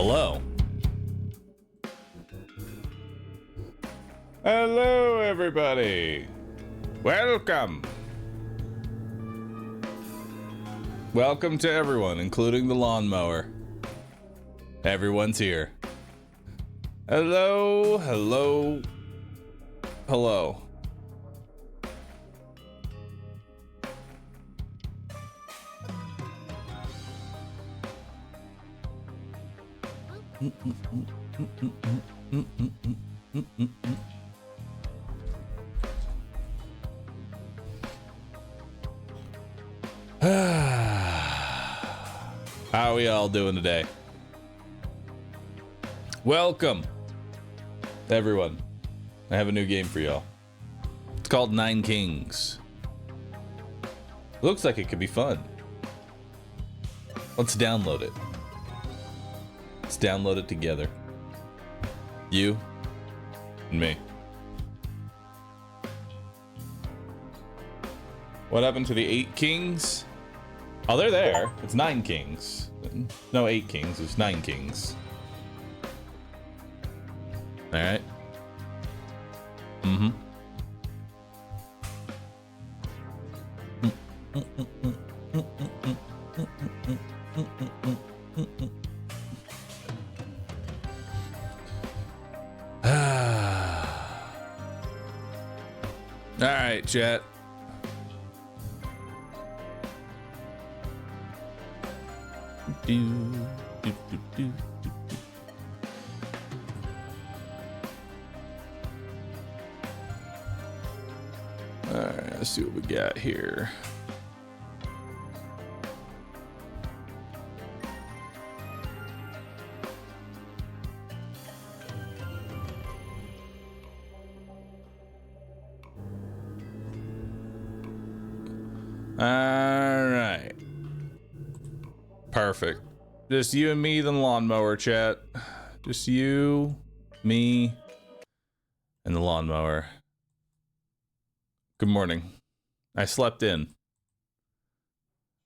Hello. Hello, everybody. Welcome. Welcome to everyone, including the lawnmower. Everyone's here. Hello, hello, hello. How are we all doing today? Welcome, everyone. I have a new game for y'all. It's called Nine Kings. Looks like it could be fun. Let's download it. Let's download it together. You and me. What happened to the 8 kings? Oh, they're there. It's 9 kings. No 8 kings, it's 9 kings. Alright. Mm-hmm. Alright, chat. Alright, let's see what we got here. Alright. Perfect. Just you and me, the lawnmower, chat. Just you, me, and the lawnmower. Good morning. I slept in.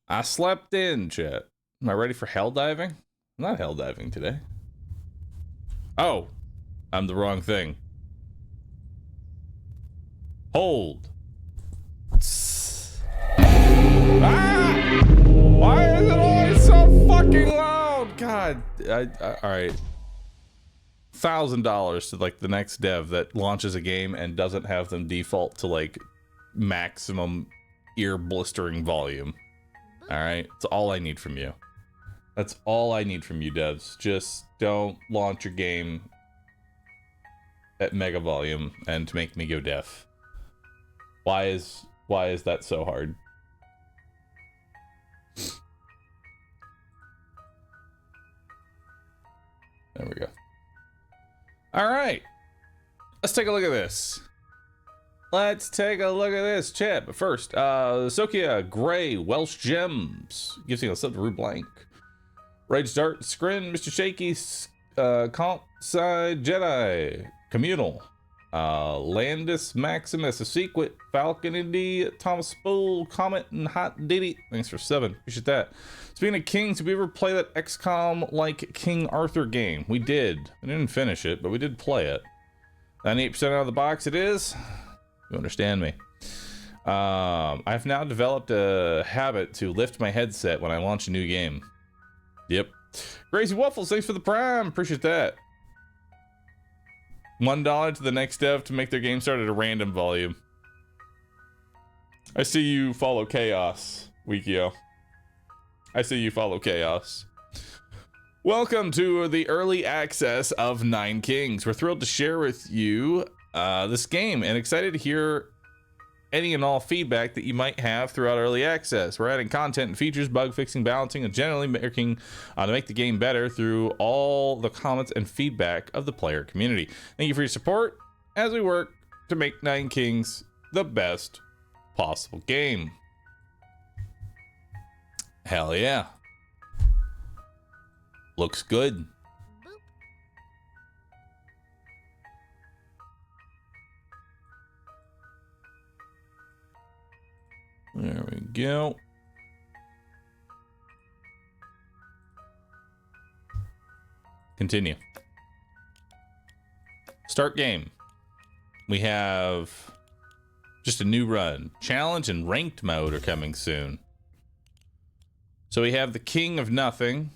I slept in, chat. Am I ready for hell diving? I'm not hell diving today. Oh, I'm the wrong thing. Hold. Ah! Why is it always so fucking loud? God, all right. $1,000 to like the next dev that launches a game and doesn't have them default to like maximum ear blistering volume. All right, it's all I need from you. That's all I need from you, devs. Just don't launch your game at mega volume and to make me go deaf. Why is that so hard? There we go. All right, let's take a look at this. Let's take a look at this, chat. But first, Sokia Gray Welsh Gems gives you a sub to Rue Blank. Rage Dart Scrin, Mr. Shaky, Comp Side Jedi Communal, Landis Maximus, a Sequit, Falcon Indy, Thomas Spool, Comet, and Hot Diddy. Thanks for 7. Appreciate that. Speaking of kings, did we ever play that XCOM like King Arthur game? We did. I didn't finish it, but we did play it. 98% out of the box it is. You understand me. I've now developed a habit to lift my headset when I launch a new game. Yep. Crazy Waffles, thanks for the prime. Appreciate that. $1 to the next dev to make their game start at a random volume. I see you follow chaos, Wikio. I see you follow chaos. Welcome to the early access of Nine Kings. We're thrilled to share with you this game and excited to hear any and all feedback that you might have throughout early access. We're adding content and features, bug fixing, balancing, and generally working to make the game better through all the comments and feedback of the player community. Thank you for your support as we work to make Nine Kings the best possible game. Hell yeah. Looks good. There we go. Continue. Start game. We have just a new run. Challenge and ranked mode are coming soon. So we have the King of Nothing.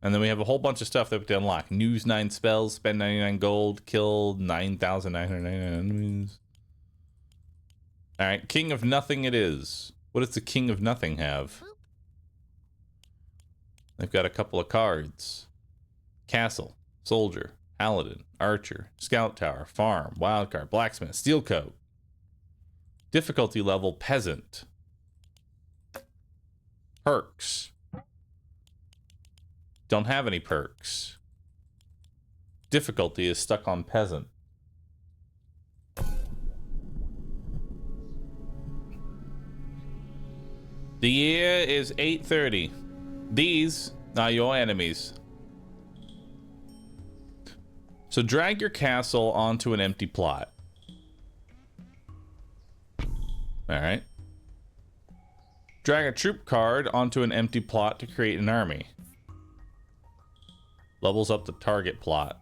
And then we have a whole bunch of stuff that we can unlock. Use 9 spells, spend 99 gold, kill 9,999 enemies. Alright, King of Nothing it is. What does the King of Nothing have? They've got a couple of cards. Castle, Soldier, Paladin, Archer, Scout Tower, Farm, Wildcard, Blacksmith, Steel Coat. Difficulty level, Peasant. Perks. Don't have any perks. Difficulty is stuck on Peasant. The year is 830. These are your enemies. So drag your castle onto an empty plot. Alright. Drag a troop card onto an empty plot to create an army. Levels up the target plot.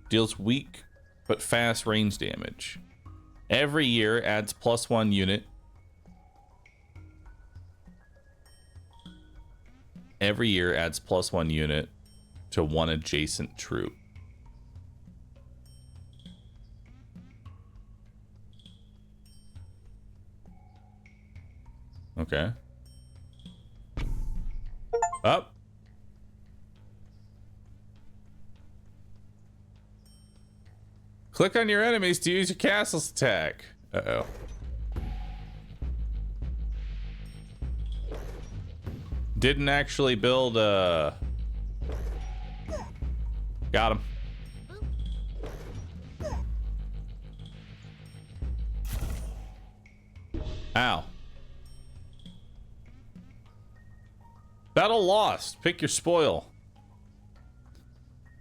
Deals weak but fast range damage. Every year adds +1 unit. Every year adds +1 unit to one adjacent troop. Okay. Up. Click on your enemies to use your castle's attack. Uh-oh. Didn't actually build a... Got him. Ow. Battle lost. Pick your spoil.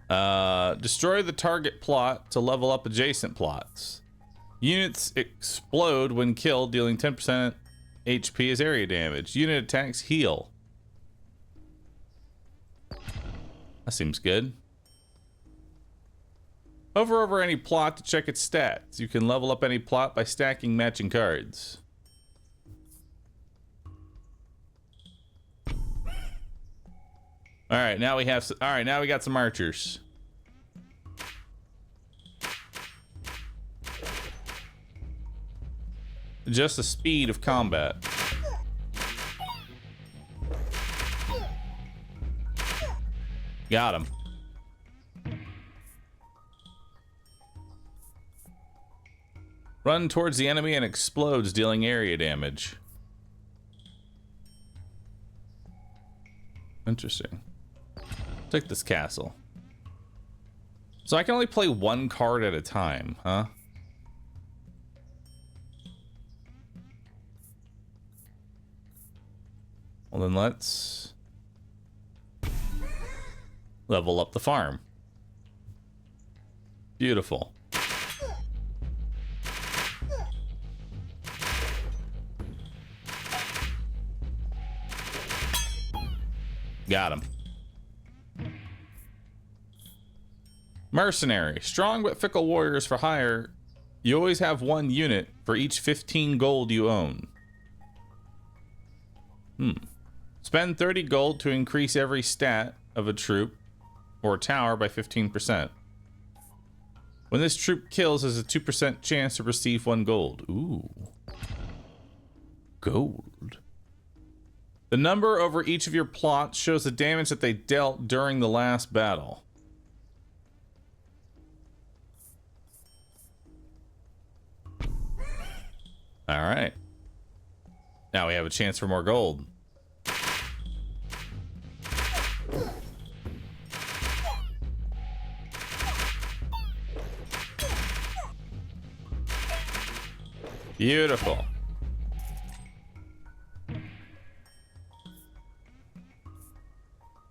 Destroy the target plot to level up adjacent plots. Units explode when killed, dealing 10% HP as area damage. Unit attacks heal. That seems good. Hover over any plot to check its stats. You can level up any plot by stacking matching cards. All right, now we have. All right, now we got some archers. Adjust the speed of combat. Got him. Run towards the enemy and explodes, dealing area damage. Interesting. Take this castle. So I can only play one card at a time, huh? Well, then let's level up the farm. Beautiful. Got him. Mercenary. Strong but fickle warriors for hire. You always have one unit for each 15 gold you own. Spend 30 gold to increase every stat of a troop or tower by 15%. When this troop kills, there's a 2% chance to receive 1 gold. Ooh. Gold. The number over each of your plots shows the damage that they dealt during the last battle. All right. Now we have a chance for more gold. Beautiful.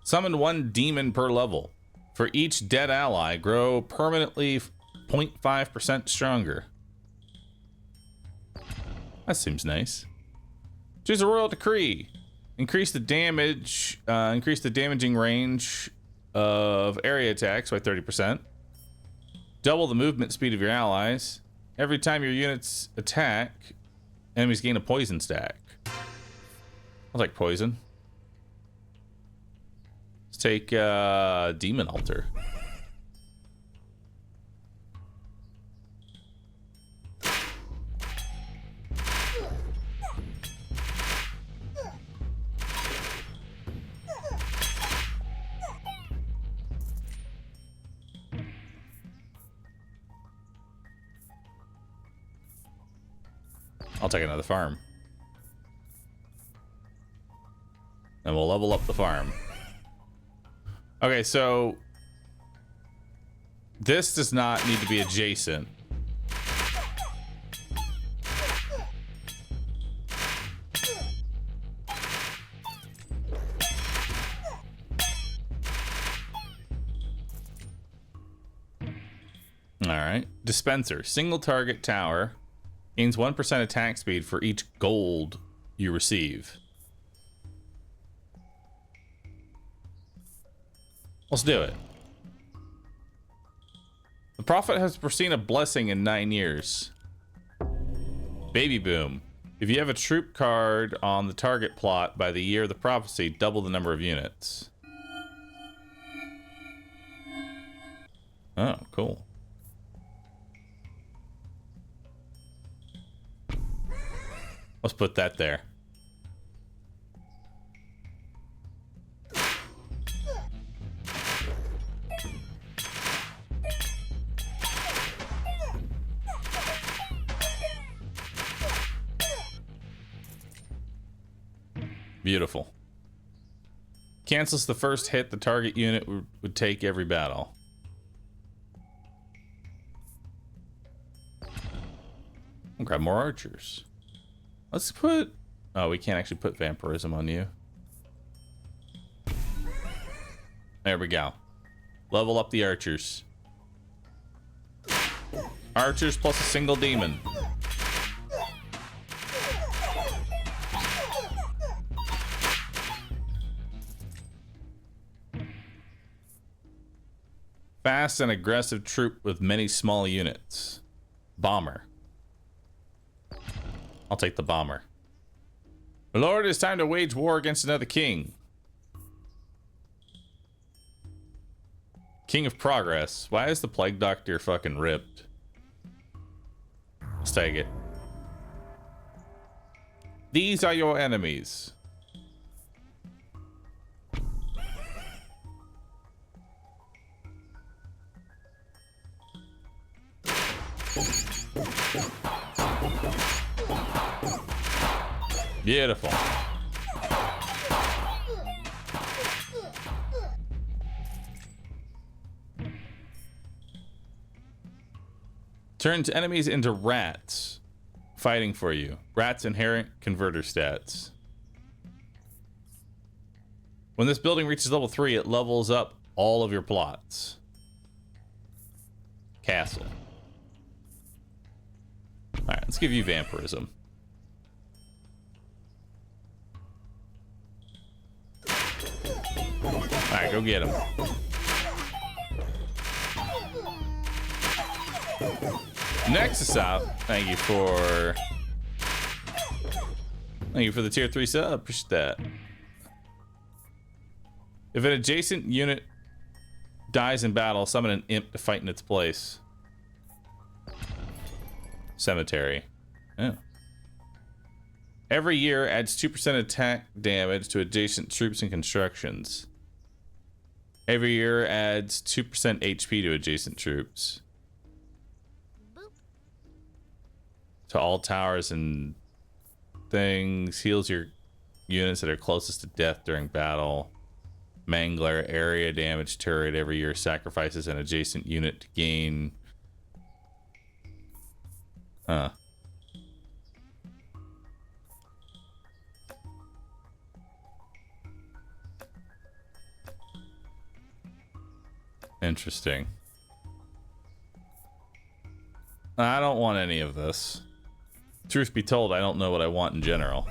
Summon 1 demon per level. For each dead ally, grow permanently 0.5% stronger. That seems nice. Choose a royal decree. Increase the damage, increase the damaging range of area attacks by 30%. Double the movement speed of your allies. Every time your units attack, enemies gain a poison stack. I like poison. Let's take Demon Altar. I'll take another farm. And we'll level up the farm. Okay, so this does not need to be adjacent. All right. Dispenser. Single target tower. Gains 1% attack speed for each gold you receive. Let's do it. The prophet has foreseen a blessing in 9 years. Baby boom. If you have a troop card on the target plot by the year of the prophecy, double the number of units. Oh, cool. Let's put that there. Beautiful. Cancels the first hit the target unit would take every battle. I'll grab more archers. Let's put... Oh, we can't actually put vampirism on you. There we go. Level up the archers. Archers plus a single demon. Fast and aggressive troop with many small units. Bomber. I'll take the bomber. Lord, it's time to wage war against another king. King of Progress. Why is the Plague Doctor fucking ripped? Let's take it. These are your enemies. Beautiful. Turns enemies into rats fighting for you. Rats inherent converter stats. When this building reaches level 3, it levels up all of your plots. Castle. Alright, let's give you vampirism. Alright, go get him. Nexus up. Thank you for the tier 3 sub. Appreciate that. If an adjacent unit dies in battle, summon an imp to fight in its place. Cemetery. Oh. Every year adds 2% attack damage to adjacent troops and constructions. Every year adds 2% HP to adjacent troops. Boop. To all towers and things. Heals your units that are closest to death during battle. Mangler area damage turret every year sacrifices an adjacent unit to gain. Huh. Interesting. I don't want any of this. Truth be told, I don't know what I want in general.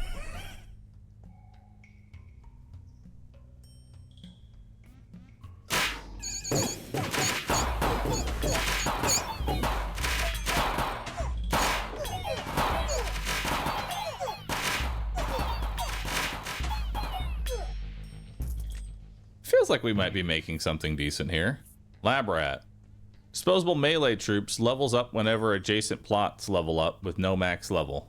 Feels like we might be making something decent here. Lab rat. Disposable melee troops levels up whenever adjacent plots level up with no max level.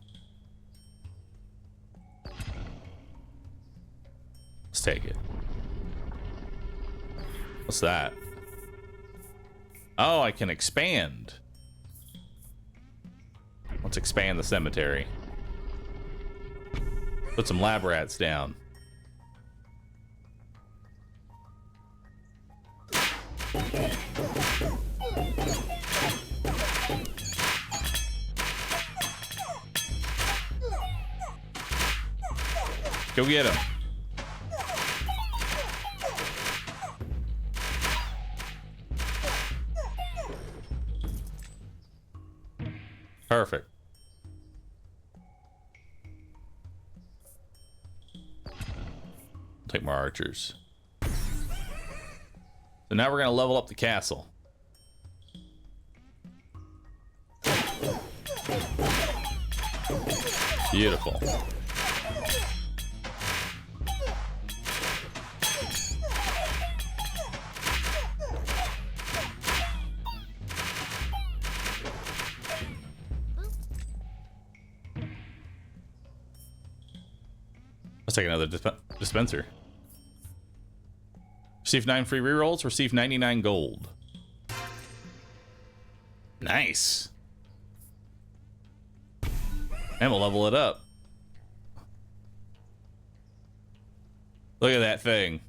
Let's take it. What's that? Oh, I can expand. Let's expand the cemetery. Put some lab rats down. Go get him. Perfect. Take more archers. So now we're gonna level up the castle. Beautiful. Let's take another dispenser. Receive 9 free rerolls, receive 99 gold. Nice. And we'll level it up. Look at that thing.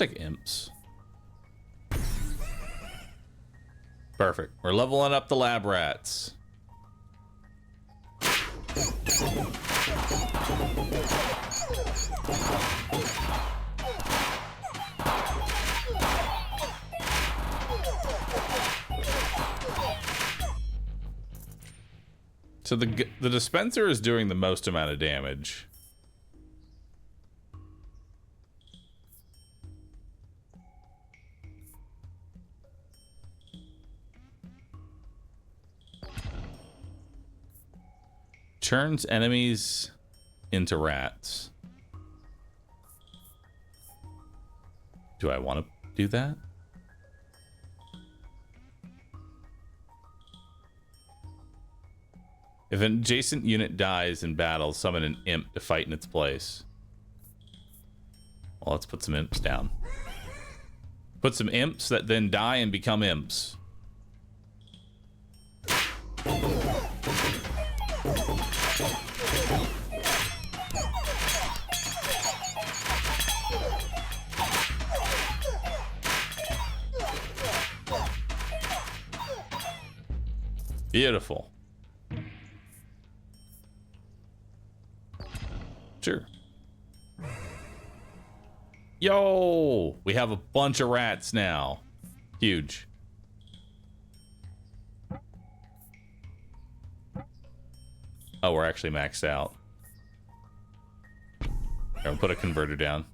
Let's take imps. Perfect. We're leveling up the lab rats. So the dispenser is doing the most amount of damage. Turns enemies into rats. Do I want to do that? If an adjacent unit dies in battle, summon an imp to fight in its place. Well, let's put some imps down. Put some imps that then die and become imps. Beautiful. Sure. Yo, we have a bunch of rats now. Huge. Oh, we're actually maxed out. I'm gonna put a converter down.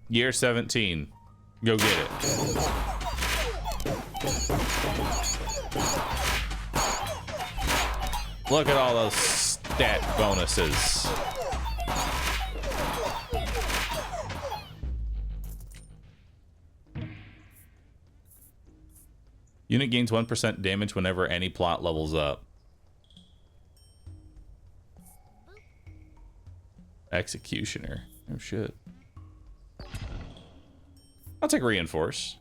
Year 17. Go get it. Look at all those stat bonuses. Unit gains 1% damage whenever any plot levels up. Executioner. Oh shit. I'll take reinforce.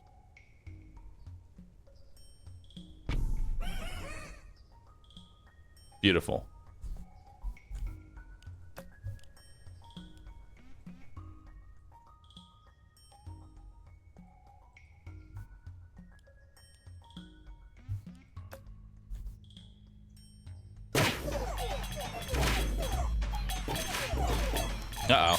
Beautiful. Uh-oh.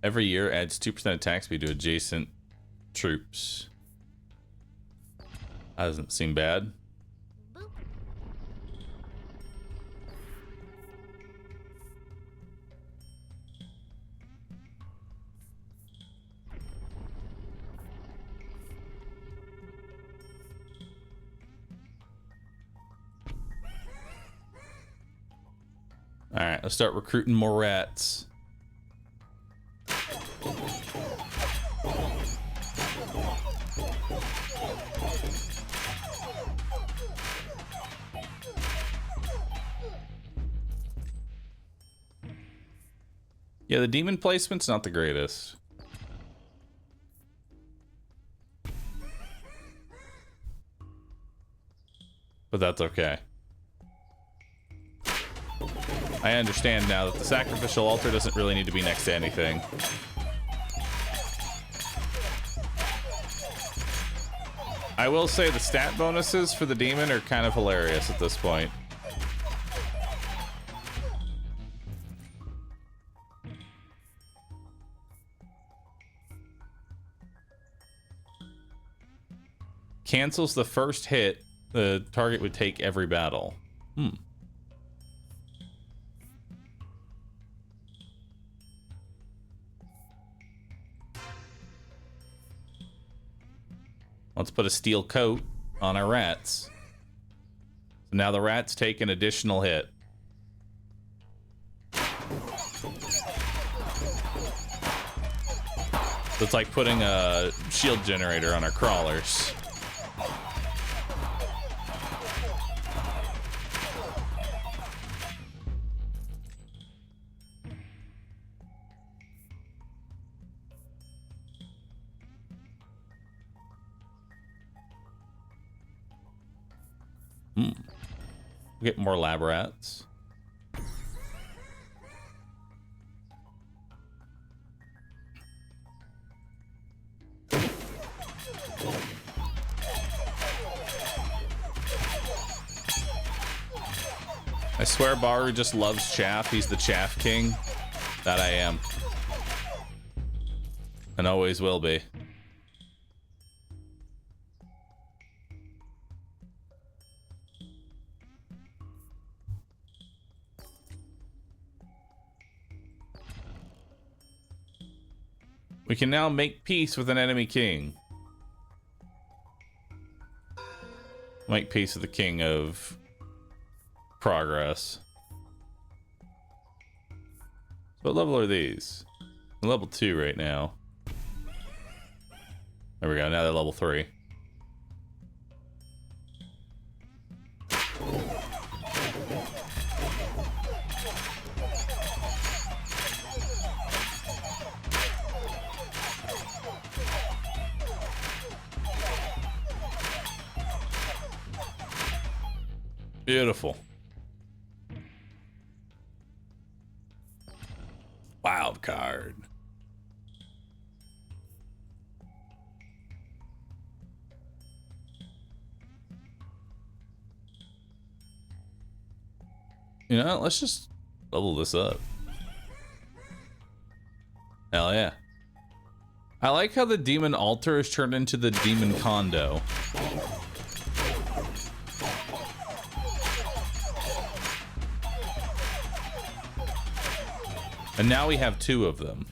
Every year adds 2% attack speed to adjacent troops. That doesn't seem bad. All right, let's start recruiting more rats. Yeah, the demon placement's not the greatest. But that's okay. I understand now that the sacrificial altar doesn't really need to be next to anything. I will say the stat bonuses for the demon are kind of hilarious at this point. Cancels the first hit the target would take every battle. Let's put a steel coat on our rats. So now the rats take an additional hit. So it's like putting a shield generator on our crawlers. We'll get more lab rats. I swear Bahroo just loves chaff. He's the chaff king. That I am. And always will be. We can now make peace with an enemy king. Make peace with the king of progress. What level are these? Level 2 right now. There we go, now they're level 3. Beautiful. Wild card. You know, let's just level this up. Hell yeah. I like how the demon altar is turned into the demon condo. And now we have 2 of them.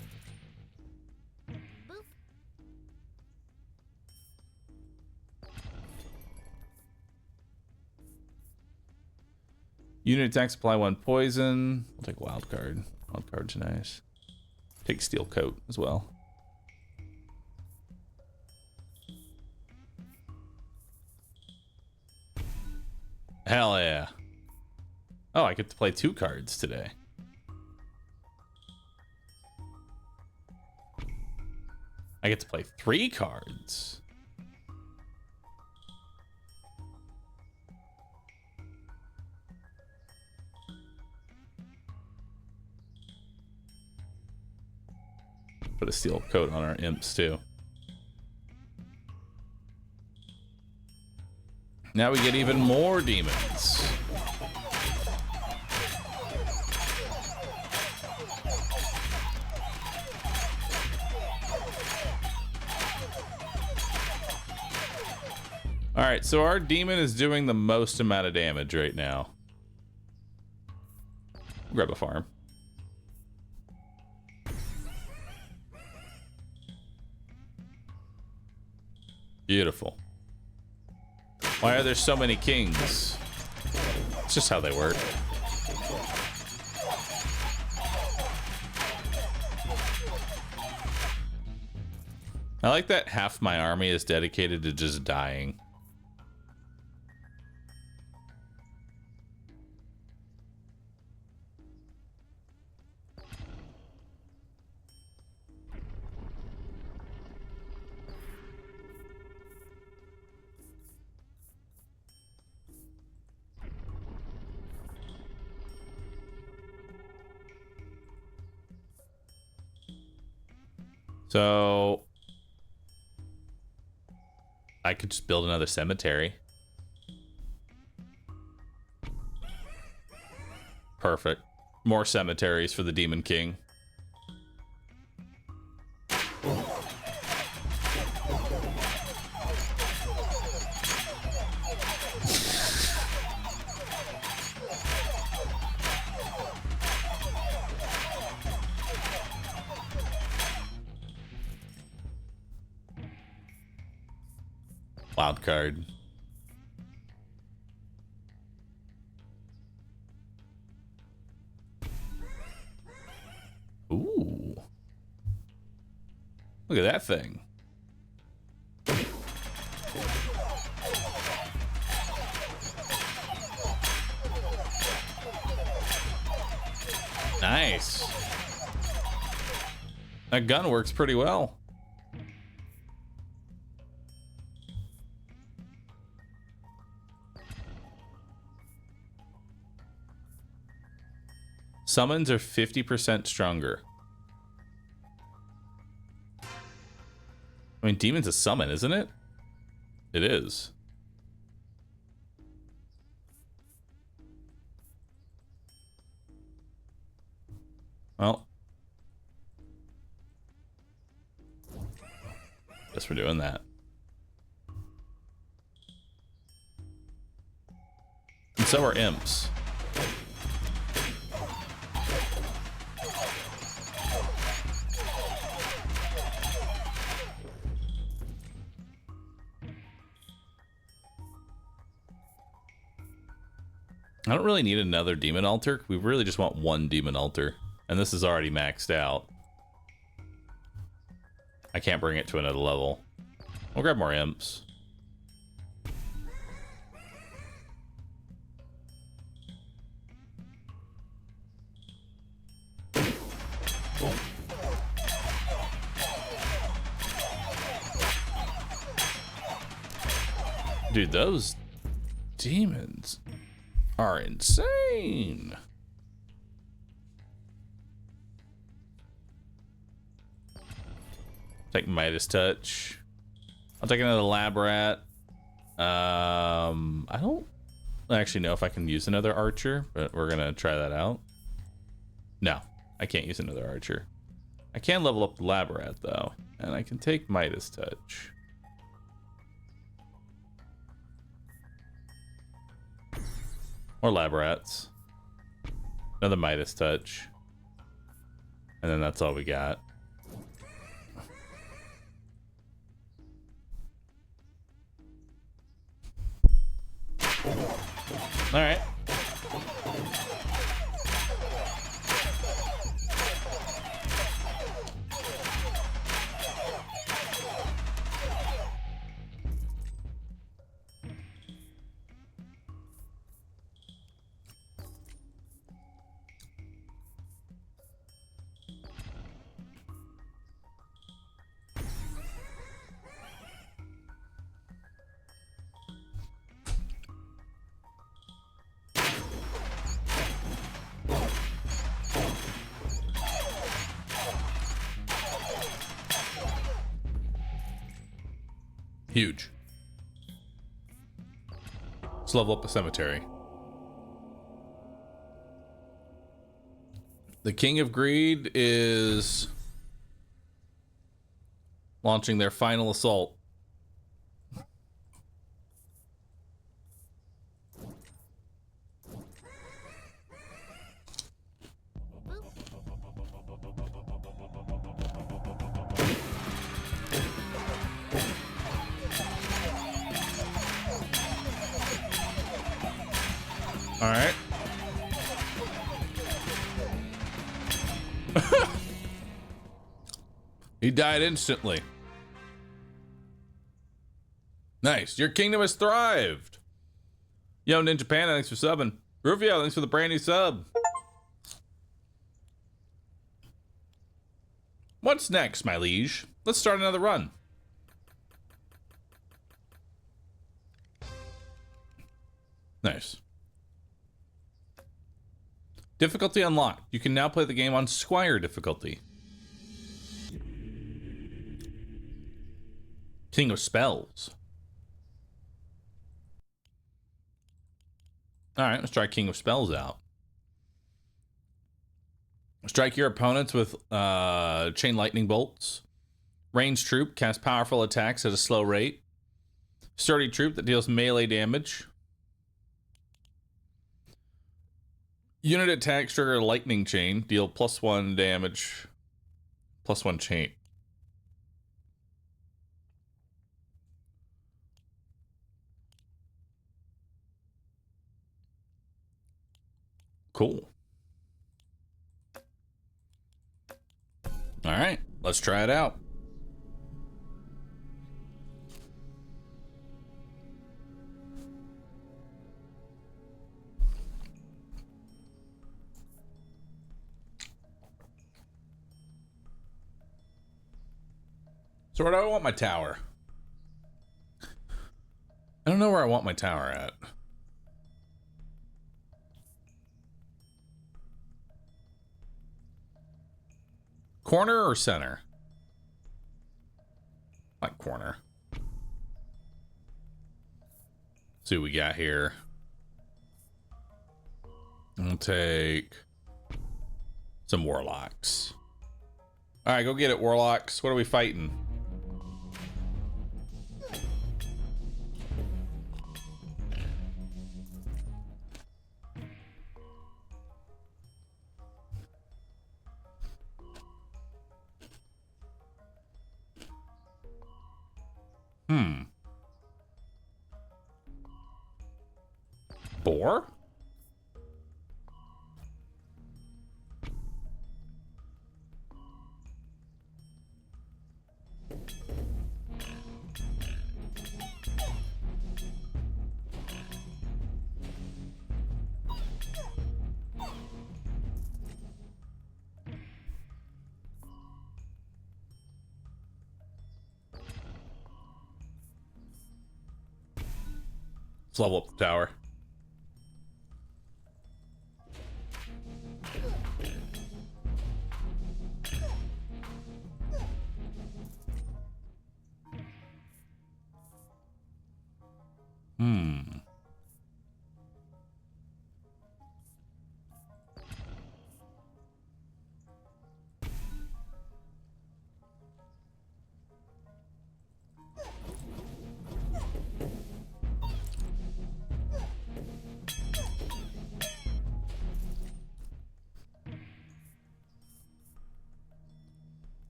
Unit attack supply 1 poison. I'll take wild card. Wild card's nice. Take steel coat as well. Hell yeah. Oh, I get to play 2 cards today. I get to play 3 cards. Put a steel coat on our imps too. Now we get even more demons. All right, so our demon is doing the most amount of damage right now. Grab a farm. Beautiful. Why are there so many kings? It's just how they work. I like that half my army is dedicated to just dying. So I could just build another cemetery. Perfect. More cemeteries for the Demon King. Wild card. Ooh. Look at that thing. Nice. That gun works pretty well. Summons are 50% stronger. I mean, demon's a summon, isn't it? It is. Well. Guess we're doing that. And so are imps. I don't really need another demon altar. We really just want one demon altar. And this is already maxed out. I can't bring it to another level. We'll grab more imps. Dude, those demons are insane. Take Midas Touch. I'll take another lab rat. I don't actually know if I can use another archer, but we're gonna try that out. No, I can't use another archer. I can level up the lab rat though, and I can take Midas Touch. More lab rats. Another Midas Touch. And then that's all we got. All right. Huge. Let's level up the cemetery. The King of Greed is launching their final assault. All right. He died instantly. Nice. Your kingdom has thrived. Yo, Ninja Panda, thanks for subbing. Rufio, thanks for the brand new sub. What's next, my liege? Let's start another run. Nice. Difficulty unlocked. You can now play the game on Squire difficulty. King of Spells. Alright, let's try King of Spells out. Strike your opponents with chain lightning bolts. Ranged troop, cast powerful attacks at a slow rate. Sturdy troop that deals melee damage. Unit attacks trigger a lightning chain, deal +1 damage, +1 chain. Cool. All right, let's try it out. So where do I want my tower? I don't know where I want my tower at. Corner or center? Like corner. Let's see what we got here. I'll take some warlocks. All right, go get it, warlocks. What are we fighting? Boar? Let's level up the tower.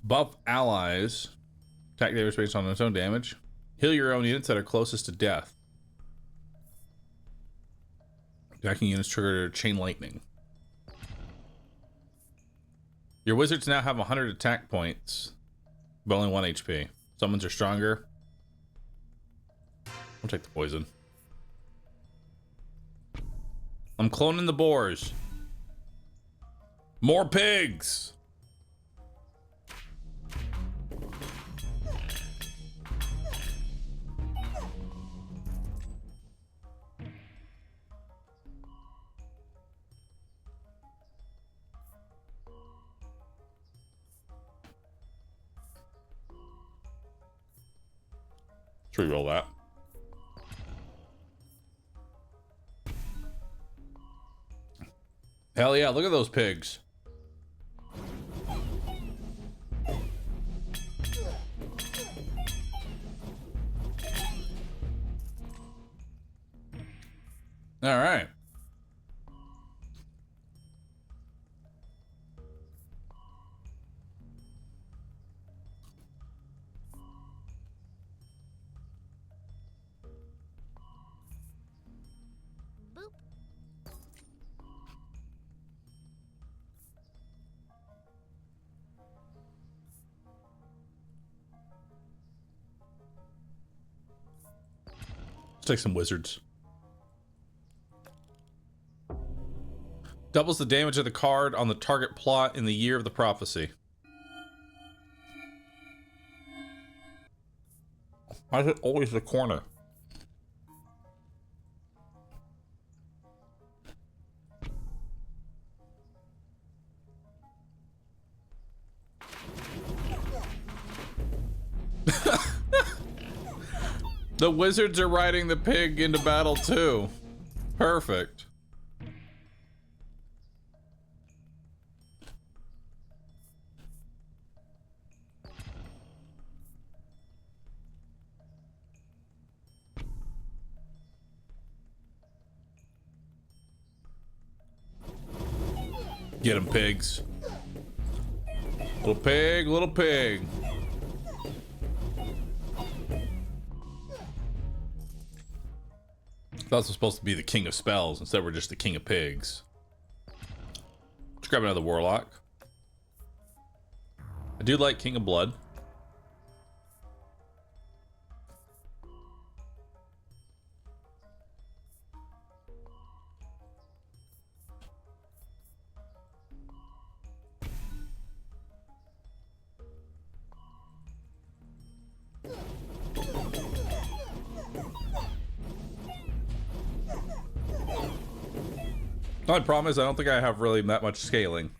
Buff allies. Attack damage based on its own damage. Heal your own units that are closest to death. Attacking units trigger chain lightning. Your wizards now have 100 attack points, but only 1 HP. Summons are stronger. I'll take the poison. I'm cloning the boars. More pigs! Let's reroll that. Hell yeah, look at those pigs. All right. Let's take some wizards. Doubles the damage of the card on the target plot in the year of the prophecy. Why is it always the corner? The wizards are riding the pig into battle too. Perfect. Get 'em, pigs. Little pig, little pig. I thought this was supposed to be the king of spells. Instead, we're just the king of pigs. Let's grab another warlock. I do like King of Blood. The only problem is I don't think I have really that much scaling.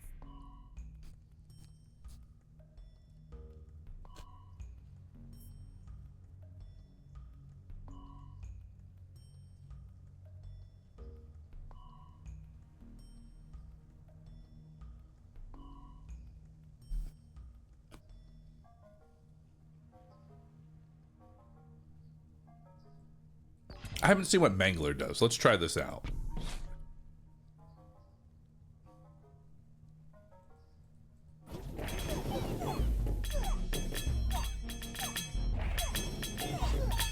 I haven't seen what Mangler does. Let's try this out.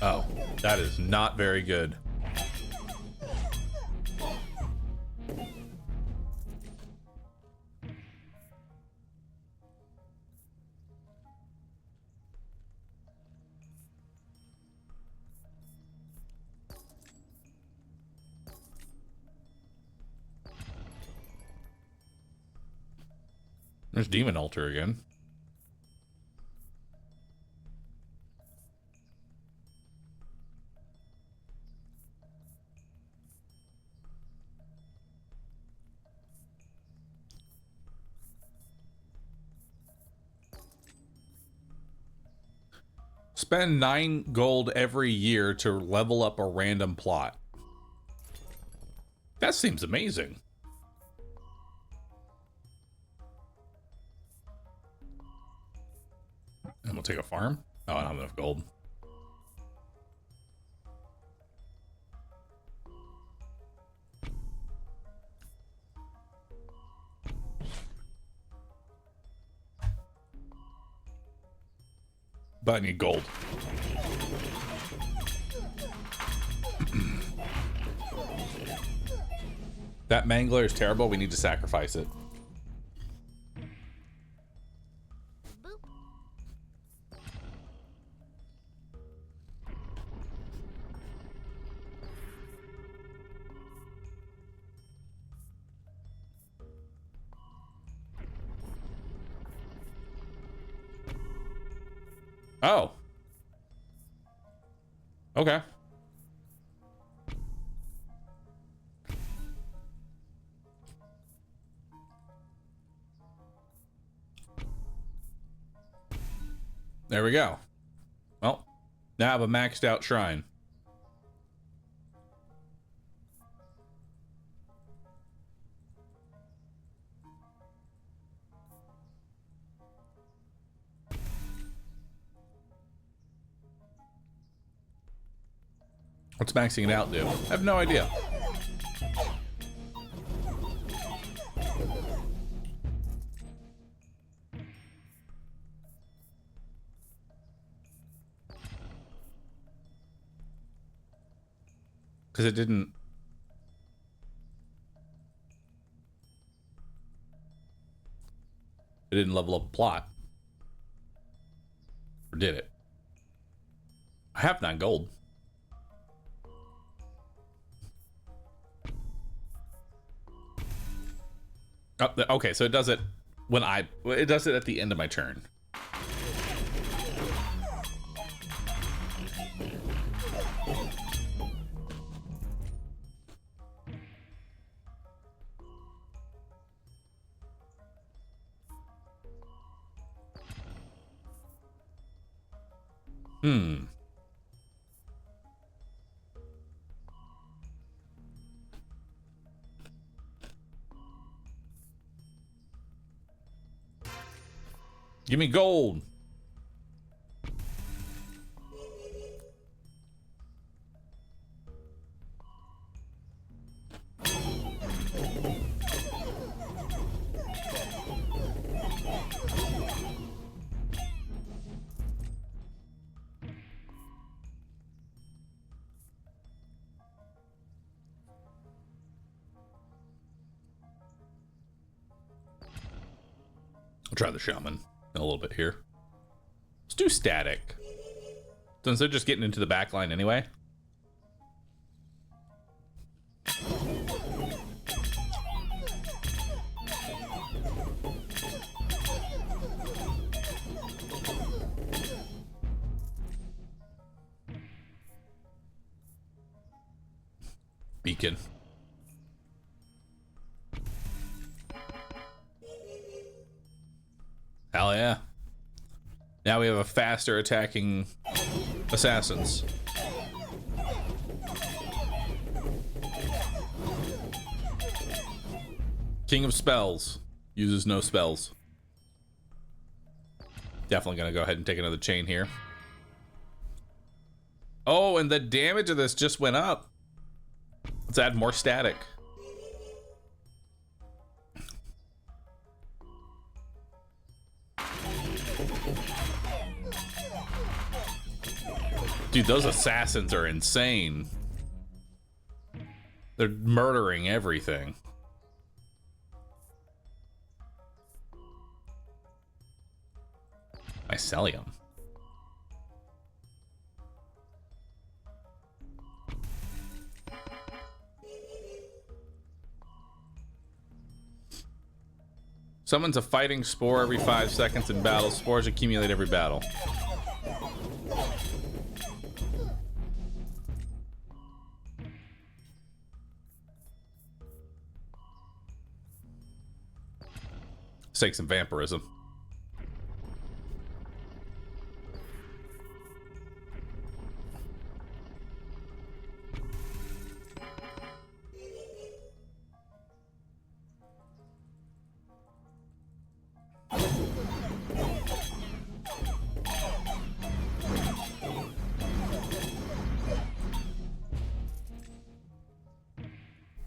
Oh, that is not very good. There's Demon Altar again. Spend 9 gold every year to level up a random plot. That seems amazing. And we'll take a farm. Oh, I don't have enough gold. But I need gold. That Mangler is terrible. We need to sacrifice it. Oh. Okay. There we go. Well, now I have a maxed out shrine. What's maxing it out do? I have no idea. Because it didn't... It didn't level up a plot. Or did it? I have 9 gold. Oh, okay, so it does it when it does it at the end of my turn. Give me gold. I'll try the shaman a little bit here. Let's do static, since they're just getting into the back line anyway. Beacon. Hell yeah. Now we have a faster attacking assassins. King of Spells. Uses no spells. Definitely gonna go ahead and take another chain here. Oh, and the damage of this just went up. Let's add more static. Dude, those assassins are insane. They're murdering everything. Mycelium. Summons a fighting spore every 5 seconds in battle. Spores accumulate every battle. Let's take some vampirism.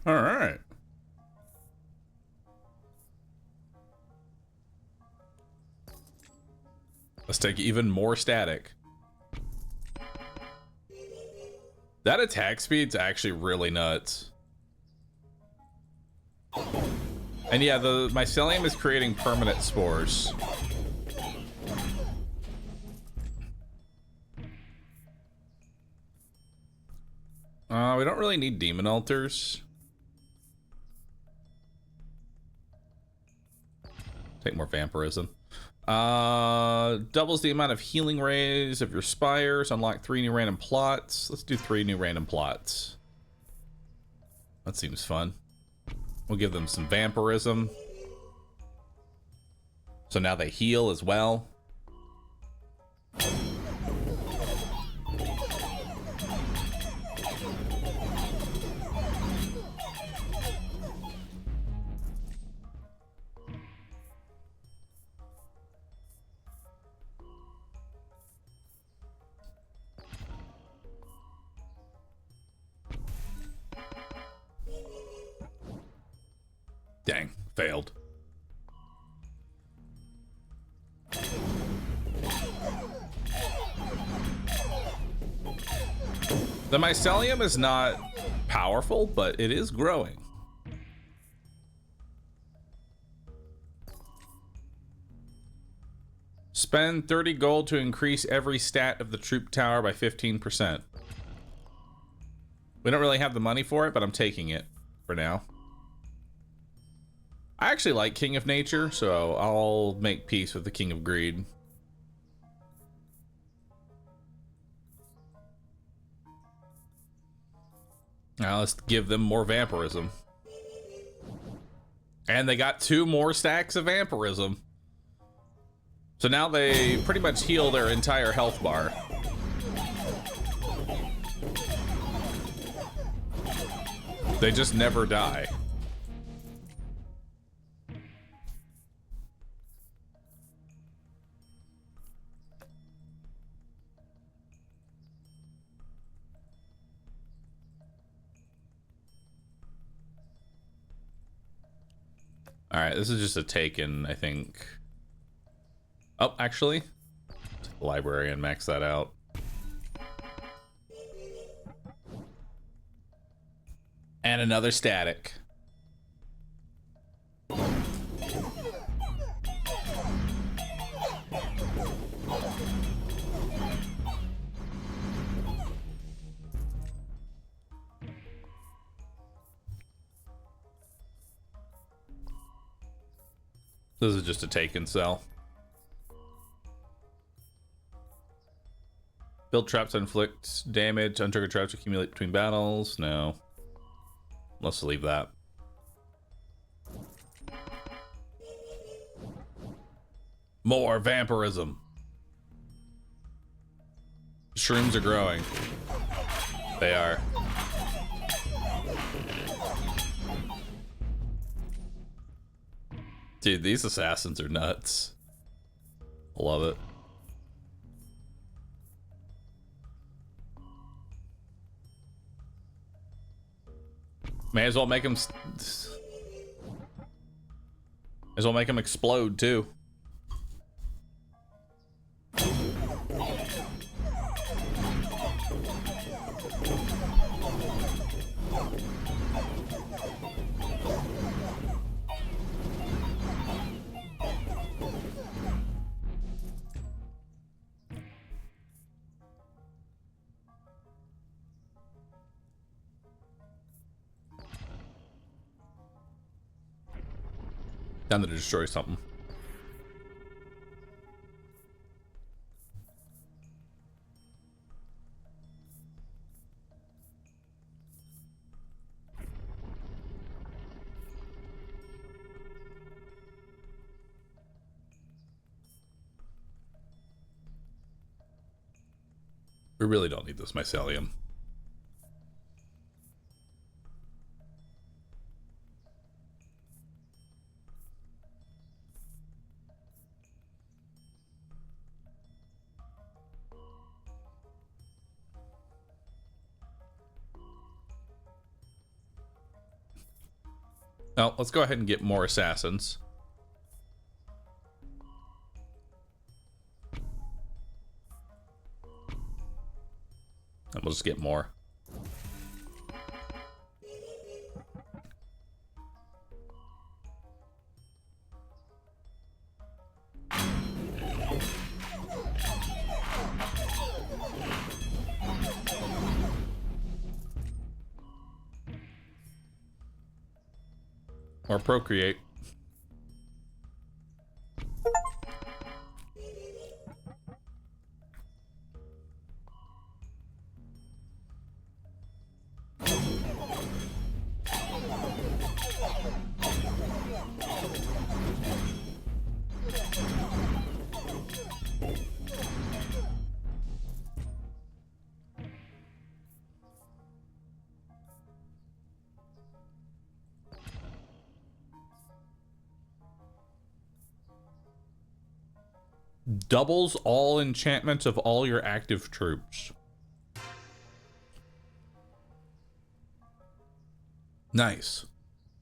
All right. Let's take even more static. That attack speed's actually really nuts. And yeah, the mycelium is creating permanent spores. We don't really need demon altars. Take more vampirism. Doubles the amount of healing rays of your spires. Unlock 3 new random plots. Let's do 3 new random plots. That seems fun. We'll give them some vampirism. So now they heal as well. Dang, failed. The mycelium is not powerful, but it is growing. Spend 30 gold to increase every stat of the troop tower by 15%. We don't really have the money for it, but I'm taking it for now. I actually like King of Nature, so I'll make peace with the King of Greed. Now let's give them more vampirism. And they got 2 more stacks of vampirism. So now they pretty much heal their entire health bar. They just never die. All right, this is just a taken, I think. Oh, actually, library and max that out. And another static. This is just a take and sell. Build traps inflict damage. Untriggered traps accumulate between battles. No. Let's leave that. More vampirism. Shrooms are growing. They are. Dude, these assassins are nuts. Love it. May as well make them... May as well make them explode, too. Time to destroy something. We really don't need this mycelium. Now, let's go ahead and get more assassins. And we'll just get more. Or procreate. Doubles all enchantments of all your active troops. Nice.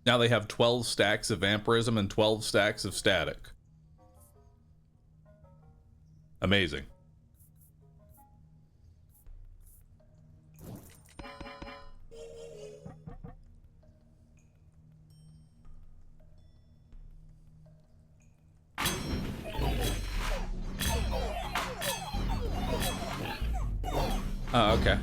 Now they have 12 stacks of vampirism and 12 stacks of static. Amazing. Oh, okay.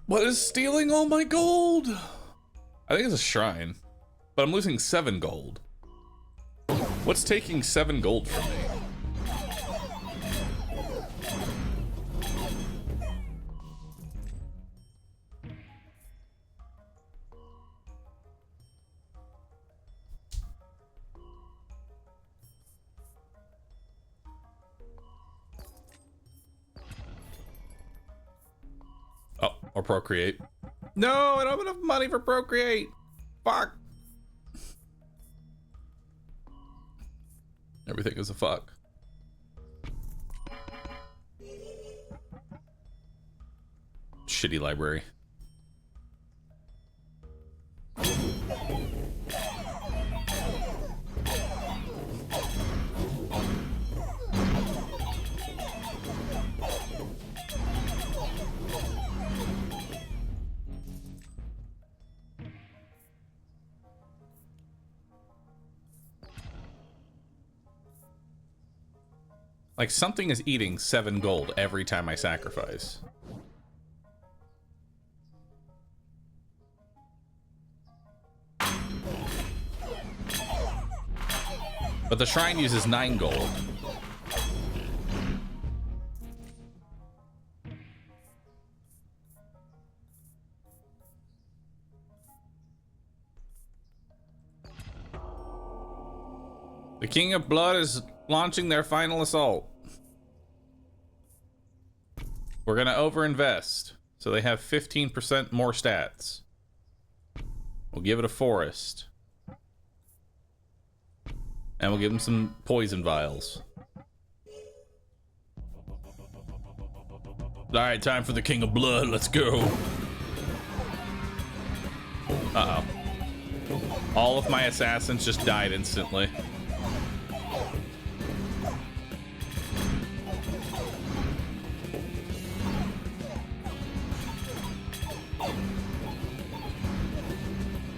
What is stealing all my gold? I think it's a shrine, but I'm losing 7 gold. What's taking 7 gold from me? Oh, or procreate. No, I don't have enough money for procreate. Fuck. Everything is a fuck. Shitty library. Like, something is eating 7 gold every time I sacrifice. But the shrine uses 9 gold. The King of Blood is launching their final assault. We're gonna overinvest, so they have 15% more stats. We'll give it a forest. And we'll give them some poison vials. Alright, time for the King of Blood, let's go. Uh-oh. All of my assassins just died instantly.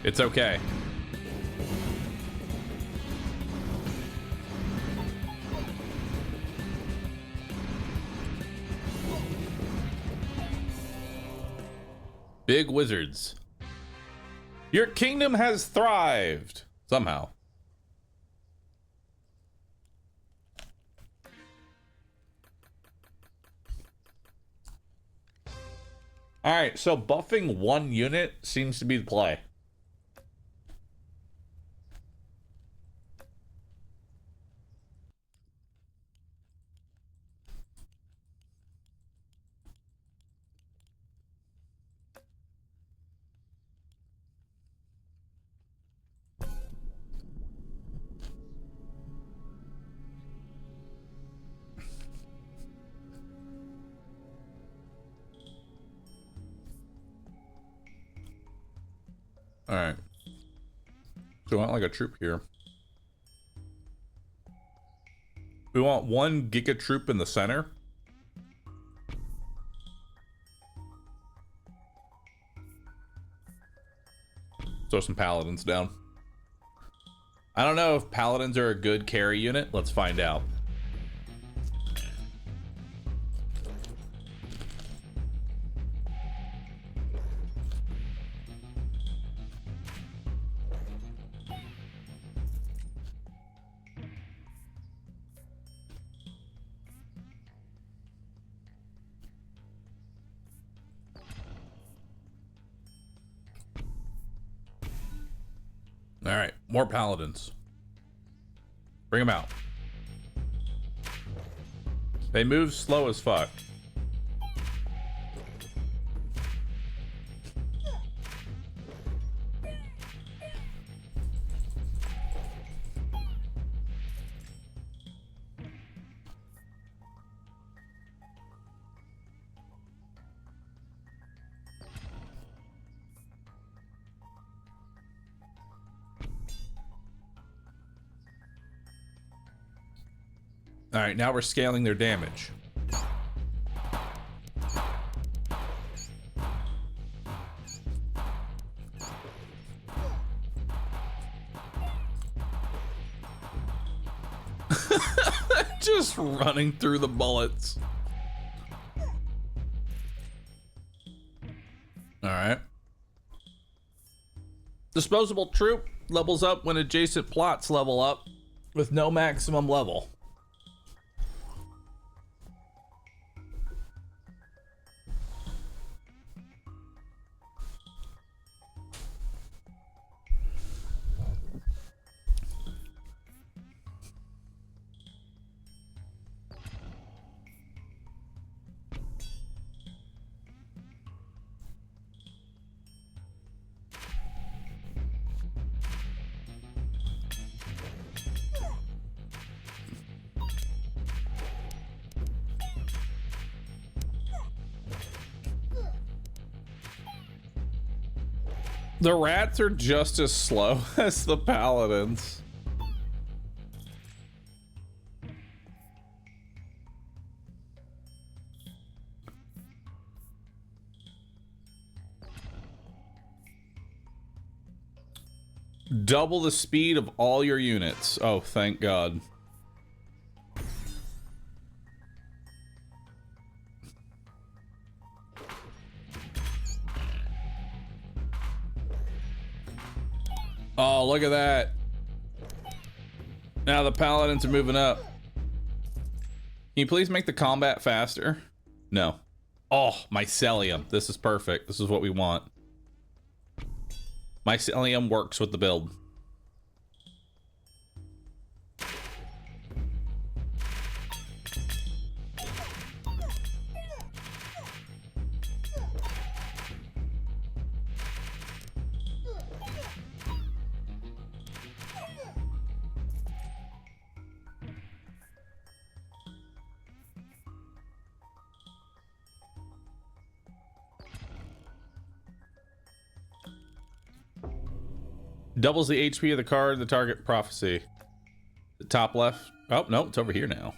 It's okay. Big wizards. Your kingdom has thrived. Somehow. Alright, so buffing 1 unit seems to be the play. Alright. So we want like a troop here. We want 1 Giga troop in the center. Throw some paladins down. I don't know if paladins are a good carry unit. Let's find out. All right, more paladins. Bring them out. They move slow as fuck. All right, now we're scaling their damage. Just running through the bullets. Disposable troop levels up when adjacent plots level up with no maximum level. The rats are just as slow as the paladins. Double the speed of all your units. Oh, thank God. Oh, look at that. Now the paladins are moving up. Can you please make the combat faster? No. Oh, mycelium. This is perfect. This is what we want. Mycelium works with the build. Doubles the HP of the card, the target prophecy. The top left. Oh, no, it's over here now.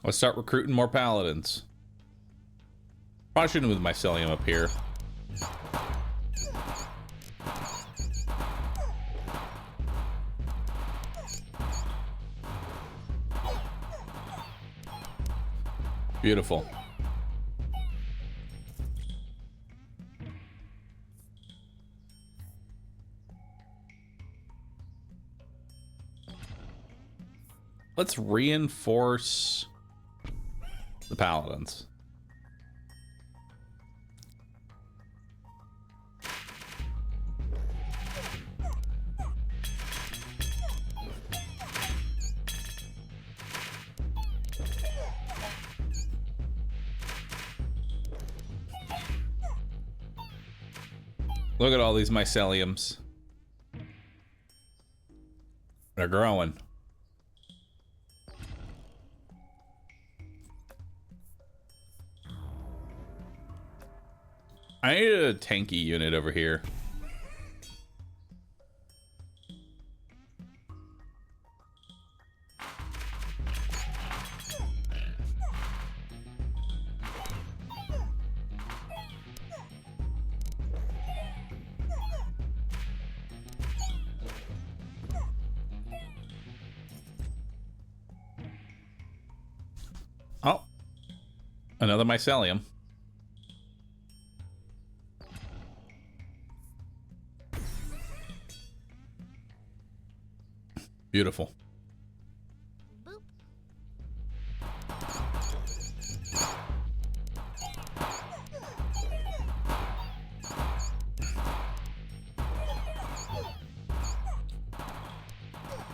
Let's start recruiting more paladins. Probably shouldn't move the mycelium up here. Beautiful. Let's reinforce the paladins. Look at all these myceliums. They're growing. I need a tanky unit over here. Oh, another mycelium. Beautiful. Boop.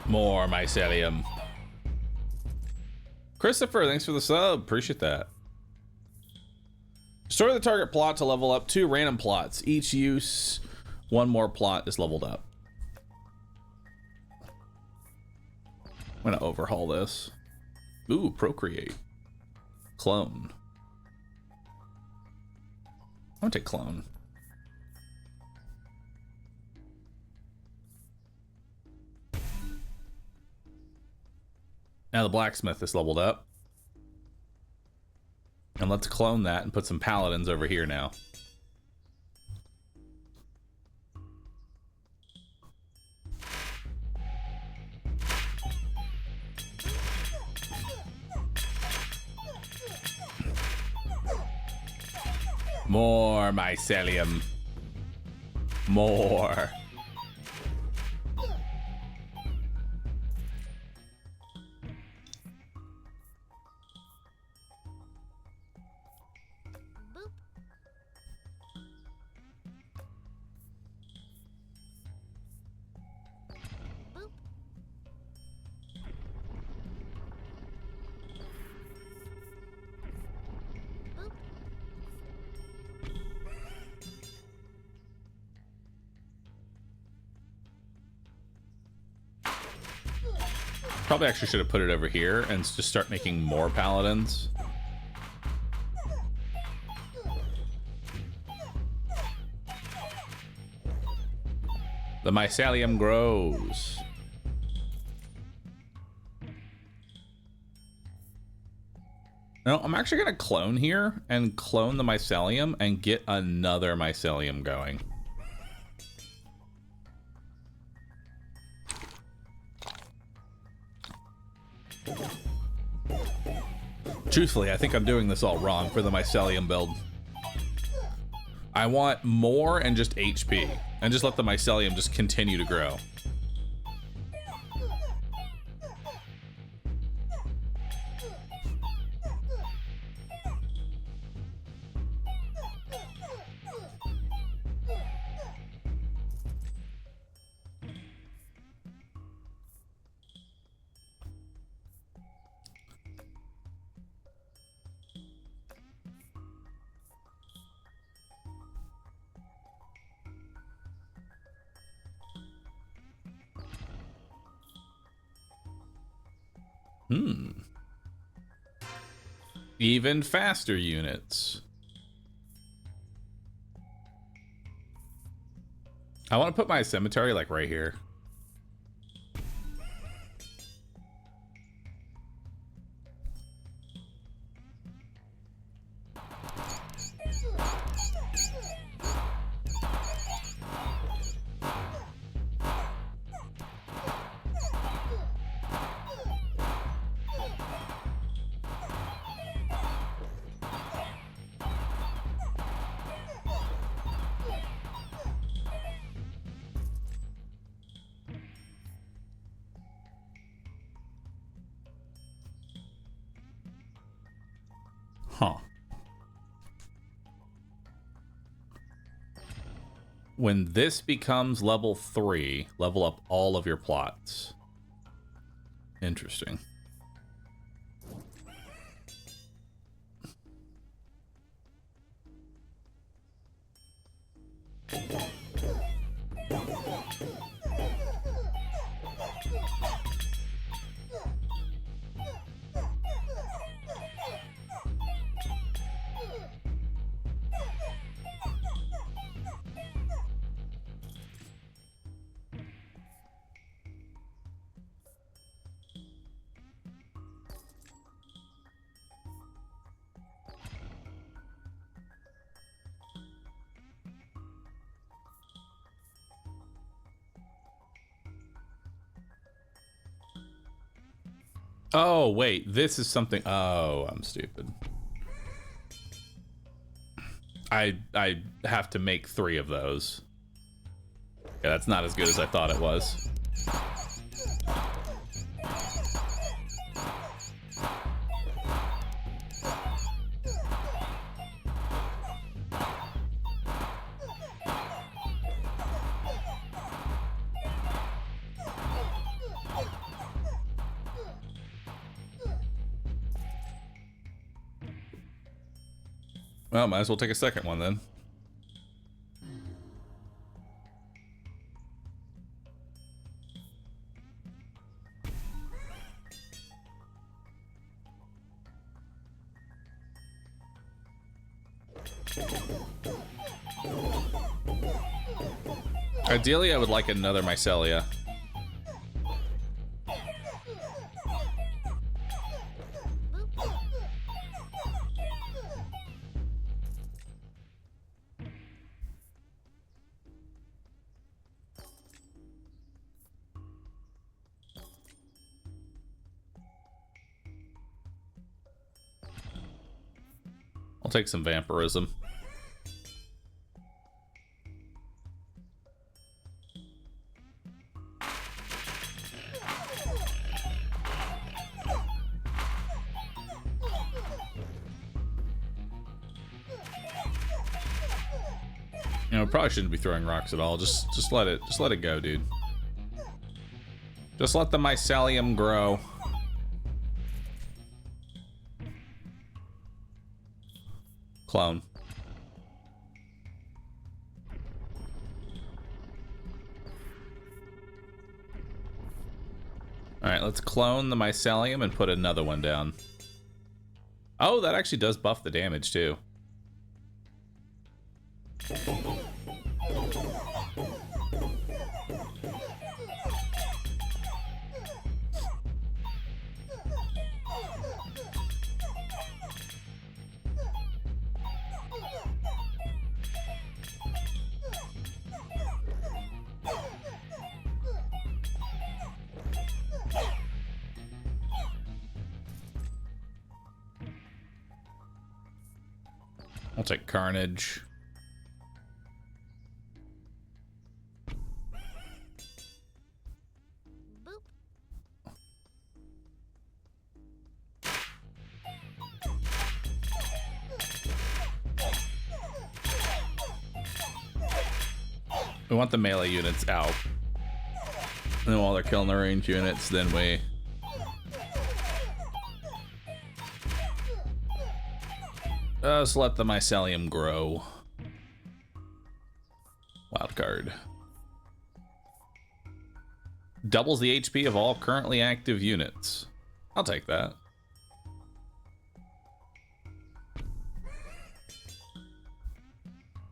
More mycelium. Christopher, thanks for the sub. Appreciate that. Destroy the target plot to level up 2 random plots. Each use, 1 more plot is leveled up. I'm gonna overhaul this. Ooh, procreate. Clone. I'm gonna take clone. Now the blacksmith is leveled up. And let's clone that and put some paladins over here now. More mycelium. More. Probably actually should have put it over here and just start making more paladins. The mycelium grows. No, I'm actually gonna clone here and clone the mycelium and get another mycelium going. Truthfully, I think I'm doing this all wrong for the mycelium build. I want more and just HP, and just let the mycelium just continue to grow. Even faster units. I want to put my cemetery like right here. Huh. When this becomes level 3, level up all of your plots. Interesting. Oh, wait, this is something. Oh, I'm stupid. I have to make 3 of those. Yeah, that's not as good as I thought it was. Well, might as well take a second one then. Ideally, I would like another mycelia. I'll take some vampirism. You know, probably shouldn't be throwing rocks at all. Just let it go, dude. Just let the mycelium grow. Clone. Alright, let's clone the mycelium and put another one down. Oh, that actually does buff the damage, too. I'll take Carnage. Boop. We want the melee units out. And then while they're killing the range units, then we... Just let the mycelium grow. Wild card. Doubles the HP of all currently active units. I'll take that.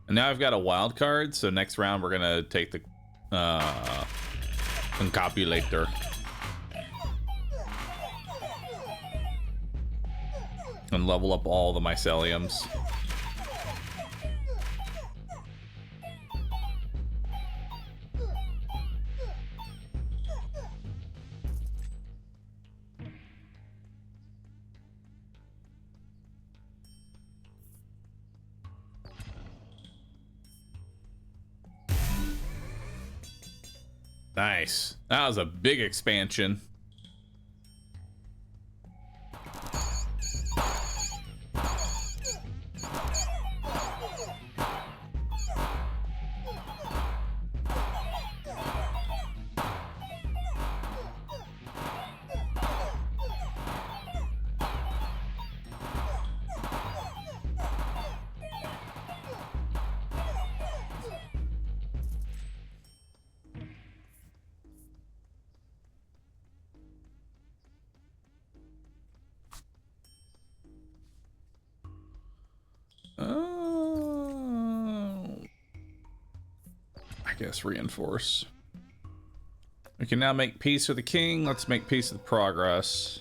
And now I've got a wild card, so next round we're gonna take the Concopulator. And level up all the myceliums. Nice. That was a big expansion. I guess reinforce. We can now make peace with the king. Let's make peace with progress.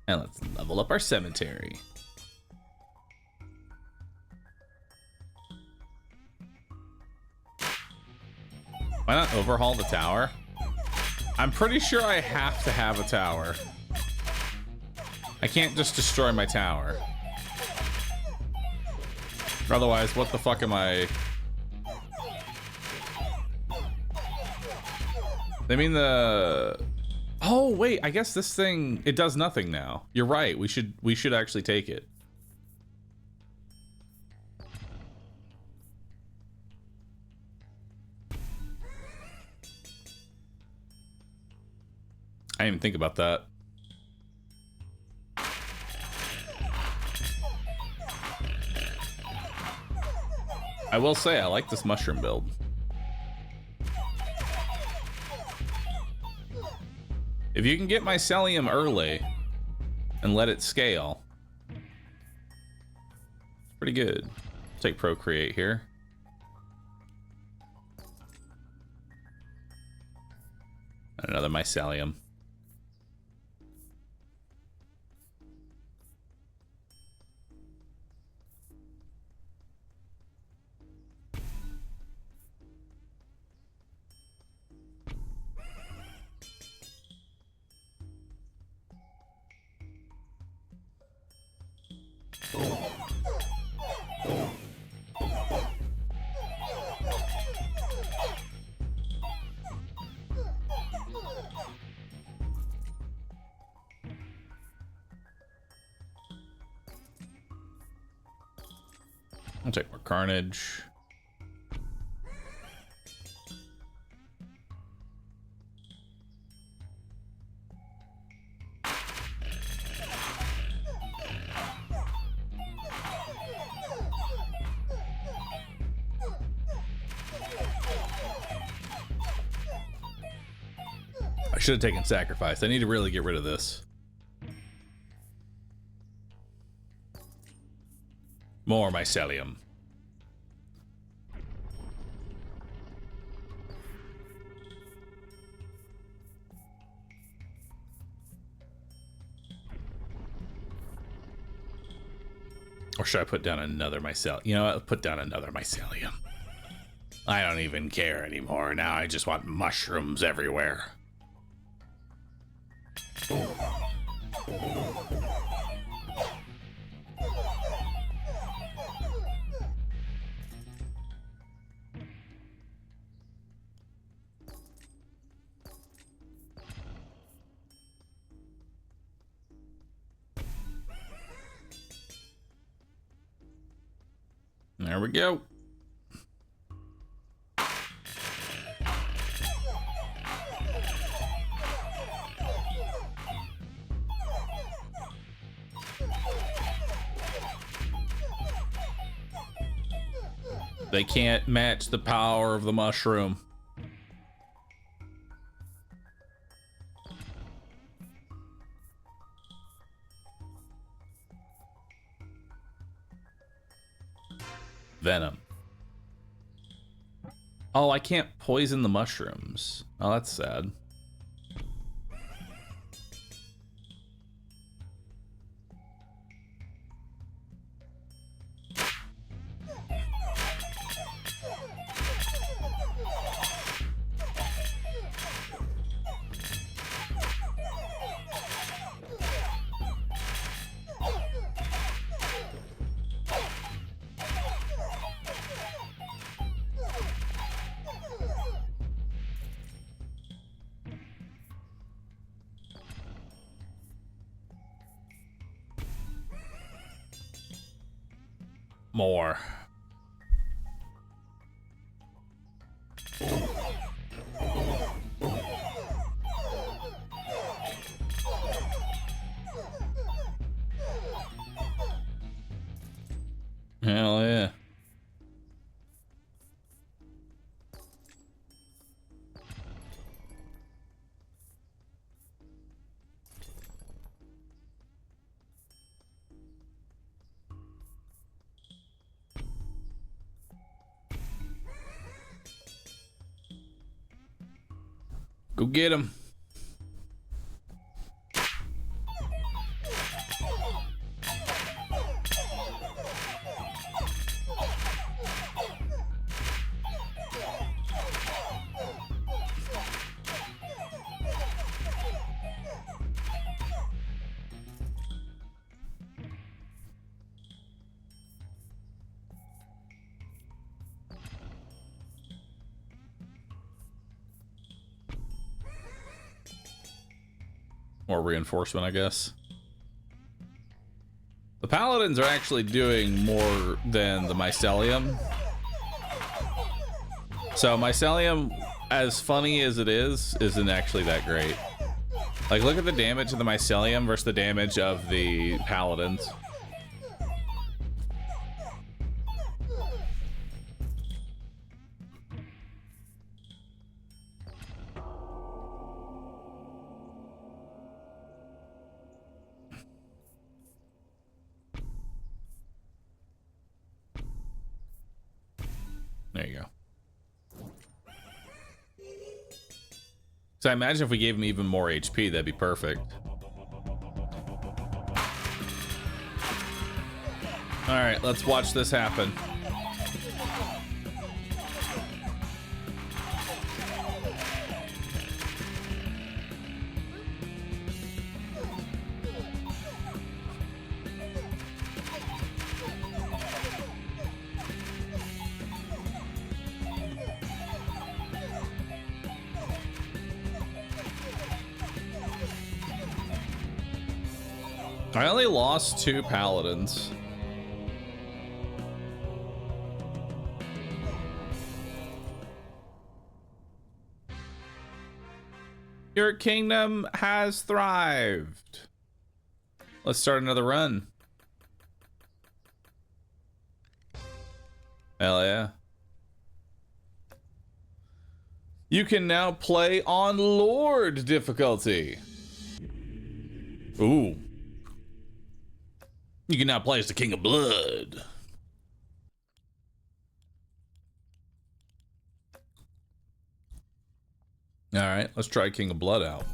And let's level up our cemetery. Why not overhaul the tower? I'm pretty sure I have to have a tower. I can't just destroy my tower. Otherwise, what the fuck am I? They mean the... Oh, wait, I guess this thing, it does nothing now. You're right, we should actually take it. I didn't even think about that. I will say, I like this mushroom build. If you can get mycelium early and let it scale, it's pretty good. Take procreate here. And another mycelium. I'll take more carnage. I should have taken sacrifice. I need to really get rid of this. More mycelium. Or should I put down another mycelium? You know what? Put down another mycelium. I don't even care anymore. Now I just want mushrooms everywhere. There we go. They can't match the power of the mushroom. Venom. Oh, I can't poison the mushrooms. Oh, that's sad. More. Hell yeah. Go get him. More reinforcement, I guess. The paladins are actually doing more than the mycelium. So mycelium, as funny as it is, isn't actually that great. Like, look at the damage of the mycelium versus the damage of the paladins. There you go. So I imagine if we gave him even more HP, that'd be perfect. All right, let's watch this happen. I only lost 2 paladins. Your kingdom has thrived. Let's start another run. Hell yeah. You can now play on Lord difficulty. Ooh. You can now play as the King of Blood. All right, let's try King of Blood out.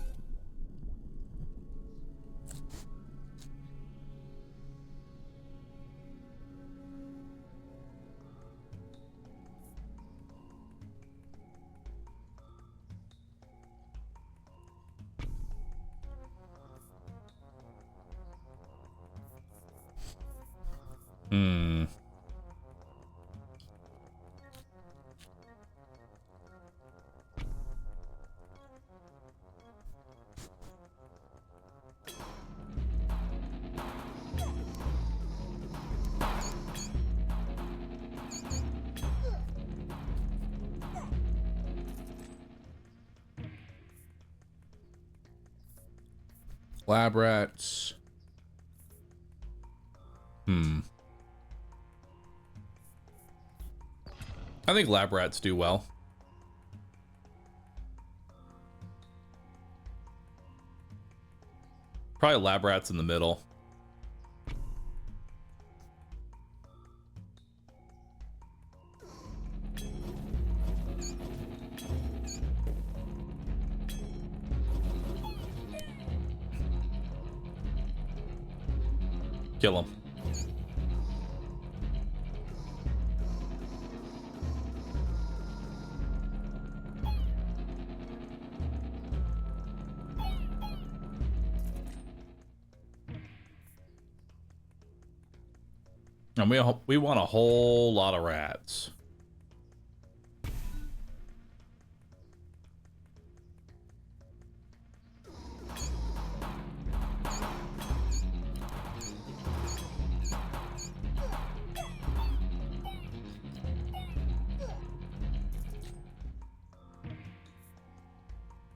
Lab rats. I think lab rats do well. Probably lab rats in the middle. Kill him. And we want a whole lot of rats.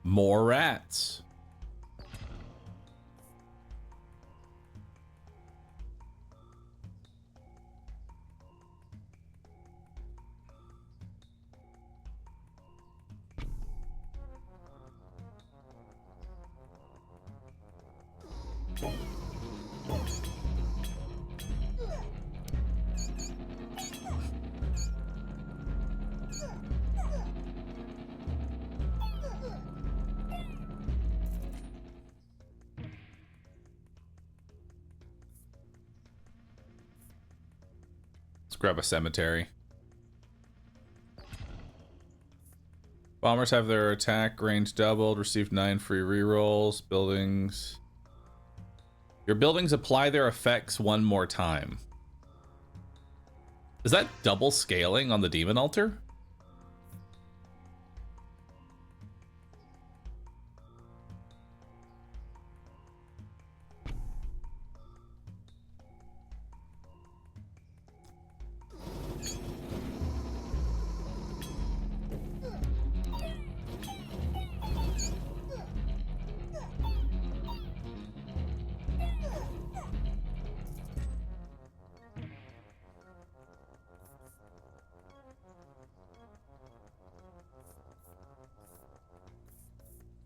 More rats. Let's grab a cemetery. Bombers have their attack range doubled, received 9 free rerolls. Buildings. Your buildings apply their effects one more time. Is that double scaling on the demon altar?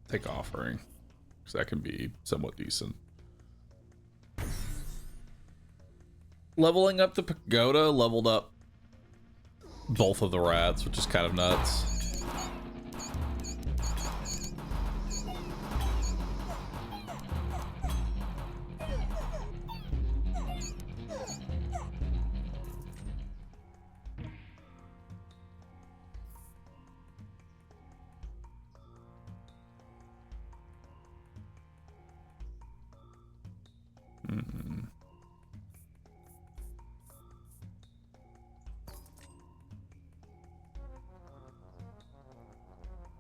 Take offering, because that can be somewhat decent. Leveling up the pagoda leveled up both of the rats, which is kind of nuts.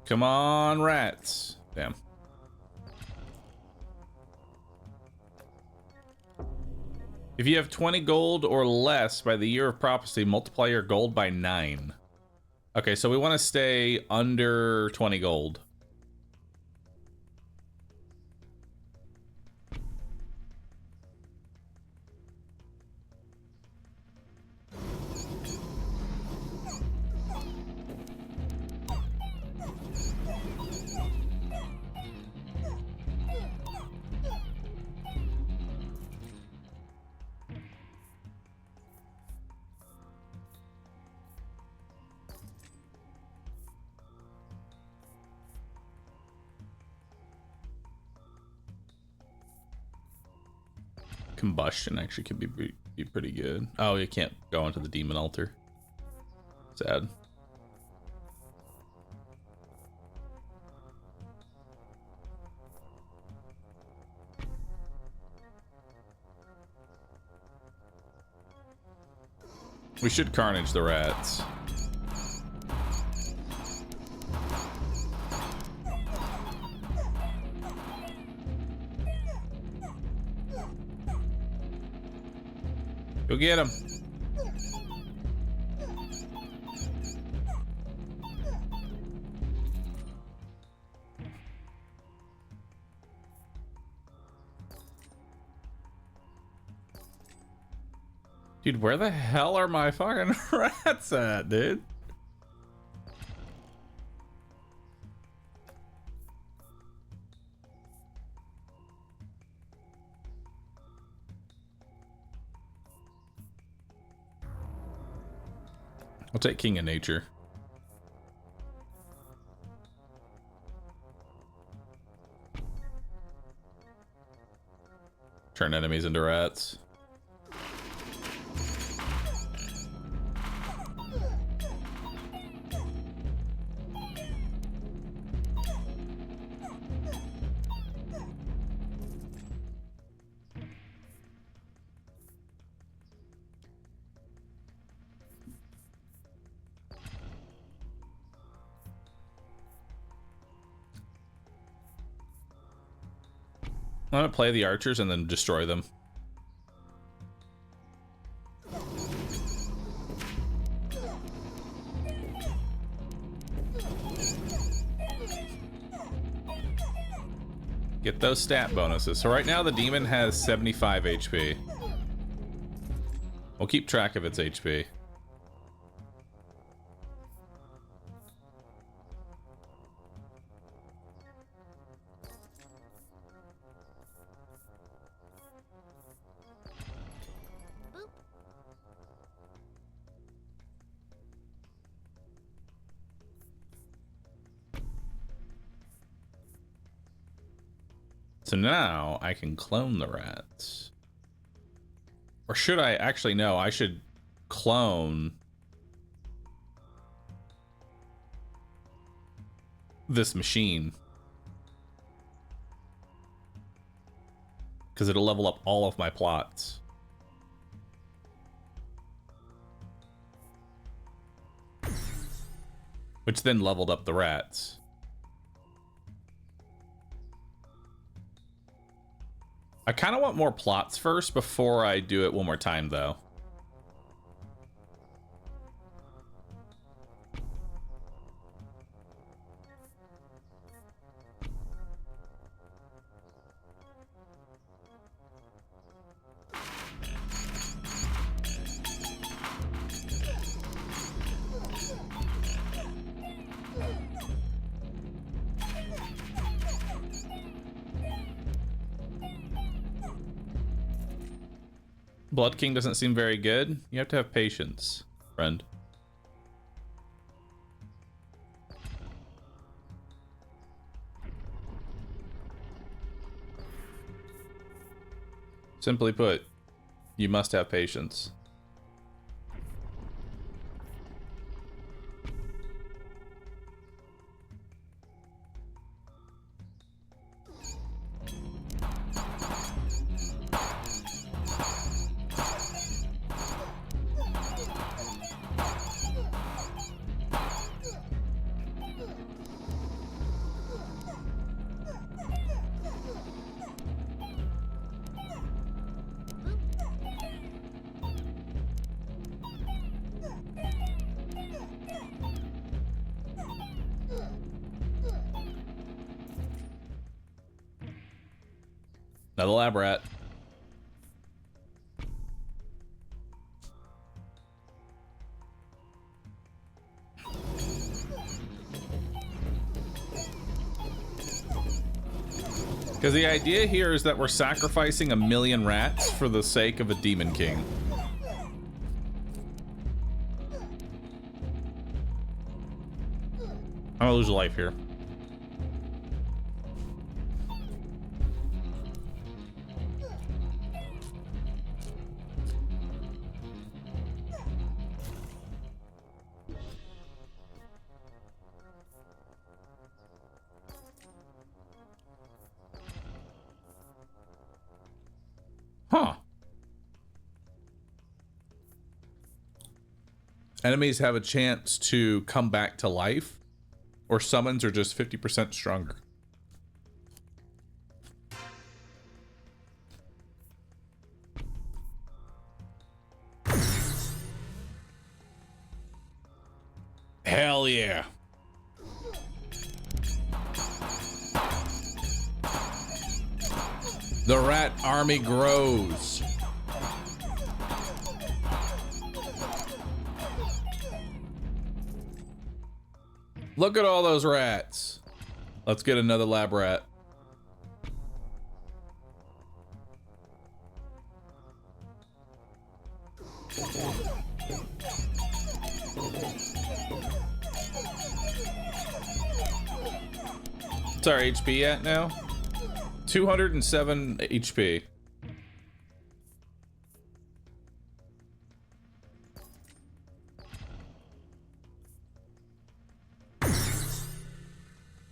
Come on, rats. Damn. If you have 20 gold or less by the year of prophecy, multiply your gold by 9. Okay, so we want to stay under 20 gold. Combustion actually could be pretty good. Oh, you can't go into the demon altar. Sad. We should carnage the rats. Go get him. Dude, where the hell are my fucking rats at, dude? I'll take King of Nature. Turn enemies into rats. I'm gonna play the archers and then destroy them. Get those stat bonuses. So right now the demon has 75 HP. We'll keep track of its HP. So now I can clone the rats. Or should I? Actually, no, I should clone this machine. Because it'll level up all of my plots. Which then leveled up the rats. I kind of want more plots first before I do it one more time, though. Blood King doesn't seem very good. You have to have patience, friend. Simply put, you must have patience. Another lab rat. Because the idea here is that we're sacrificing 1,000,000 rats for the sake of a Demon King. I'm gonna lose a life here. Enemies have a chance to come back to life, or summons are just 50% stronger. Hell yeah. The rat army grows. Look at all those rats. Let's get another lab rat. What's our HP at now? 207 HP.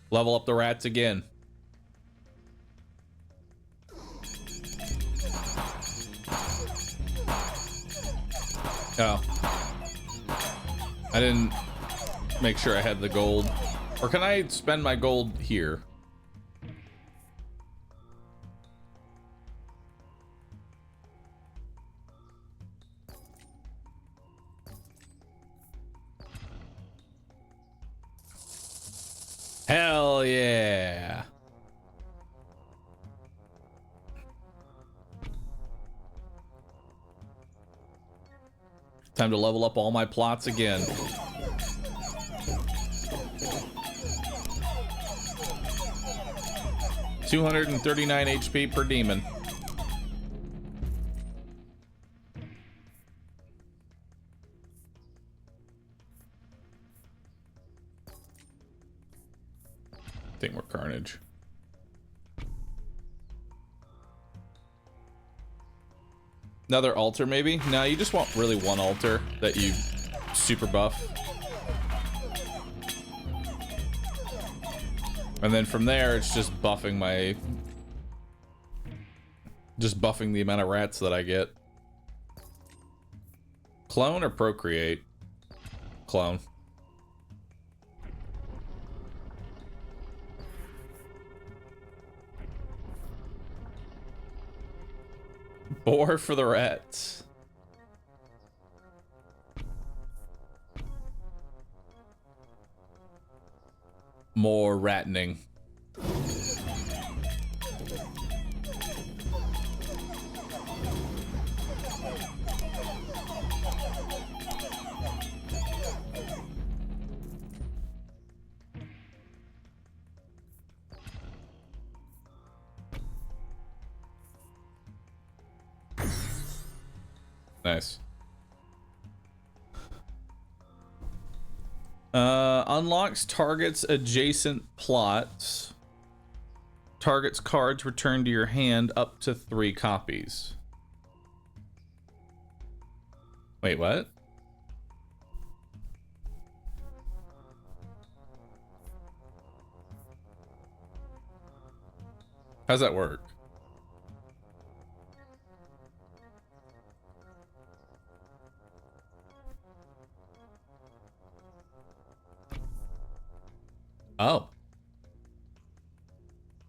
Level up the rats again. Oh. I didn't make sure I had the gold. Or can I spend my gold here? Hell yeah. Time to level up all my plots again. $239 HP per demon. I think we're carnage. Another altar, maybe? No, you just want really one altar that you super buff. And then from there, it's just buffing my... Just buffing the amount of rats that I get. Clone or procreate? Clone. Boar for the rats. More rattening. Nice. Unlocks targets adjacent plots. Targets cards returned to your hand up to 3 copies. Wait, what? How's that work? Oh.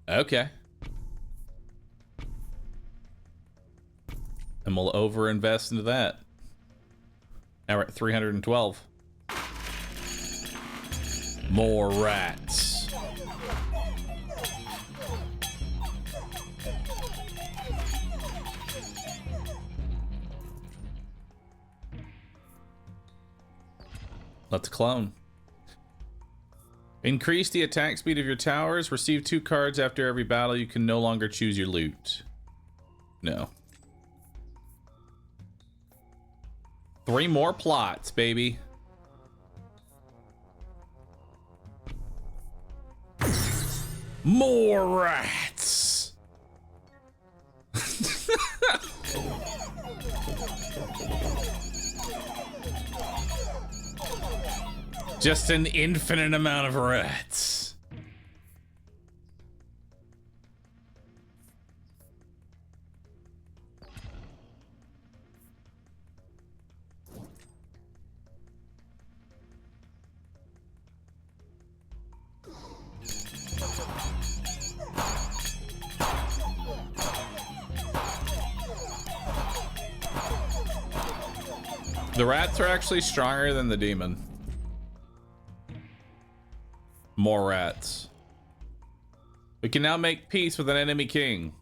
Okay. And we'll overinvest into that. Now we're at 312. More rats. Let's clone. Increase the attack speed of your towers. Receive 2 cards after every battle. You can no longer choose your loot. No. 3 more plots, baby. More rats. Just an infinite amount of rats. The rats are actually stronger than the demon. More rats. We can now make peace with an enemy king.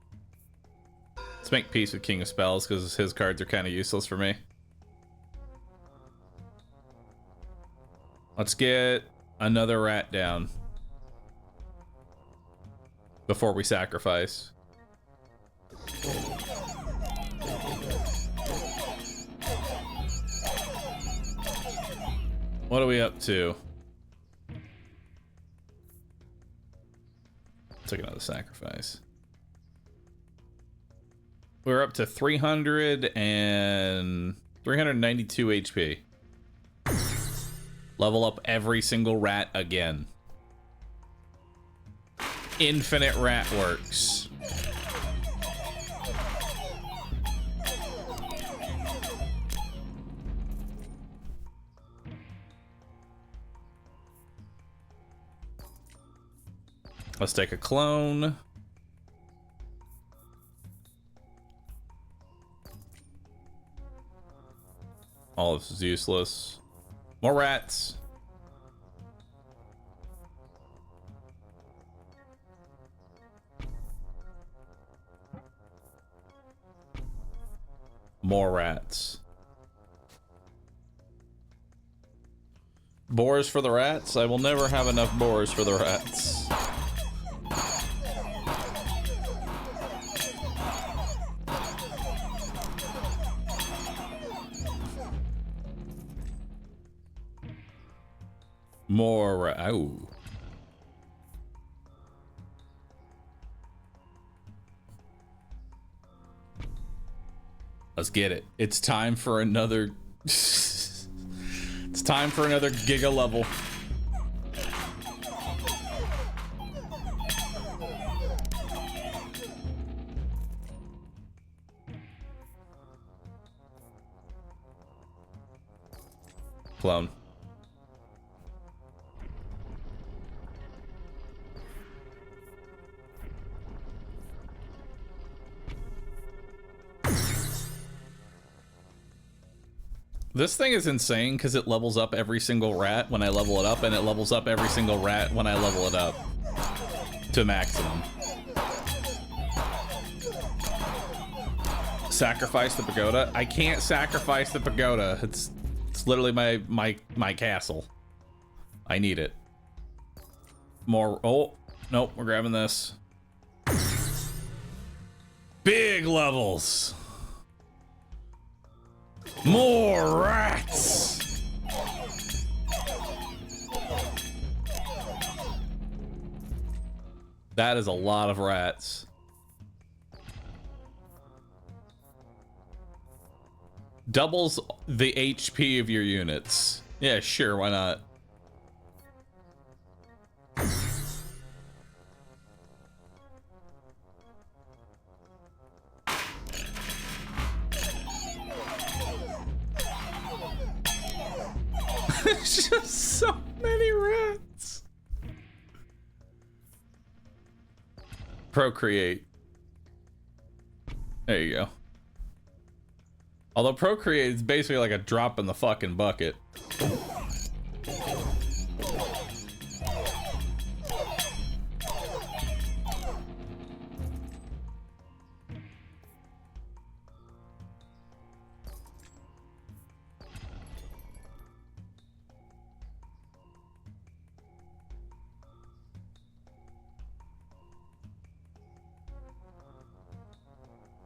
Let's make peace with King of Spells because his cards are kind of useless for me. Let's get another rat down before we sacrifice. What are we up to? Took another sacrifice. We're up to 392 HP. Level up every single rat again. Infinite rat works. Let's take a clone. All of this is useless. More rats. More rats. Boars for the rats? I will never have enough boars for the rats. More. Ow. Let's get it. It's time for another. It's time for another Giga level. Clone. This thing is insane because it levels up every single rat when I level it up, and it levels up every single rat when I level it up to maximum. Sacrifice the pagoda? I can't sacrifice the pagoda. It's literally my castle. I need it. More. Oh, nope, we're grabbing this. Big levels. More rats! That is a lot of rats. Doubles the HP of your units. Yeah, sure, why not? There's just so many rats. Procreate. There you go. Although Procreate is basically like a drop in the fucking bucket.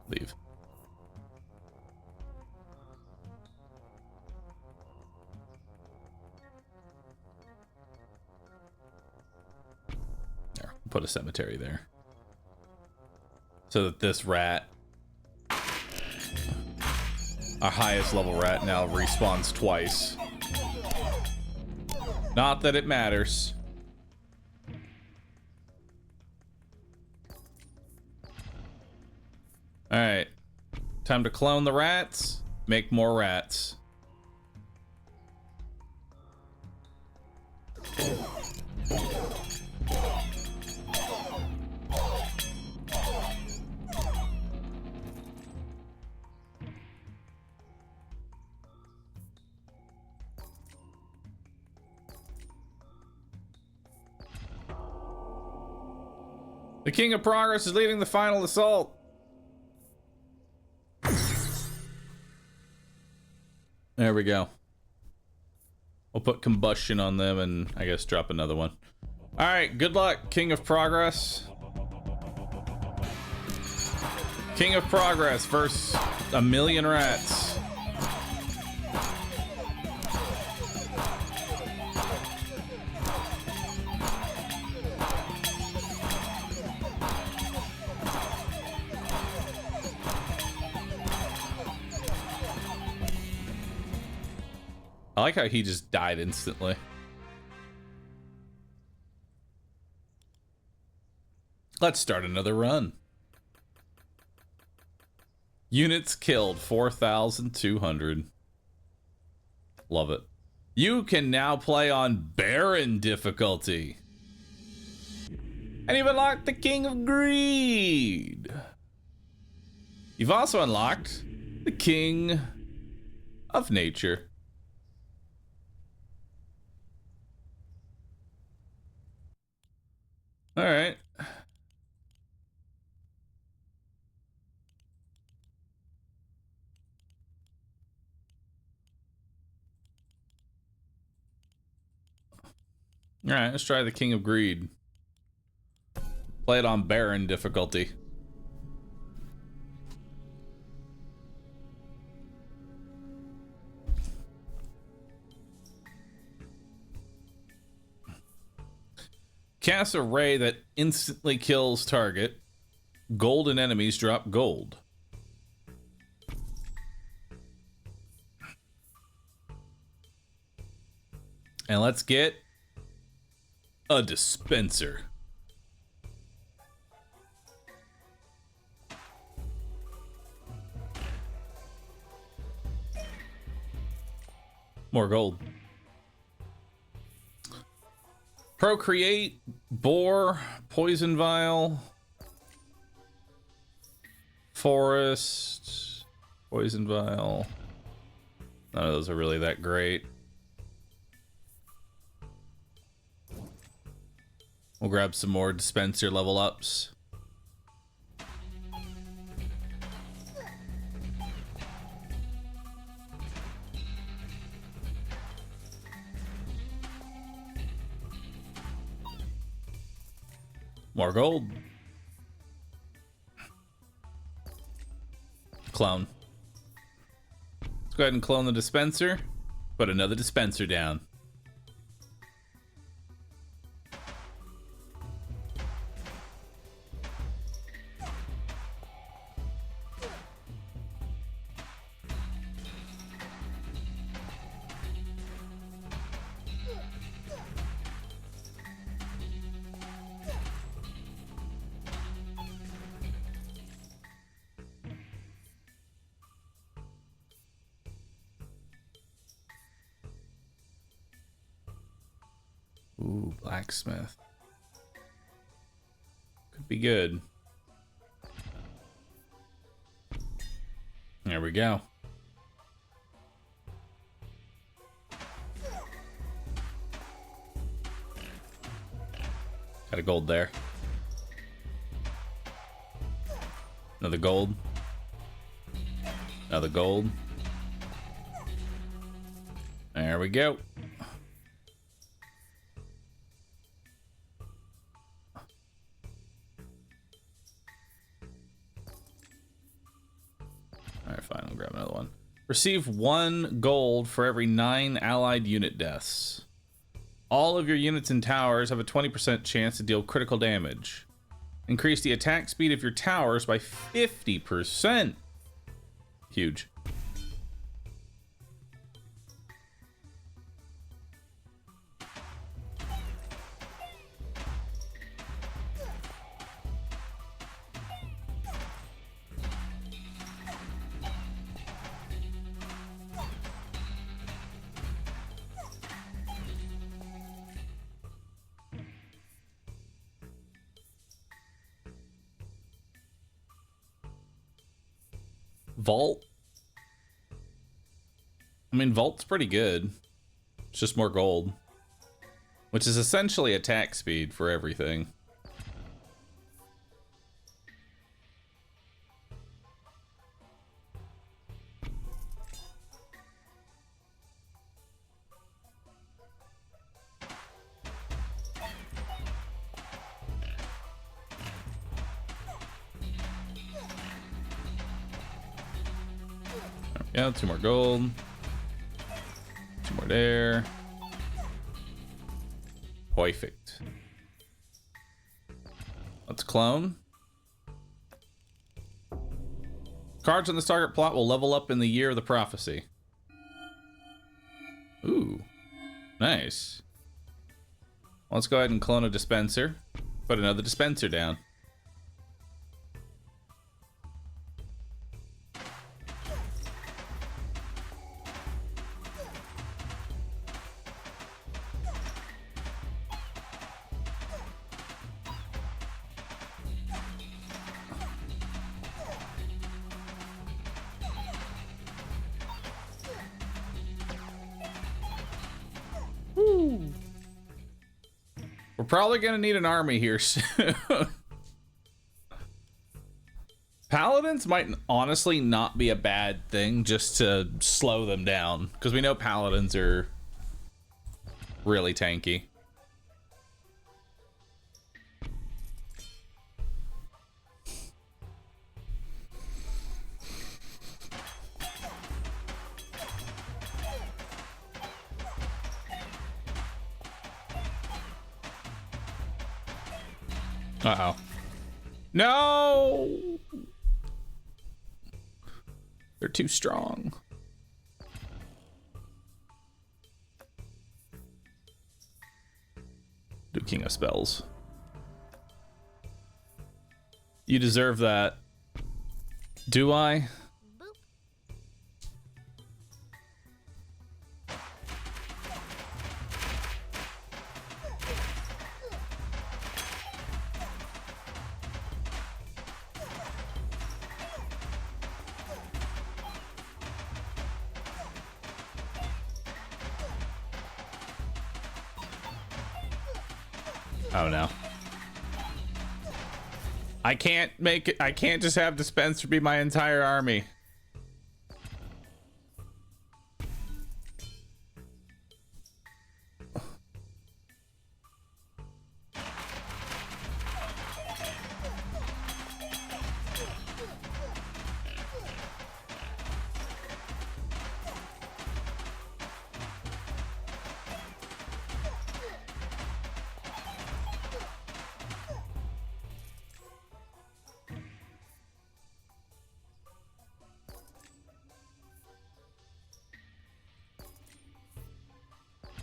Leave. There, put a cemetery there. So that this rat, our highest level rat, now respawns twice. Not that it matters. All right, time to clone the rats, make more rats. The King of Progress is leading the final assault. There we go. We'll put combustion on them and I guess drop another one. All right, good luck, King of Progress. King of Progress versus a million rats. I like how he just died instantly. Let's start another run. Units killed, 4,200. Love it. You can now play on Baron difficulty. And you've unlocked the King of Greed. You've also unlocked the King of Nature. All right. All right, let's try the King of Greed. Play it on Baron difficulty. Cast a ray that instantly kills target. Golden enemies drop gold. And let's get a dispenser. More gold. Procreate, Boar, Poison Vial, Forest, Poison Vial. None of those are really that great. We'll grab some more dispenser level ups. More gold. Clone. Let's go ahead and clone the dispenser. Put another dispenser down. Ooh, blacksmith. Could be good. There we go. Got a gold there. Another gold. Another gold. There we go. Alright, fine, I'll grab another one. Receive 1 gold for every 9 allied unit deaths. All of your units and towers have a 20% chance to deal critical damage. Increase the attack speed of your towers by 50%. Huge. Vault. I mean, Vault's pretty good. It's just more gold. Which is essentially attack speed for everything. Yeah, 2 more gold. 2 more there. Perfect. Let's clone. Cards on this target plot will level up in the year of the prophecy. Ooh, nice. Let's go ahead and clone a dispenser. Put another dispenser down. We're probably gonna need an army here soon. Paladins might honestly not be a bad thing just to slow them down, because we know paladins are really tanky. Uh-oh. No! They're too strong. Do King of Spells. You deserve that. Do I? Oh no. I can't make it. I can't just have Dispenser be my entire army.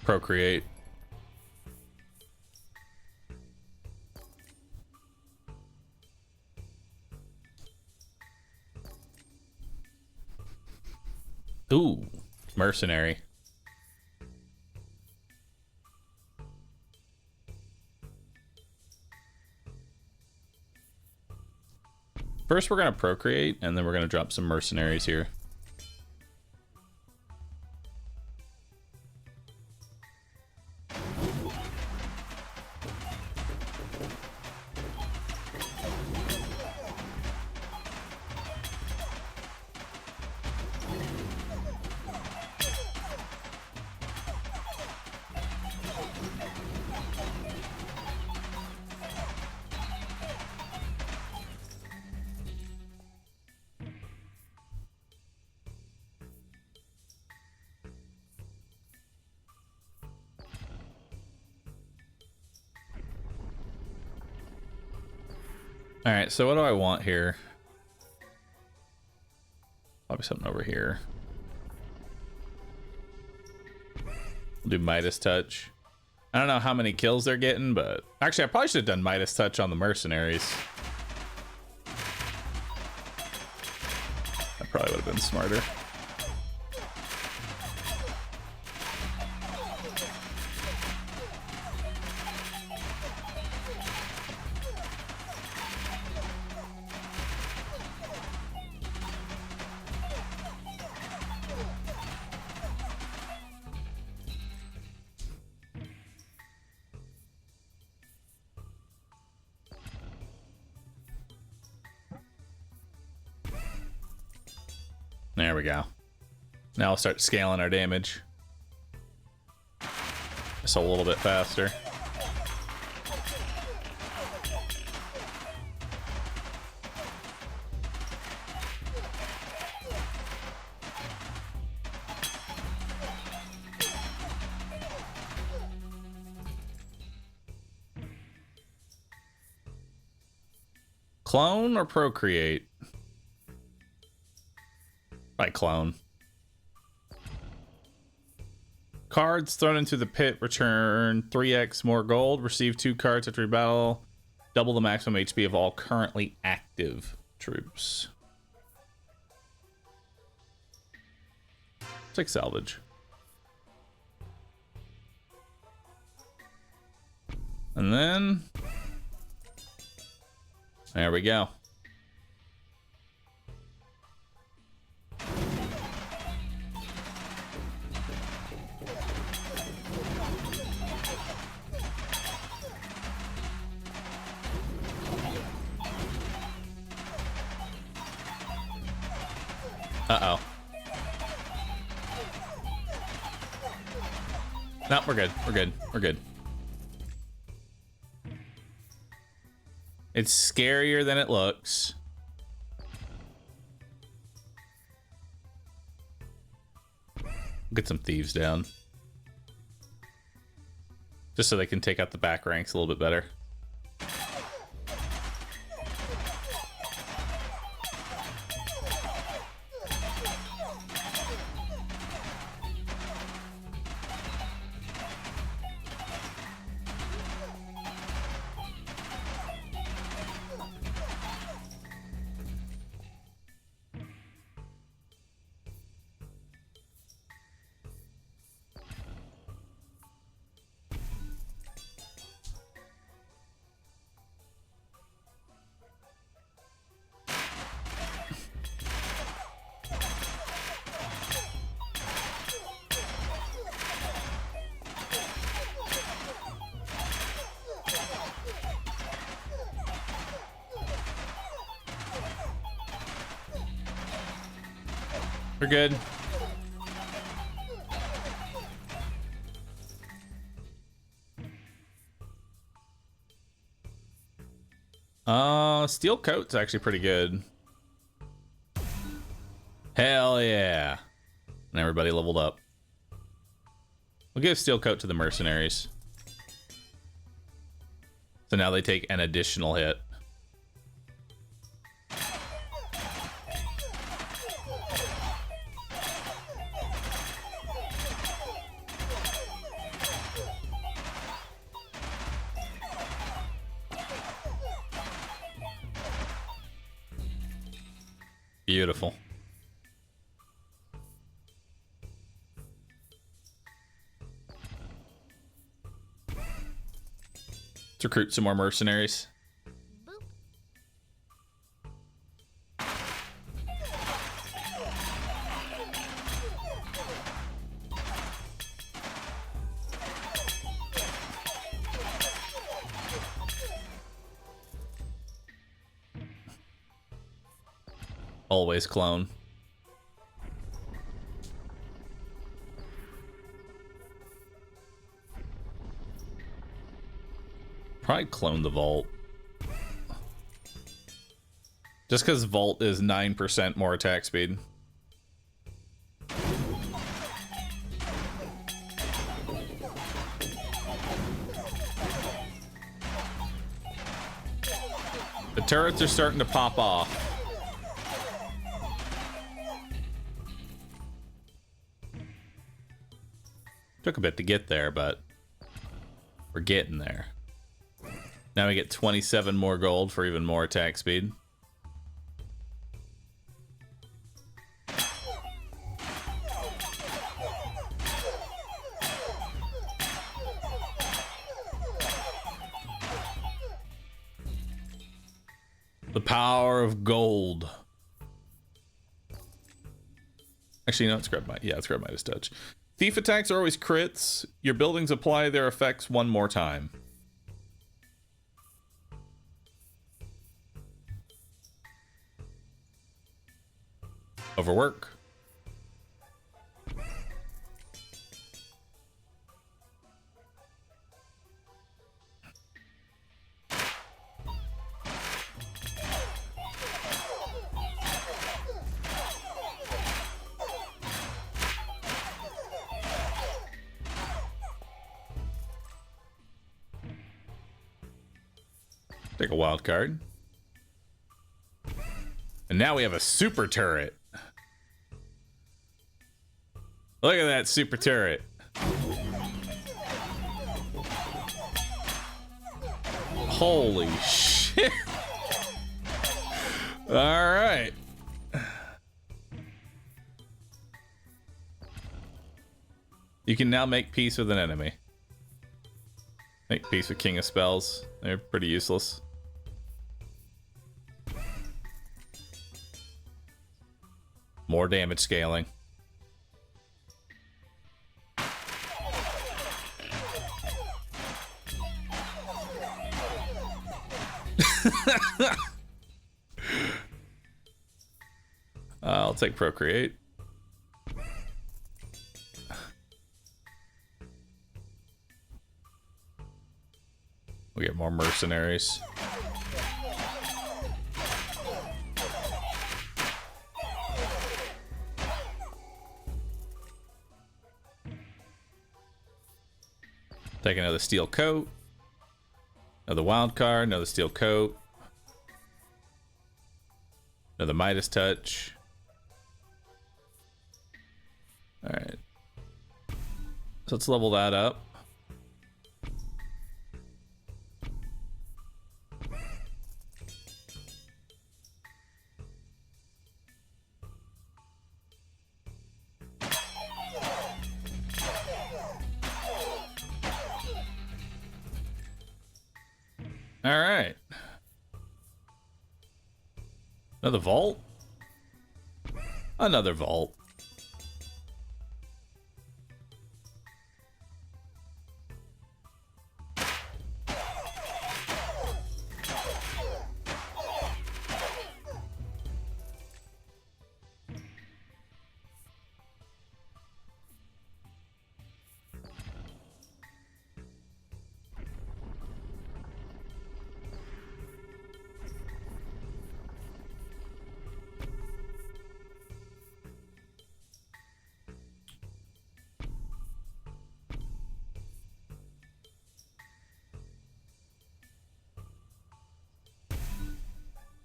Procreate. Ooh, mercenary. First, we're gonna procreate, and then we're gonna drop some mercenaries here. All right, so what do I want here? Probably something over here. We'll do Midas Touch. I don't know how many kills they're getting, but actually I probably should have done Midas Touch on the mercenaries. That probably would have been smarter. There we go. Now we'll start scaling our damage. Just a little bit faster. Clone or procreate? Right, clone. Cards thrown into the pit return 3x more gold. Receive 2 cards after your battle. Double the maximum HP of all currently active troops. Take salvage. And then there we go. Uh-oh. No, we're good. We're good. We're good. It's scarier than it looks. Get some thieves down. Just so they can take out the back ranks a little bit better. We're good. Steel coat's actually pretty good. Hell yeah. And everybody leveled up. We'll give steel coat to the mercenaries. So now they take an additional hit. Beautiful. Let's recruit some more mercenaries. Always clone. Probably clone the vault. Just because vault is 9% more attack speed. The turrets are starting to pop off. Took a bit to get there, but we're getting there. Now we get 27 more gold for even more attack speed. The power of gold. Actually, no, let's grab my, let's grab Midas Touch. Thief attacks are always crits. Your buildings apply their effects one more time. Overwork. Take a wild card. And now we have a super turret. Look at that super turret. Holy shit. All right. You can now make peace with an enemy. Make peace with King of Spells. They're pretty useless. More damage scaling. I'll take Procreate. We get more mercenaries. Take another steel coat. Another wild card, another steel coat. Another Midas touch. Alright. So let's level that up. All right. Another vault? Another vault.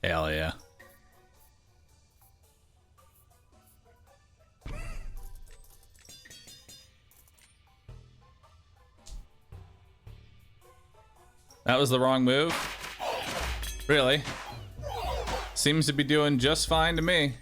Hell yeah. That was the wrong move? Really? Seems to be doing just fine to me.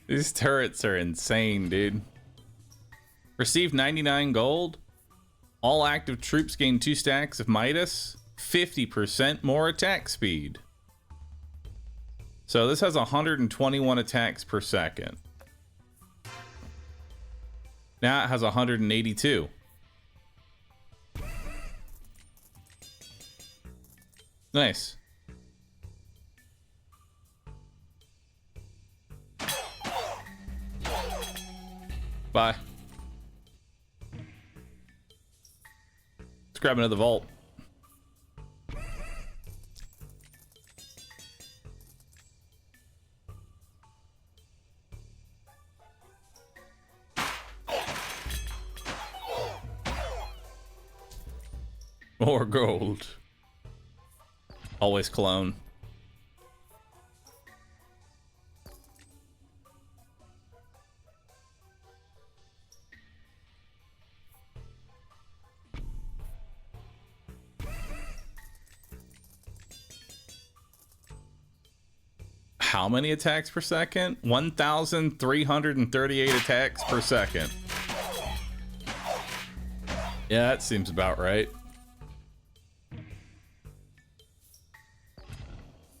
These turrets are insane, dude. Receive 99 gold. All active troops gain 2 stacks of Midas. 50% more attack speed. So this has 121 attacks per second. Now it has 182. Nice. Bye. Let's grab another vault. More gold. Always clone. How many attacks per second? 1,338 attacks per second. Yeah, that seems about right.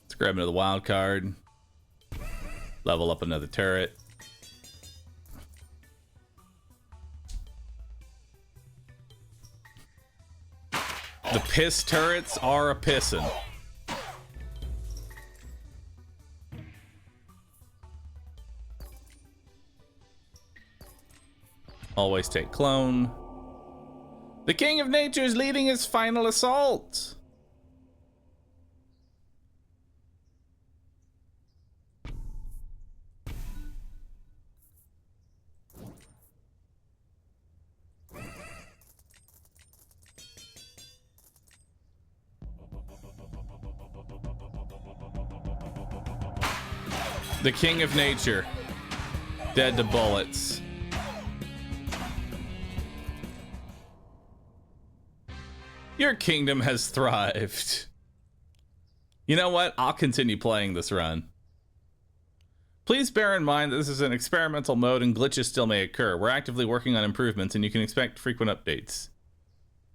Let's grab another wild card. Level up another turret. The piss turrets are a pissin'. Always take clone. The King of Nature is leading his final assault. The King of Nature, dead to bullets. Your kingdom has thrived. You know what? I'll continue playing this run. Please bear in mind that this is an experimental mode and glitches still may occur. We're actively working on improvements and you can expect frequent updates.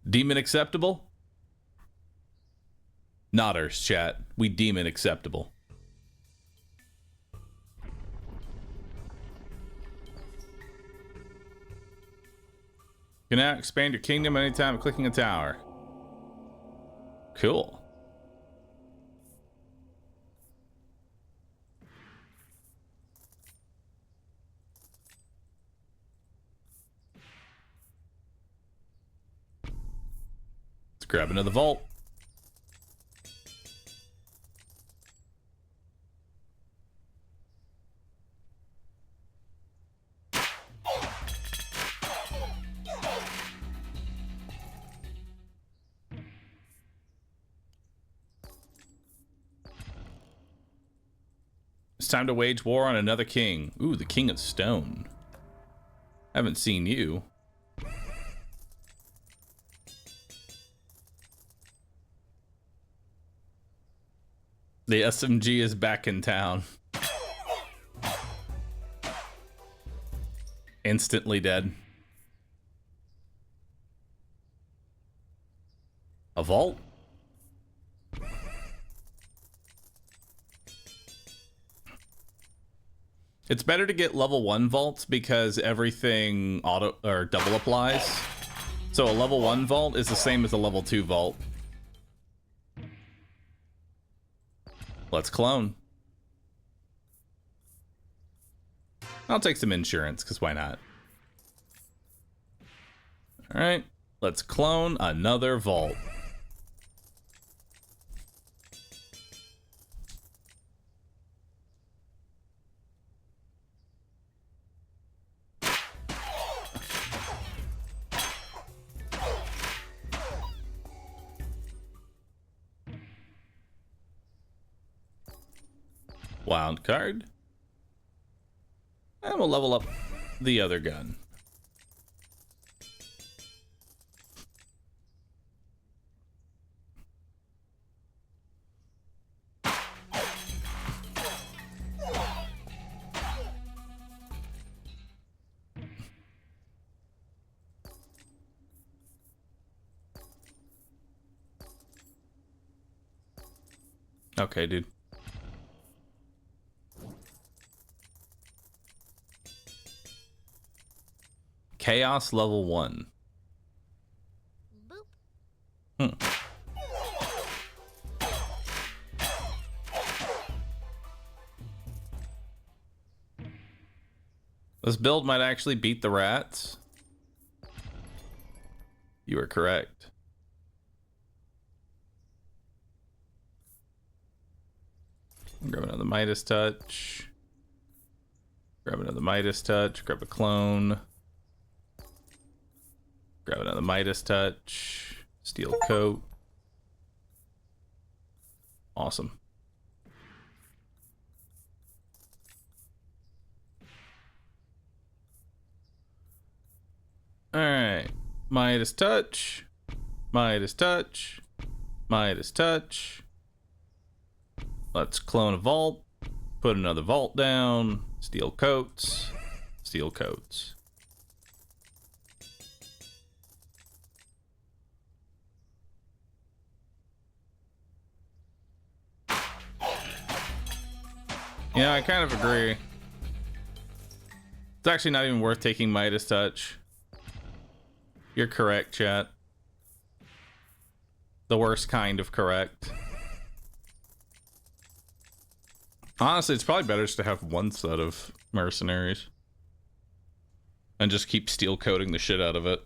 Deem it acceptable? Nodders, chat. We deem it acceptable. You can now expand your kingdom anytime clicking a tower. Cool. Let's grab another vault. It's time to wage war on another king. Ooh, the King of Stone. Haven't seen you. The SMG is back in town. Instantly dead. A vault? It's better to get level 1 vaults because everything auto or double applies. So a level 1 vault is the same as a level 2 vault. Let's clone. I'll take some insurance, because why not? Alright, let's clone another vault. Wild card. And we'll level up the other gun. Okay, dude. Chaos level 1. This build might actually beat the rats. You are correct. Grab another Midas Touch. Grab another Midas Touch. Grab a clone. Grab another Midas Touch. Steel Coat. Awesome. Alright. Midas Touch. Midas Touch. Midas Touch. Let's clone a vault. Put another vault down. Steel Coats. Steel Coats. Yeah, I kind of agree. It's actually not even worth taking Midas Touch. You're correct, chat. The worst kind of correct. Honestly, it's probably better just to have one set of mercenaries. And just keep steel coating the shit out of it.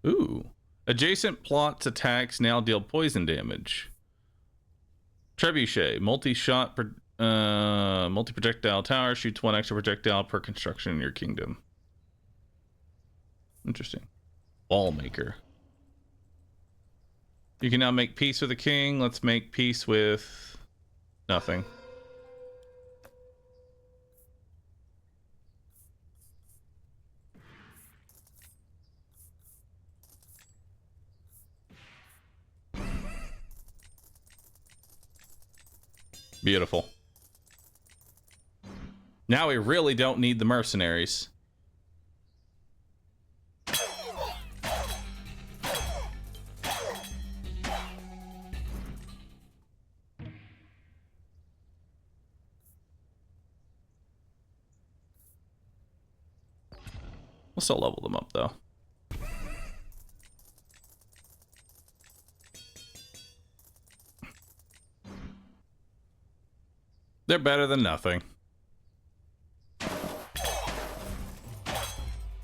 Ooh. Adjacent plots attacks now deal poison damage. Trebuchet, multi-projectile tower, shoots 1 extra projectile per construction in your kingdom. Interesting. Wall maker. You can now make peace with the king. Let's make peace with nothing. Beautiful. Now we really don't need the mercenaries. We'll still level them up, though. They're better than nothing.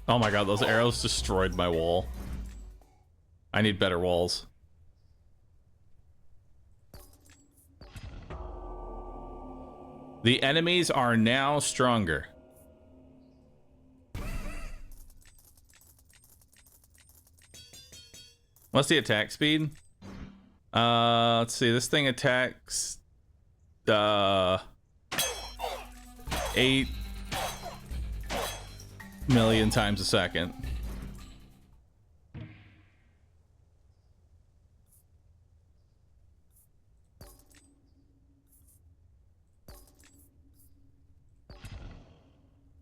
Oh my god, those arrows destroyed my wall. I need better walls. The enemies are now stronger. What's the attack speed? Let's see. This thing attacks 8 million times a second.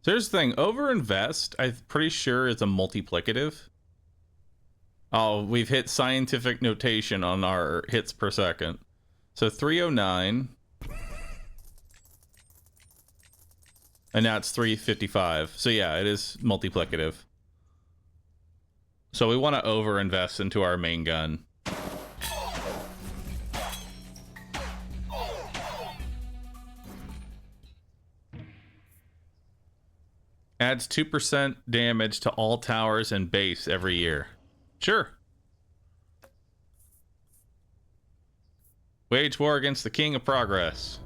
So here's the thing. Overinvest, I'm pretty sure, is a multiplicative. Oh, we've hit scientific notation on our hits per second. So 309. And now it's 355. So yeah, it is multiplicative. So we want to overinvest into our main gun. Adds 2% damage to all towers and base every year. Sure. Wage war against the King of Progress.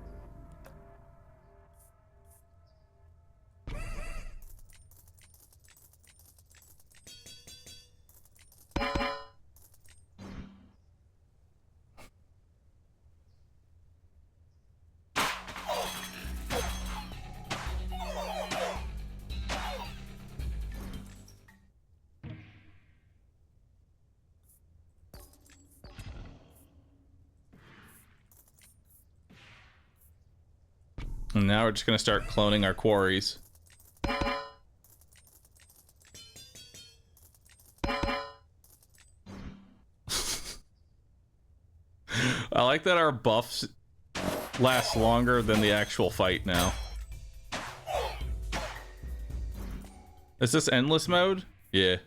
And now we're just going to start cloning our quarries. I like that our buffs last longer than the actual fight now. Is this endless mode? Yeah.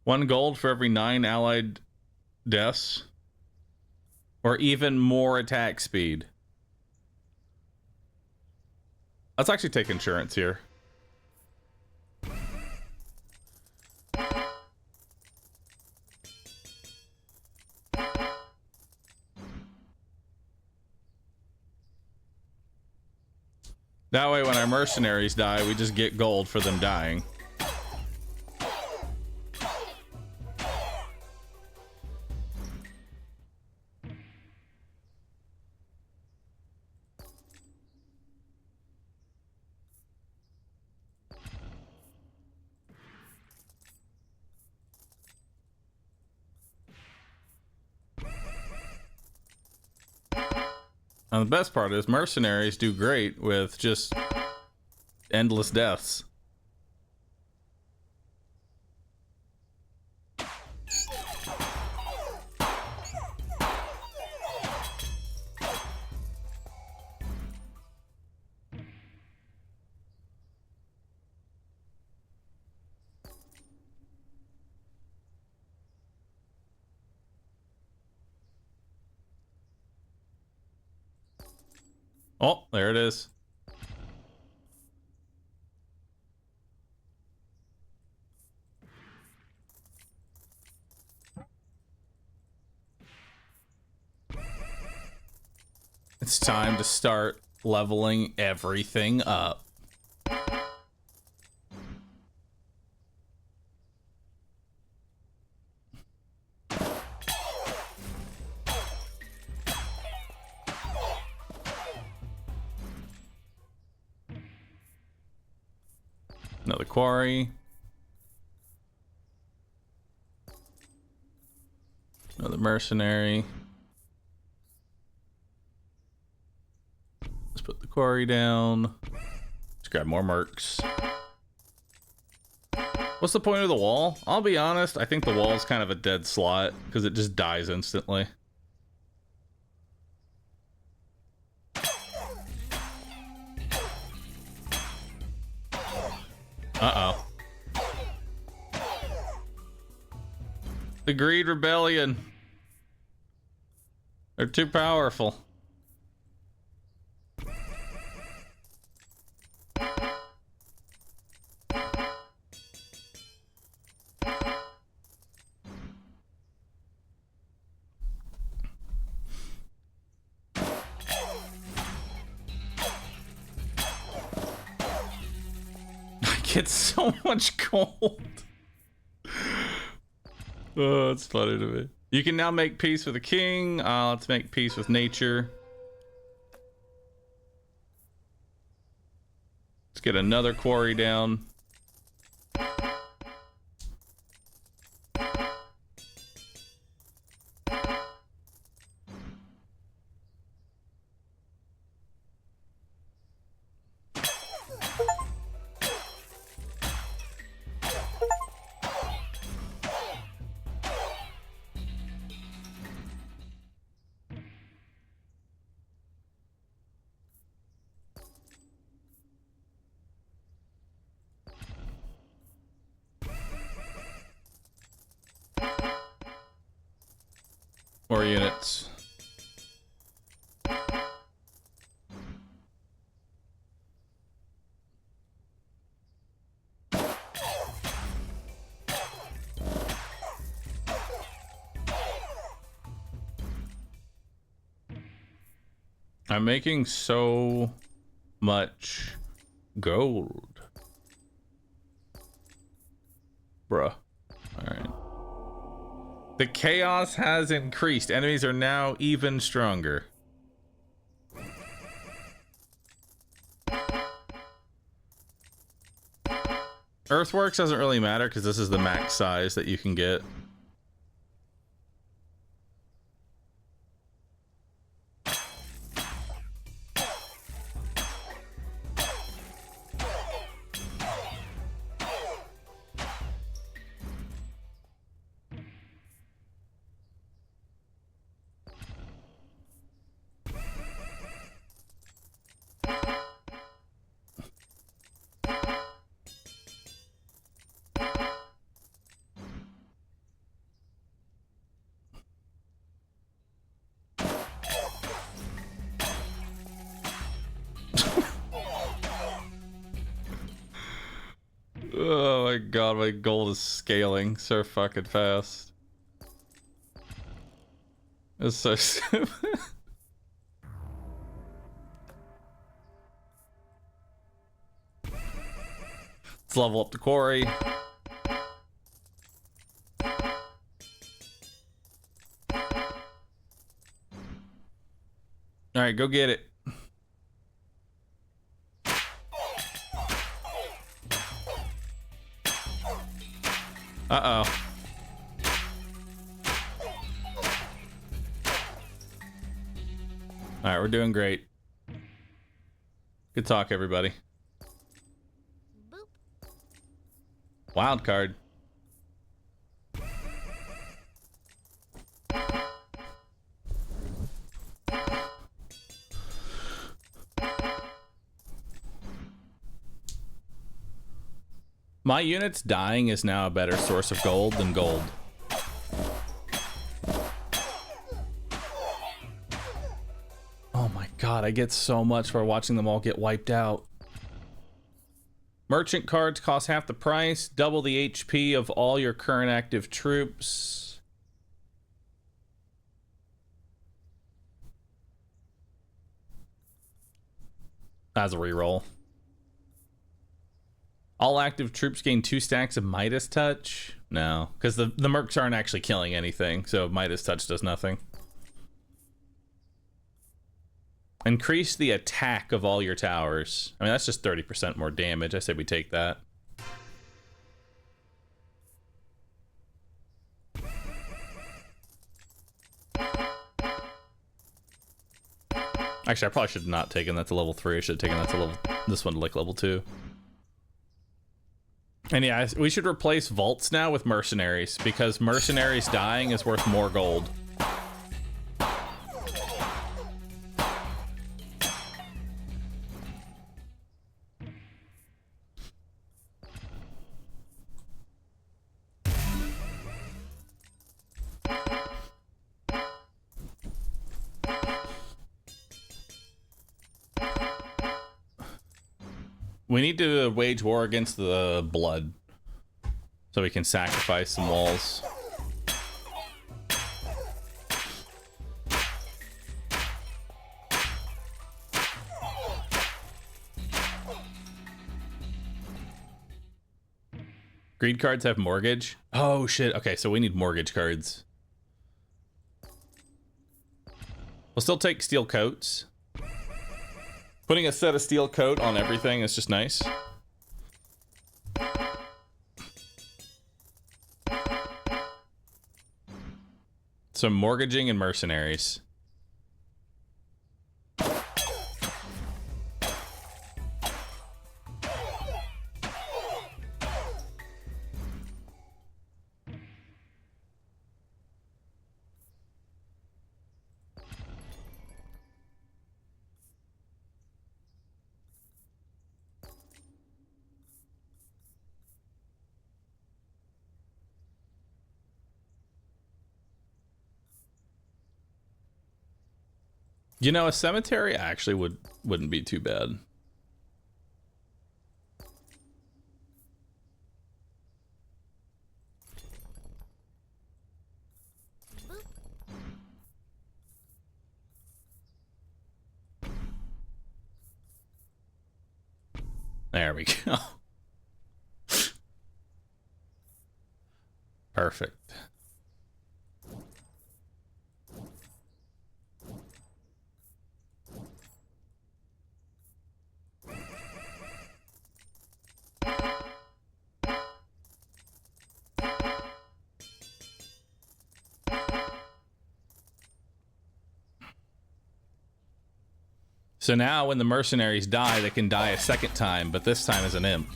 One gold for every 9 allied deaths. Or even more attack speed. Let's actually take insurance here. That way when our mercenaries die, we just get gold for them dying. And the best part is mercenaries do great with just endless deaths. Oh, there it is. It's time to start leveling everything up. Another quarry. Another mercenary. Let's put the quarry down. Let's grab more mercs. What's the point of the wall? I'll be honest, I think the wall is kind of a dead slot because it just dies instantly. Uh-oh. The Greed Rebellion. They're too powerful. Get so much gold. Oh, it's funny to me. You can now make peace with the king. Let's make peace with nature. Let's get another quarry down. More units. I'm making so much gold. Bruh. Alright. The chaos has increased. Enemies are now even stronger. Earthworks doesn't really matter because this is the max size that you can get. Oh my god, my gold is scaling so fucking fast. It's so stupid. Let's level up the quarry. Alright, go get it. Uh-oh. Alright, we're doing great. Good talk, everybody. Boop. Wild card. My units dying is now a better source of gold than gold. Oh my God, I get so much for watching them all get wiped out. Merchant cards cost half the price, double the HP of all your current active troops. That's a reroll. All active troops gain 2 stacks of Midas Touch. No, because the mercs aren't actually killing anything, so Midas Touch does nothing. Increase the attack of all your towers. I mean, that's just 30% more damage. I say we take that. Actually, I probably should have not taken that to level 3. I should have taken that to this one to like level 2. And yeah, we should replace vaults now with mercenaries, because mercenaries dying is worth more gold. We need to wage war against the blood so we can sacrifice some walls. Greed cards have mortgage. Oh shit. Okay, so we need mortgage cards. We'll still take steel coats. Putting a set of steel coat on everything is just nice. So mortgaging and mercenaries. You know, a cemetery actually wouldn't be too bad. There we go. Perfect. So now when the mercenaries die, they can die a second time, but this time as an imp.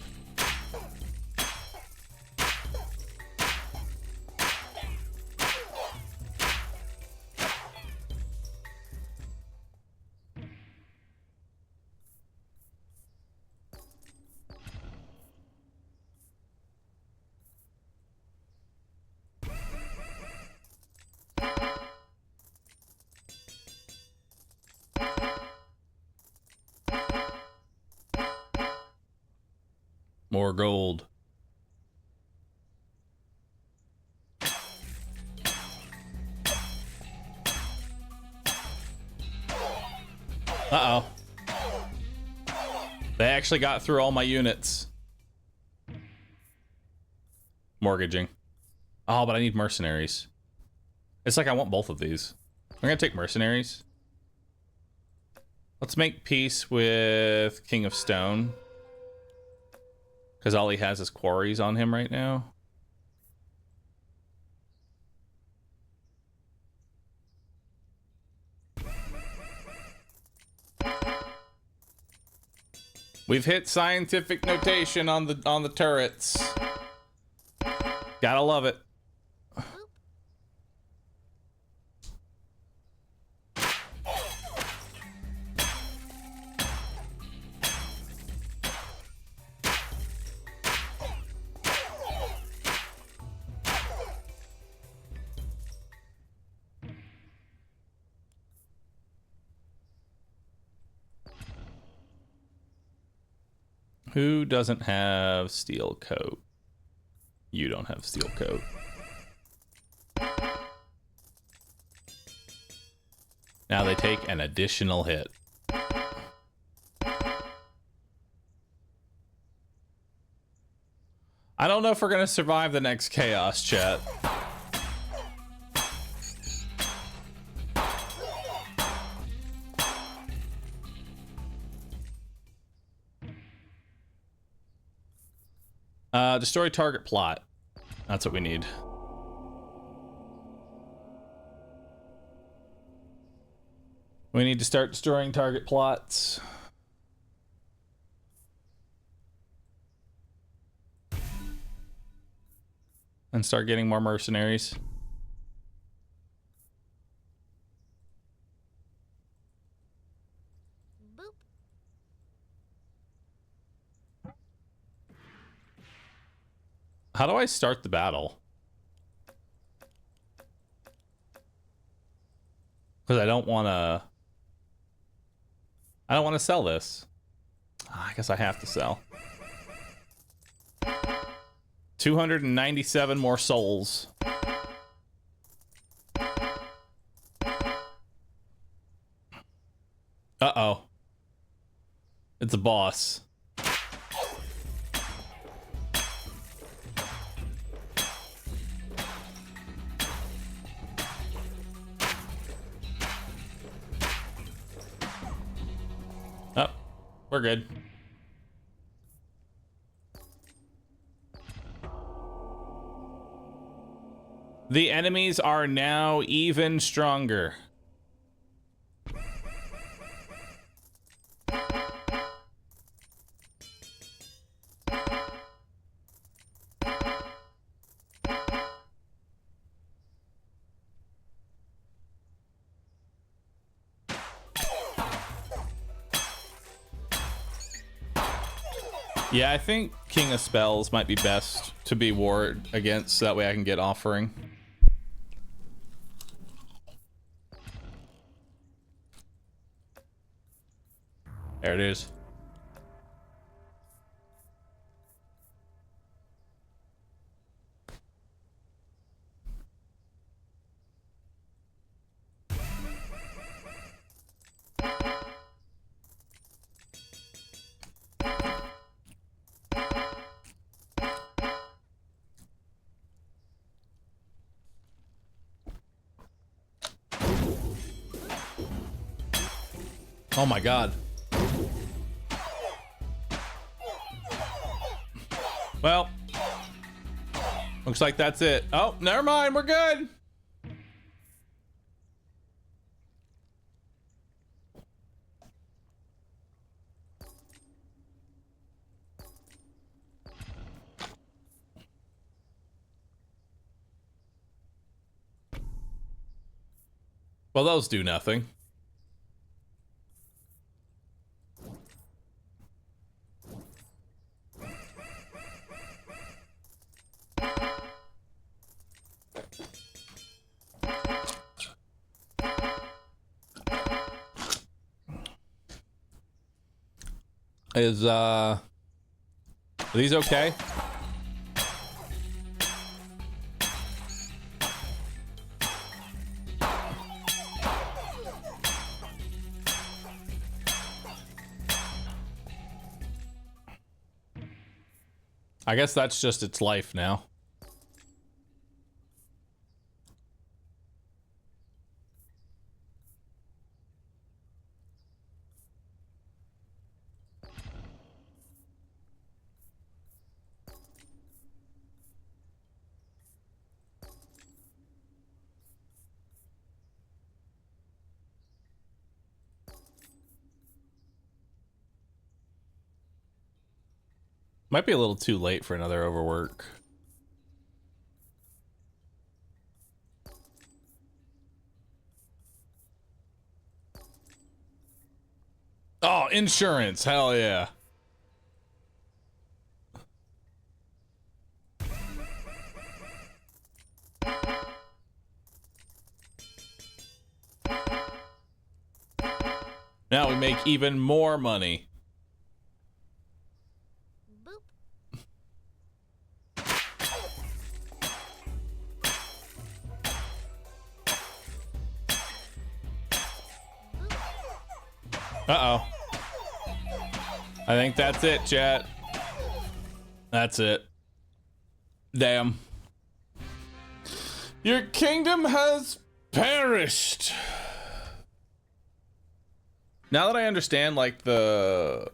More gold. Uh-oh. They actually got through all my units. Mortgaging. Oh, but I need mercenaries. It's like I want both of these. I'm gonna take mercenaries. Let's make peace with King of Stone. Because all he has is quarries on him right now. We've hit scientific notation on the turrets. Gotta love it. Who doesn't have steel coat? You don't have steel coat. Now they take an additional hit. I don't know if we're gonna survive the next chaos, chat. Destroy target plot. That's what we need. We need to start destroying target plots. And start getting more mercenaries. Boop. How do I start the battle? Because I don't want to sell this. I guess I have to sell. 297 more souls. Uh-oh. It's a boss. Oh, we're good. The enemies are now even stronger. Yeah, I think King of Spells might be best to be ward against, so that way I can get offering. There it is. Oh my god. Well, looks like that's it. Oh, never mind, we're good. Well, those do nothing. Are these okay? I guess that's just its life now. Might be a little too late for another overwork. Oh, insurance. Hell yeah. Now we make even more money. Uh-oh. I think that's it, chat. That's it. Damn. Your kingdom has perished. Now that I understand, like, the...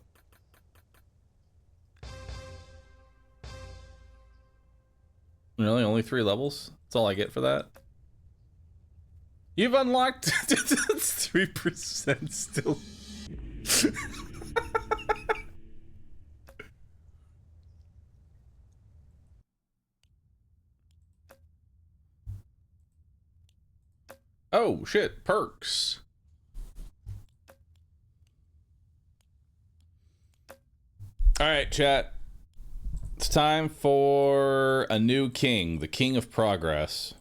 Really? Only 3 levels? That's all I get for that? You've unlocked 3% still. Oh, shit. Perks. All right, chat. It's time for a new king, the King of Progress.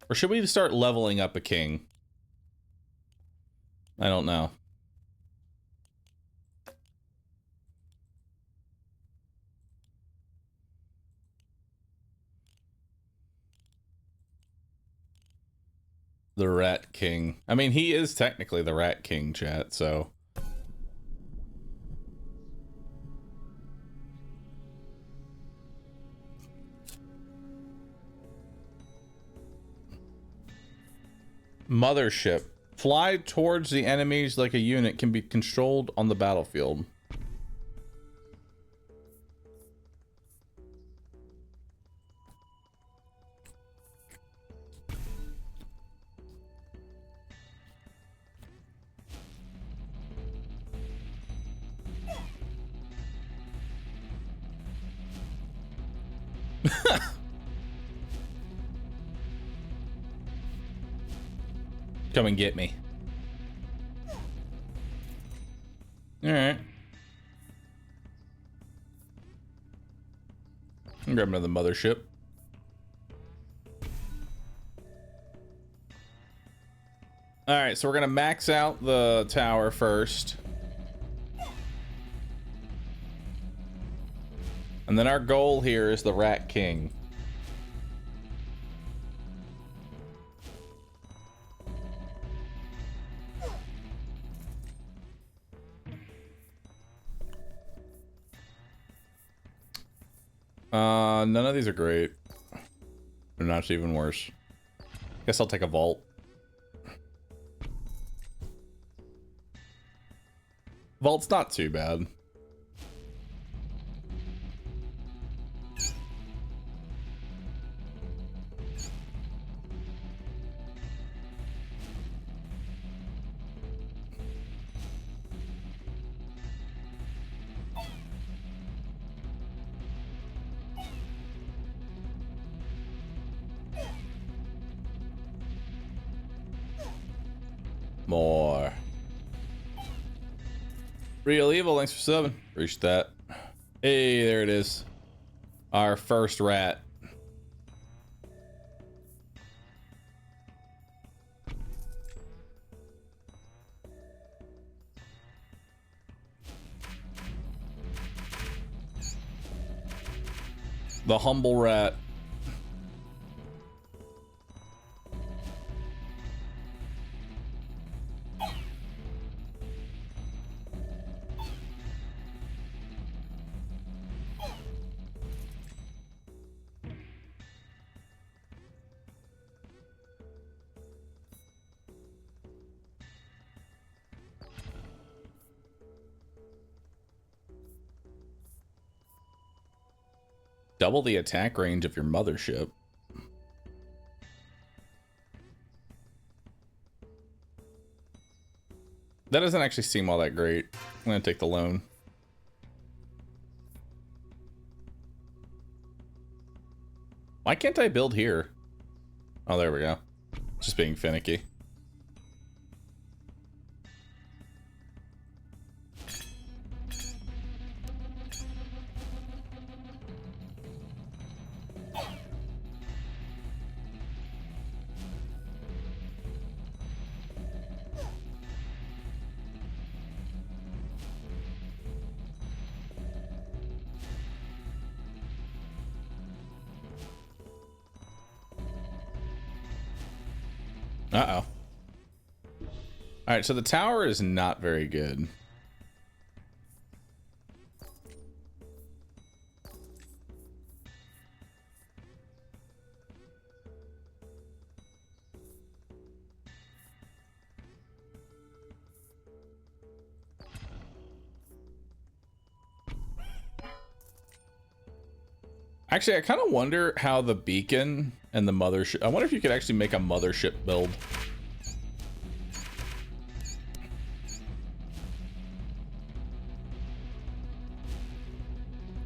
Or should we start leveling up a king? I don't know. The Rat King. I mean, he is technically the Rat King, chat, so... Mothership. Fly towards the enemies like a unit, can be controlled on the battlefield. Come and get me. Alright. Grab another mothership. Alright, so we're gonna max out the tower first. And then our goal here is the Rat King. None of these are great. They're not even worse. Guess I'll take a vault. Vault's not too bad. More. Real Evil, thanks for subbing. Reached that. Hey, there it is. Our first rat. The humble rat. Double the attack range of your mothership. That doesn't actually seem all that great. I'm gonna take the loan. Why can't I build here? Oh, there we go. Just being finicky. Uh-oh. All right, so the tower is not very good. Actually, I kind of wonder how the beacon and the mothership... I wonder if you could actually make a mothership build.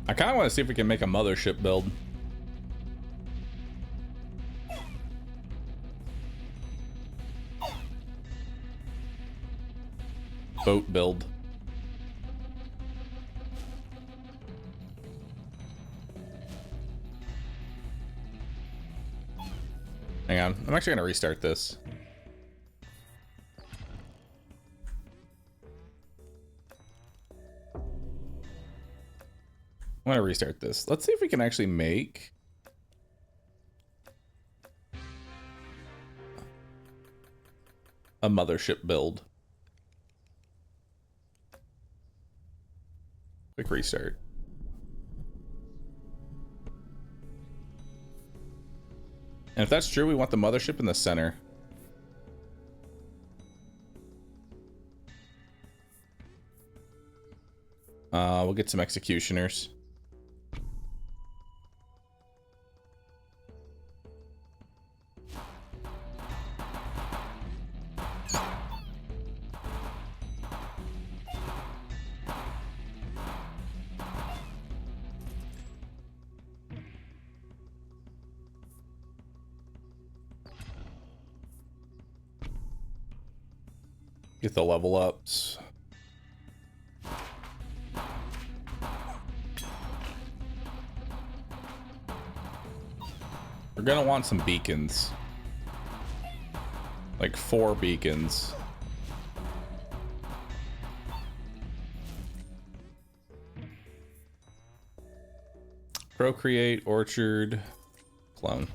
I kind of want to see if we can make a mothership build. Boat build. Hang on, I'm actually gonna restart this. I'm gonna restart this. Let's see if we can actually make a mothership build. Quick restart. And if that's true, we want the mothership in the center. We'll get some executioners. Get the level ups. We're gonna want some beacons. Like 4 beacons. Procreate, orchard, clone.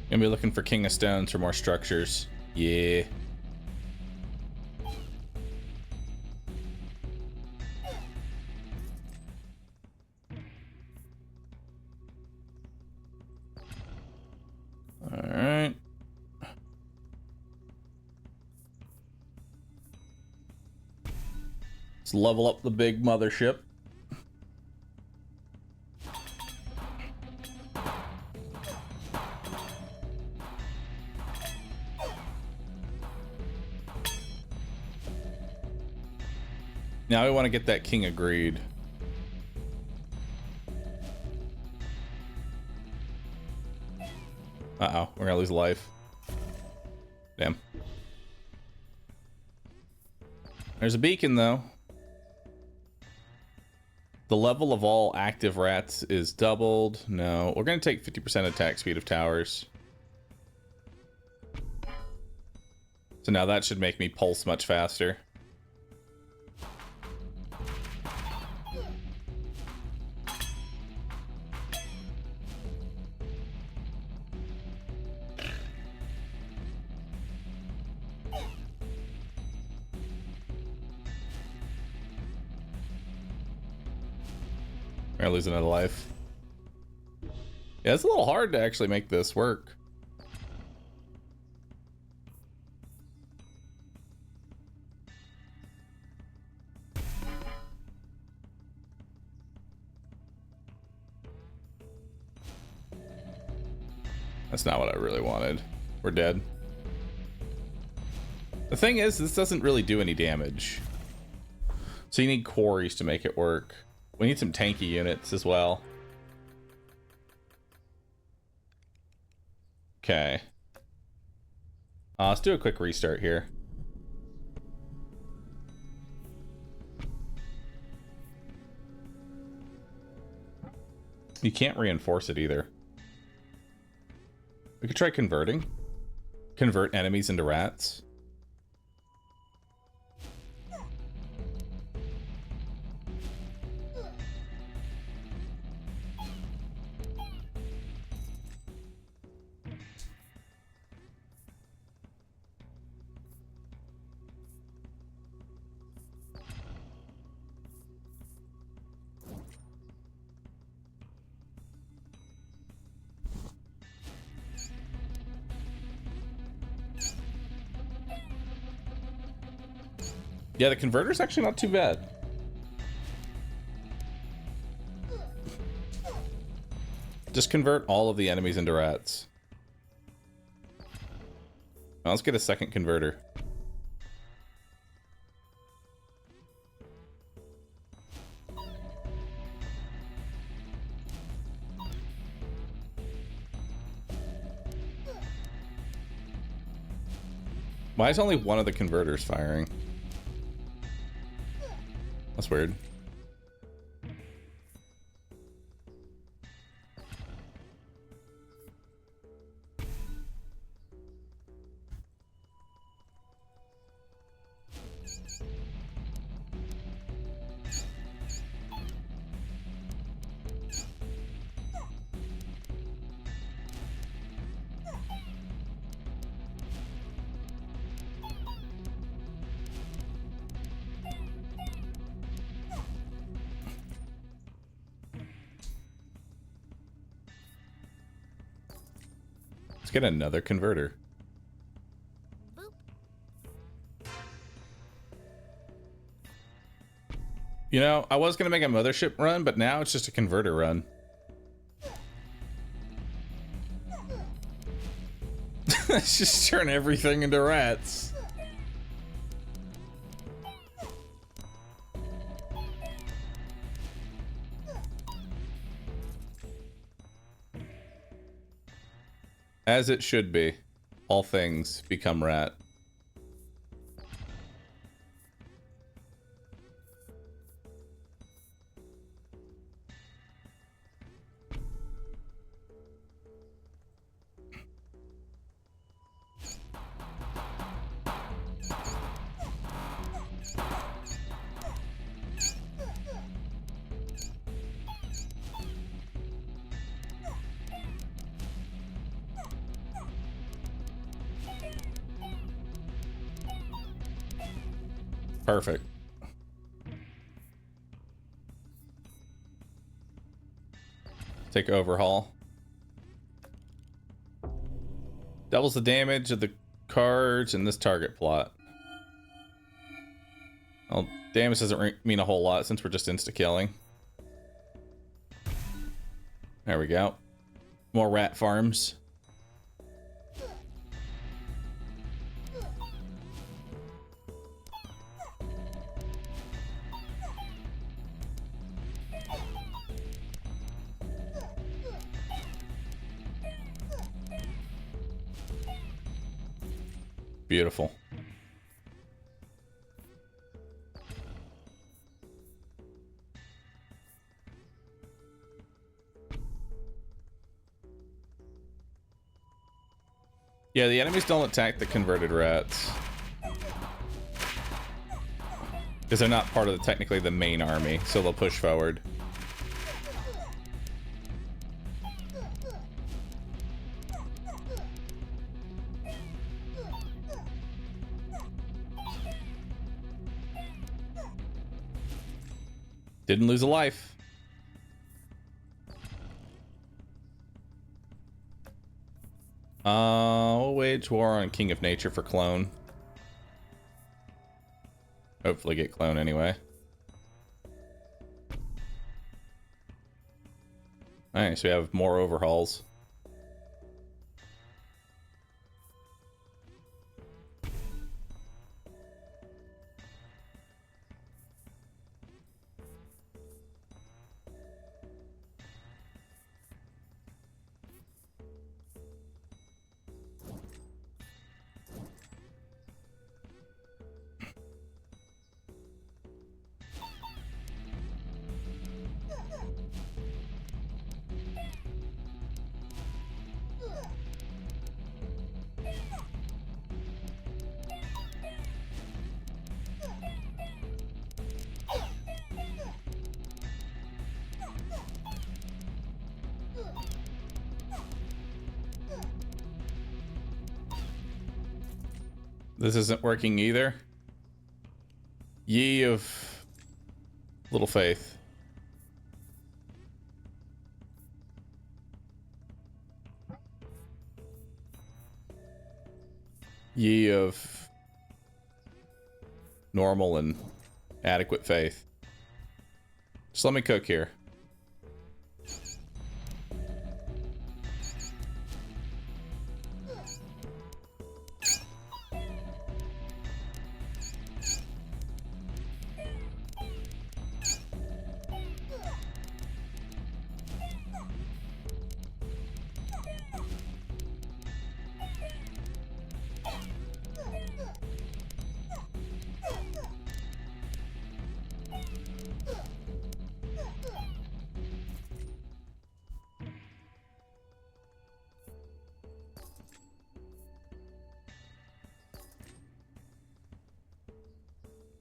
Gonna be looking for King of Stones for more structures. Yeah. Alright. Let's level up the big mothership. Now we want to get that king of greed. Uh-oh, we're gonna lose life. Damn. There's a beacon, though. The level of all active rats is doubled. No, we're gonna take 50% attack speed of towers. So now that should make me pulse much faster. We're losing another life. Yeah, it's a little hard to actually make this work. That's not what I really wanted. We're dead. The thing is, this doesn't really do any damage. So you need quarries to make it work. We need some tanky units as well. Okay. Let's do a quick restart here. You can't reinforce it either. We could try converting. Convert enemies into rats. Yeah, the converter's actually not too bad. Just convert all of the enemies into rats. Now let's get a second converter. Why is only one of the converters firing? That's weird. Let's get another converter. You know, I was going to make a mothership run, but now it's just a converter run. Let's just turn everything into rats. As it should be. All things become rat. Perfect. Take overhaul. Doubles the damage of the cards in this target plot. Well, damage doesn't mean a whole lot since we're just insta-killing. There we go. More rat farms. Beautiful. Yeah, the enemies don't attack the converted rats. Because they're not part of technically the main army, so they'll push forward. Didn't lose a life. We'll wage war on King of Nature for clone. Hopefully get clone anyway. Alright, so we have more overhauls. This isn't working either. Ye of little faith. Ye of normal and adequate faith. Just let me cook here.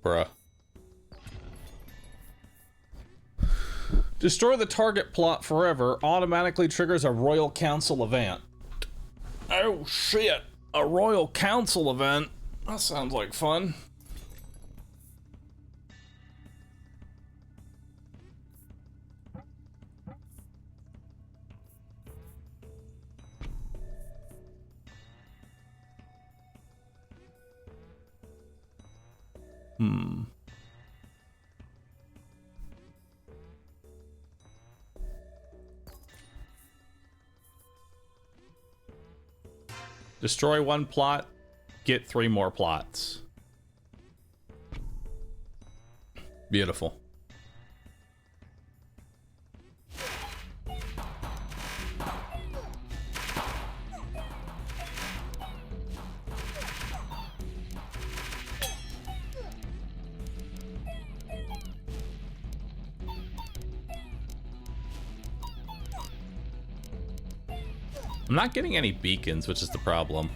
Bruh. Destroy the target plot forever automatically triggers a Royal Council event. Oh shit, a Royal Council event? That sounds like fun. Destroy one plot, get 3 more plots. Beautiful. I'm not getting any beacons, which is the problem.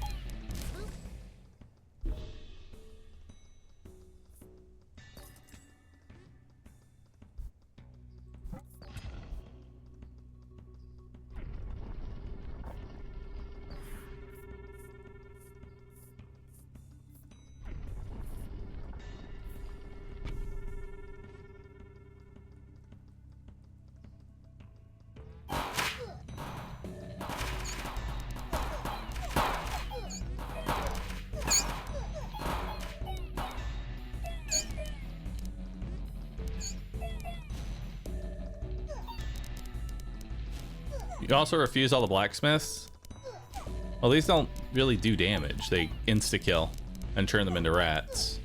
You also refuse all the blacksmiths? Well, these don't really do damage. They insta-kill and turn them into rats.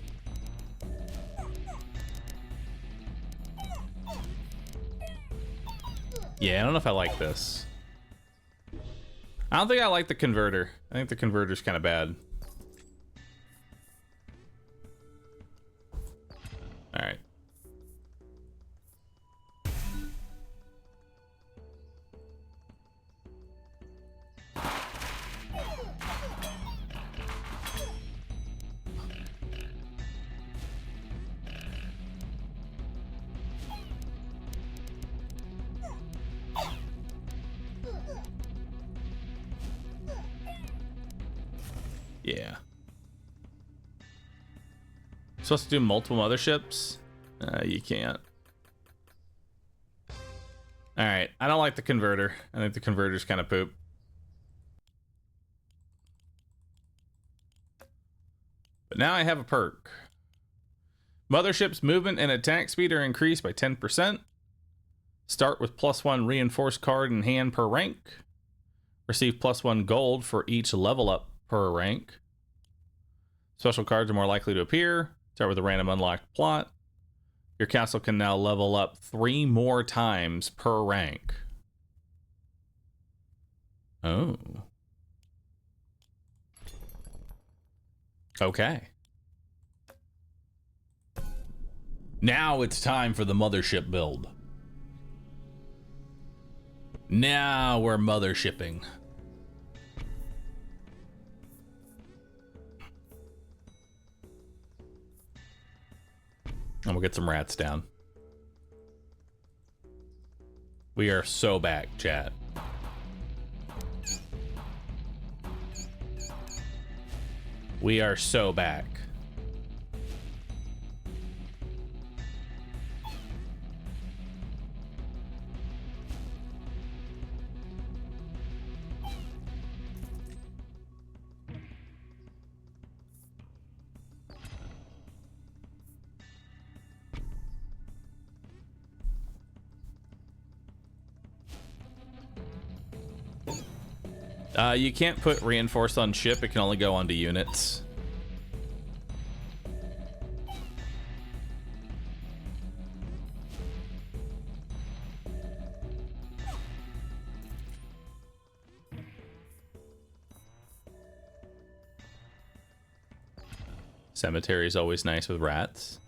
Yeah, I don't know if I like this. I don't think I like the converter. I think the converter's kind of bad. All right. Yeah. Supposed to do multiple motherships? You can't. Alright, I don't like the converter. I think the converter's kind of poop. But now I have a perk. Mothership's movement and attack speed are increased by 10%. Start with +1 reinforced card in hand per rank. Receive +1 gold for each level up per rank. Special cards are more likely to appear. Start with a random unlocked plot. Your castle can now level up 3 more times per rank. Oh. Okay. Now it's time for the mothership build. Now we're mothershipping. And we'll get some rats down. We are so back, chat. We are so back. You can't put reinforced on ship. It can only go onto units. Cemetery is always nice with rats.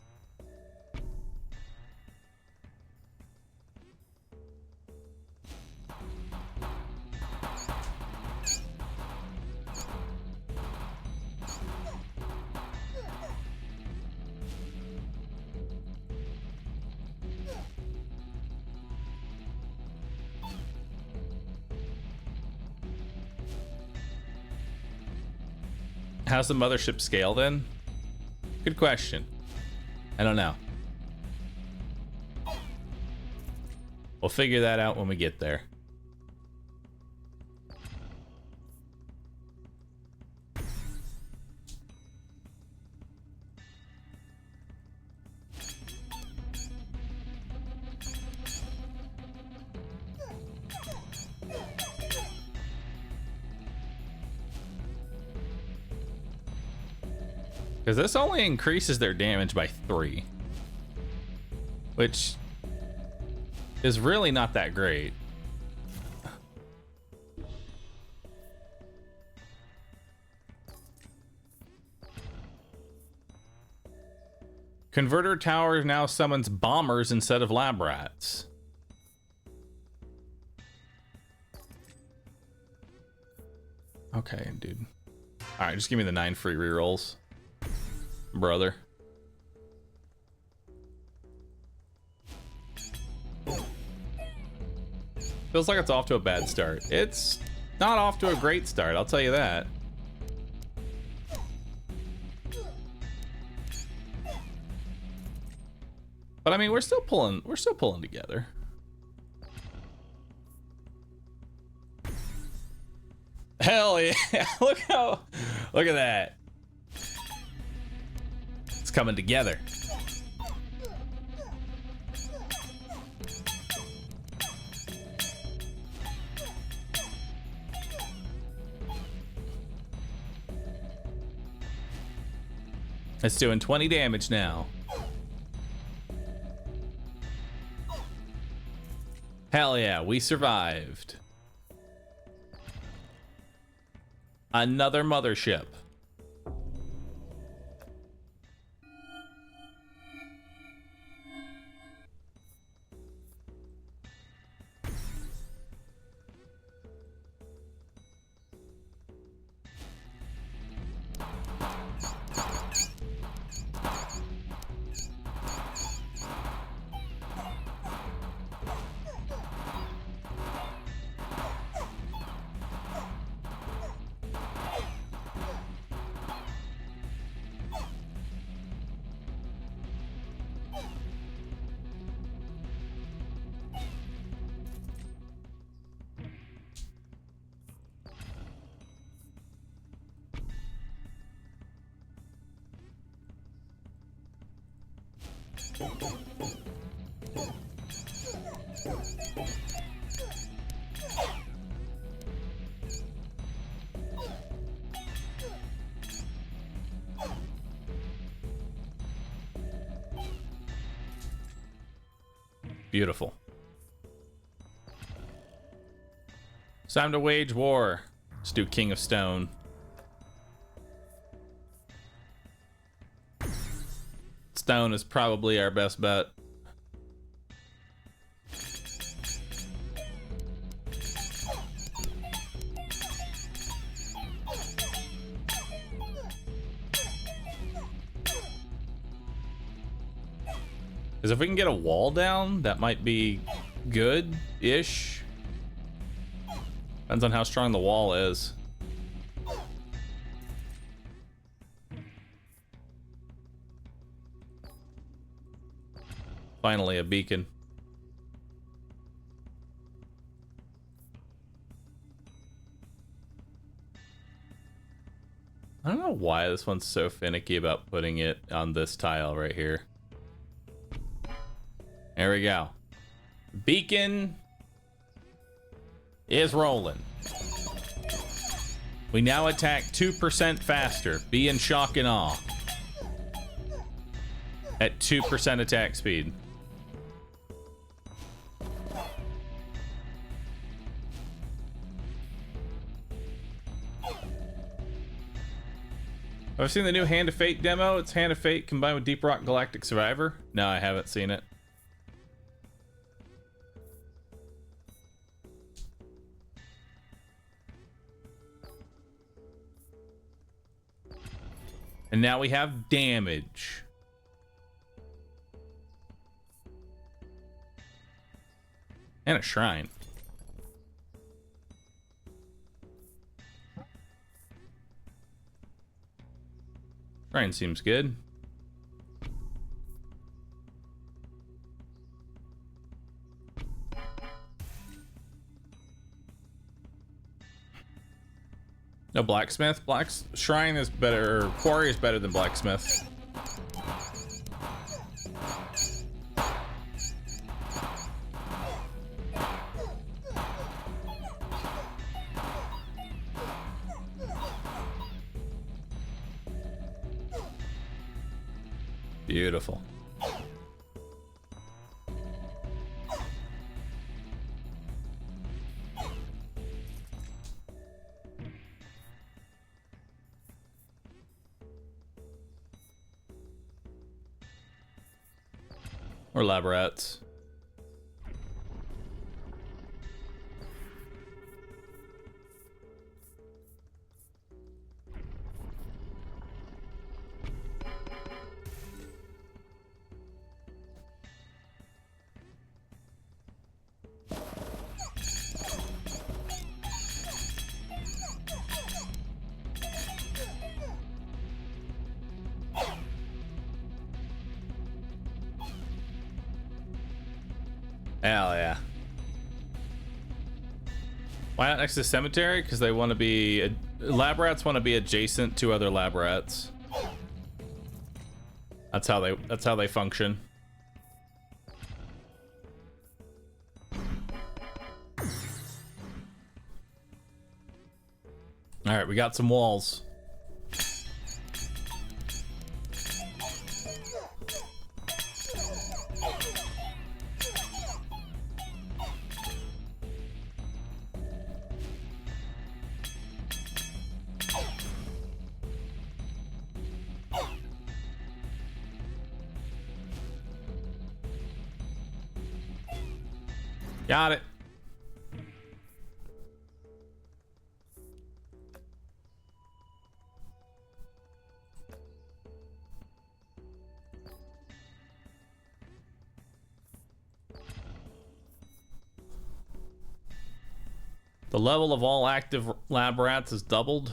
How's the mothership scale then? Good question. I don't know. We'll figure that out when we get there. Because this only increases their damage by 3. Which is really not that great. Converter Tower now summons bombers instead of lab rats. Okay, dude. Alright, just give me the 9 free rerolls. Brother. Feels like it's off to a bad start. It's not off to a great start, I'll tell you that. But I mean, we're still pulling together. Hell yeah. Look at that. It's coming together. It's doing 20 damage now. Hell yeah, we survived. Another mothership. Beautiful. It's time to wage war. Let's do King of Stone. Stone is probably our best bet. Because if we can get a wall down, that might be good-ish. Depends on how strong the wall is. Finally, a beacon. I don't know why this one's so finicky about putting it on this tile right here. There we go. Beacon is rolling. We now attack 2% faster. Be in shock and awe. At 2% attack speed. I've seen the new Hand of Fate demo. It's Hand of Fate combined with Deep Rock Galactic Survivor. No, I haven't seen it. And now we have damage. And a shrine. Shrine seems good. No blacksmith. Shrine is better. Quarry is better than blacksmith. Beautiful. Or lab rats. Hell yeah. Why not next to cemetery? Because they want to be... lab rats want to be adjacent to other lab rats. That's how they function. Alright, we got some walls. Got it. The level of all active lab rats is doubled.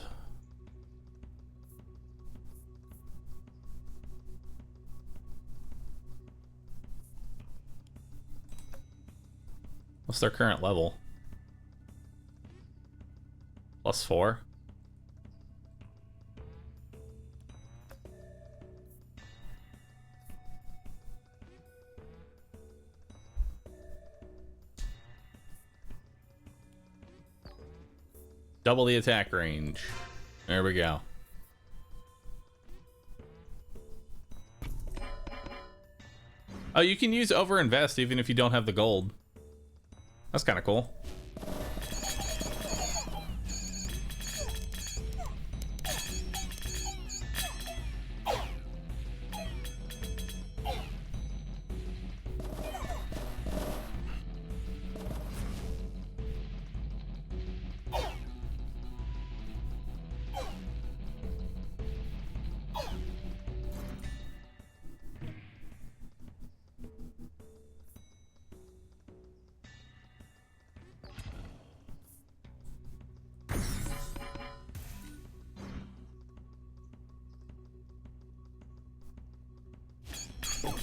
What's their current level? +4. Double the attack range. There we go. Oh, you can use overinvest even if you don't have the gold. That's kind of cool.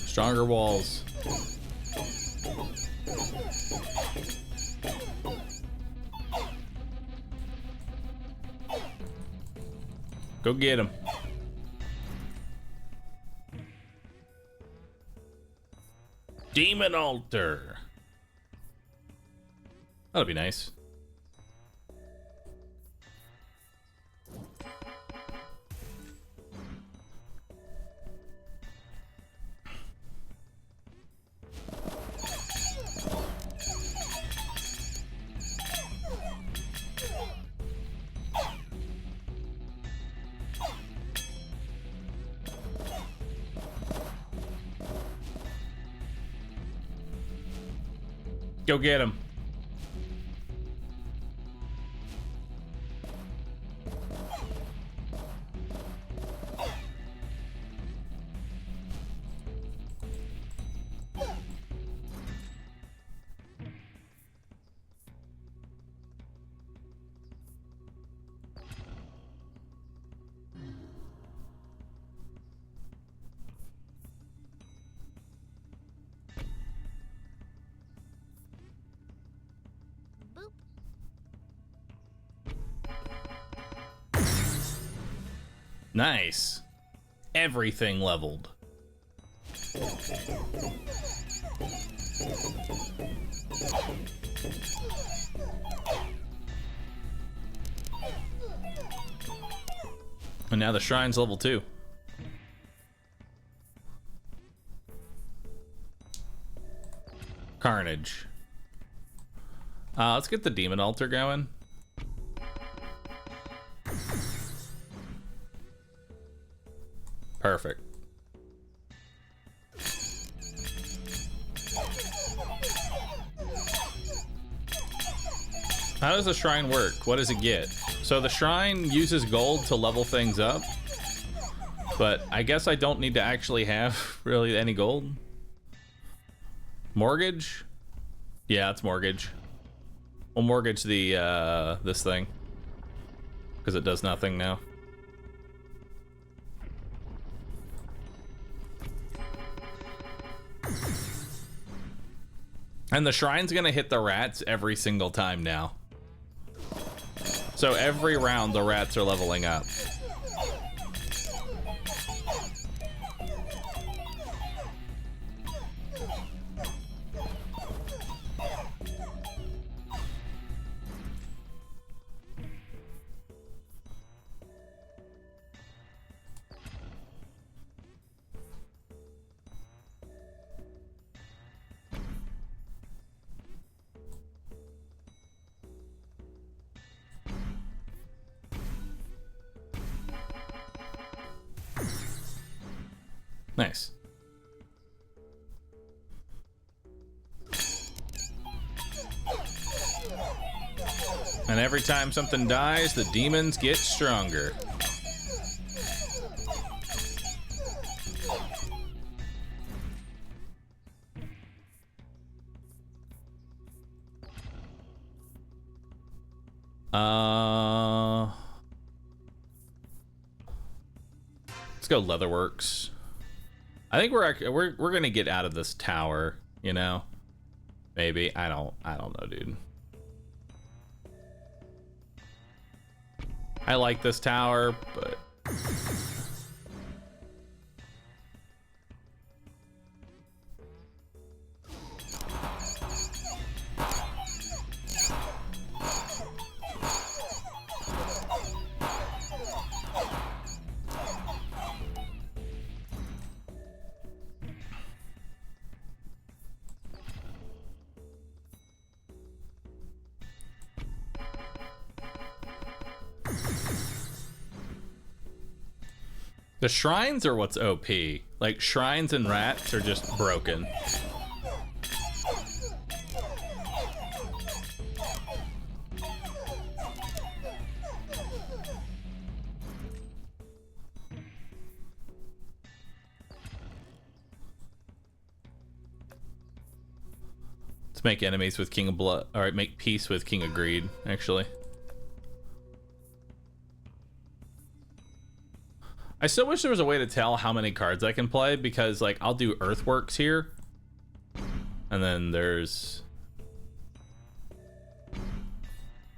Stronger walls. Go get him. Demon altar. That'll be nice. Go get him. Nice. Everything leveled. And now the shrine's level 2. Carnage. Let's get the demon altar going. Perfect. How does the shrine work? What does it get? So the shrine uses gold to level things up, but I guess I don't need to actually have really any gold. Mortgage? Yeah, it's mortgage. We'll mortgage the this thing because it does nothing now. And the shrine's gonna hit the rats every single time now. So every round the rats are leveling up. Nice. And every time something dies, the demons get stronger. Let's go Leatherworks. I think we're gonna get out of this tower, you know? Maybe. I don't know, dude. I like this tower, but the shrines are what's OP. Like, shrines and rats are just broken. Let's make enemies with King of Blood. Alright, make peace with King of Greed, actually. I still wish there was a way to tell how many cards I can play, because like I'll do Earthworks here, and then there's,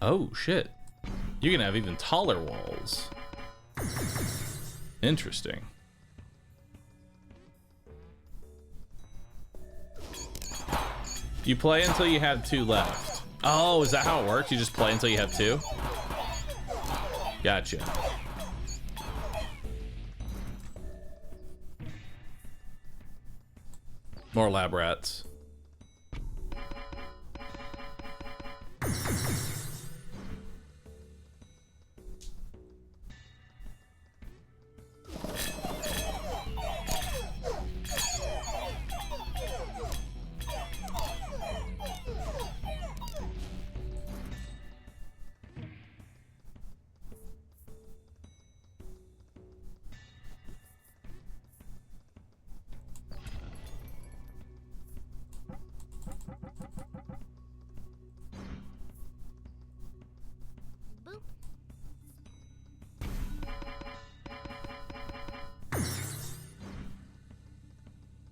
oh shit, you can have even taller walls. Interesting. You play until you have 2 left. Oh, is that how it works? You just play until you have 2? Gotcha. More lab rats.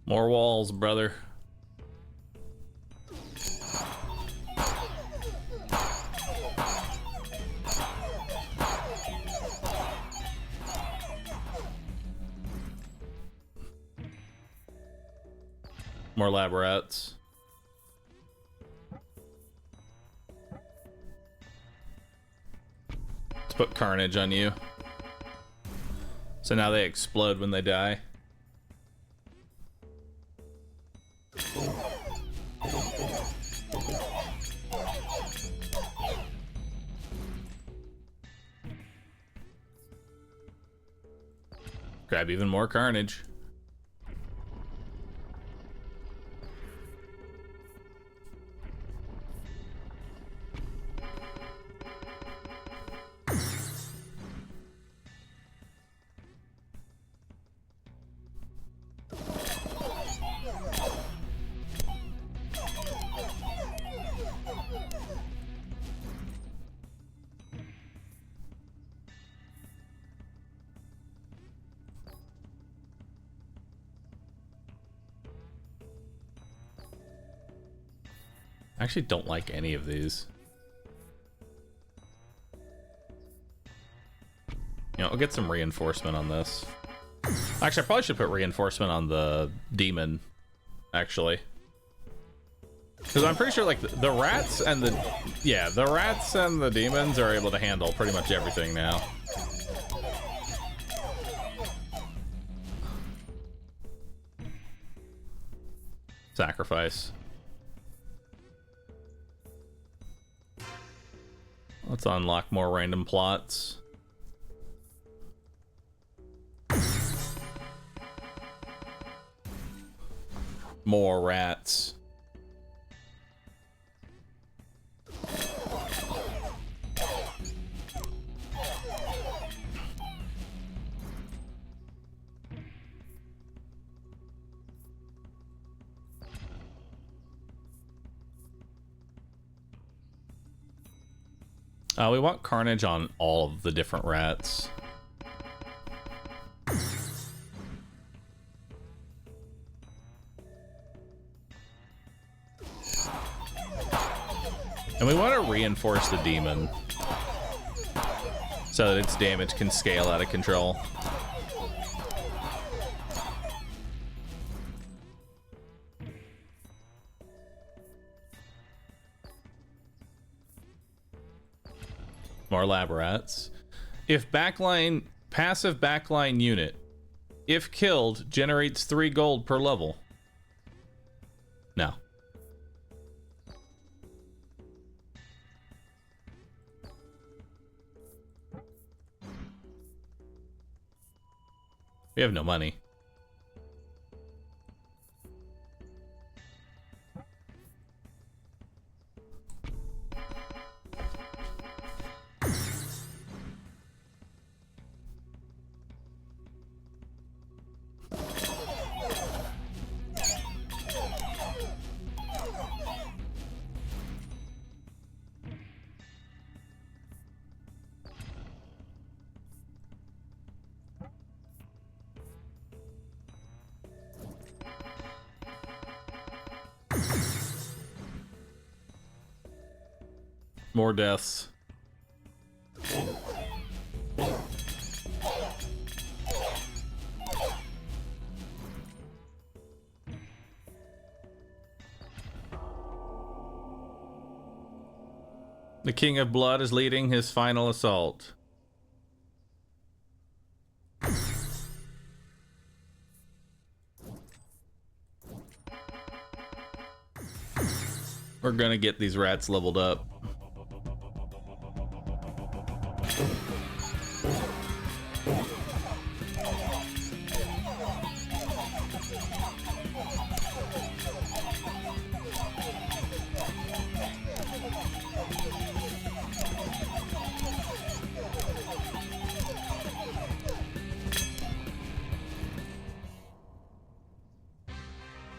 More walls, brother. More lab rats. Let's put carnage on you. So now they explode when they die. Grab even more carnage. I actually don't like any of these. You know, I'll get some reinforcement on this. Actually, I probably should put reinforcement on the demon, actually. Because I'm pretty sure, like, the rats and the... Yeah, the rats and the demons are able to handle pretty much everything now. Sacrifice. Let's unlock more random plots. More rats. We want carnage on all of the different rats. And we want to reinforce the demon so that its damage can scale out of control. More lab rats. If backline, passive backline unit, if killed, generates 3 gold per level. No. We have no money. More deaths. The King of Blood is leading his final assault. We're gonna get these rats leveled up.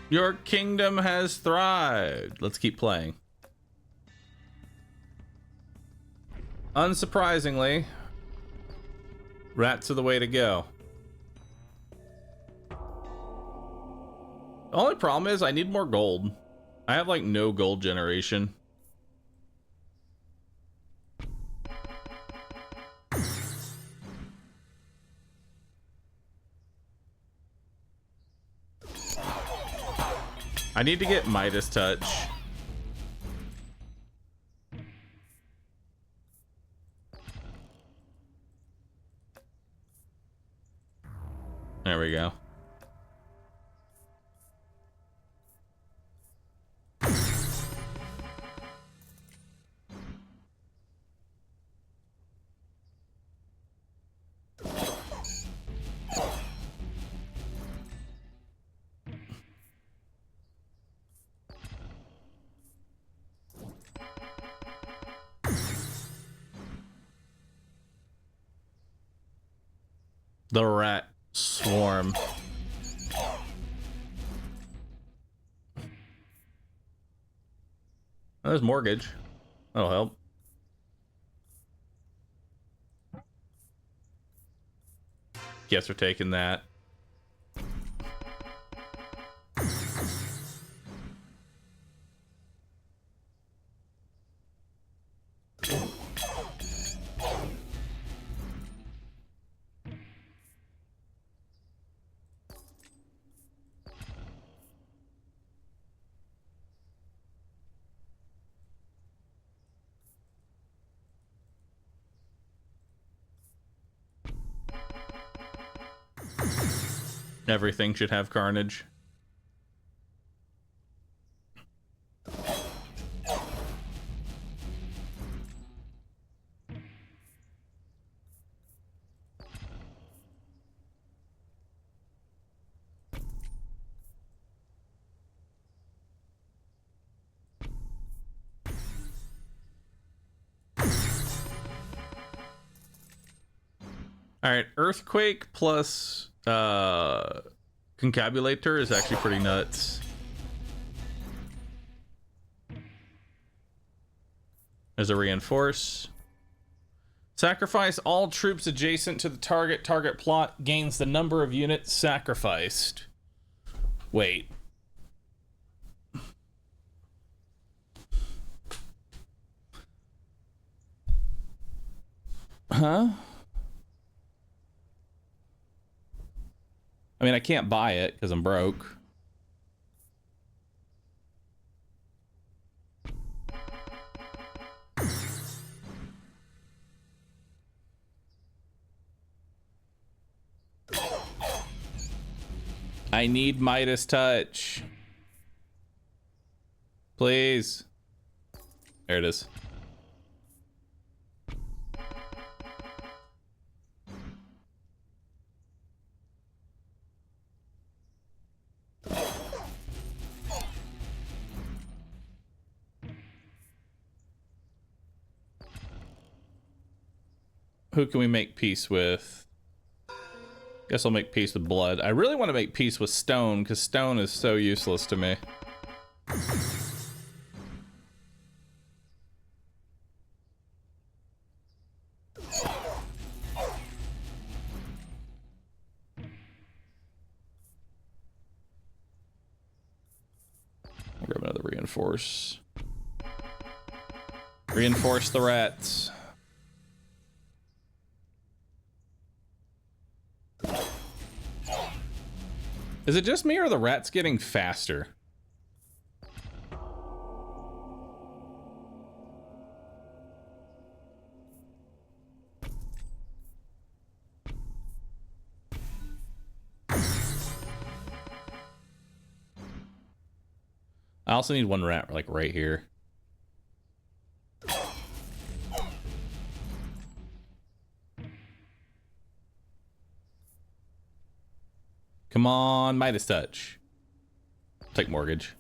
Your kingdom has thrived. Let's keep playing. Unsurprisingly, rats are the way to go. The only problem is I need more gold. I have like no gold generation. I need to get Midas Touch. There we go. The rat swarm. Oh, there's mortgage. That'll help. Guess we're taking that. Everything should have carnage. All right, earthquake plus concabulator is actually pretty nuts. There's a reinforce. Sacrifice all troops adjacent to the target. Target plot gains the number of units sacrificed. Wait. Huh? I mean, I can't buy it because I'm broke. I need Midas Touch. Please. There it is. Who can we make peace with? Guess I'll make peace with blood. I really want to make peace with stone because stone is so useless to me. I'll grab another reinforce. Reinforce the rats. Is it just me or are the rats getting faster? I also need one rat like right here. Come on, Midas touch. Take mortgage.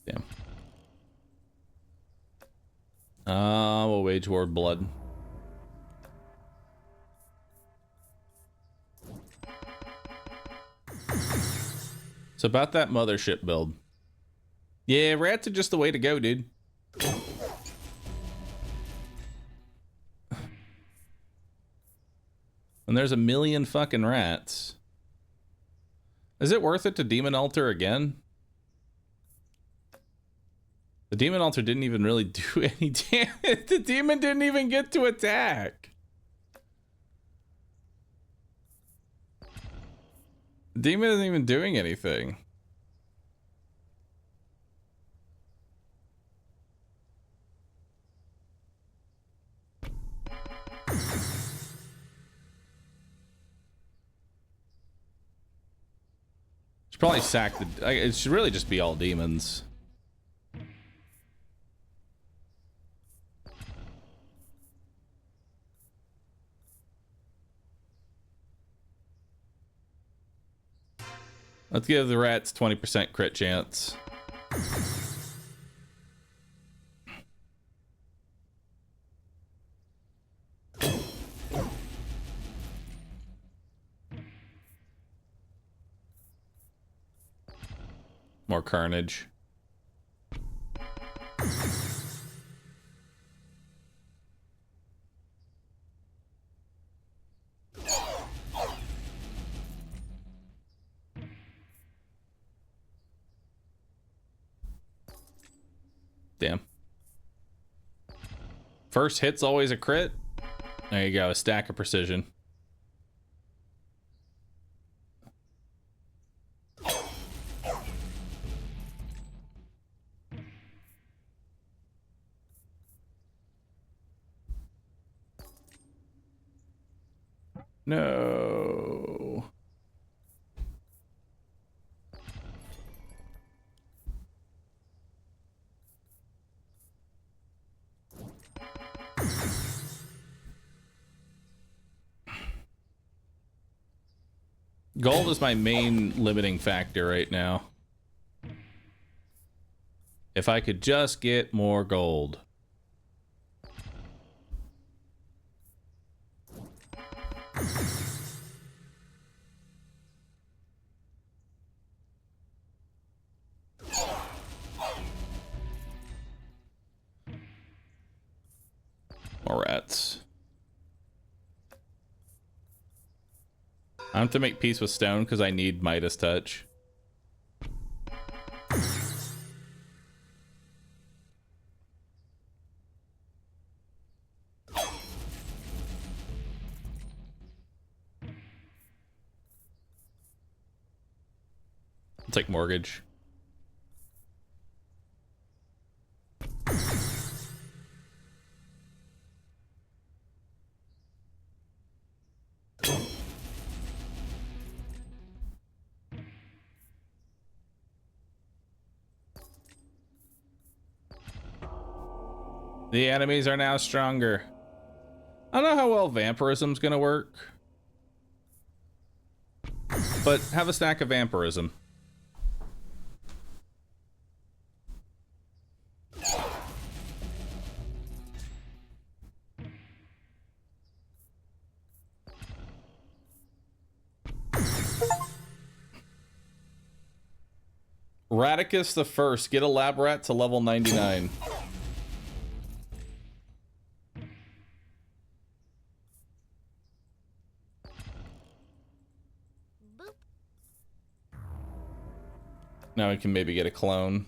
Damn. We'll wage war blood. So about that mothership build. Yeah, rats are just the way to go, dude. And there's a million fucking rats. Is it worth it to demon altar again? The demon altar didn't even really do any damage. The demon didn't even get to attack. The demon isn't even doing anything. Should probably sack the... It should really just be all demons. Let's give the rats 20% crit chance. More carnage. Damn. First hit's always a crit. There you go, a stack of precision. No. Gold is my main limiting factor right now. If I could just get more gold. More rats. I have to make peace with stone because I need Midas touch. I'll take mortgage. The enemies are now stronger. I don't know how well vampirism's gonna work, but have a stack of vampirism. Radicus the First, get a lab rat to level 99. Now we can maybe get a clone.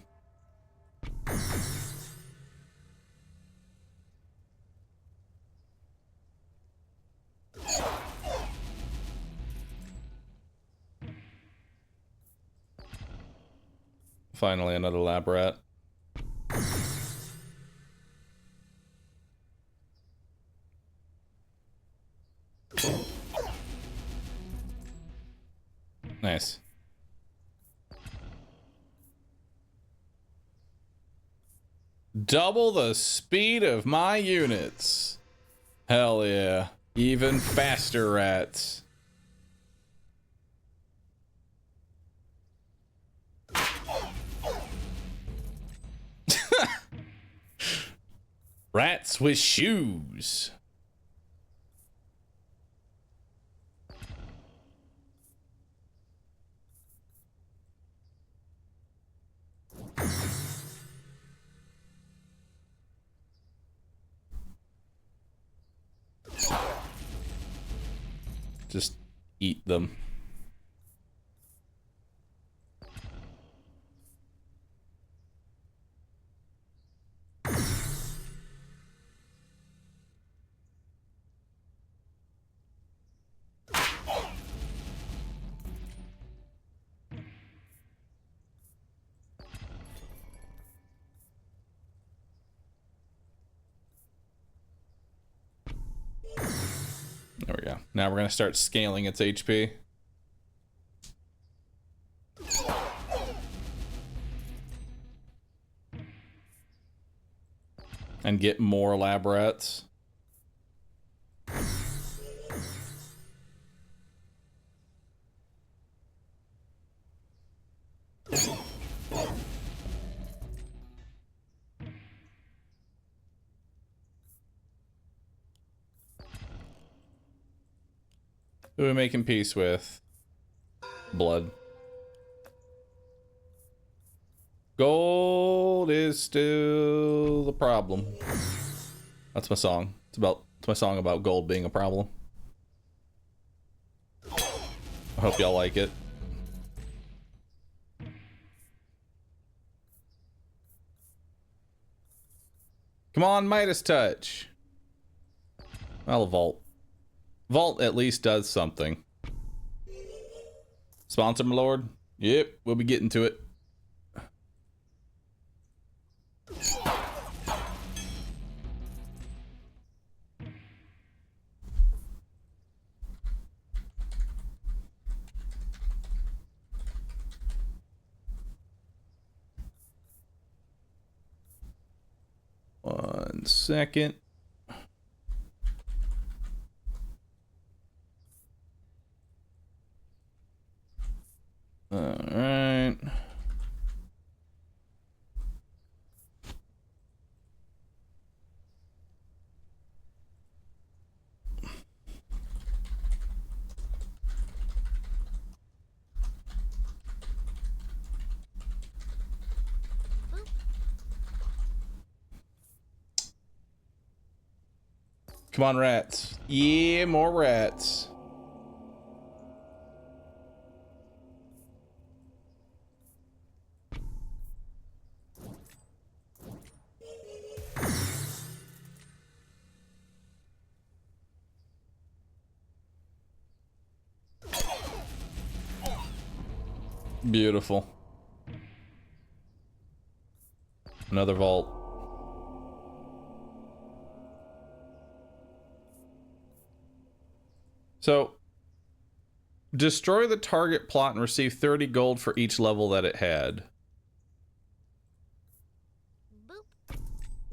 Finally, another lab rat. Nice. Double the speed of my units. Hell yeah. Even faster rats. Rats with shoes. Just eat them. There we go. Now we're gonna start scaling its HP. And get more lab rats. Who are we making peace with? Blood. Gold is still the problem. That's my song. It's my song about gold being a problem. I hope y'all like it. Come on, Midas touch. Well, a vault. Vault at least does something. Sponsor, my lord? Yep, we'll be getting to it. One second. All right. Come on, rats. Yeah, more rats. Beautiful. Another vault. So, destroy the target plot and receive 30 gold for each level that it had. Boop.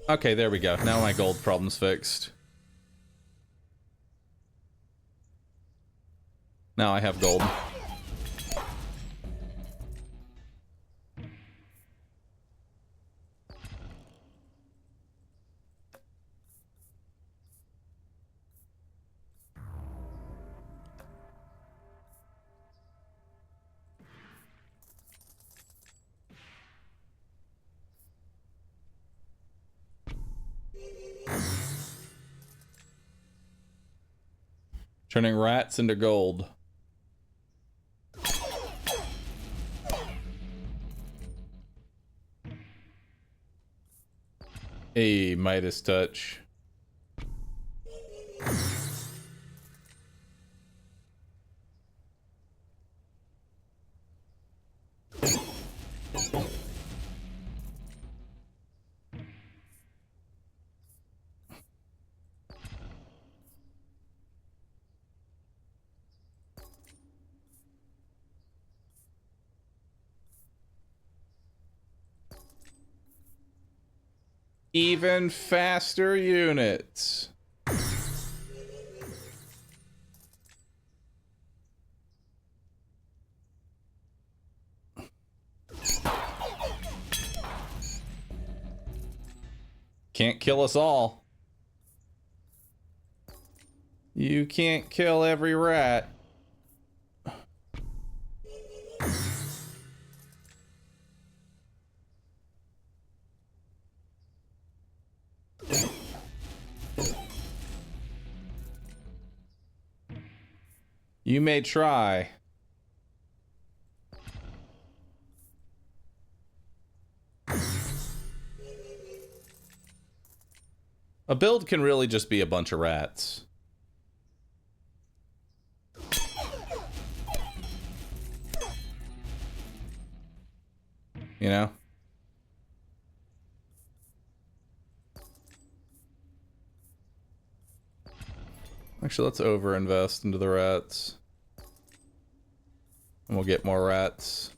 Okay, there we go. Now my gold problem's fixed. Now I have gold. Turning rats into gold. A Midas touch. Even faster units. Can't kill us all. You can't kill every rat. You may try. A build can really just be a bunch of rats. You know? Actually, let's overinvest into the rats. And we'll get more rats.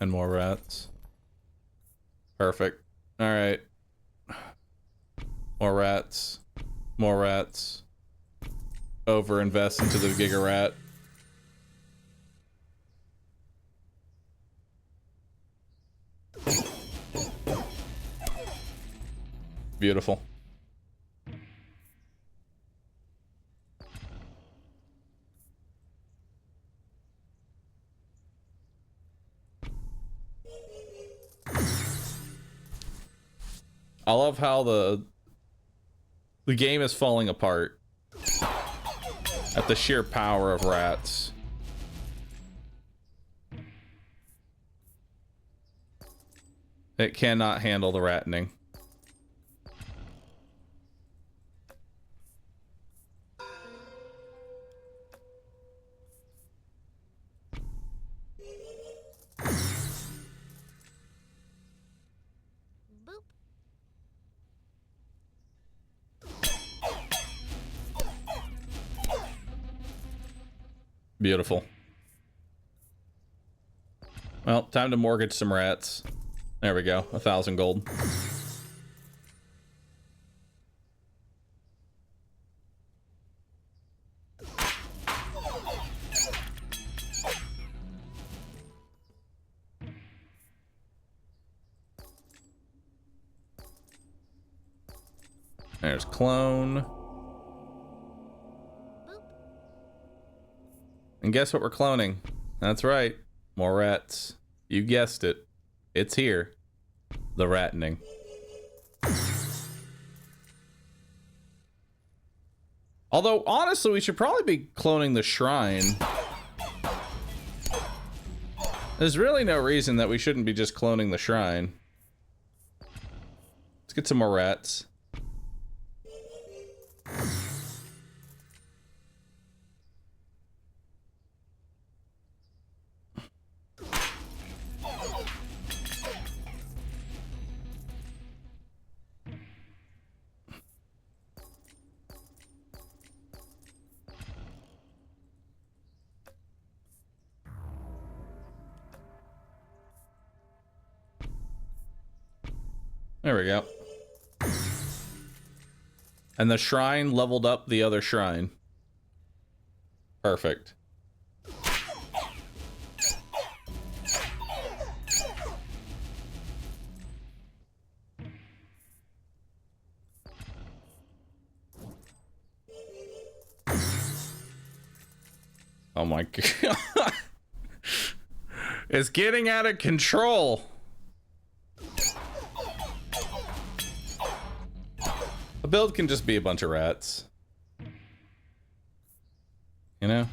And more rats. Perfect. Alright. More rats. More rats. Overinvest into the Giga Rat. Beautiful. I love how the game is falling apart at the sheer power of rats. It cannot handle the rattening. Beautiful. Well, time to mortgage some rats. There we go, 1,000 gold. There's clone. And guess what we're cloning? That's right, more rats. You guessed it. It's here. The rattening. Although, honestly, we should probably be cloning the shrine. There's really no reason that we shouldn't be just cloning the shrine. Let's get some more rats. There we go. And the shrine leveled up the other shrine. Perfect. Oh my god. It's getting out of control. A build can just be a bunch of rats. You know?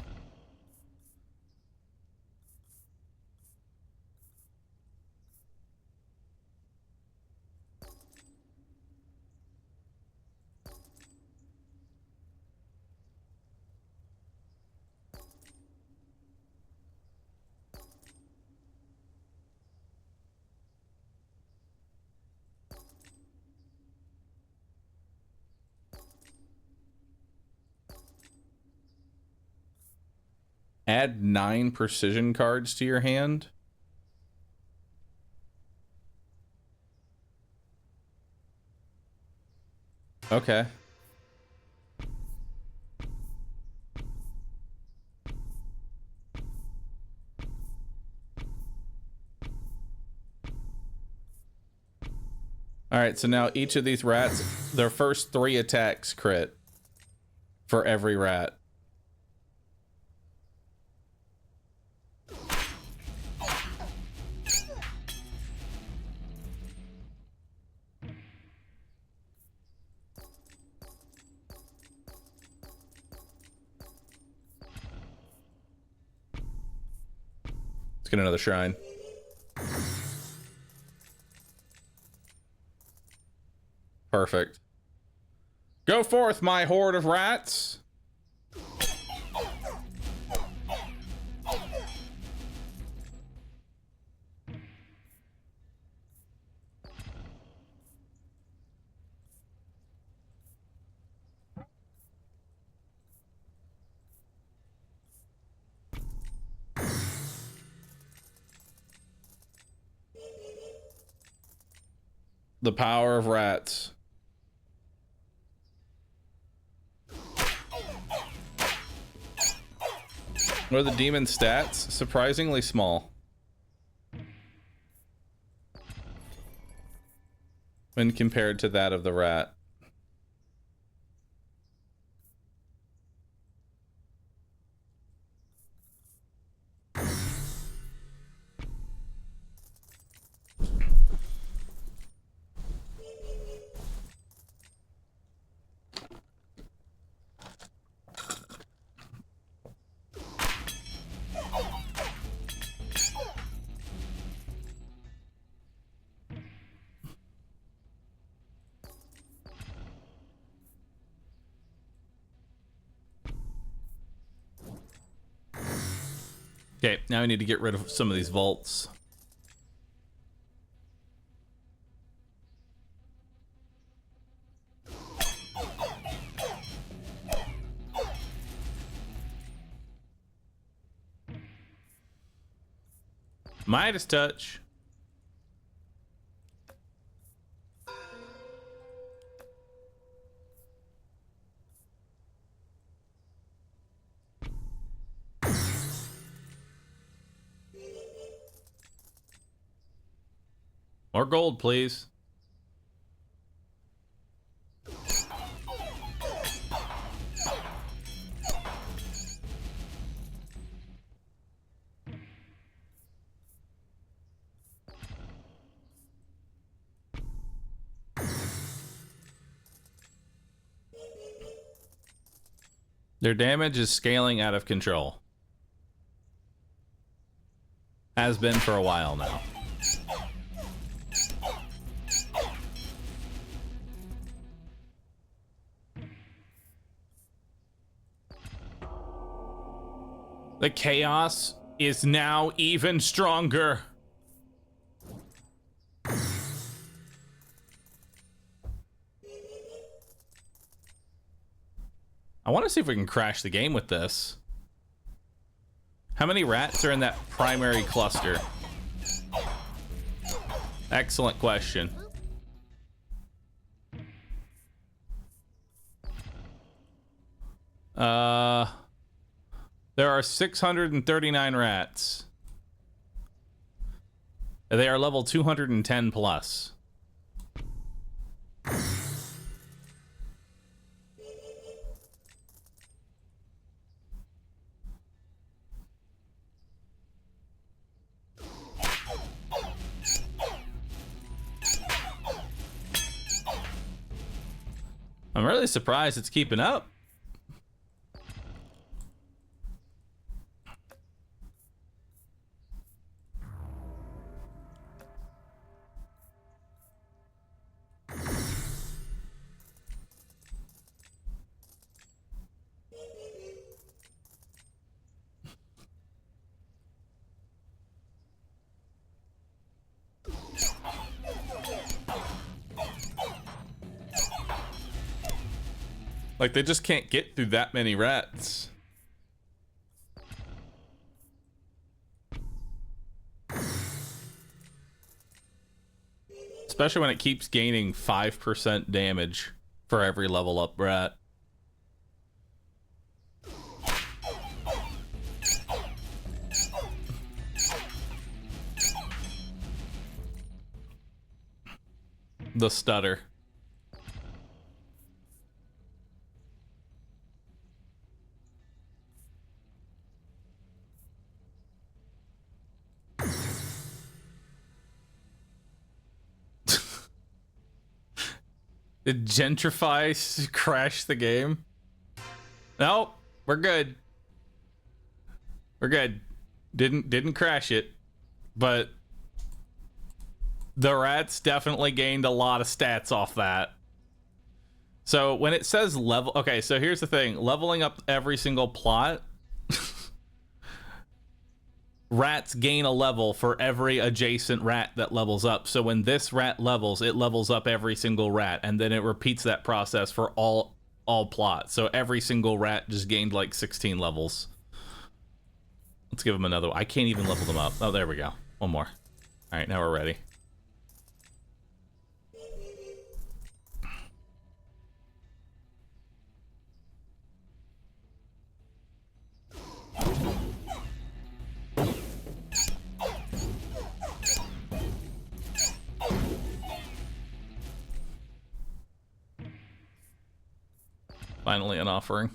Add 9 precision cards to your hand. Okay. All right, so now each of these rats, their first 3 attacks crit for every rat. Let's get another shrine. Perfect. Go forth, my horde of rats. The power of rats. What are the demon stats? Surprisingly small. When compared to that of the rat. Okay, now we need to get rid of some of these vaults. Midas touch. More gold, please. Their damage is scaling out of control. Has been for a while now. The chaos is now even stronger. I want to see if we can crash the game with this. How many rats are in that primary cluster? Excellent question. There are 639 rats. They are level 210 plus. I'm really surprised it's keeping up. Like, they just can't get through that many rats. Especially when it keeps gaining 5% damage for every level up rat. The stutter. Did Gentrify crash the game? Nope, we're good. We're good. Didn't crash it, but the rats definitely gained a lot of stats off that. So when it says level, okay, so here's the thing. Leveling up every single plot, rats gain a level for every adjacent rat that levels up. So when this rat levels, it levels up every single rat, and then it repeats that process for all plots. So every single rat just gained like 16 levels. Let's give them another one. I can't even level them up. Oh, there we go. One more. All right, now we're ready. Finally an offering.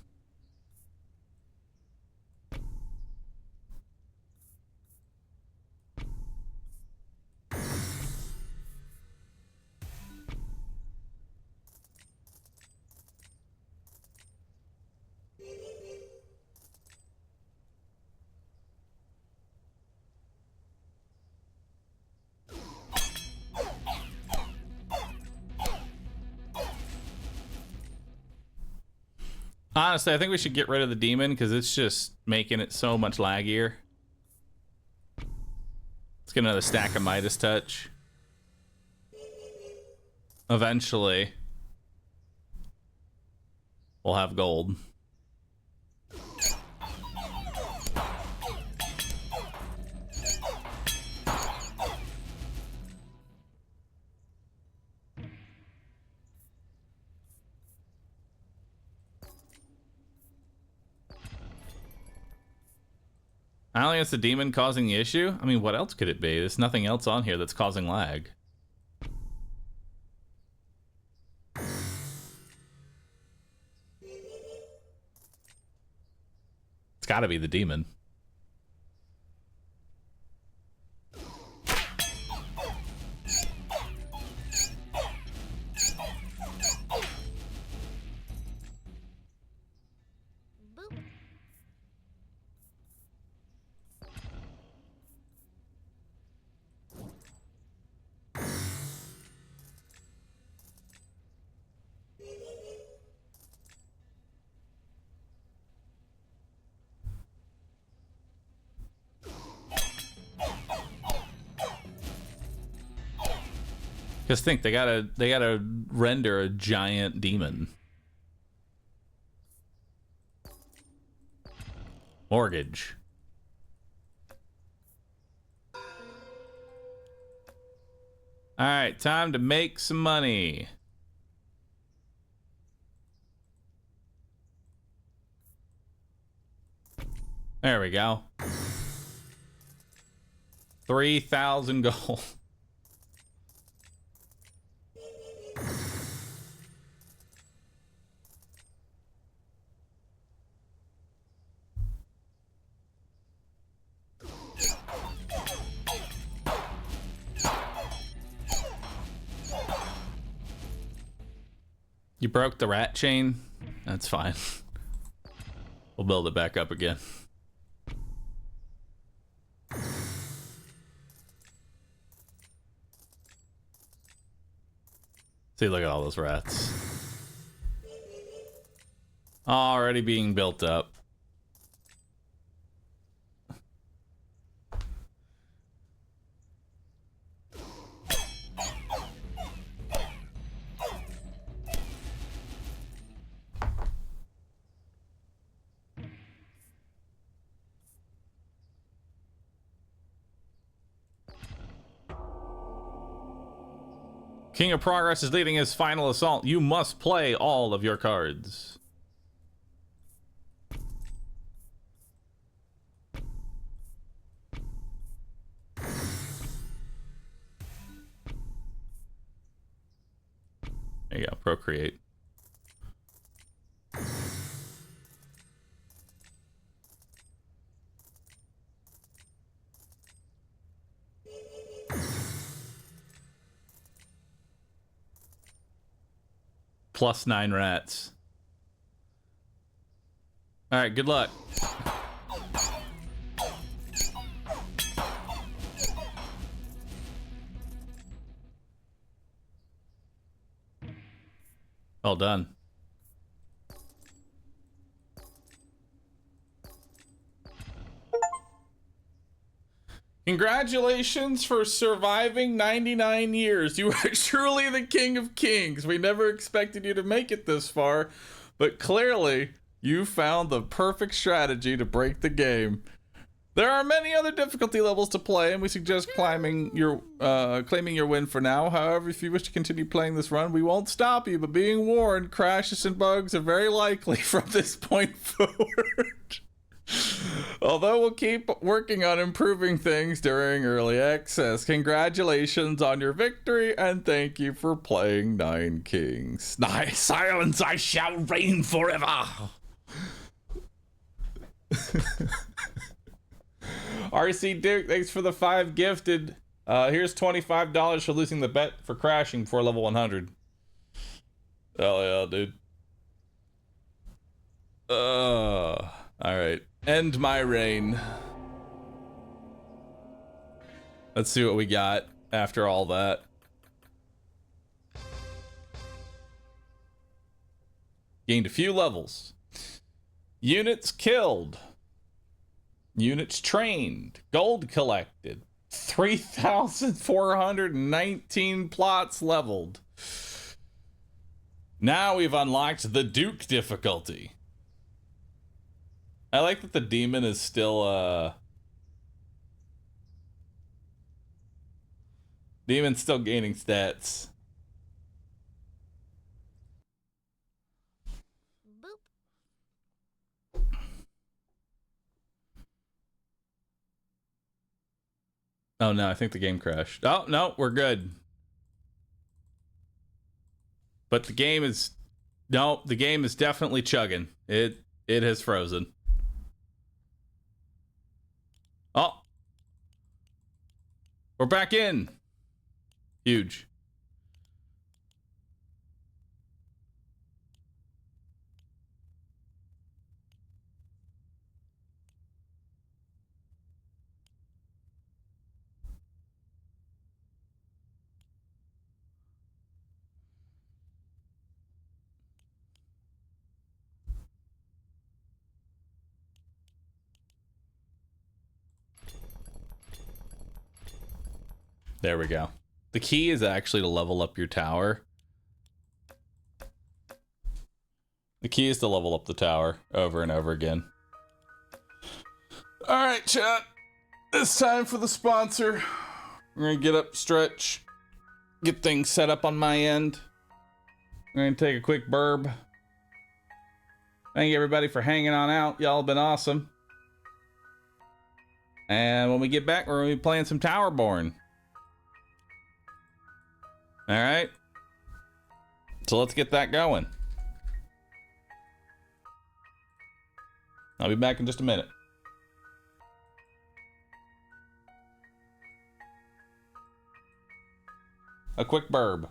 Honestly, I think we should get rid of the demon because it's just making it so much laggier. Let's get another stack of Midas Touch. Eventually, we'll have gold. I don't think it's the demon causing the issue. I mean, what else could it be? There's nothing else on here that's causing lag. It's gotta be the demon. Because think they gotta render a giant demon. Mortgage. All right, time to make some money. There we go. 3,000 gold. You broke the rat chain? That's fine. We'll build it back up again. See, look at all those rats. Already being built up. King of Progress is leading his final assault. You must play all of your cards. There you go, procreate. +9 rats. All right, good luck. Well done. Congratulations for surviving 99 years. You are truly the King of Kings. We never expected you to make it this far, but clearly you found the perfect strategy to break the game. There are many other difficulty levels to play, and we suggest claiming your win for now. However, if you wish to continue playing this run, we won't stop you, but being warned, crashes and bugs are very likely from this point forward. Although we'll keep working on improving things during early access. Congratulations on your victory, and thank you for playing Nine Kings. Nice silence, I shall reign forever. RC Duke, thanks for the 5 gifted. Here's $25 for losing the bet for crashing before level 100. Hell yeah, dude. Alright. End my reign. Let's see what we got after all that. Gained a few levels. Units killed. Units trained. Gold collected. 3,419 plots leveled. Now we've unlocked the Duke difficulty. I like that the demon is still, demon's still gaining stats. Boop. Oh no, I think the game crashed. Oh no, we're good. But the game is, no, the game is definitely chugging. It has frozen. Oh, we're back in. Huge. There we go. The key is actually to level up your tower. The key is to level up the tower over and over again. All right, chat. It's time for the sponsor. We're gonna get up, stretch, get things set up on my end. We're gonna take a quick burb. Thank you everybody for hanging on out. Y'all have been awesome. And when we get back, we're gonna be playing some Towerborne. All right. So let's get that going. I'll be back in just a minute. A quick burb.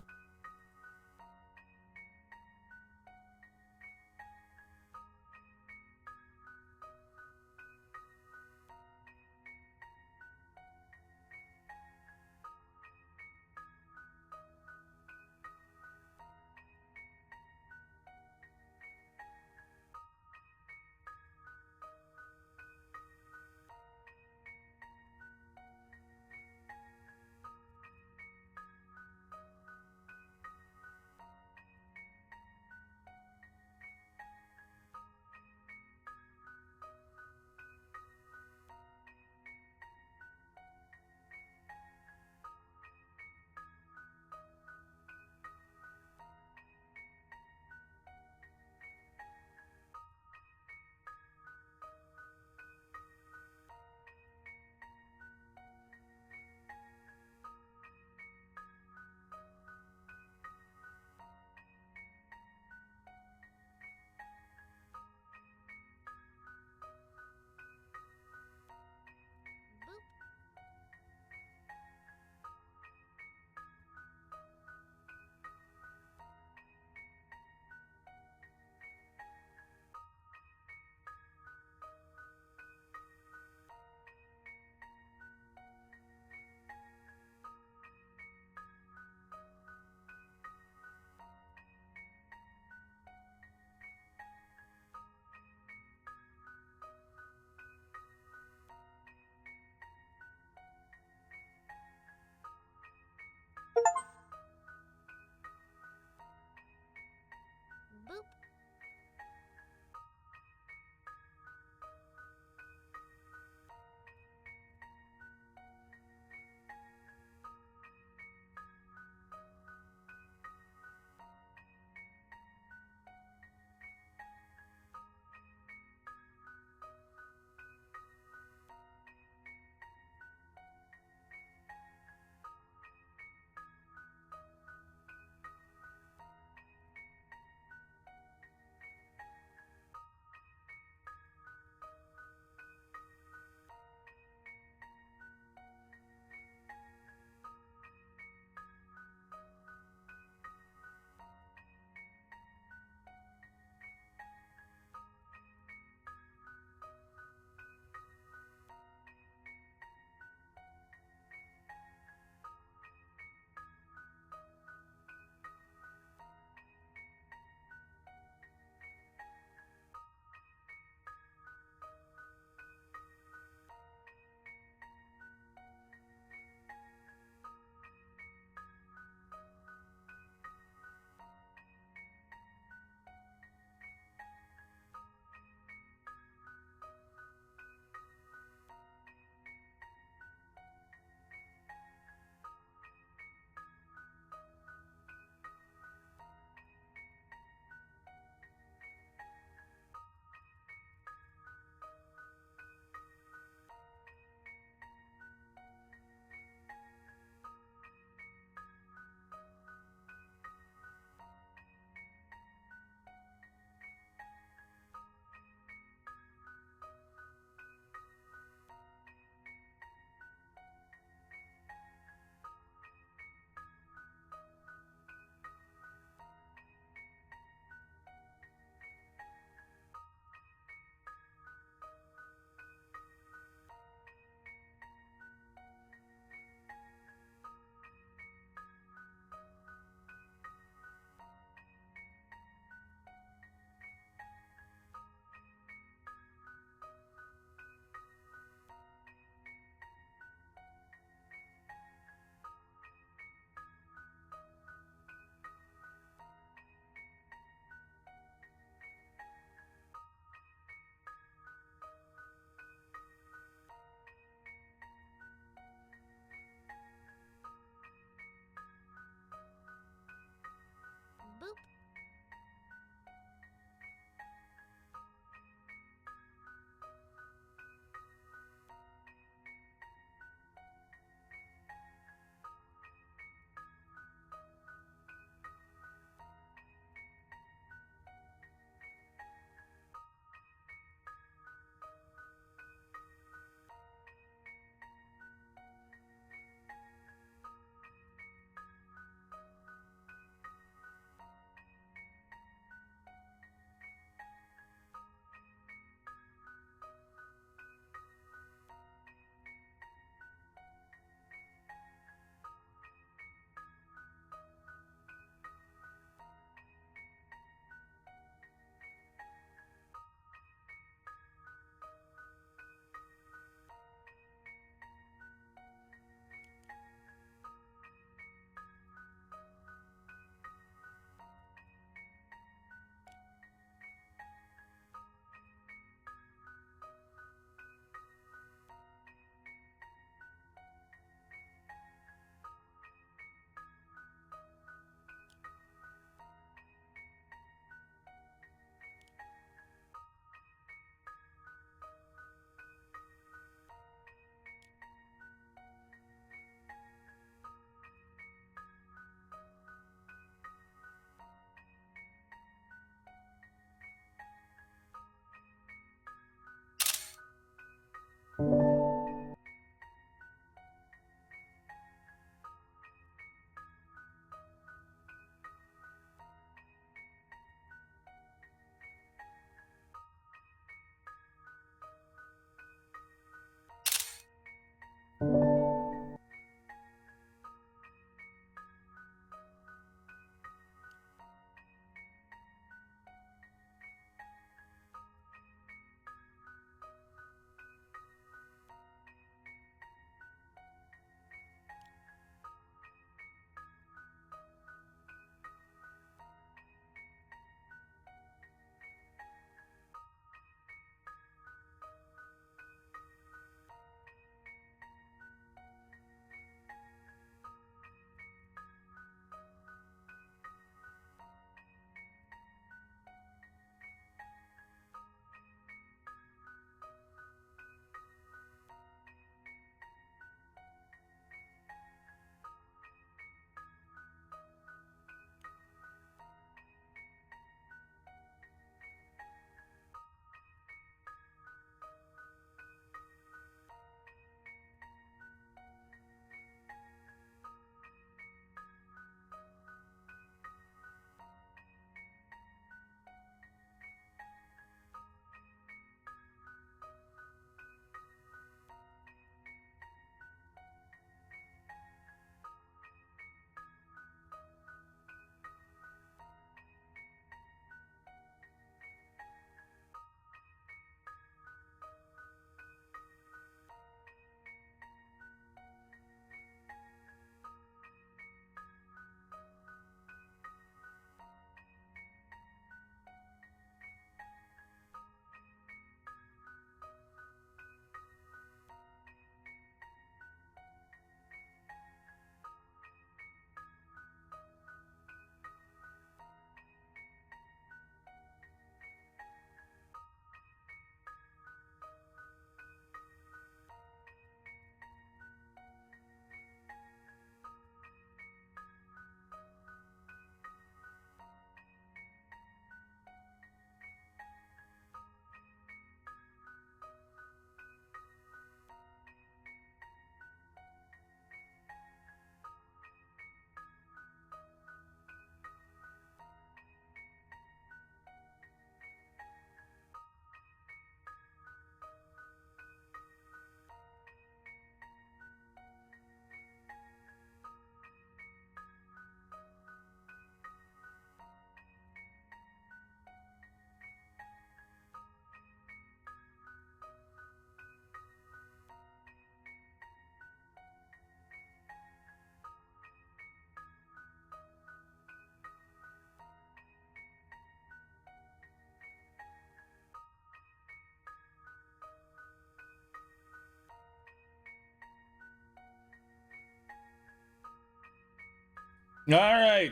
All right.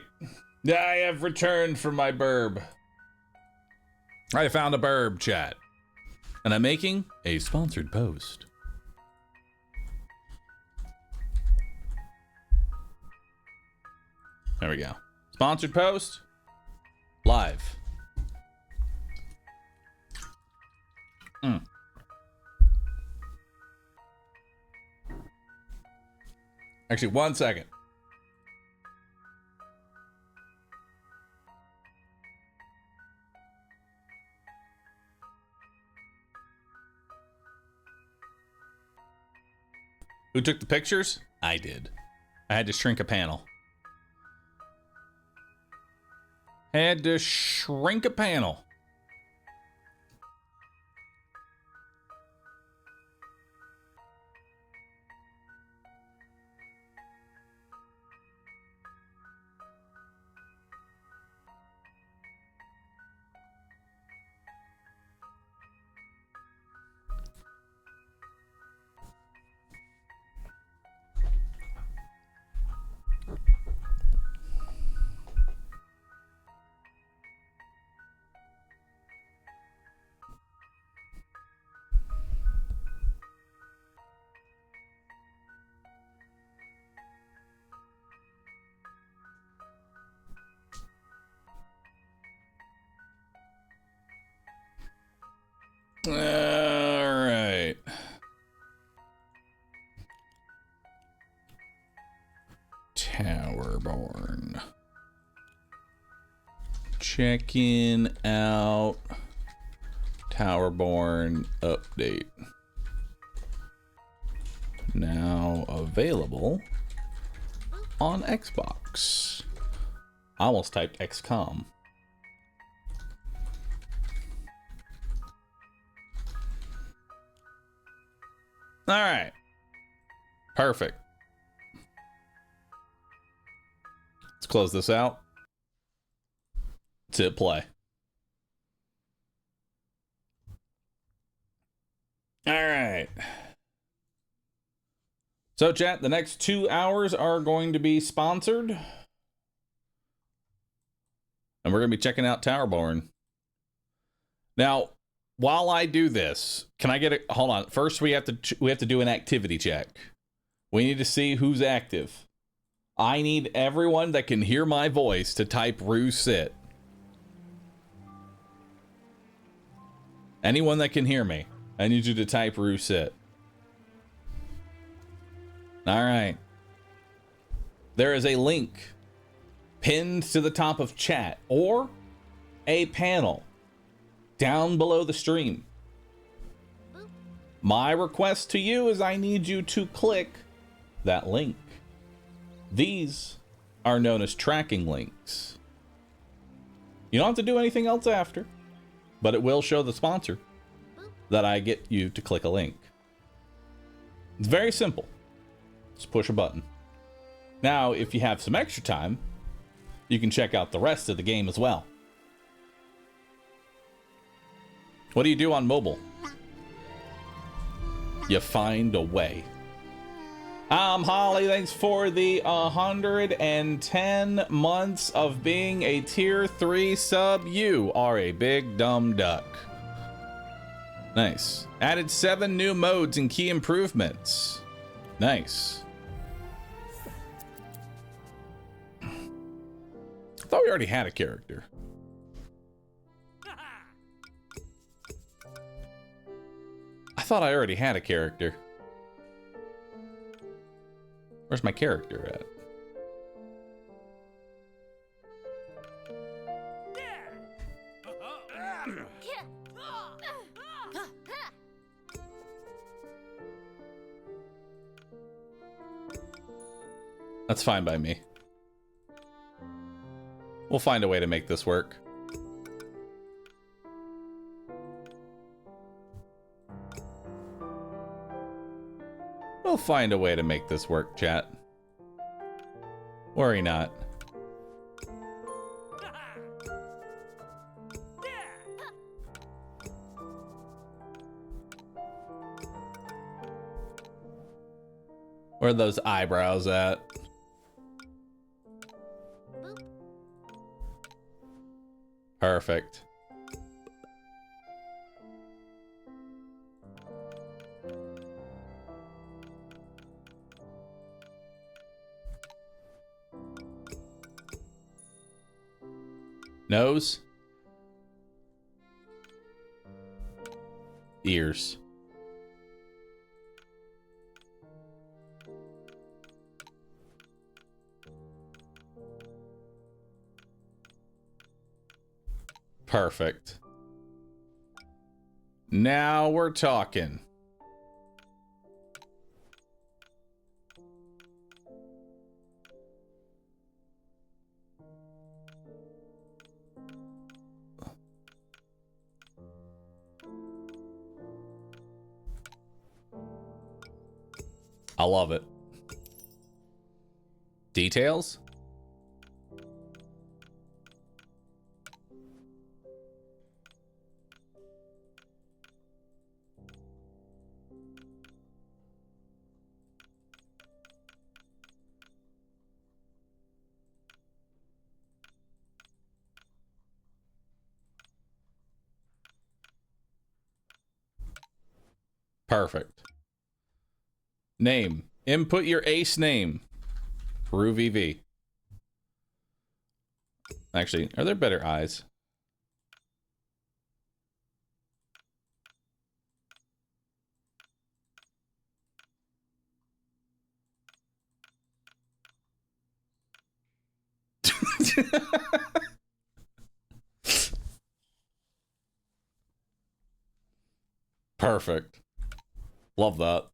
I have returned from my burb. I found a burb, chat. And I'm making a sponsored post. There we go. Sponsored post. Live. Actually, 1 second. Who took the pictures? I did. I had to shrink a panel. Had to shrink a panel. All right. Towerborne. Checking out Towerborne update. Now available on Xbox. I almost typed XCOM. All right. Perfect. Let's close this out. Let's hit play. All right. So, chat, the next 2 hours are going to be sponsored. And we're going to be checking out Towerborne. Now, while I do this, can I get a hold on? First, we have to do an activity check. We need to see who's active. I need everyone that can hear my voice to type Roo sit. Anyone that can hear me, I need you to type Roo sit. All right. There is a link pinned to the top of chat or a panel down below the stream. My request to you is I need you to click that link. These are known as tracking links. You don't have to do anything else after, but it will show the sponsor that I get you to click a link. It's very simple. Just push a button. Now, if you have some extra time, you can check out the rest of the game as well. What do you do on mobile? You find a way. Holly, thanks for the 110 months of being a tier 3 sub. You are a big dumb duck. Nice. Added 7 new modes and key improvements. Nice. I thought we already had a character. I thought I already had a character. Where's my character at? That's fine by me. We'll find a way to make this work. We'll find a way to make this work, chat. Worry not. Where are those eyebrows at? Perfect. Nose. Ears. Perfect. Now we're talking. I love it. Details? Perfect. Name. Input your ace name. Bahroo VV. Actually, are there better eyes? Perfect. Love that.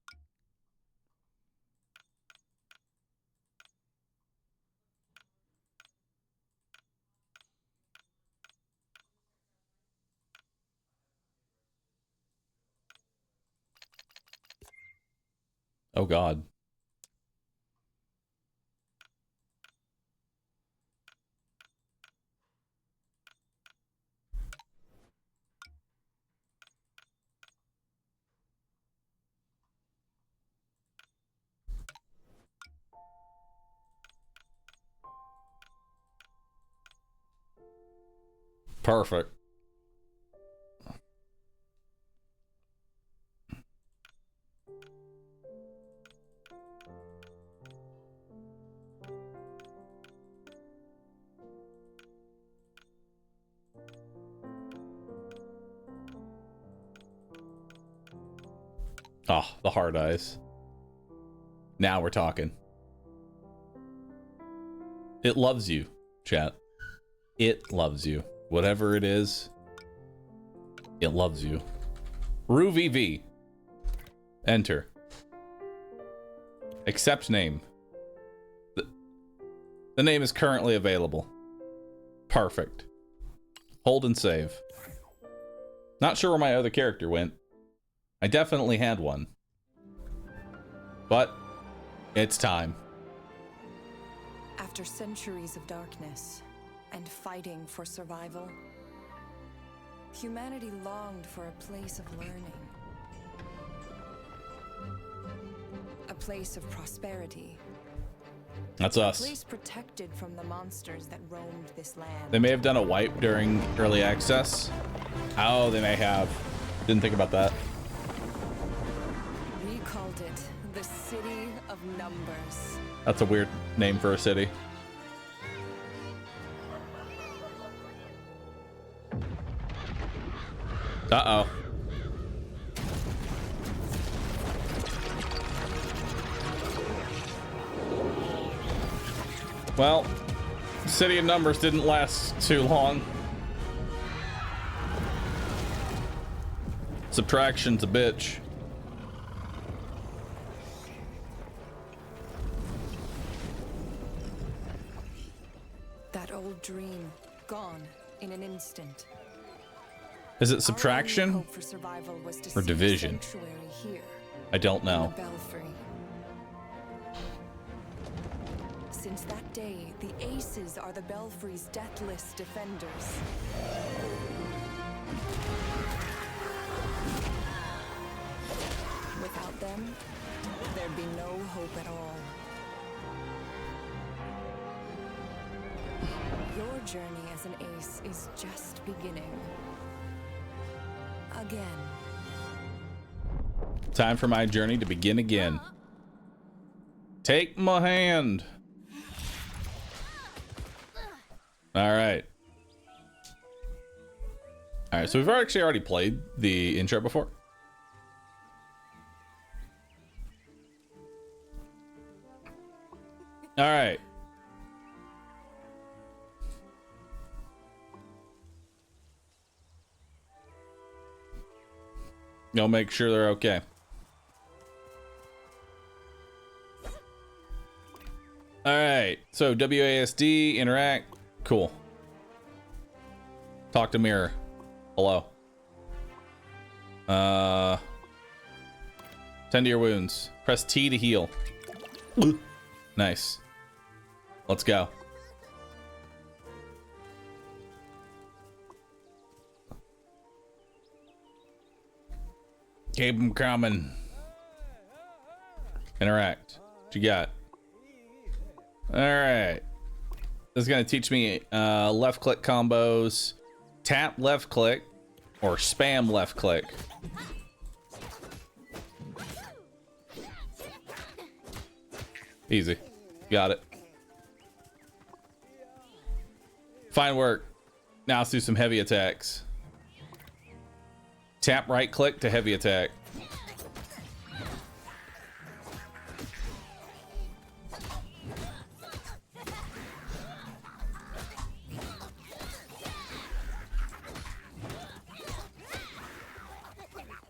Oh God. Perfect. Oh, the hard eyes. Now we're talking. It loves you, chat. It loves you. Whatever it is, it loves you. Bahroo VV. Enter. Accept name. The name is currently available. Perfect. Hold and save. Not sure where my other character went. I definitely had one. But it's time. After centuries of darkness and fighting for survival, humanity longed for a place of learning. A place of prosperity. That's A us. place protected from the monsters that roamed this land. They may have done a wipe during early access. Oh, they may have. Didn't think about that. We called it the City of Numbers. That's a weird name for a city. Uh-oh. Well, City of Numbers didn't last too long. Subtraction's a bitch. That old dream, gone in an instant. Is it Our only subtraction hope for survival was to or see division? the sanctuary here, I don't in know. the Belfry. Since that day, the Aces are the Belfry's deathless defenders. Without them, there'd be no hope at all. Your journey as an ace is just beginning. Again. Time for my journey to begin again. Take my hand. All right. All right, so we've actually already played the intro before. All right. Go make sure they're okay. All right, so WASD, interact, cool. Talk to mirror. Hello. Tend to your wounds. Press T to heal. Nice. Let's go. Keep them coming. Interact. What you got? All right. This is going to teach me left click combos. Tap left click or spam left click. Easy. Got it. Fine work. Now let's do some heavy attacks. Tap right click to heavy attack.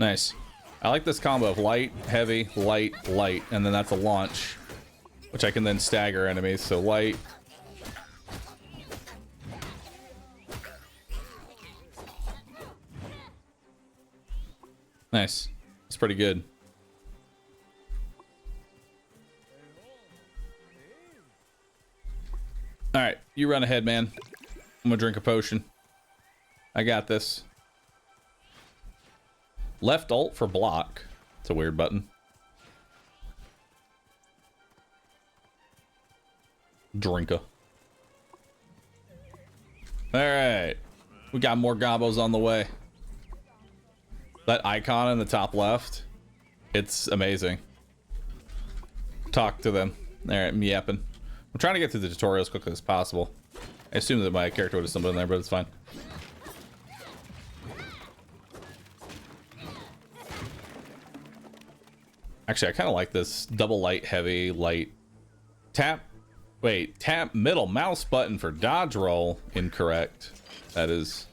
Nice. I like this combo of light, heavy, light, light, and then that's a launch, which I can then stagger enemies. So light. Nice. That's pretty good. All right, you run ahead, man. I'm gonna drink a potion. I got this. Left alt for block. It's a weird button. Drinker. All right, we got more gobos on the way. That icon in the top left, it's amazing. Talk to them. All right, I'm yapping. I'm trying to get through the tutorial as quickly as possible. I assume that my character would have stumbled in there, but it's fine. Actually, I kind of like this double light, heavy, light. Tap, wait, tap middle mouse button for dodge roll. Incorrect. That is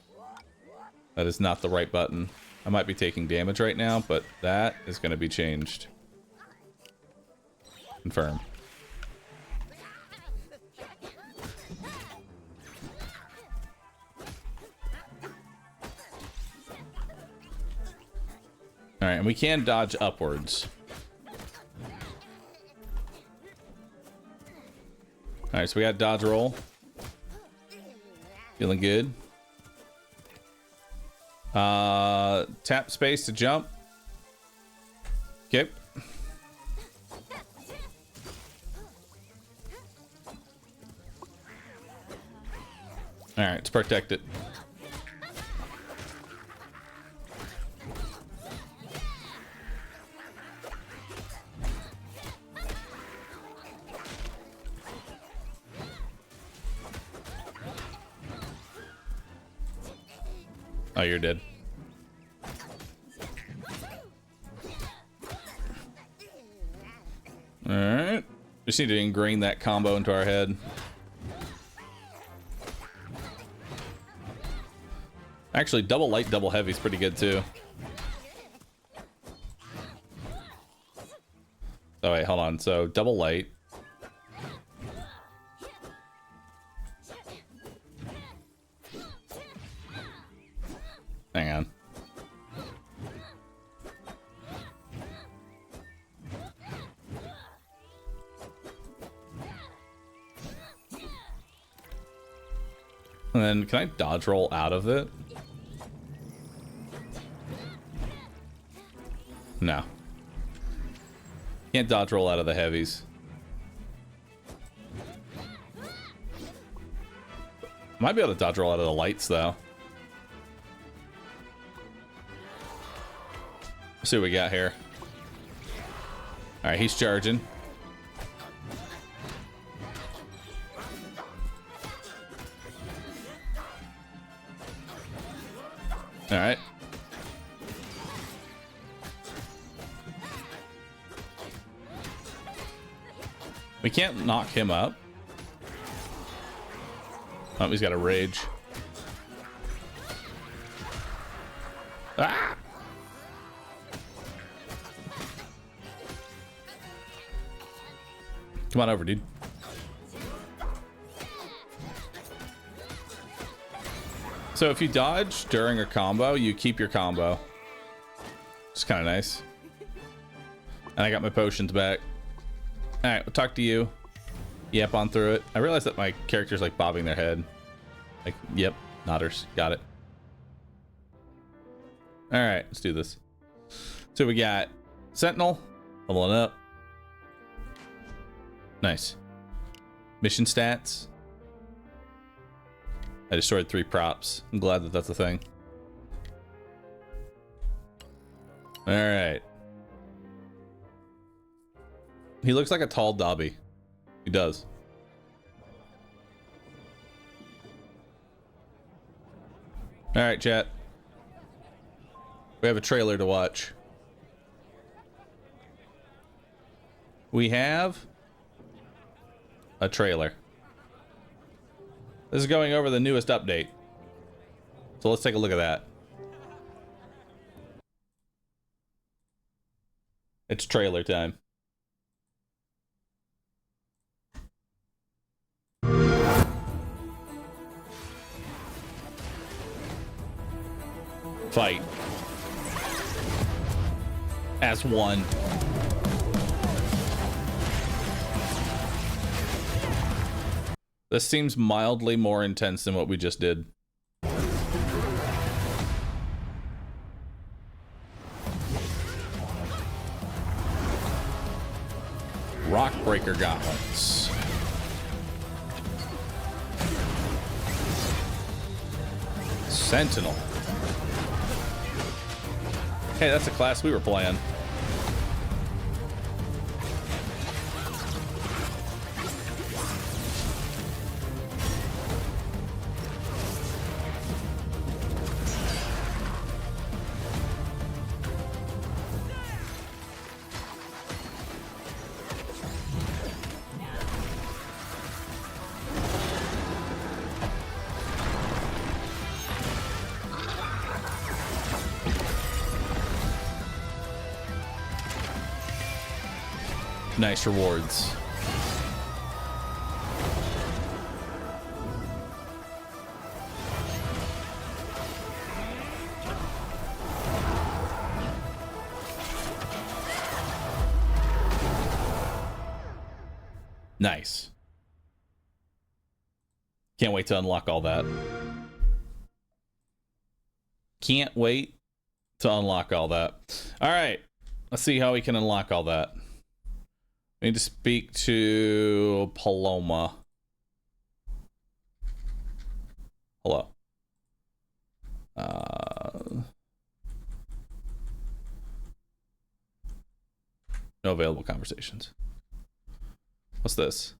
not the right button. I might be taking damage right now, but that is going to be changed. Confirm. All right, and we can dodge upwards. All right, so we got dodge roll. Feeling good. Tap space to jump. Okay. All right, let's protect it. Oh, you're dead. All right. Just need to ingrain that combo into our head. Actually, double light, double heavy is pretty good too. Oh wait, hold on. So double light. Hang on. And then can I dodge roll out of it? No. Can't dodge roll out of the heavies. Might be able to dodge roll out of the lights, though. Let's see what we got here. Alright, he's charging. Alright. We can't knock him up. Oh, he's got a rage. Ah! Come on over, dude. So if you dodge during a combo, you keep your combo. It's kind of nice. And I got my potions back. All right, we'll talk to you. Yep, on through it. I realized that my character's like bobbing their head. Like, yep, nodders. Got it. All right, let's do this. So we got Sentinel, leveling up. Nice. Mission stats. I destroyed 3 props. I'm glad that that's a thing. All right. He looks like a tall Dobby. He does. All right, chat. We have a trailer to watch. We have a trailer. This is going over the newest update. So let's take a look at that. It's trailer time. Fight. As one. This seems mildly more intense than what we just did. Rockbreaker gauntlets. Sentinel. Hey, that's a class we were playing. Nice rewards. Nice. Can't wait to unlock all that. Can't wait to unlock all that. All right. Let's see how we can unlock all that. We need to speak to Paloma. Hello. No available conversations. What's this?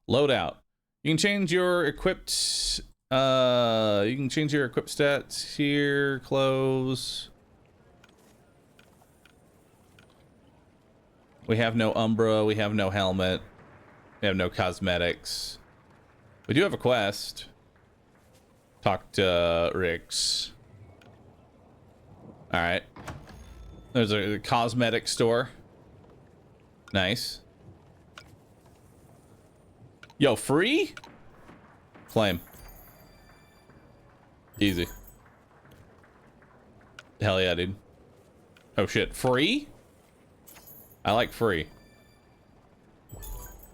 Loadout. You can change your equipped stats here. Close. We have no Umbra, we have no helmet, we have no cosmetics. We do have a quest. Talk to Rix. Alright. There's a cosmetic store. Nice. Yo, free? Claim. Easy. Hell yeah, dude. Oh shit, free? I like free.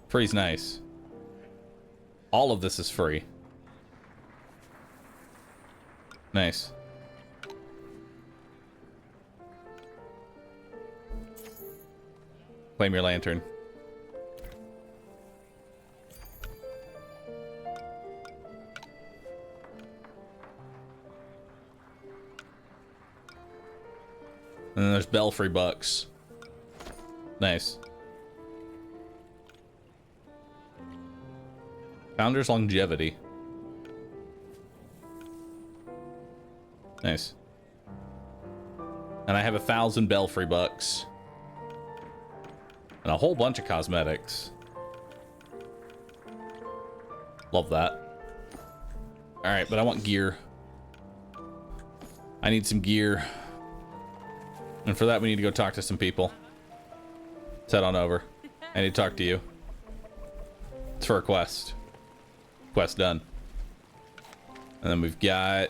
Free's nice. All of this is free. Nice. Claim your lantern. And then there's Belfry bucks. Nice. Founder's longevity. Nice. And I have 1,000 Belfry bucks. And a whole bunch of cosmetics. Love that. Alright, but I want gear. I need some gear. And for that, we need to go talk to some people. Let's head on over. I need to talk to you. It's for a quest. Quest done. And then we've got...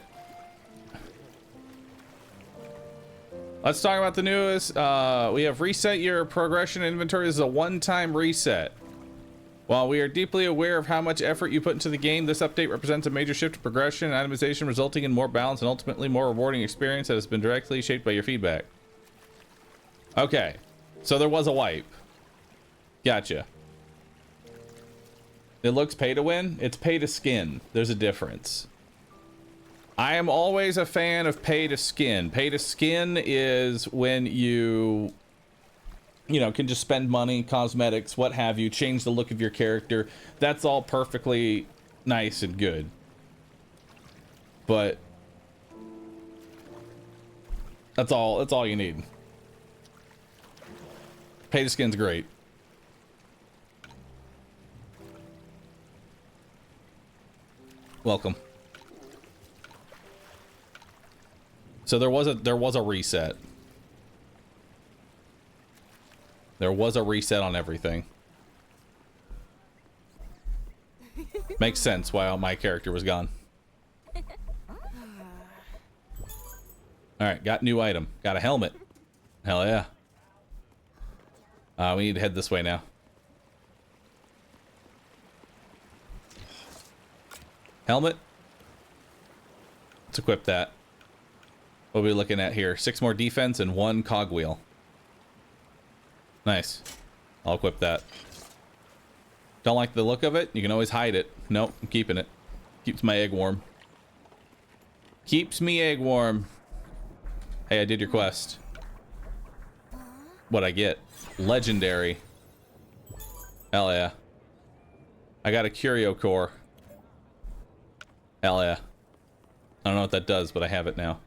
Let's talk about the newest. We have reset your progression inventory. This is a one-time reset. While we are deeply aware of how much effort you put into the game, this update represents a major shift in progression and itemization, resulting in more balance and ultimately more rewarding experience that has been directly shaped by your feedback. Okay, so there was a wipe. Gotcha. It looks pay to win. It's pay to skin. There's a difference. I am always a fan of pay to skin. Pay to skin is when you know, can just spend money, cosmetics, what have you, change the look of your character. That's all perfectly nice and good. But that's all you need. Pay to skin's great. Welcome. So there was a reset. There was a reset on everything. Makes sense why my character was gone. Alright, got new item. Got a helmet. Hell yeah. We need to head this way now. Helmet. Let's equip that. What are we looking at here? 6 more defense and 1 cogwheel. Nice. I'll equip that. Don't like the look of it? You can always hide it. Nope, I'm keeping it. Keeps my egg warm. Keeps me egg warm. Hey, I did your quest. What'd I get? Legendary. Hell yeah. I got a curio core. Hell yeah. I don't know what that does, but I have it now.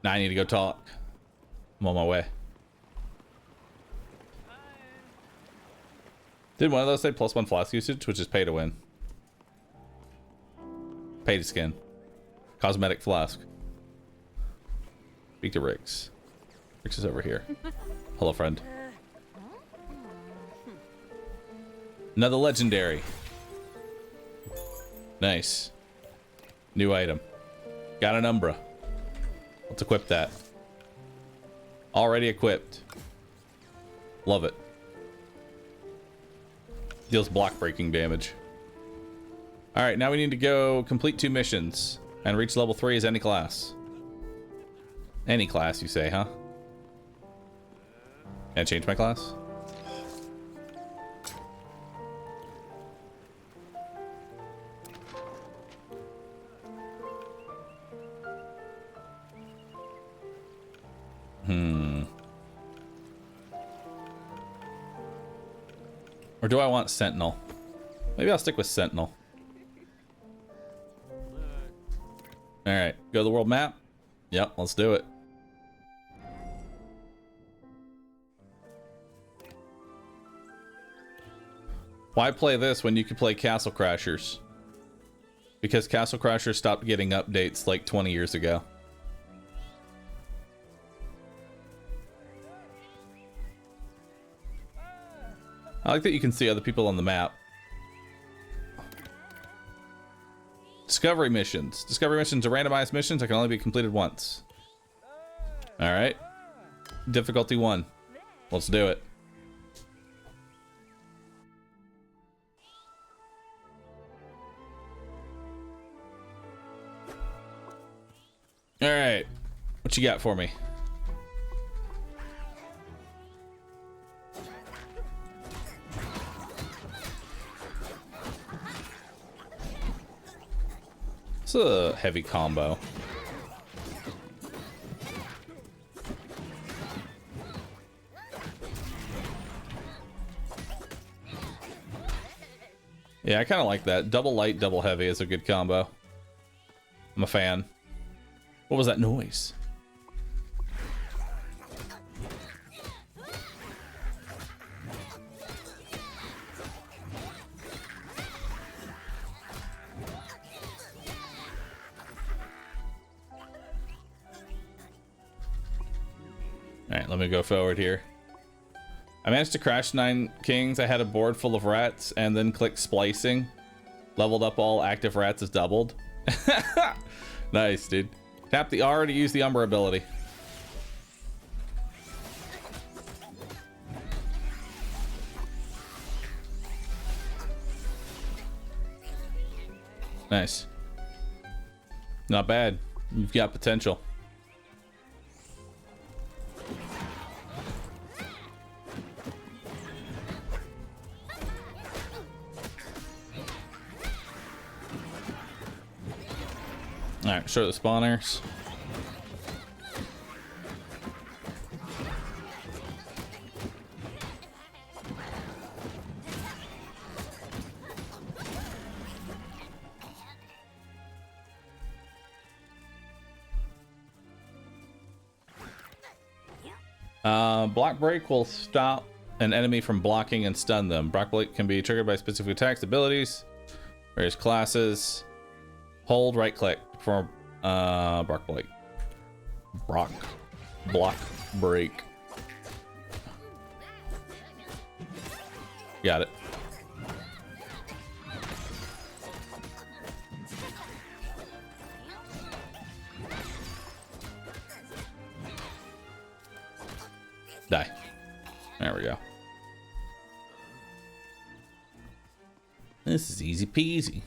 Now I need to go talk. I'm on my way. Did one of those say +1 flask usage, which is pay to win? Pay to skin. Cosmetic flask. Speak to Rix. Rix is over here. Hello, friend. Another legendary. Nice. New item. Got an Umbra. Let's equip that. Already equipped. Love it. Deals block breaking damage. Alright, now we need to go complete 2 missions and reach level 3 as any class. Any class, you say, huh? And change my class? Or do I want Sentinel? Maybe I'll stick with Sentinel. Alright, go to the world map. Yep, let's do it. Why play this when you could play Castle Crashers? Because Castle Crashers stopped getting updates like 20 years ago. I like that you can see other people on the map. Discovery missions. Discovery missions are randomized missions that can only be completed once. Alright. Difficulty 1. Let's do it. Alright. What you got for me? It's a heavy combo. Yeah, I kind of like that. Double light, double heavy is a good combo. I'm a fan. What was that noise? Alright, let me go forward here. I managed to crash 9 kings. I had a board full of rats and then clicked splicing. Leveled up all active rats is doubled. Nice, dude. Tap the R to use the Umbra ability. Nice. Not bad. You've got potential. Alright, show the spawners. Block break will stop an enemy from blocking and stun them. Block break can be triggered by specific attacks, abilities, various classes. Hold right click for block break. Block break. Got it. Die. There we go. This is easy peasy.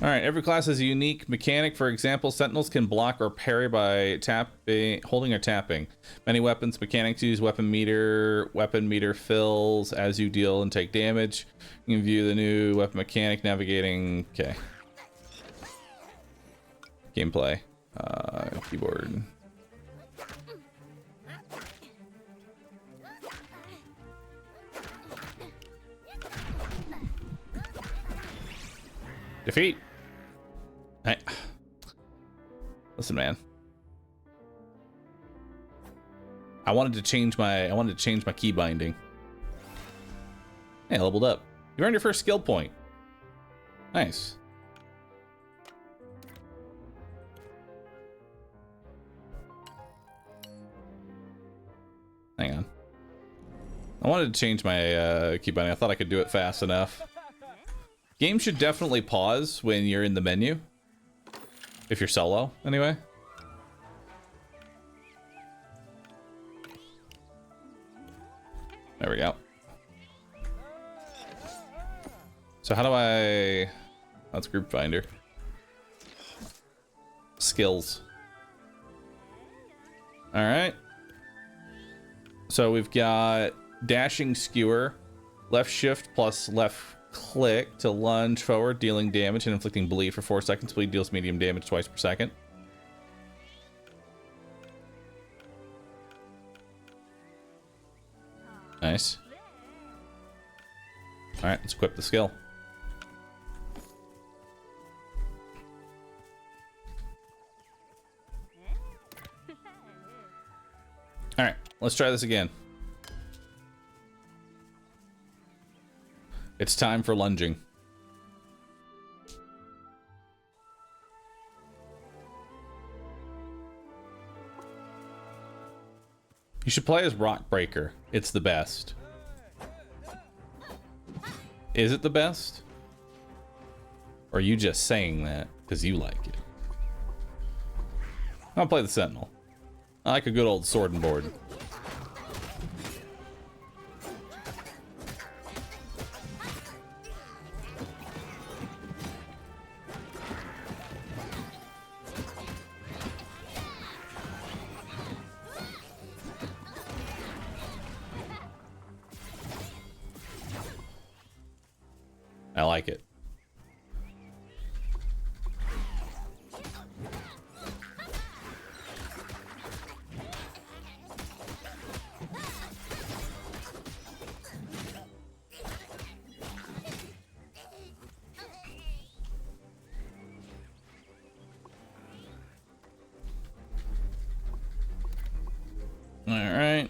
Alright, every class has a unique mechanic. For example, sentinels can block or parry by tapping, holding or tapping. Many weapons mechanics use weapon meter. Weapon meter fills as you deal and take damage. You can view the new weapon mechanic navigating. Okay. Gameplay. Keyboard. Defeat. Hey. Listen, man. I wanted to change my key binding. Hey, I leveled up. You earned your first skill point. Nice. Hang on. I wanted to change my key binding. I thought I could do it fast enough. Game should definitely pause when you're in the menu. If you're solo, anyway. There we go. So how do I... That's group finder. Skills. Alright. So we've got dashing skewer, left shift plus left click to lunge forward, dealing damage and inflicting bleed for 4 seconds. Bleed deals medium damage twice per second. Nice. Alright, let's equip the skill. Alright, let's try this again. It's time for lunging. You should play as Rock Breaker. It's the best. Is it the best? Or are you just saying that because you like it? I'll play the Sentinel. I like a good old sword and board. I like it.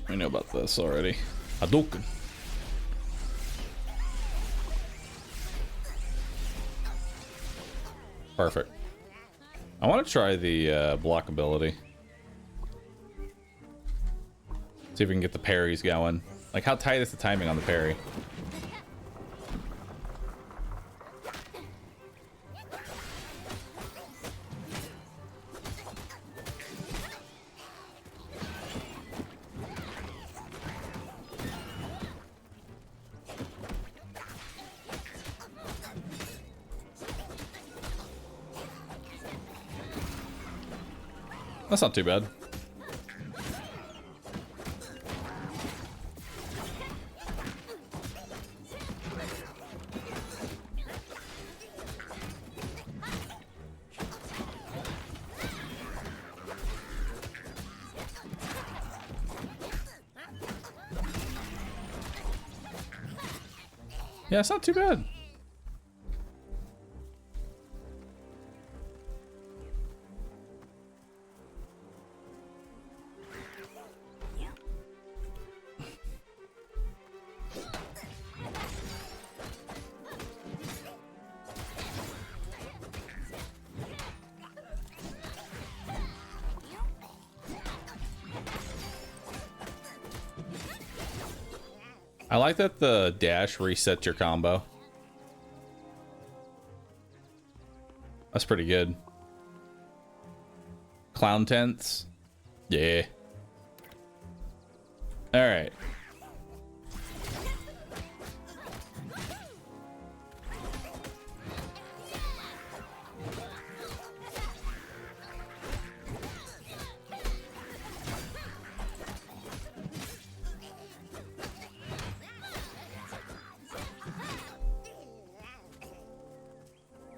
we know about this already. Hadouken. Perfect. I want to try the block ability. See if we can get the parries going. Like, how tight is the timing on the parry? That's not too bad. Yeah, it's not too bad. I like that the dash resets your combo. That's pretty good. Clown tents. Yeah. All right.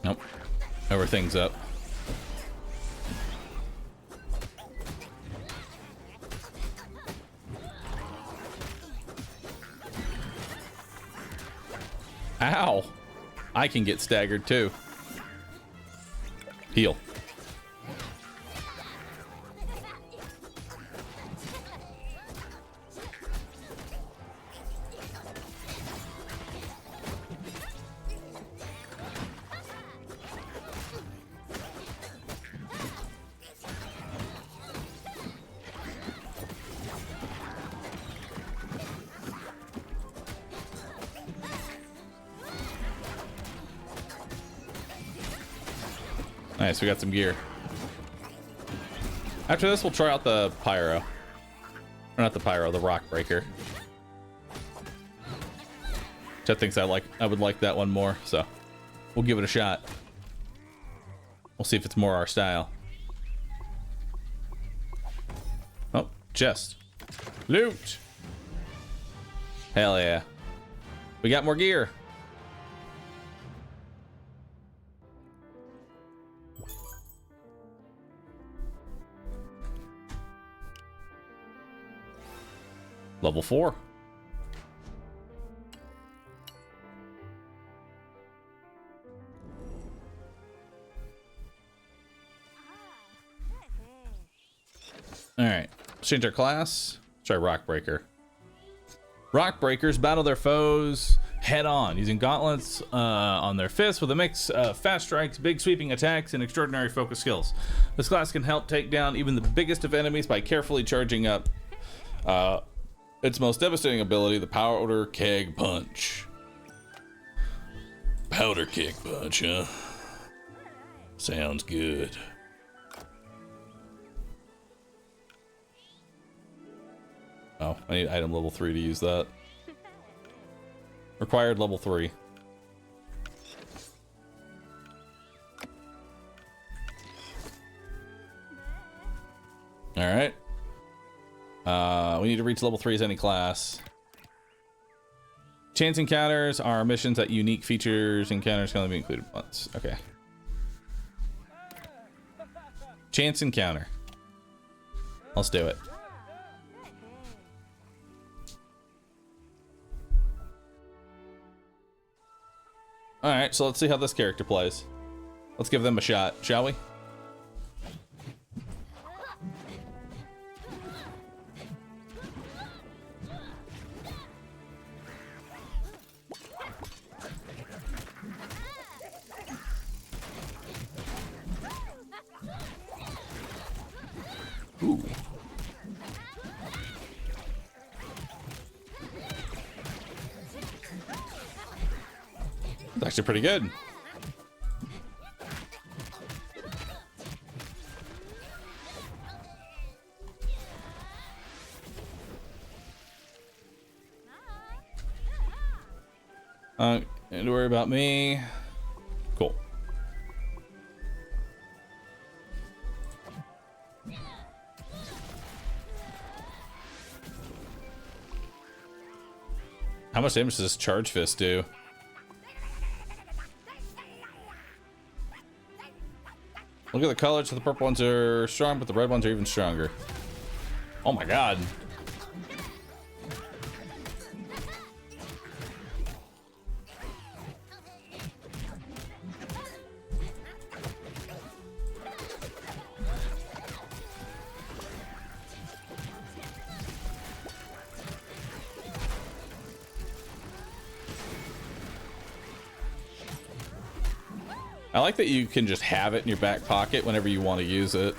Nope. Everything's up. Ow. I can get staggered too. Heal. Nice, we got some gear. After this, we'll try out the pyro. Or not the pyro, the rock breaker. Chet thinks I would like that one more, so we'll give it a shot. We'll see if it's more our style. Oh, chest. Loot! Hell yeah. We got more gear. Level 4. Alright, change our class. Try Rock Breaker. Rock Breakers battle their foes head on, using gauntlets on their fists with a mix of fast strikes, big sweeping attacks, and extraordinary focus skills. This class can help take down even the biggest of enemies by carefully charging up its most devastating ability, the Powder Keg Punch. Powder Keg Punch, huh? Sounds good. Oh, I need item level 3 to use that. Required level 3. Alright. We need to reach level 3 as any class. Chance encounters are missions that unique features encounters can only be included once. Okay. Chance encounter. Let's do it. Alright, so let's see how this character plays. Let's give them a shot, shall we? Ooh. It's actually pretty good. Don't worry about me. Cool. How much damage does this charge fist do? Look at the colors. The purple ones are strong, but the red ones are even stronger. Oh my god. I like that you can just have it in your back pocket whenever you want to use it.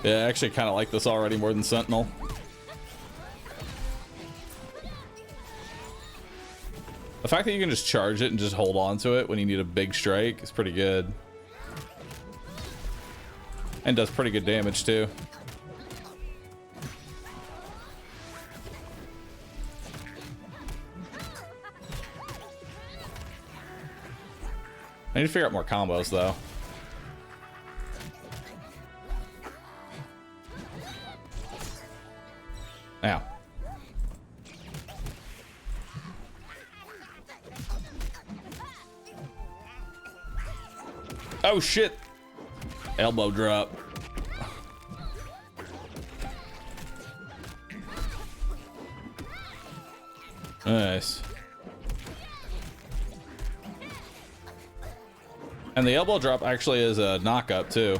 Yeah, I actually kind of like this already more than Sentinel. The fact that you can just charge it and just hold on to it when you need a big strike is pretty good. And does pretty good damage too. I need to figure out more combos though. Ow. Oh shit. Elbow drop. Nice. And the elbow drop actually is a knock-up too.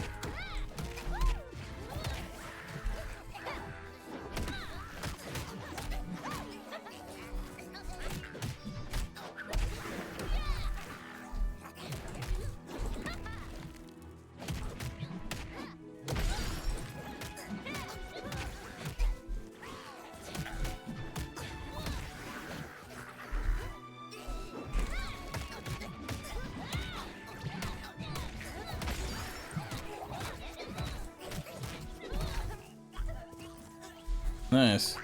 Nice.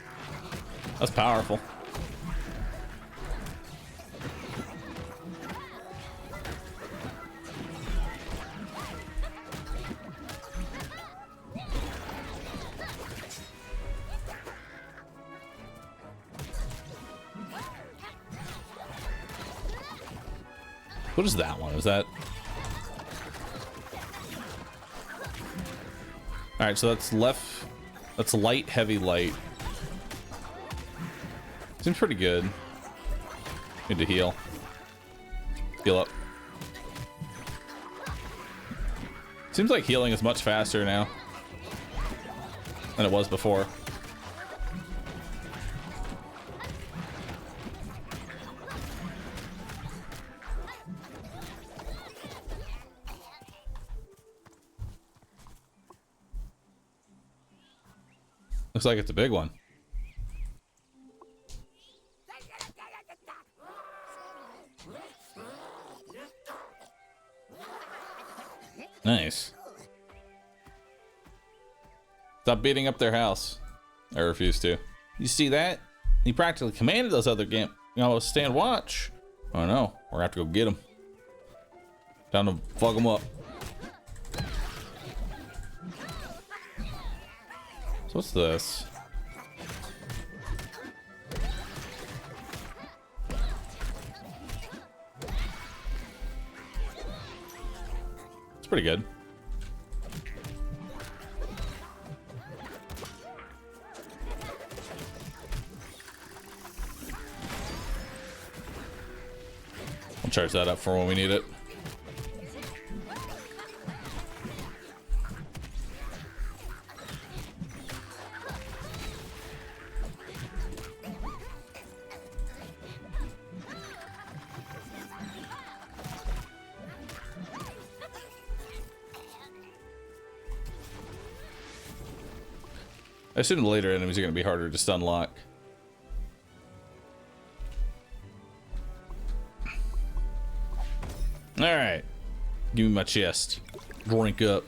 That's powerful. What is that one? Is that... Alright, so that's left... That's light, heavy, light. Seems pretty good. Need to heal. Heal up. Seems like healing is much faster now than it was before. Looks like it's a big one. Nice. Stop beating up their house. I refuse to. You see that? He practically commanded those other stand watch. Oh no, we're gonna have to go get him. Time to fuck him up. So what's this? It's pretty good. I'll charge that up for when we need it. assume the later enemies are going to be harder to stun lock. Alright. Give me my chest. Drink up.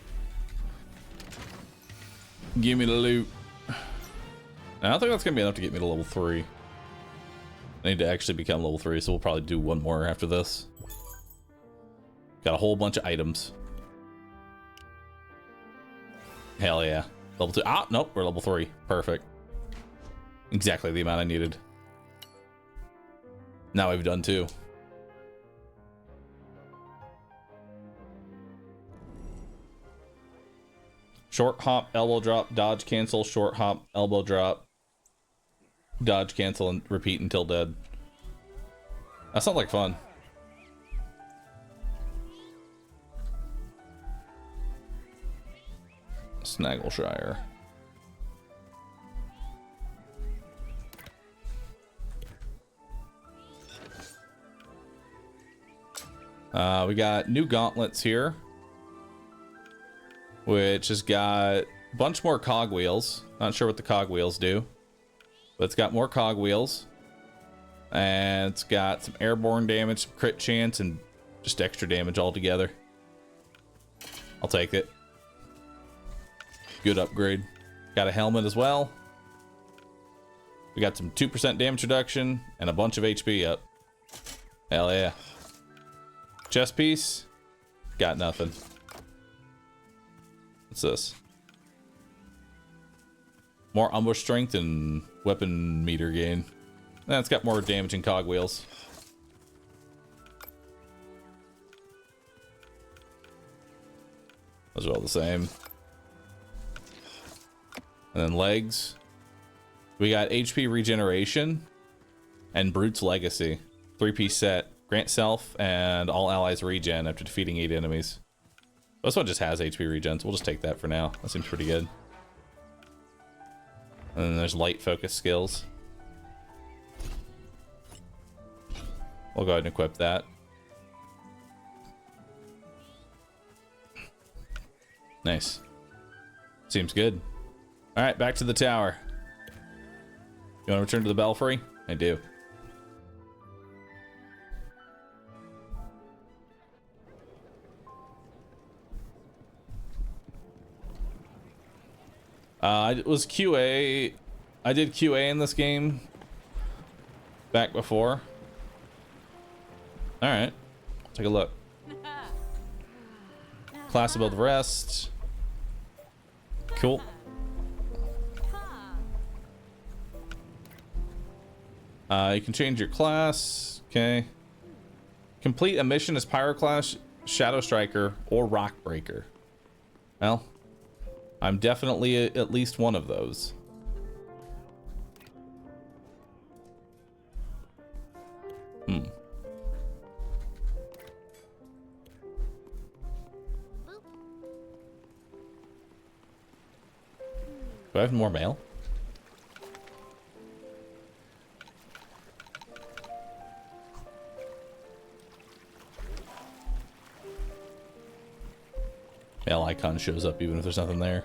Give me the loot. I don't think that's going to be enough to get me to level 3. I need to actually become level 3, so we'll probably do one more after this. Got a whole bunch of items. Hell yeah. Level 2. Ah, nope, we're level 3. Perfect. Exactly the amount I needed. Now we've done 2. Short hop, elbow drop, dodge cancel, short hop, elbow drop, dodge cancel, and repeat until dead. That sounds like fun. Snaggleshire. We got new gauntlets here, which has got a bunch more cogwheels. Not sure what the cogwheels do, but it's got more cogwheels. And it's got some airborne damage, some crit chance, and just extra damage altogether. I'll take it. Good upgrade. Got a helmet as well. We got some 2% damage reduction and a bunch of HP up. Hell yeah. Chest piece. Got nothing. What's this? More ambush strength and weapon meter gain. And it's got more damage and cogwheels. Those are all the same. And then legs. We got HP regeneration and Brute's Legacy. 3-piece set. Grant self and all allies regen after defeating 8 enemies. This one just has HP regen, so we'll just take that for now. That seems pretty good. And then there's light focus skills. We'll go ahead and equip that. Nice. Seems good. Alright, back to the tower. You want to return to the belfry? I do. It was QA. I did QA in this game back before. Alright. Take a look. Class above the rest. Cool. You can change your class. Okay. Complete a mission as Pyroclash, Shadow Striker, or Rock Breaker. Well, I'm definitely at least one of those. Do I have more mail? Mail icon shows up even if there's nothing there.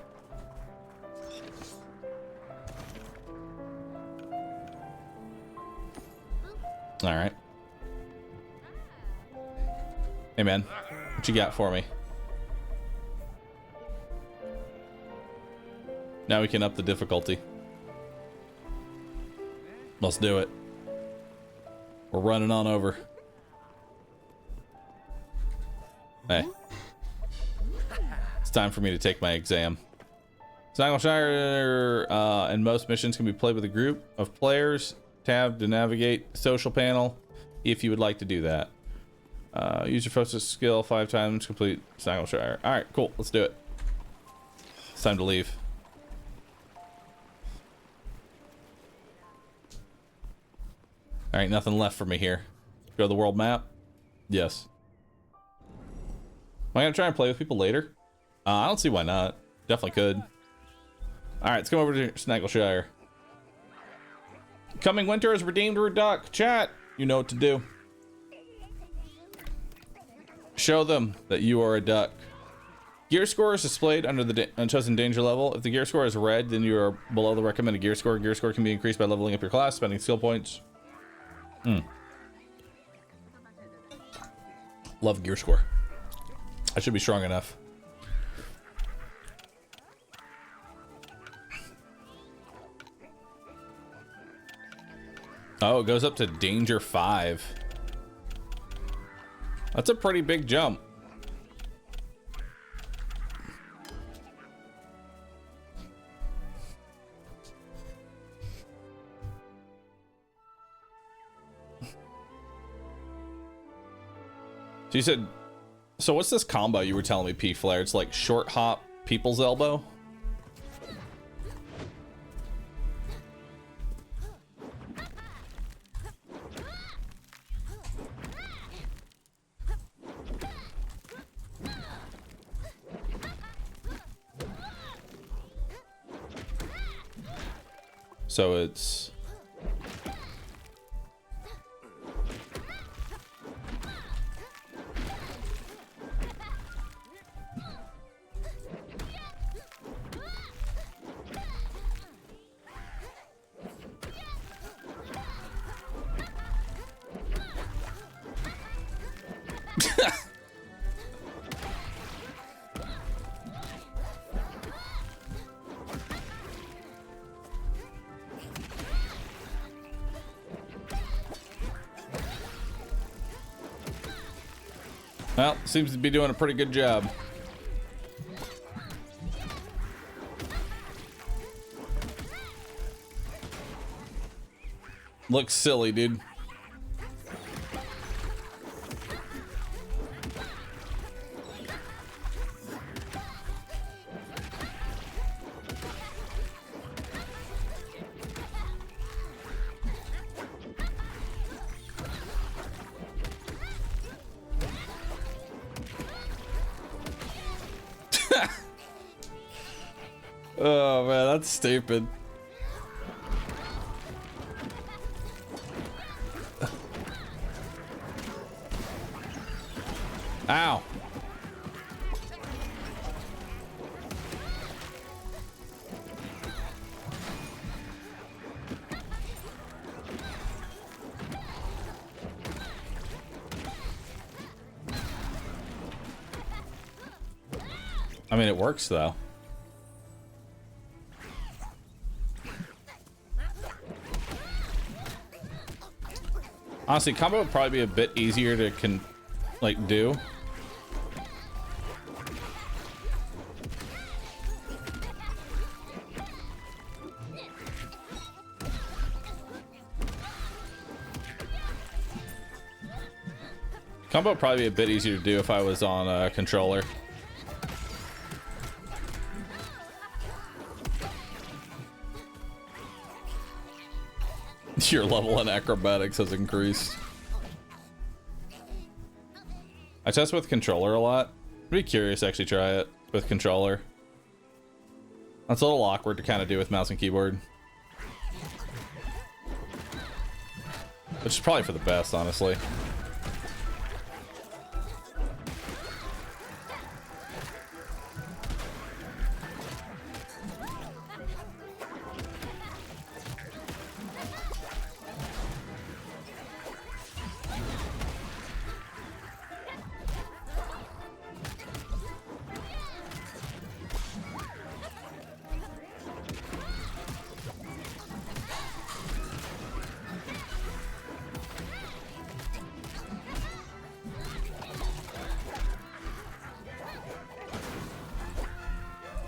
All right. Hey man, what you got for me? Now we can up the difficulty. Let's do it. We're running on over. Hey. It's time for me to take my exam. Snaggleshire and most missions can be played with a group of players. Tab to navigate social panel if you would like to do that. Use your focus skill 5 times, complete Snaggleshire. Alright, cool. Let's do it. It's time to leave. Alright, nothing left for me here. Go to the world map. Yes. Am I gonna try and play with people later? I don't see why not. Definitely could. Alright, let's come over to Snaggleshire. Coming winter is redeemed or duck. Chat, you know what to do. Show them that you are a duck. Gear score is displayed under the chosen danger level. If the gear score is red, then you are below the recommended gear score. Gear score can be increased by leveling up your class, spending skill points. Love gear score. I should be strong enough. Oh, it goes up to danger 5. That's a pretty big jump. So you said, so what's this combo you were telling me, P-Flare? It's like short hop, people's elbow? So it's... Well, seems to be doing a pretty good job. Looks silly, dude. Oh man, that's stupid. Ow. I mean, it works though. Honestly, combo would probably be a bit easier to do. Combo would probably be a bit easier to do if I was on a controller. Your level in acrobatics has increased. I test with controller a lot. I'd be curious to actually try it with controller. That's a little awkward to kind of do with mouse and keyboard. Which is probably for the best, honestly.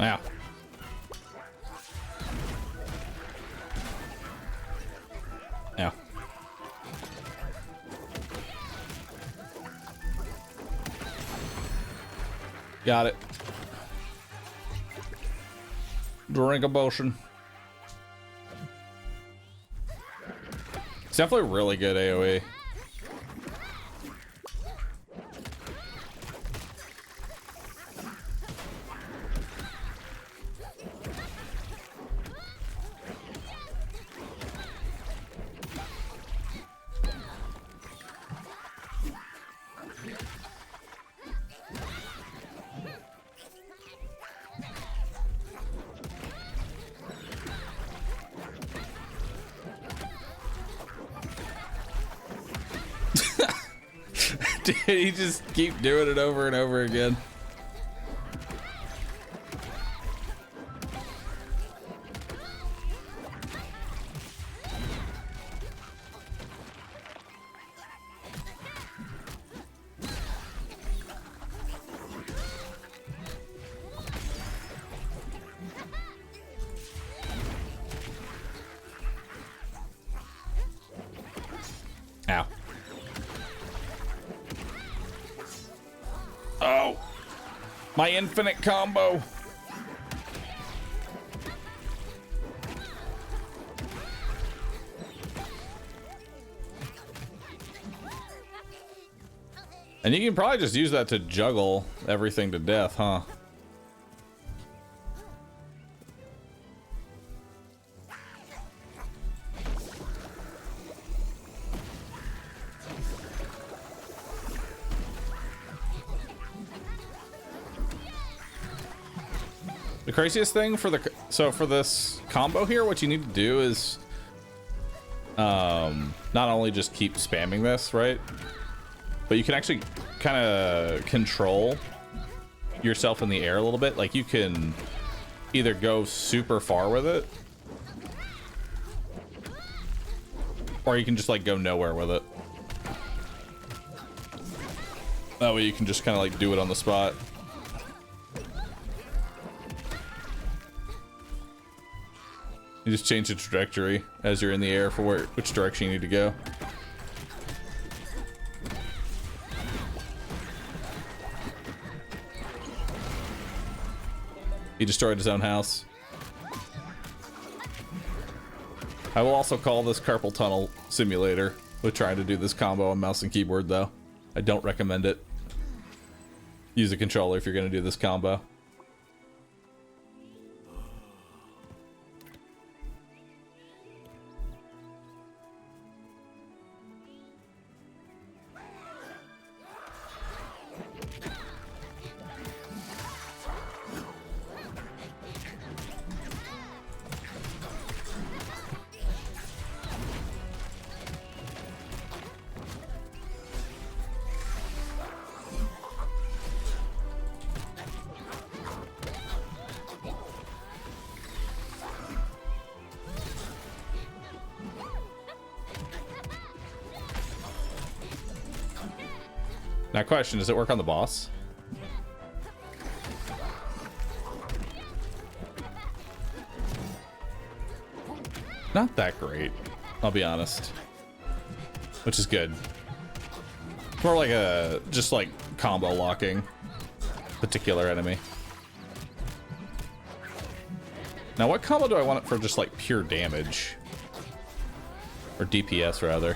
Yeah. Yeah. Got it. Drink a potion. It's definitely really good AoE. Dude, he just keep doing it over and over again. Ow. Oh, my infinite combo. And you can probably just use that to juggle everything to death, huh? The craziest thing for for this combo here, what you need to do is not only just keep spamming this, right? But you can actually kind of control yourself in the air a little bit. Like you can either go super far with it, or you can just like go nowhere with it. That way you can just kind of like do it on the spot. You just change the trajectory as you're in the air for which direction you need to go. He destroyed his own house. I will also call this carpal tunnel simulator with trying to do this combo on mouse and keyboard, though. I don't recommend it. Use a controller if you're going to do this combo. Now, question, does it work on the boss? Not that great, I'll be honest. Which is good. It's more like a, just like combo locking particular enemy. Now, what combo do I want it for just like pure damage? Or DPS, rather.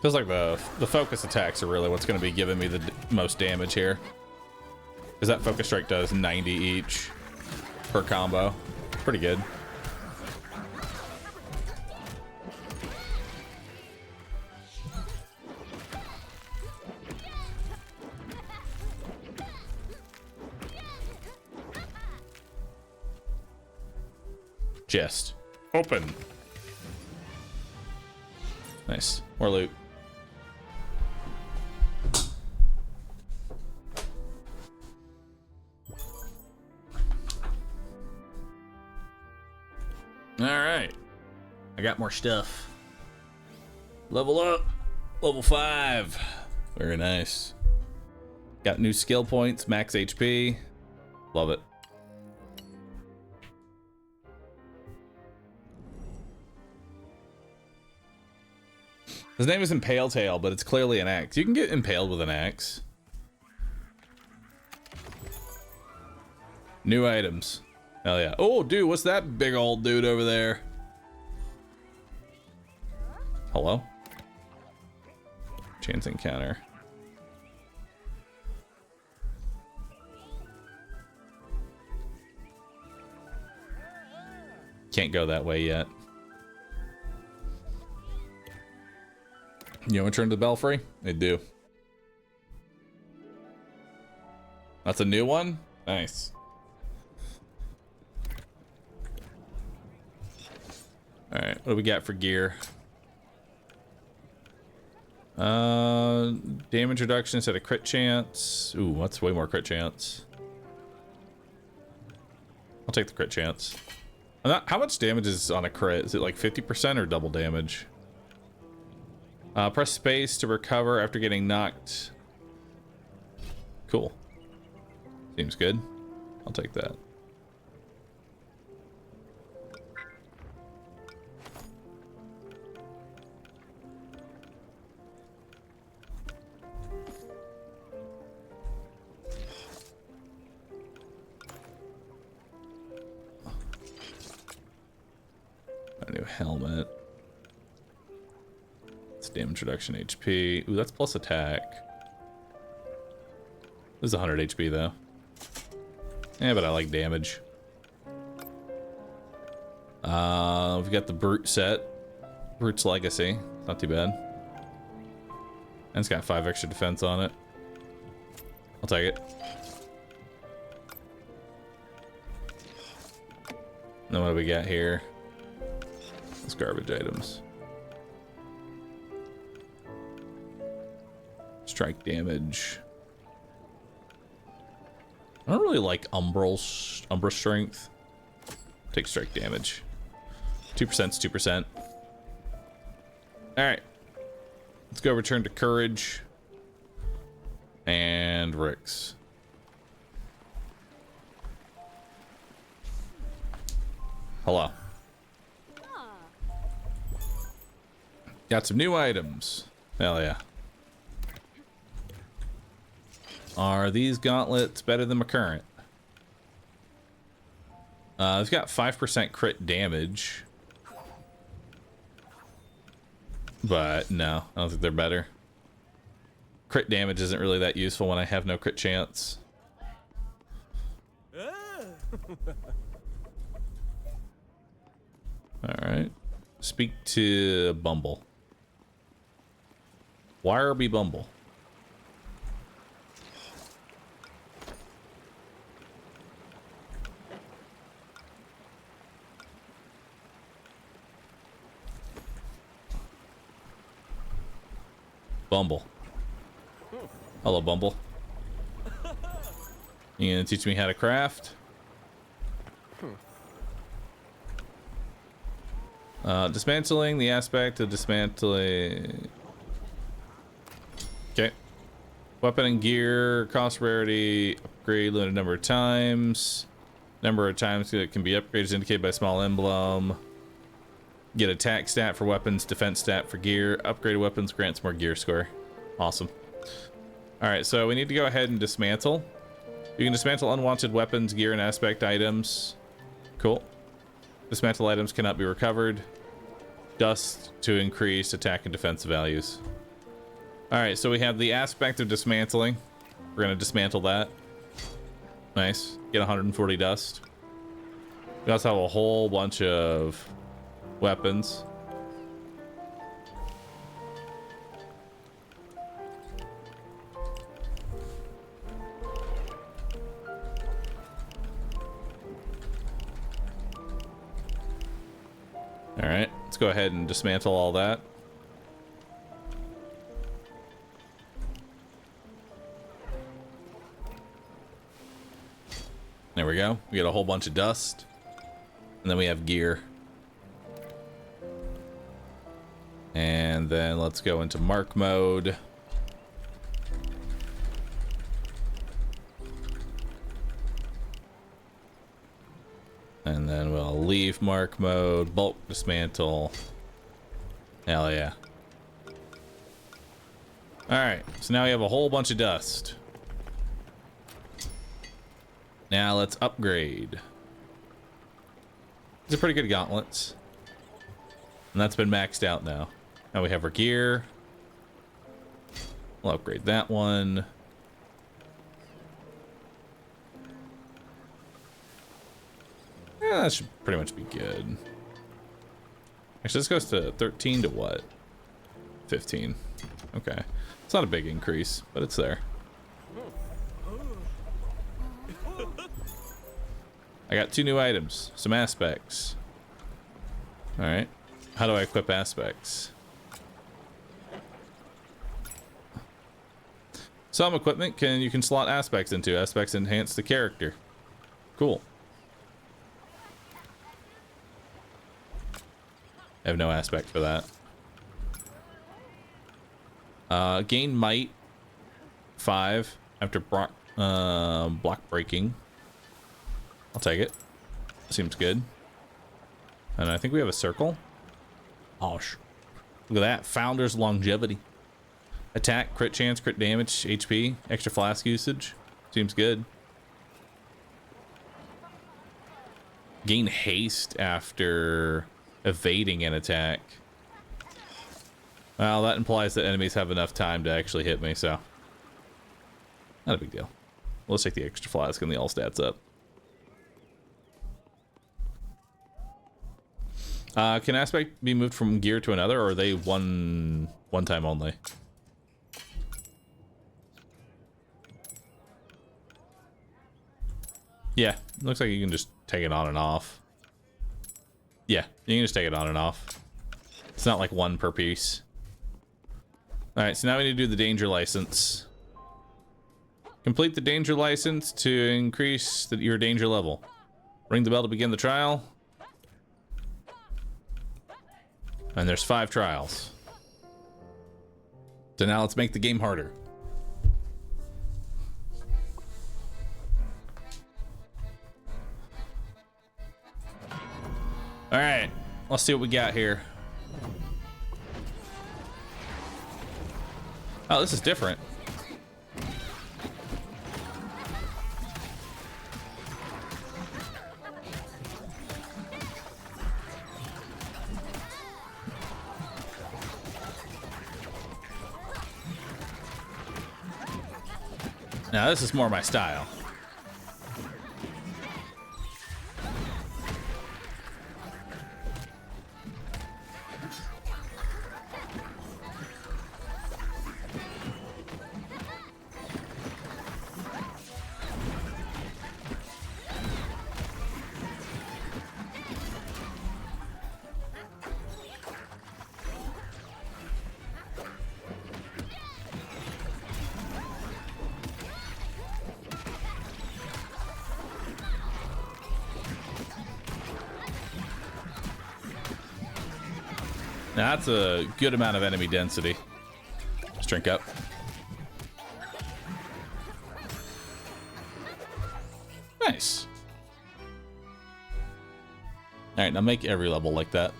Feels like the focus attacks are really what's going to be giving me the most damage here. Because that focus strike does 90 each per combo. Pretty good. Chest. Open. Nice. More loot. Alright. I got more stuff. Level up. Level 5. Very nice. Got new skill points, max HP. Love it. His name is Impale Tail, but it's clearly an axe. You can get impaled with an axe. New items. Hell yeah. Oh, dude, what's that big old dude over there? Hello? Chance encounter. Can't go that way yet. You want to turn to the belfry? They do. That's a new one? Nice. Alright, what do we got for gear? Damage reduction instead of crit chance. Ooh, that's way more crit chance. I'll take the crit chance. How much damage is on a crit? Is it like 50% or double damage? Press space to recover after getting knocked. Cool. Seems good. I'll take that. A new helmet. It's damage reduction HP. Ooh, that's plus attack. This is 100 HP though. Yeah, but I like damage. We've got the Brute set. Brute's Legacy. Not too bad. And it's got 5 extra defense on it. I'll take it. Then what do we got here? Those garbage items. Strike damage. I don't really like Umbra strength. Take strike damage. 2% is 2%. Alright. Let's go return to Courage. And Rick's. Hello. Got some new items. Hell yeah. Are these gauntlets better than my current? It's got 5% crit damage. But no, I don't think they're better. Crit damage isn't really that useful when I have no crit chance. Alright. Speak to Bumble. YRB Bumble. Bumble. Hello, Bumble. You gonna teach me how to craft? Dismantling, the aspect of dismantling. Okay. Weapon and gear, cost rarity, upgrade limited number of times. Number of times it can be upgraded is indicated by a small emblem. Get attack stat for weapons, defense stat for gear. Upgraded weapons grants more gear score. Awesome. Alright, so we need to go ahead and dismantle. You can dismantle unwanted weapons, gear, and aspect items. Cool. Dismantle items cannot be recovered. Dust to increase attack and defense values. Alright, so we have the aspect of dismantling. We're going to dismantle that. Nice. Get 140 dust. We also have a whole bunch of weapons. All right, let's go ahead and dismantle all that. There we go. We got a whole bunch of dust. And then we have gear. And then let's go into mark mode. And then we'll leave mark mode, bulk dismantle. Hell yeah. Alright, so now we have a whole bunch of dust. Now let's upgrade. These are pretty good gauntlets. And that's been maxed out now. Now we have our gear. We'll upgrade that one. Yeah, that should pretty much be good. Actually, this goes to 13 to what? 15. Okay. It's not a big increase, but it's there. I got 2 new items. Some aspects. Alright. How do I equip aspects? Some equipment you can slot aspects into. Aspects enhance the character. Cool. I have no aspect for that. Gain might 5 after block breaking. I'll take it. Seems good. And I think we have a circle. Oh, look at that. Founder's longevity. Attack, crit chance, crit damage, HP, extra flask usage. Seems good. Gain haste after evading an attack. Well, that implies that enemies have enough time to actually hit me, so not a big deal. Let's take the extra flask and the all stats up. Can aspect be moved from gear to another, or are they one time only? Yeah, looks like you can just take it on and off. Yeah, you can just take it on and off. It's not like one per piece. Alright, so now we need to do the danger license. Complete the danger license to increase your danger level. Ring the bell to begin the trial. And there's 5 trials. So now let's make the game harder. Alright, let's see what we got here. Oh, this is different. Now this is more my style. Now that's a good amount of enemy density. Let's drink up. Nice. Alright, now make every level like that.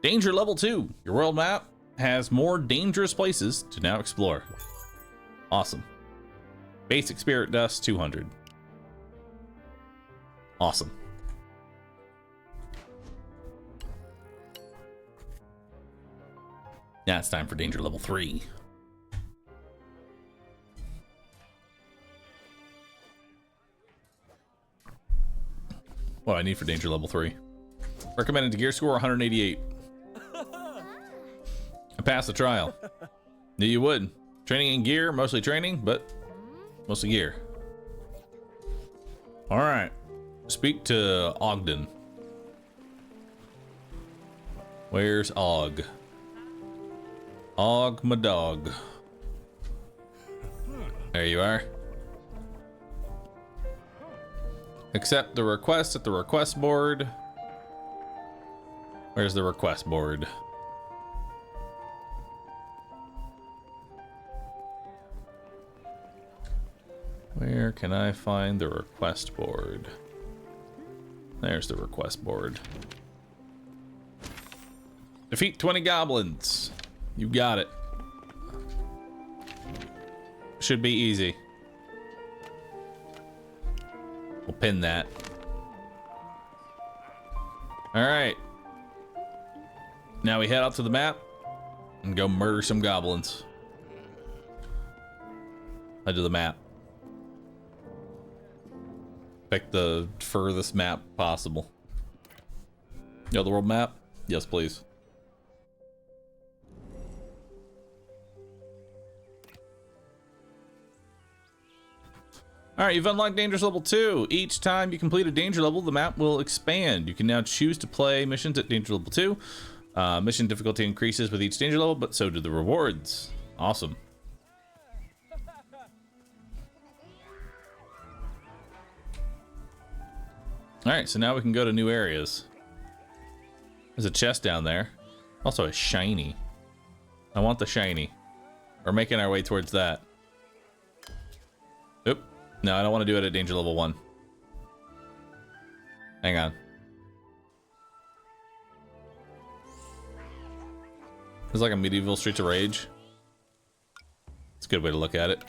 Danger level 2. Your world map has more dangerous places to now explore. Awesome. Basic spirit dust, 200. Awesome. Now it's time for danger level 3. What do I need for danger level 3? Recommended gear score 188. I passed the trial. Knew you would. Training and gear, mostly training, but mostly gear. All right. Speak to Ogden. Where's Og? Og, my dog. There you are. Accept the request at the request board. Where's the request board? Where can I find the request board? There's the request board. Defeat 20 goblins. You got it. Should be easy. We'll pin that. Alright. Now we head out to the map and go murder some goblins. Head to the map. Pick the furthest map possible. You know the world map? Yes, please. Alright, you've unlocked Dangerous Level 2. Each time you complete a danger level, the map will expand. You can now choose to play missions at Danger Level 2. Mission difficulty increases with each danger level, but so do the rewards. Awesome. Alright, so now we can go to new areas. There's a chest down there. Also a shiny. I want the shiny. We're making our way towards that. Oop. No, I don't want to do it at danger level 1. Hang on. It's like a medieval Streets of Rage. It's a good way to look at it.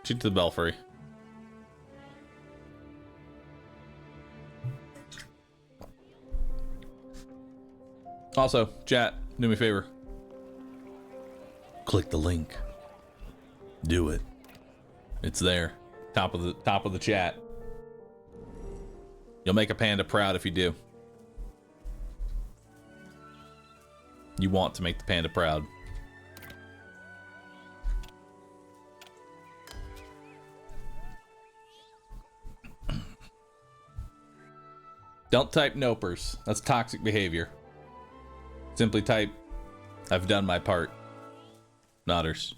Shoot to the belfry. Also, chat, do me a favor. Click the link. Do it. It's there. Top of the chat. You'll make a panda proud if you do. You want to make the panda proud. Don't type nopers. That's toxic behavior. Simply type, I've done my part. Nodders.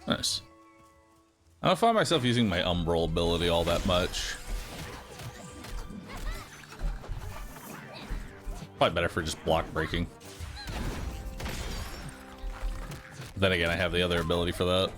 Nice. I don't find myself using my umbral ability all that much. Probably better for just block breaking. Then again, I have the other ability for that.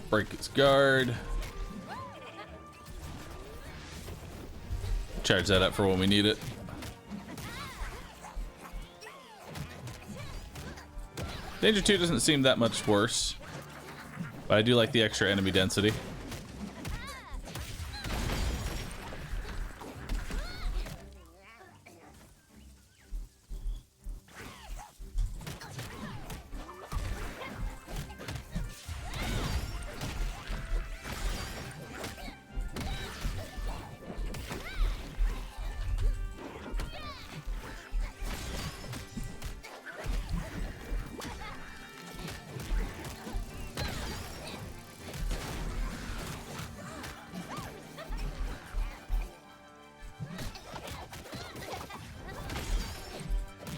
Break its guard. Charge that up for when we need it. Danger 2 doesn't seem that much worse, but I do like the extra enemy density.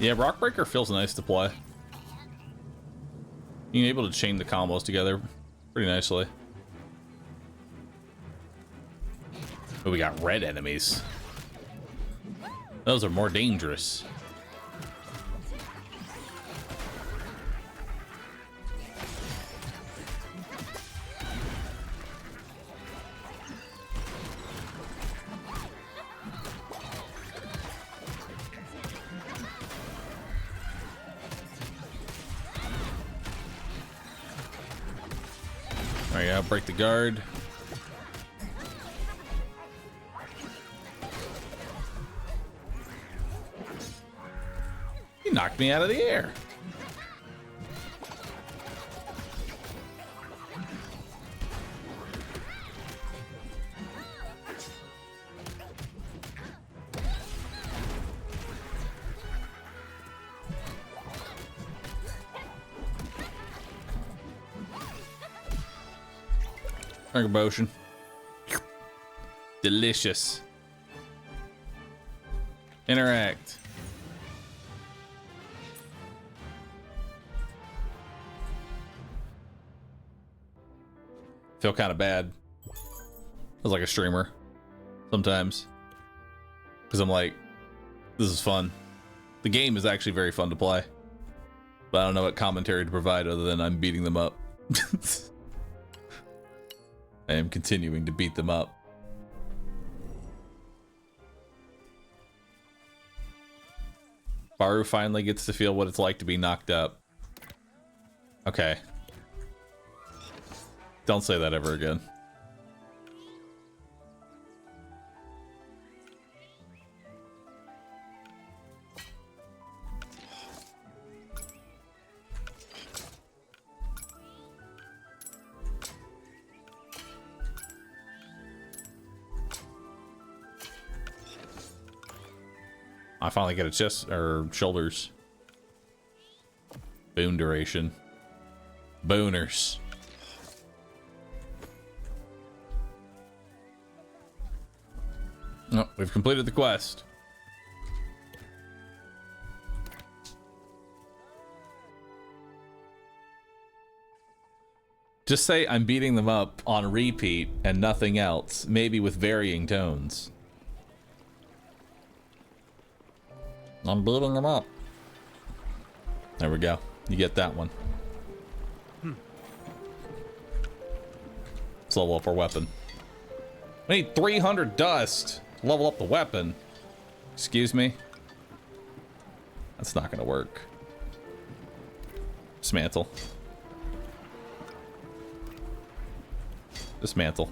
Yeah, Rock Breaker feels nice to play. Being able to chain the combos together pretty nicely. Oh, we got red enemies. Those are more dangerous. Break the guard. He knocked me out of the air. Drink a potion. Delicious. Interact. Feel kind of bad. Feels like a streamer sometimes. Because I'm like, this is fun. The game is actually very fun to play. But I don't know what commentary to provide other than I'm beating them up. I am continuing to beat them up. Bahroo finally gets to feel what it's like to be knocked up. Okay. Don't say that ever again. I finally get a chest or shoulders. Boon duration. Booners. Oh, we've completed the quest. Just say I'm beating them up on repeat and nothing else, maybe with varying tones. I'm beating them up. There we go. You get that one. Let's level up our weapon. We need 300 dust to level up the weapon. Excuse me? That's not gonna work. Dismantle. Dismantle.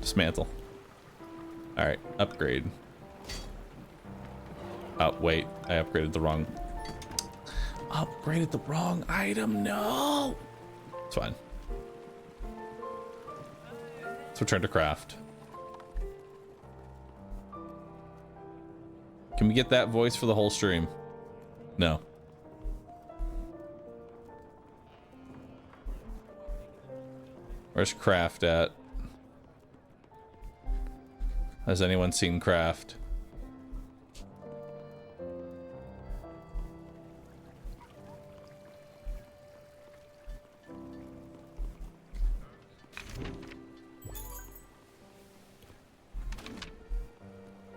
Dismantle. Alright, upgrade. Oh, wait. I upgraded the wrong... Upgraded the wrong item? No! It's fine. Let's return to craft. Can we get that voice for the whole stream? No. Where's craft at? Has anyone seen craft?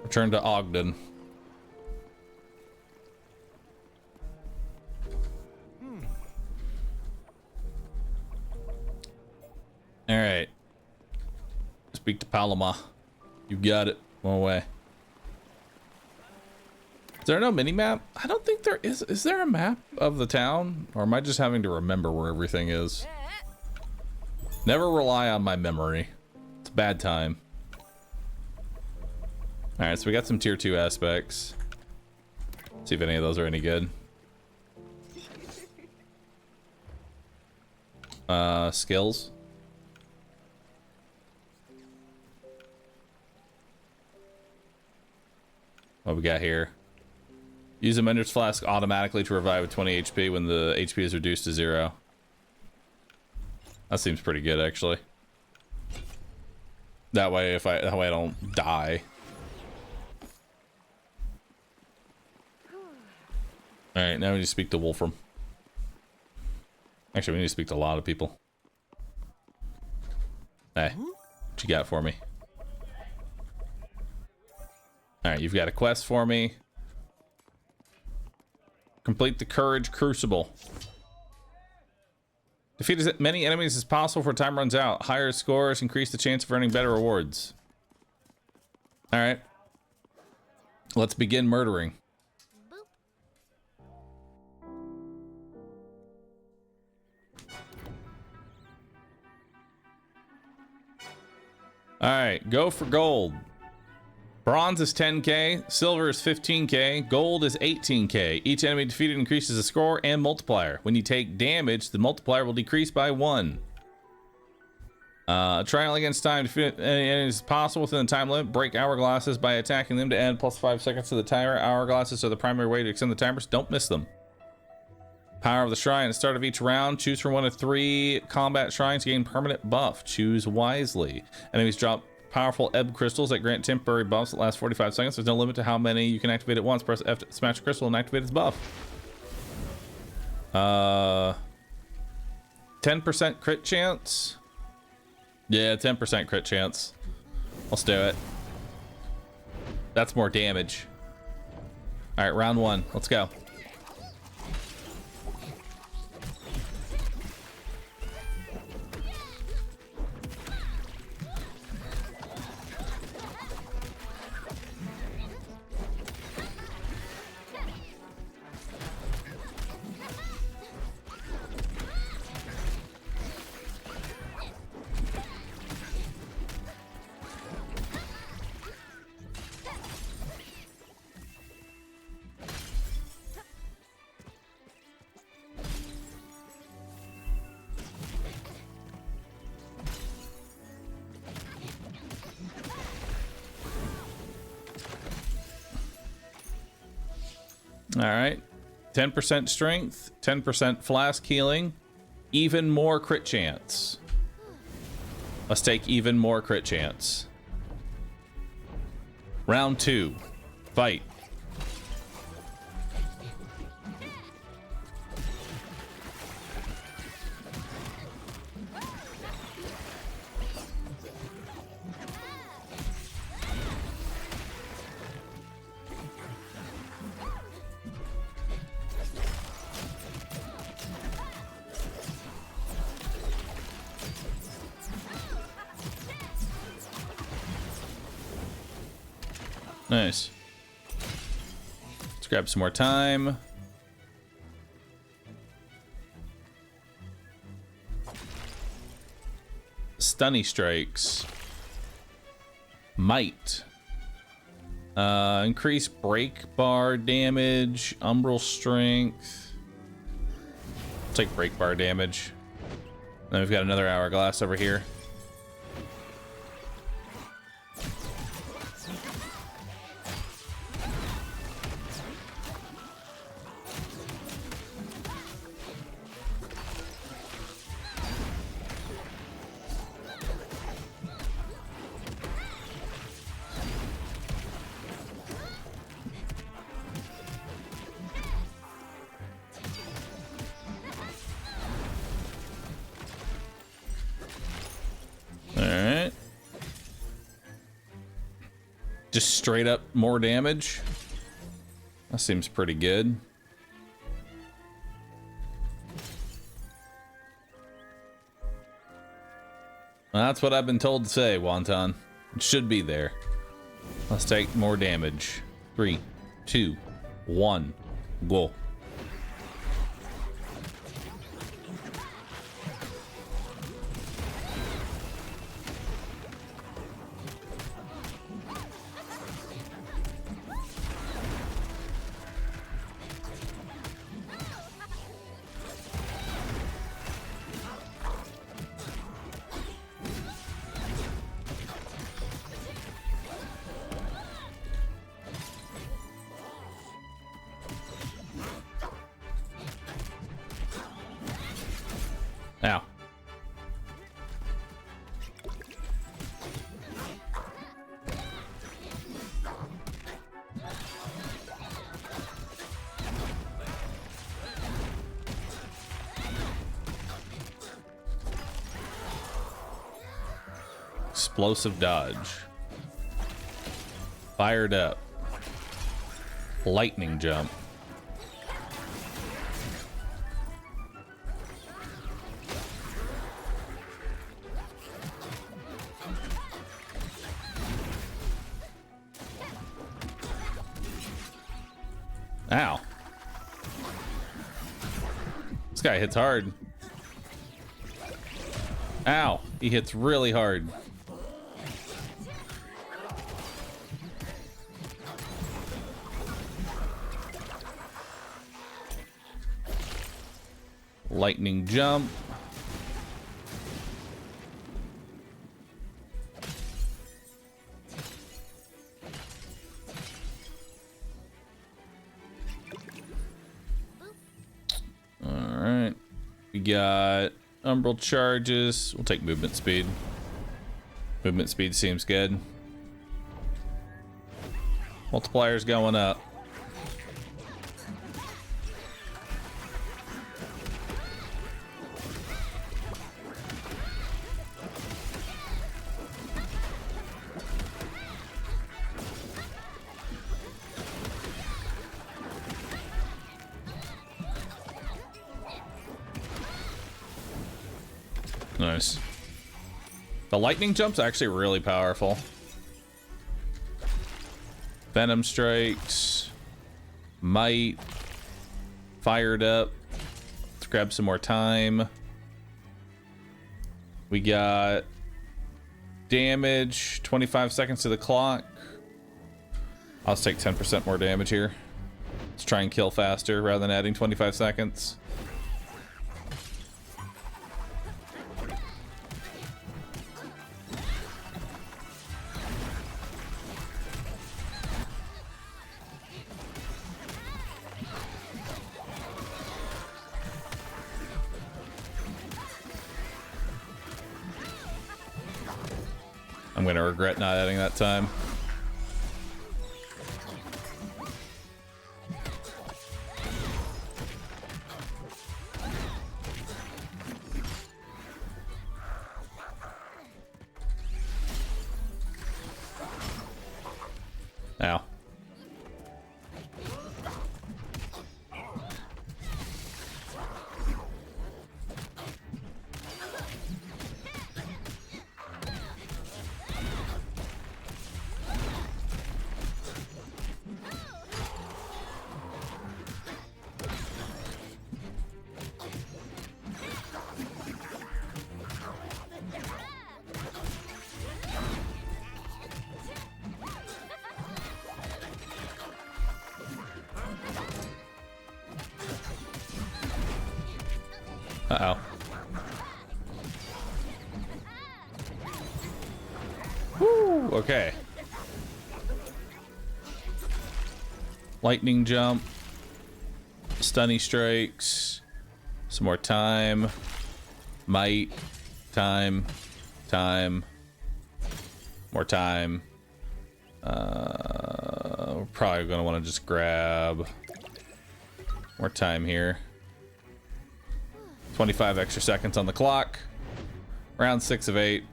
Return to Ogden. All right. Speak to Paloma. You got it. One away. Is there no mini map? I don't think there is. Is there a map of the town? Or am I just having to remember where everything is? Never rely on my memory. It's a bad time. All right, so we got some tier 2 aspects. See if any of those are any good. Skills. What we got here? Use a Mender's Flask automatically to revive with 20 HP when the HP is reduced to 0. That seems pretty good, actually. That way, that way I don't die. All right, now we need to speak to Wolfram. Actually, we need to speak to a lot of people. Hey, what you got for me? All right, you've got a quest for me. Complete the Courage Crucible. Defeat as many enemies as possible before time runs out. Higher scores increase the chance of earning better rewards. All right. Let's begin murdering. All right, go for gold. Bronze is 10k, silver is 15k, gold is 18k. Each enemy defeated increases the score and multiplier. When you take damage, the multiplier will decrease by 1. Trial against time. Defeat any enemies as possible within the time limit. Break hourglasses by attacking them to add plus 5 seconds to the timer. Hourglasses are the primary way to extend the timers. Don't miss them. Power of the shrine. At the start of each round, choose from one of 3 combat shrines to gain permanent buff. Choose wisely. Enemies drop powerful ebb crystals that grant temporary buffs that last 45 seconds. There's no limit to how many you can activate at once. Press F to smash a crystal and activate its buff. 10% crit chance. Yeah, 10% crit chance. Let's do it. That's more damage. All right, round 1. Let's go. All right, 10% strength, 10% flask healing, even more crit chance. Let's take even more crit chance. Round 2, fight. Nice. Let's grab some more time. Stunny strikes. Might. Increase break bar damage. Umbral strength. Take break bar damage. Then we've got another hourglass over here. Just straight up more damage. That seems pretty good. Well, that's what I've been told to say, Wonton. It should be there. Let's take more damage. 3, 2, 1, go. Ow. Explosive dodge. Fired up. Lightning jump. Ow. This guy hits hard. Ow. He hits really hard. Lightning jump. All got umbral charges. We'll take movement speed. Movement speed seems good. Multiplier's going up. Nice. The lightning jump's actually really powerful. Venom strikes. Might. Fired up. Let's grab some more time. We got damage. 25 seconds to the clock. I'll just take 10% more damage here. Let's try and kill faster rather than adding 25 seconds. I'm gonna regret not adding that time. Ow. Uh-oh. Woo, okay. Lightning jump. Stunny strikes. Some more time. Might. Time. Time. More time. We're probably gonna want to just grab more time here. 25 extra seconds on the clock. Round 6 of 8.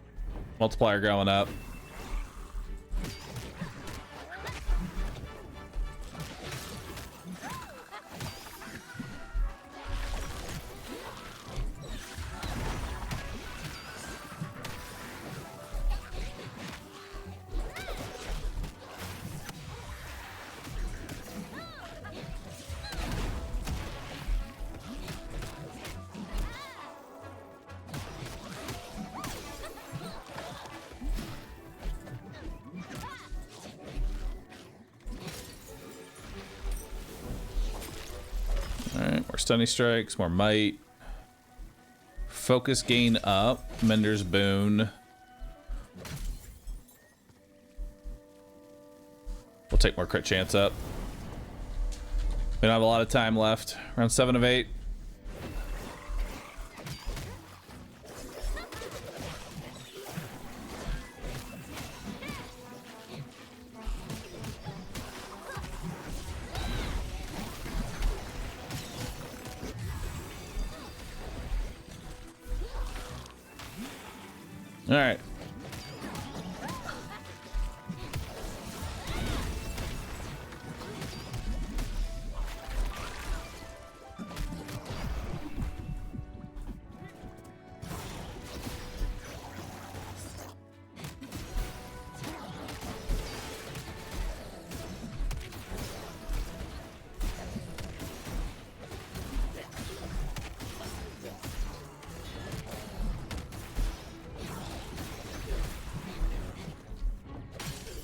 Multiplier going up. Alright, more stunning strikes, more might. Focus gain up. Mender's Boon. We'll take more crit chance up. We don't have a lot of time left. Round 7 of 8. All right.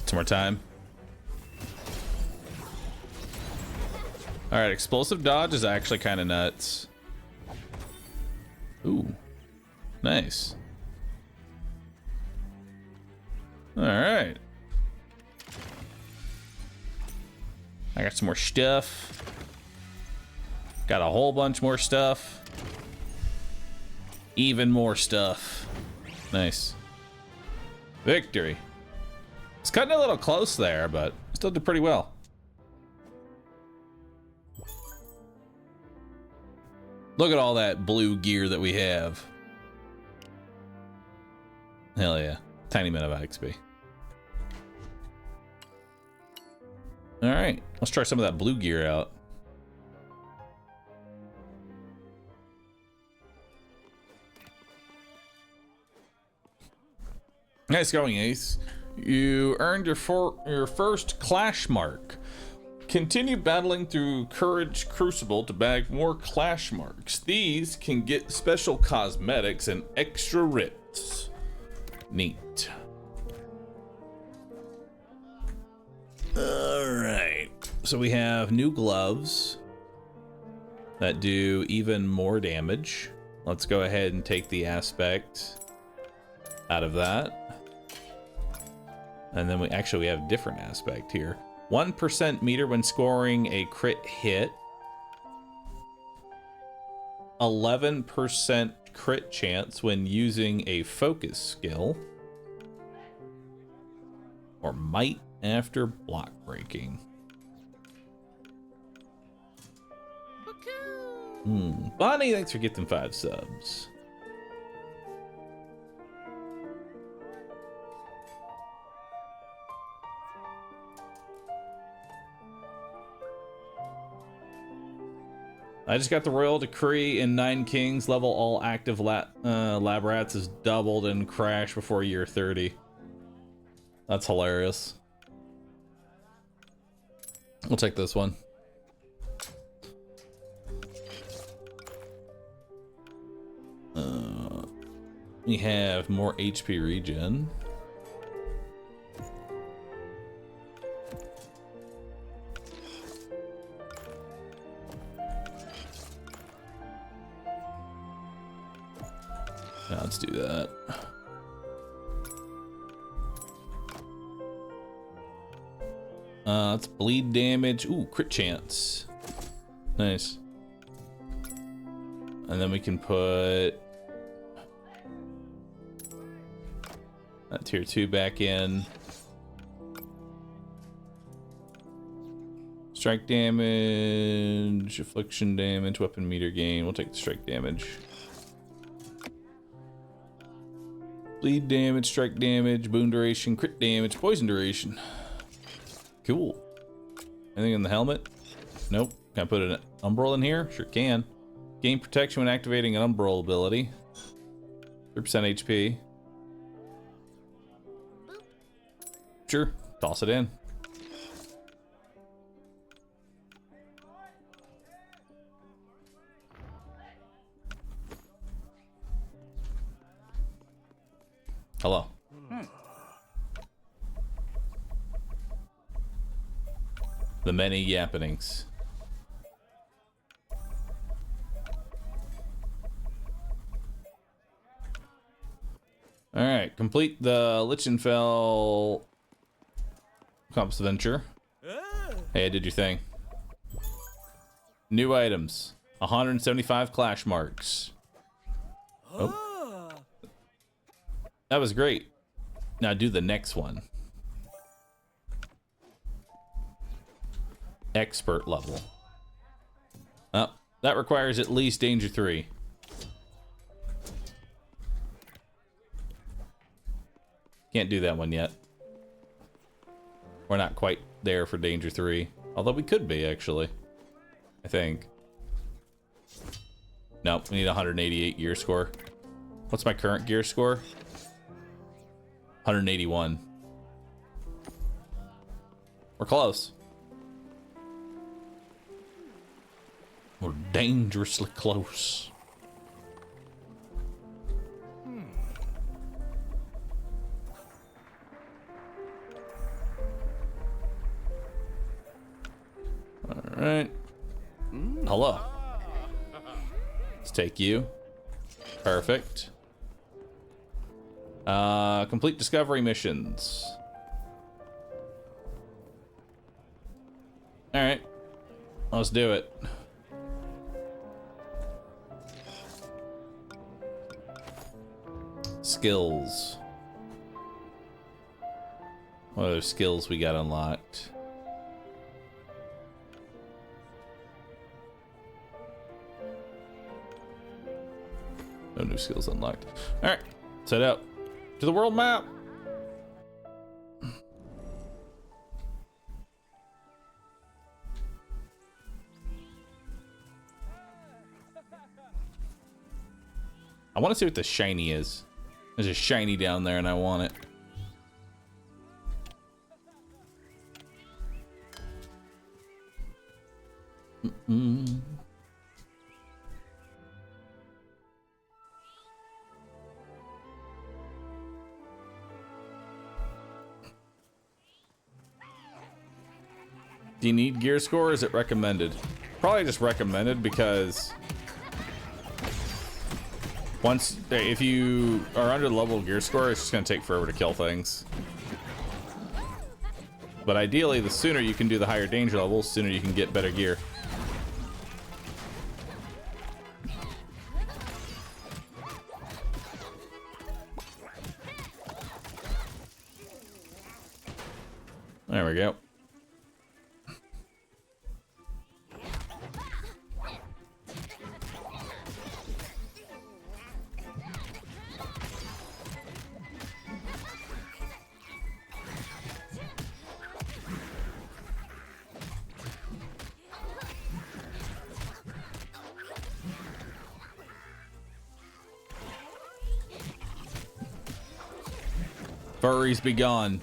Some more time. All right, explosive dodge is actually kind of nuts. Ooh, nice. All right. I got some more stuff. Got a whole bunch more stuff. Even more stuff. Nice. Victory. It's cutting a little close there, but still did pretty well. Look at all that blue gear that we have. Hell yeah. Tiny amount of XP. Alright, let's try some of that blue gear out. Nice going, Ace. You earned your first Clash Mark. Continue battling through Courage Crucible to bag more Clash Marks. These can get special cosmetics and extra writs. Neat. Alright. So we have new gloves that do even more damage. Let's go ahead and take the aspect out of that. And then we have a different aspect here. 1% meter when scoring a crit hit. 11% crit chance when using a focus skill. Or might after block breaking. Bonnie, thanks for getting 5 subs. I just got the royal decree in 9 Kings. Level all active lab rats is doubled and crash before year 30. That's hilarious. We'll take this one. We have more HP regen. Yeah, let's do that. Let's bleed damage. Ooh, crit chance. Nice. And then we can put that tier 2 back in. Strike damage, affliction damage, weapon meter gain. We'll take the strike damage. Bleed damage, strike damage, boon duration, crit damage, poison duration. Cool. Anything in the helmet? Nope. Can I put an umbral in here? Sure can. Gain protection when activating an umbral ability. 3% HP. Sure. Toss it in. Hello. The many yappenings. All right, complete the Lichtenfell Compass Venture. Hey, I did your thing. New items. 175 Clash Marks. Oh. That was great. Now do the next one. Expert level. Oh, that requires at least Danger 3. Can't do that one yet. We're not quite there for Danger 3. Although we could be, actually. I think. Nope, we need 188 gear score. What's my current gear score? 181. We're close. We're dangerously close. All right. Hello. Let's take you. Perfect. Complete discovery missions. All right. Let's do it. skills. What other skills we got unlocked? No new skills unlocked. Alright, set out to the world map. I want to see what the shiny is. There's a shiny down there and I want it. Do you need gear score or is it recommended? Probably just recommended because once, if you are under the level of gear score, it's just gonna take forever to kill things. But ideally, the sooner you can do the higher danger levels, the sooner you can get better gear. There we go. Furries be gone.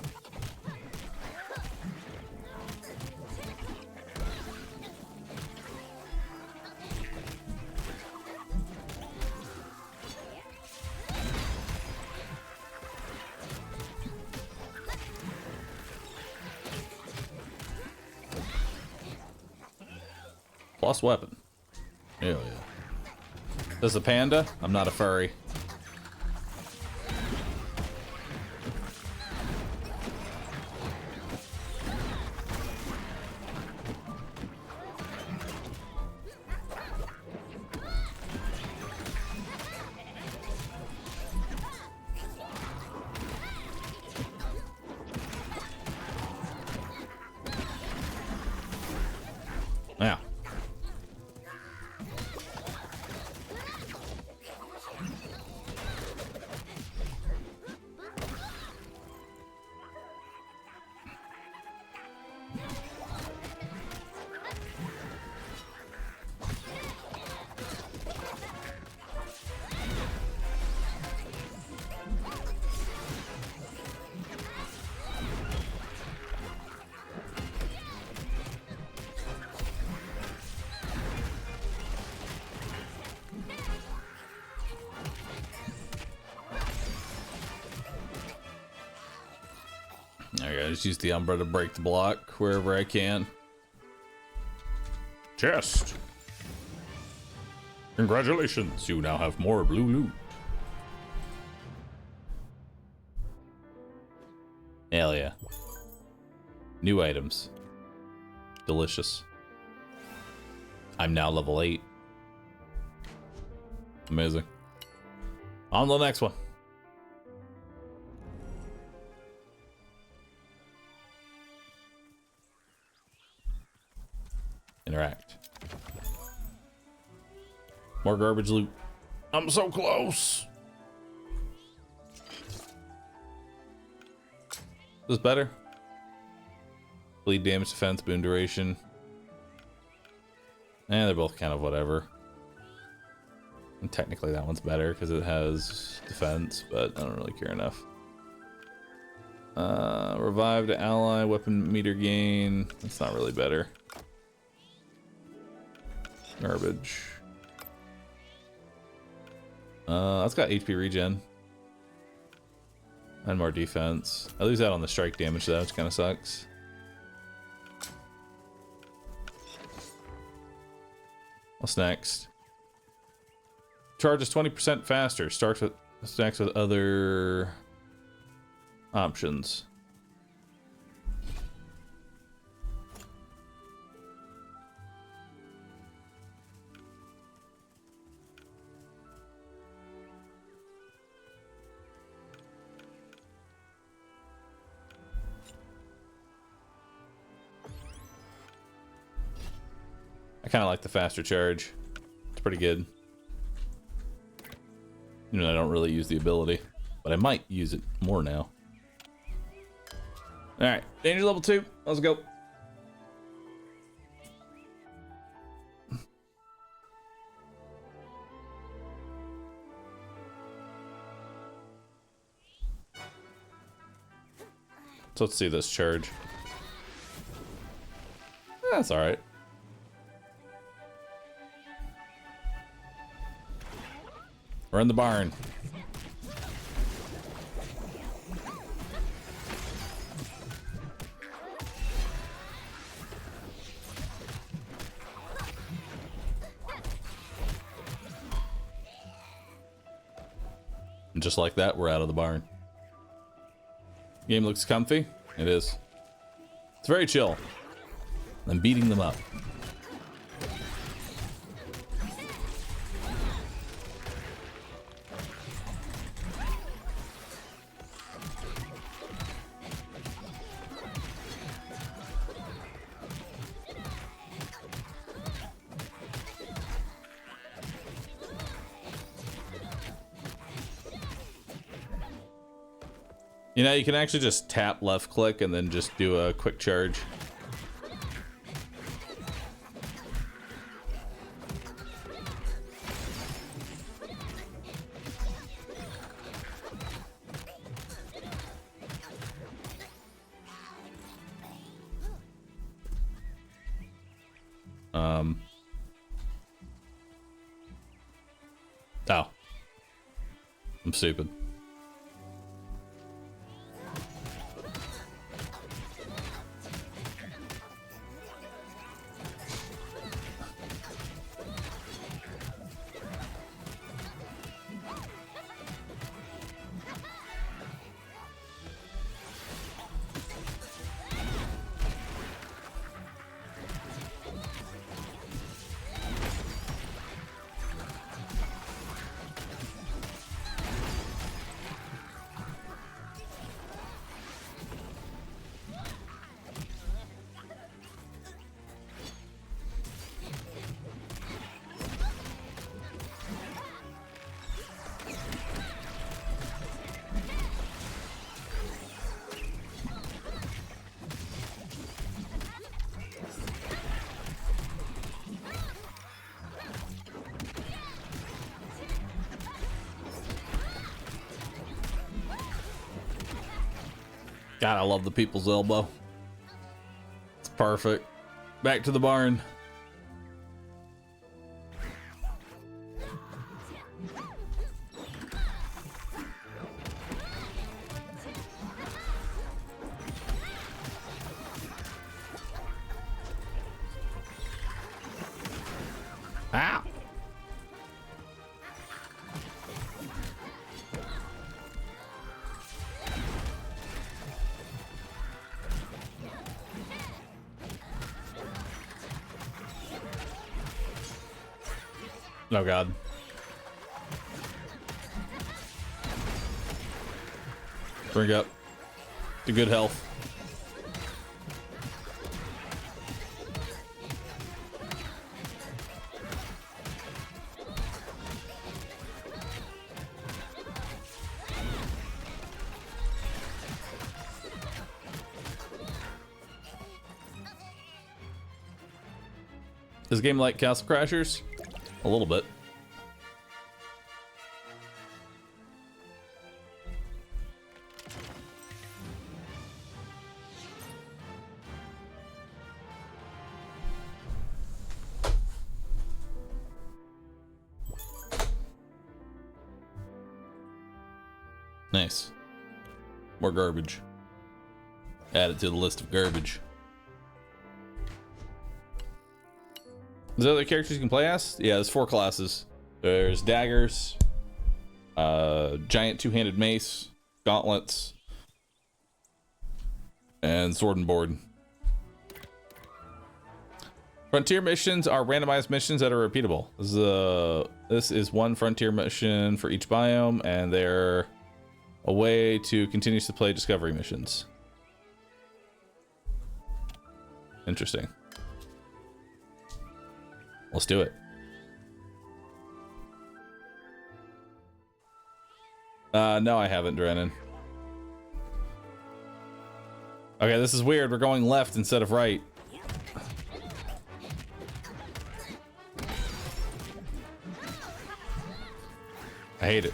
Plus weapon. Hell yeah. Does the panda? I'm not a furry. Now. I just use the Umbra to break the block wherever I can. Chest. Congratulations, you now have more blue loot. Hell yeah. New items. Delicious. I'm now level 8. Amazing. On to the next one. Interact. More garbage loot. I'm so close. This is better. Bleed damage, defense, boon duration. And they're both kind of whatever. And technically that one's better because it has defense, but I don't really care enough. Revived ally, weapon meter gain. That's not really better. Garbage. That's got HP regen. And more defense. I lose out on the strike damage though, which kind of sucks. What's next? Charges 20% faster. Stacks with other options. I kind of like the faster charge. It's pretty good. You know, I don't really use the ability, but I might use it more now. All right, danger level 2. Let's go. So let's see this charge. That's all right. We're in the barn. And just like that, we're out of the barn. Game looks comfy. It is. It's very chill. I'm beating them up. You know, you can actually just tap left click and then just do a quick charge. Oh. I'm stupid. God, I love the people's elbow. It's perfect. Back to the barn. Ow! Oh God. Bring up to good health. Is the game like Castle Crashers? A little bit. Nice. More garbage. Add it to the list of garbage. Is there other characters you can play as? Yeah, there's 4 classes. There's daggers, giant two-handed mace, gauntlets, and sword and board. Frontier missions are randomized missions that are repeatable. This is one frontier mission for each biome, and they're a way to continuously play discovery missions. Interesting. Let's do it. No, I haven't, Drennan. Okay, this is weird. We're going left instead of right. I hate it.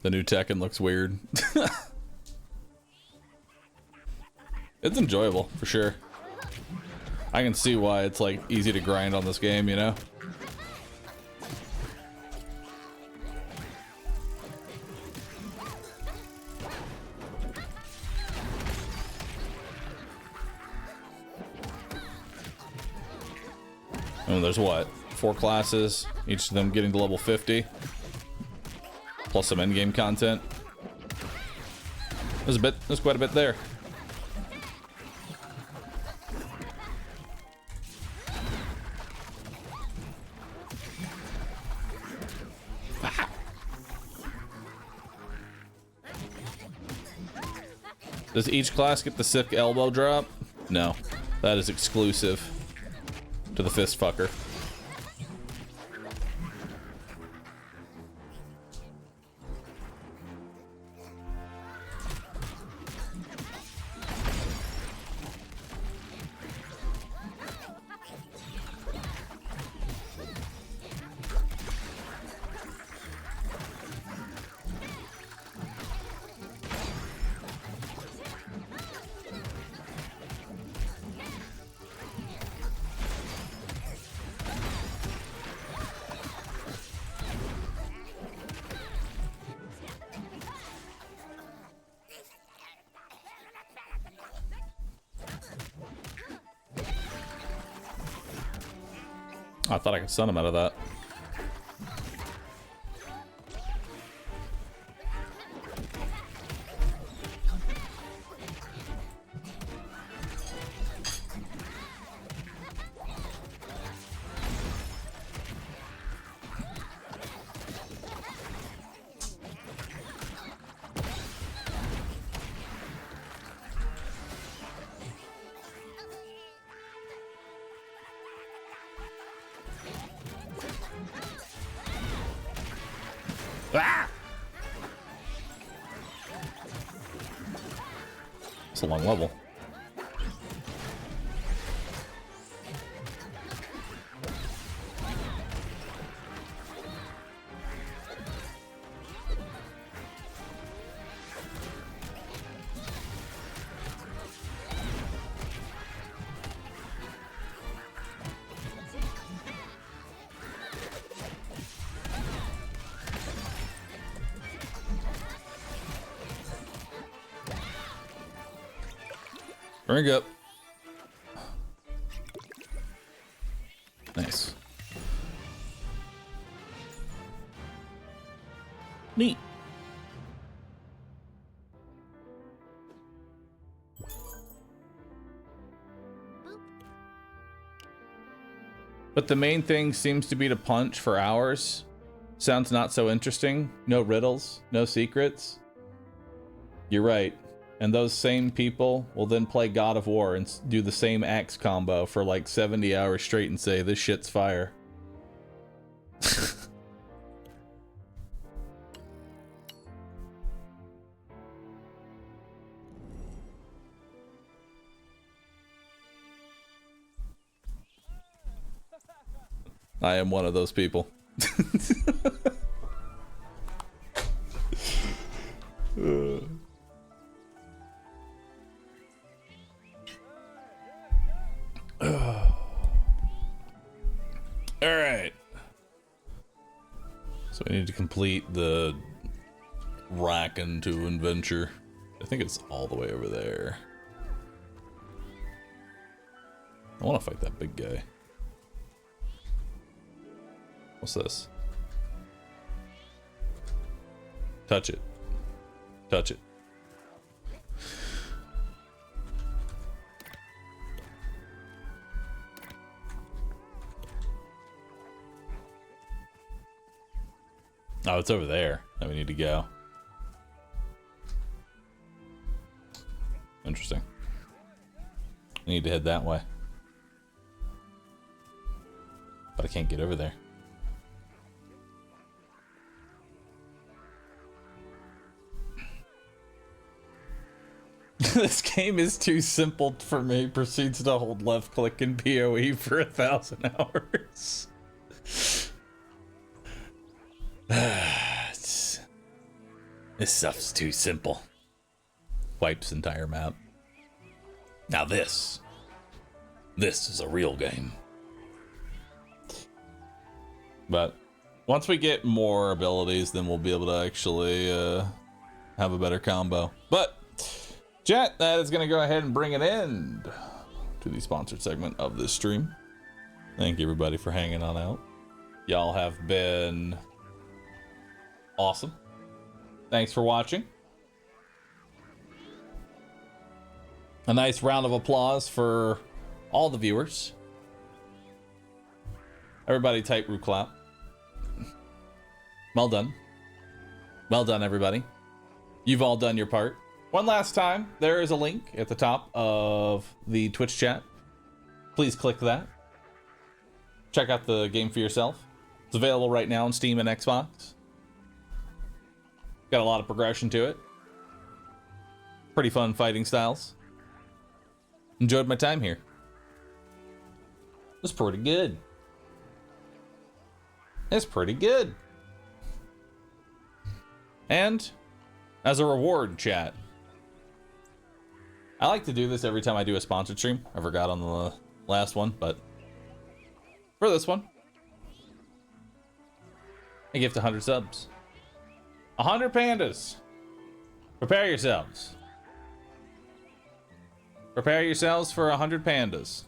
The new Tekken looks weird. It's enjoyable, for sure. I can see why it's like easy to grind on this game, you know? And there's what? 4 classes, each of them getting to level 50. Plus some endgame content. There's quite a bit there. Does each class get the sick elbow drop? No, that is exclusive to the fist fucker. I thought I could stun him out of that. Ah! It's a long level. Ring up. Nice. Neat. But the main thing seems to be to punch for hours. Sounds not so interesting. No riddles, no secrets. You're right. And those same people will then play God of War and do the same axe combo for like 70 hours straight and say, this shit's fire. I am one of those people. Alright. So we need to complete the Racken to adventure. I think it's all the way over there. I want to fight that big guy. What's this? Touch it. Touch it. Oh, it's over there that we need to go. Interesting. We need to head that way. But I can't get over there. This game is too simple for me. Proceeds to hold left click in PoE for 1,000 hours. This stuff's too simple. Wipes entire map. Now this is a real game. But once we get more abilities, then we'll be able to actually have a better combo. But chat, that is going to go ahead and bring an end to the sponsored segment of this stream. Thank you everybody for hanging on out. Y'all have been awesome. Thanks for watching. A nice round of applause for all the viewers. Everybody type Roo clap. Well done. Well done, everybody. You've all done your part. One last time, there is a link at the top of the Twitch chat. Please click that. Check out the game for yourself. It's available right now on Steam and Xbox. Got a lot of progression to it. Pretty fun fighting styles. Enjoyed my time here. It was pretty good. It's pretty good. And as a reward, chat, I like to do this every time I do a sponsored stream. I forgot on the last one, but for this one, I gift 100 subs. 100 pandas. Prepare yourselves. Prepare yourselves for 100 pandas.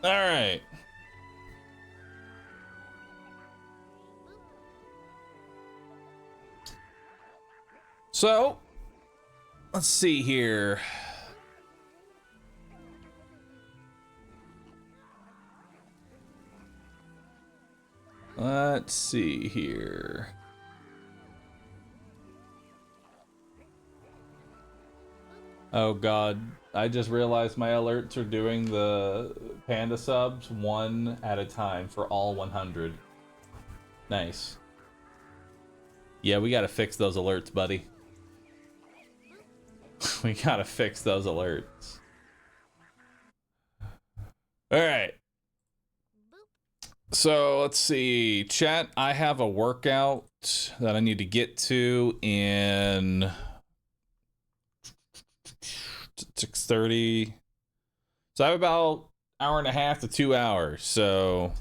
All right. So, let's see here. Let's see here. Oh God, I just realized my alerts are doing the panda subs one at a time for all 100. Nice. Yeah, we gotta fix those alerts, buddy. We gotta fix those alerts. Alright. So, let's see. Chat, I have a workout that I need to get to in 6:30. So I have about an hour and a half to 2 hours. So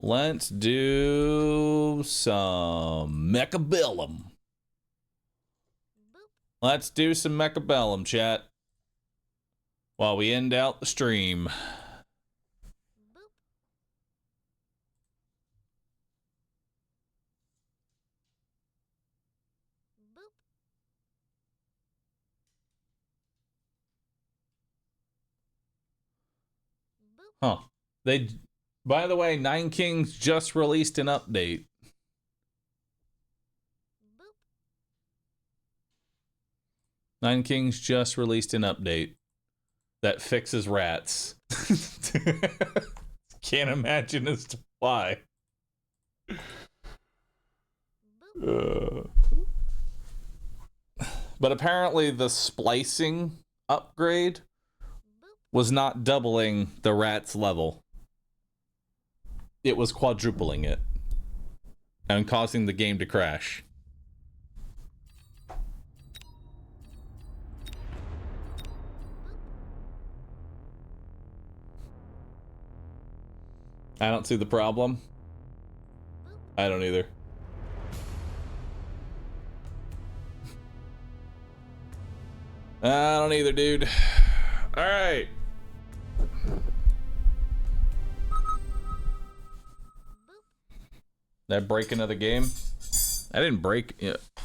let's do some Mechabellum. Let's do some Mechabellum, chat, while we end out the stream. Huh. They, by the way, Nine Kings just released an update. Nine Kings just released an update that fixes rats. Can't imagine as to why. But apparently the splicing upgrade was not doubling the rat's level. It was quadrupling it and causing the game to crash. I don't see the problem. I don't either. I don't either, dude. All right. That break another game? I didn't break.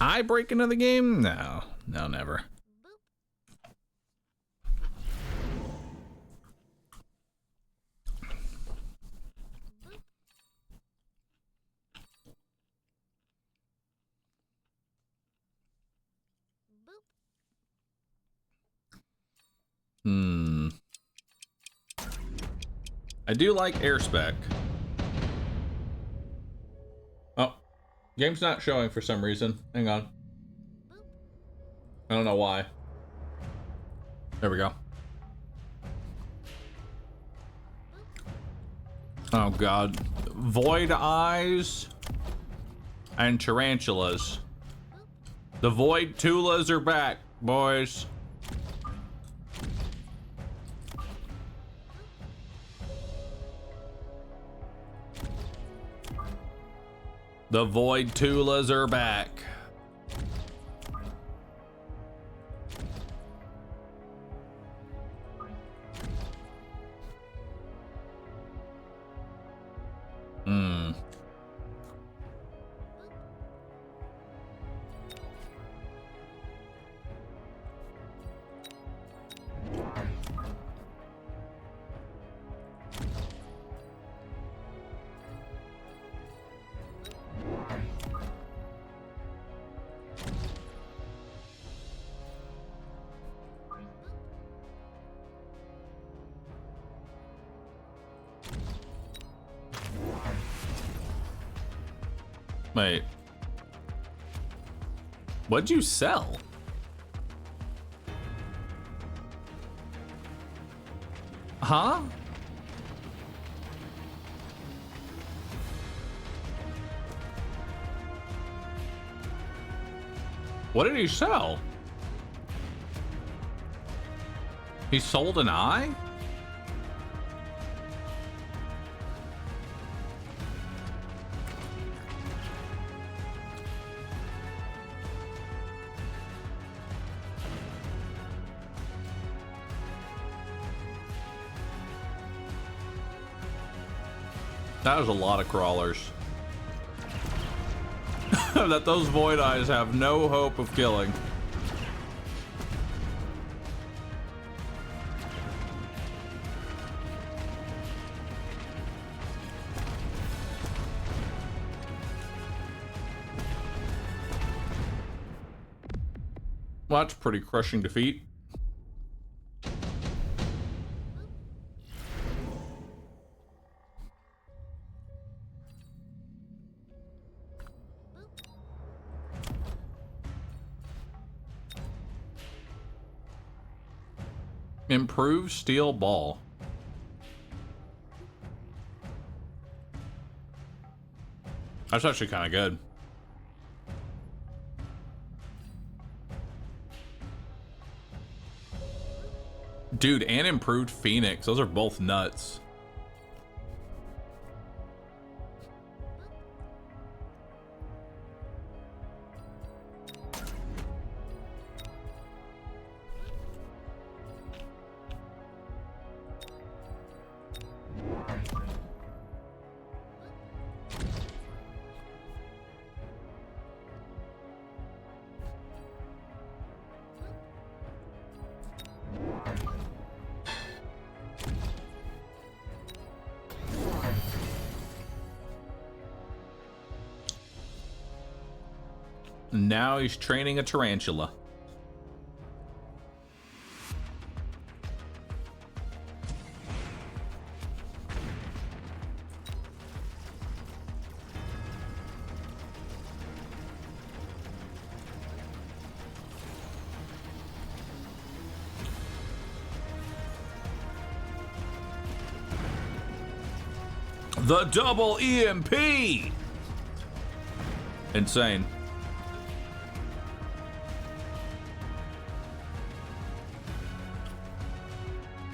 I break another game? No, no, never. I do like air spec. Oh, game's not showing for some reason. Hang on. I don't know why. There we go. Oh god. Void eyes and tarantulas. The void tulas are back, boys. The void tulas are back. Wait. What'd you sell? Huh? What did he sell? He sold an eye? That was a lot of crawlers. That those void eyes have no hope of killing. Well, that's pretty crushing defeat. Improved steel ball. That's actually kind of good. Dude, and improved Phoenix. Those are both nuts. Now he's training a tarantula. The double EMP! Insane.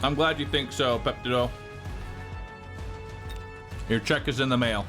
I'm glad you think so, Peptido. Your check is in the mail.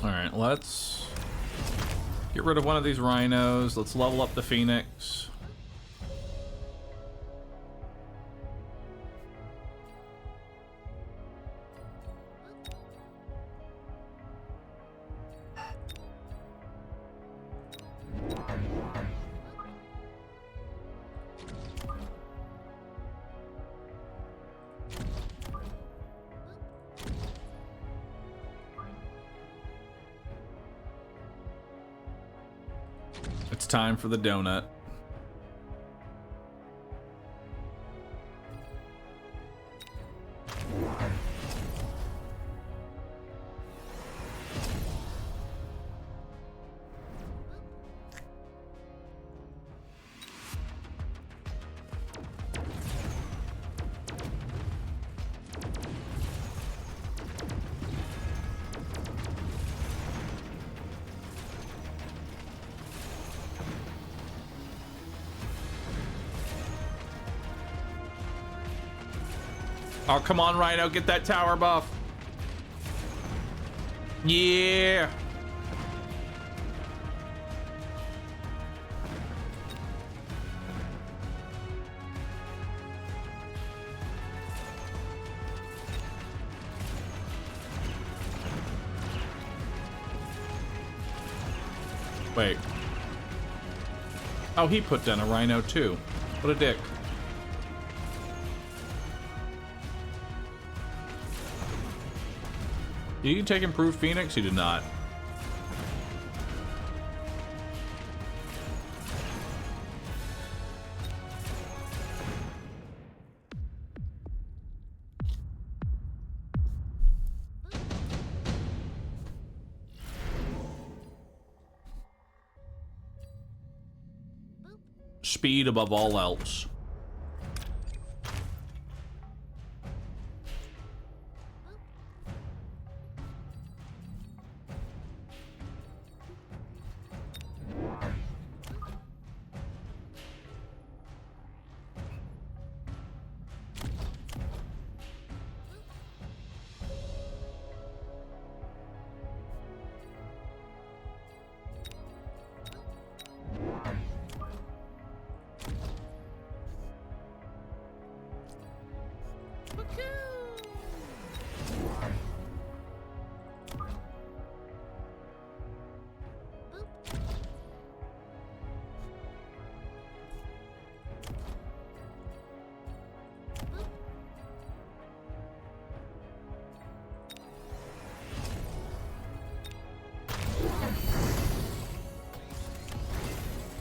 Alright, let's get rid of one of these rhinos. Let's level up the Phoenix. It's time for the donut. Oh, come on, Rhino, get that tower buff. Yeah. Wait. Oh, he put down a Rhino too. What a dick. Did you take improved Phoenix? You did not. Speed above all else.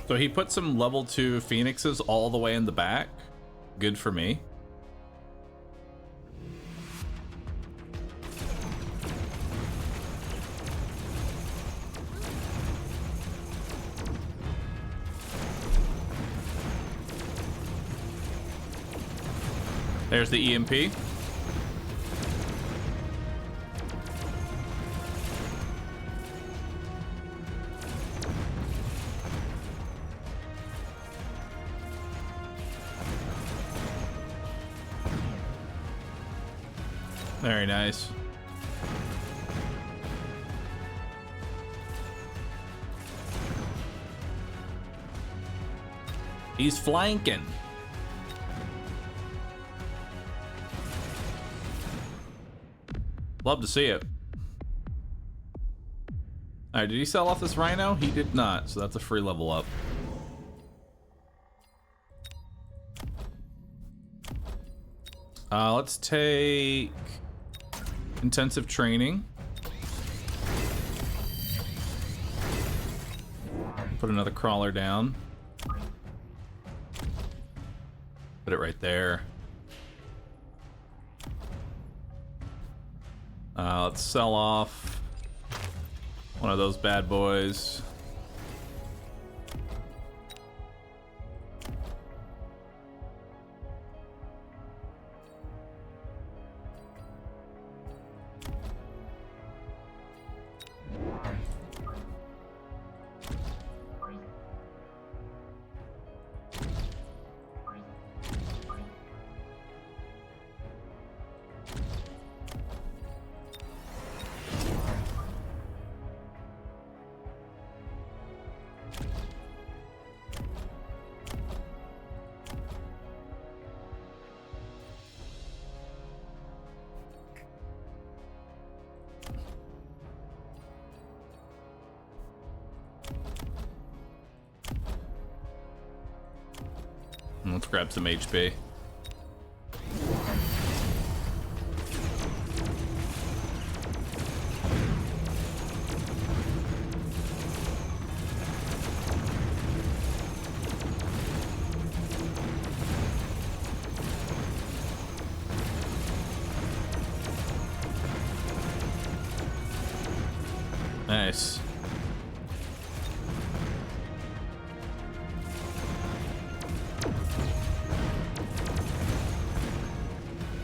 So he put some level 2 Phoenixes all the way in the back. Good for me. There's the EMP. Very nice. He's flanking. Love to see it. All right, did he sell off this rhino? He did not, so that's a free level up. Let's take intensive training. Put another crawler down. Put it right there. Let's sell off one of those bad boys. Let's grab some HP. Nice.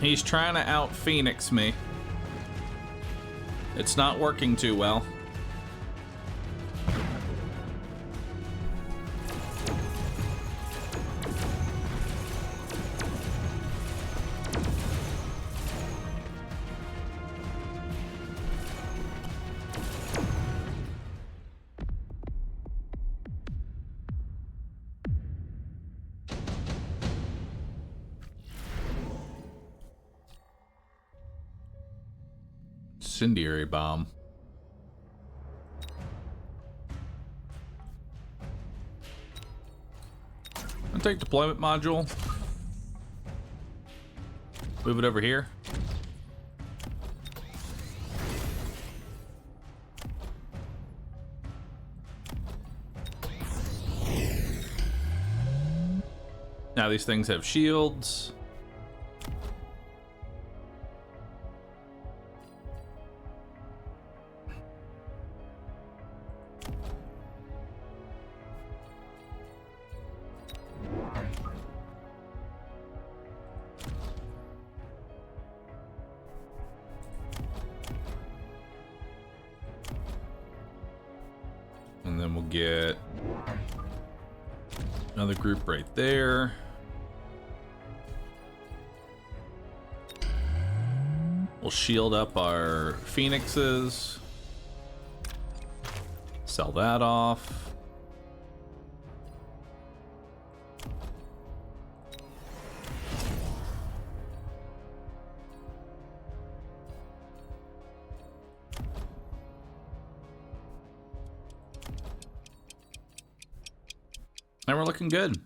He's trying to out Phoenix me. It's not working too well. Incendiary bomb. I'll take deployment module. Move it over here. Now these things have shields. And then we'll get another group right there. We'll shield up our phoenixes. Sell that off. And we're looking good.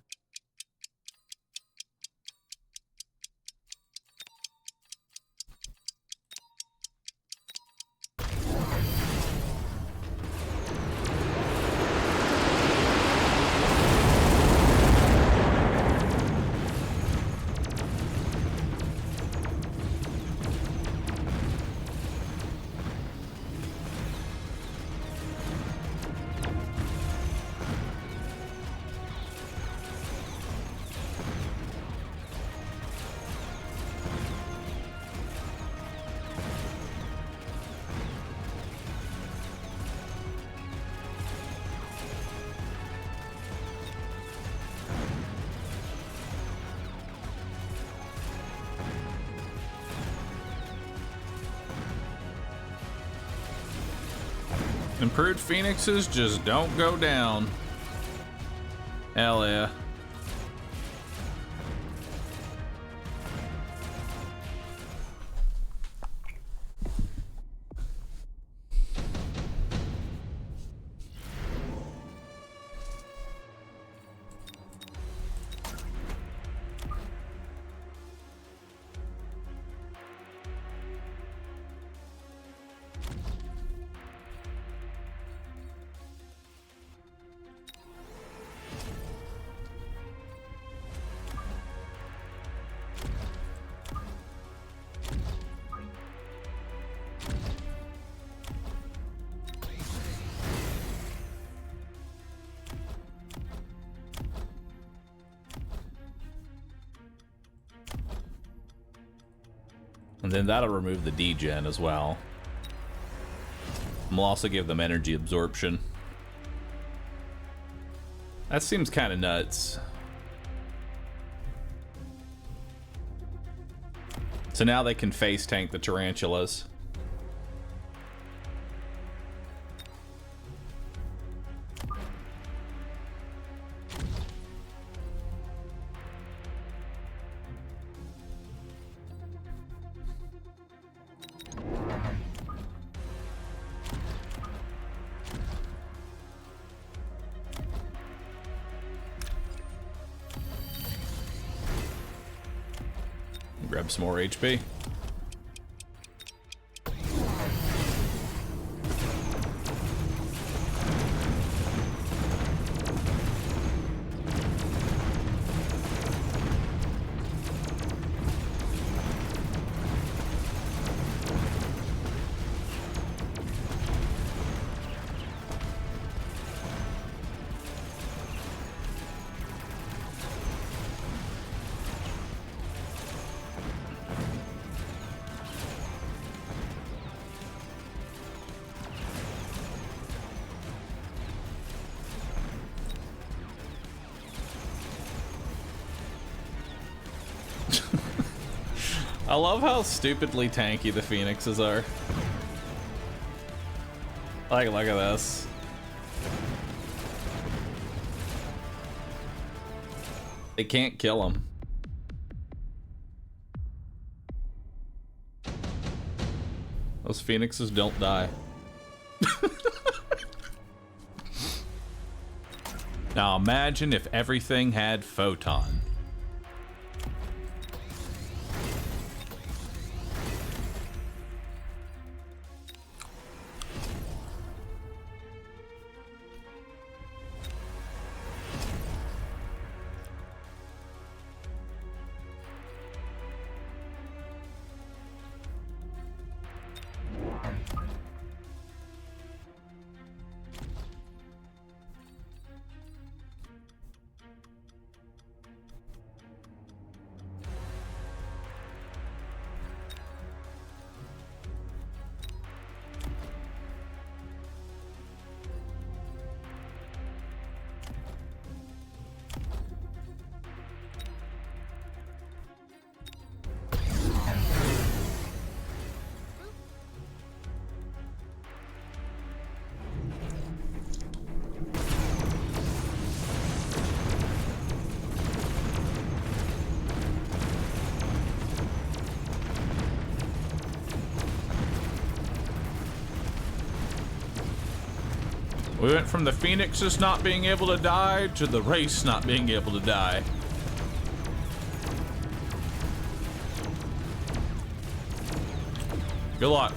Improved phoenixes just don't go down. Hell yeah. And then that'll remove the degen as well. And we'll also give them energy absorption. That seems kind of nuts. So now they can face tank the tarantulas. Grab some more HP. I love how stupidly tanky the phoenixes are. Like, look at this. They can't kill him. Those phoenixes don't die. Now imagine if everything had photon. We went from the phoenixes not being able to die to the race not being able to die. Good luck.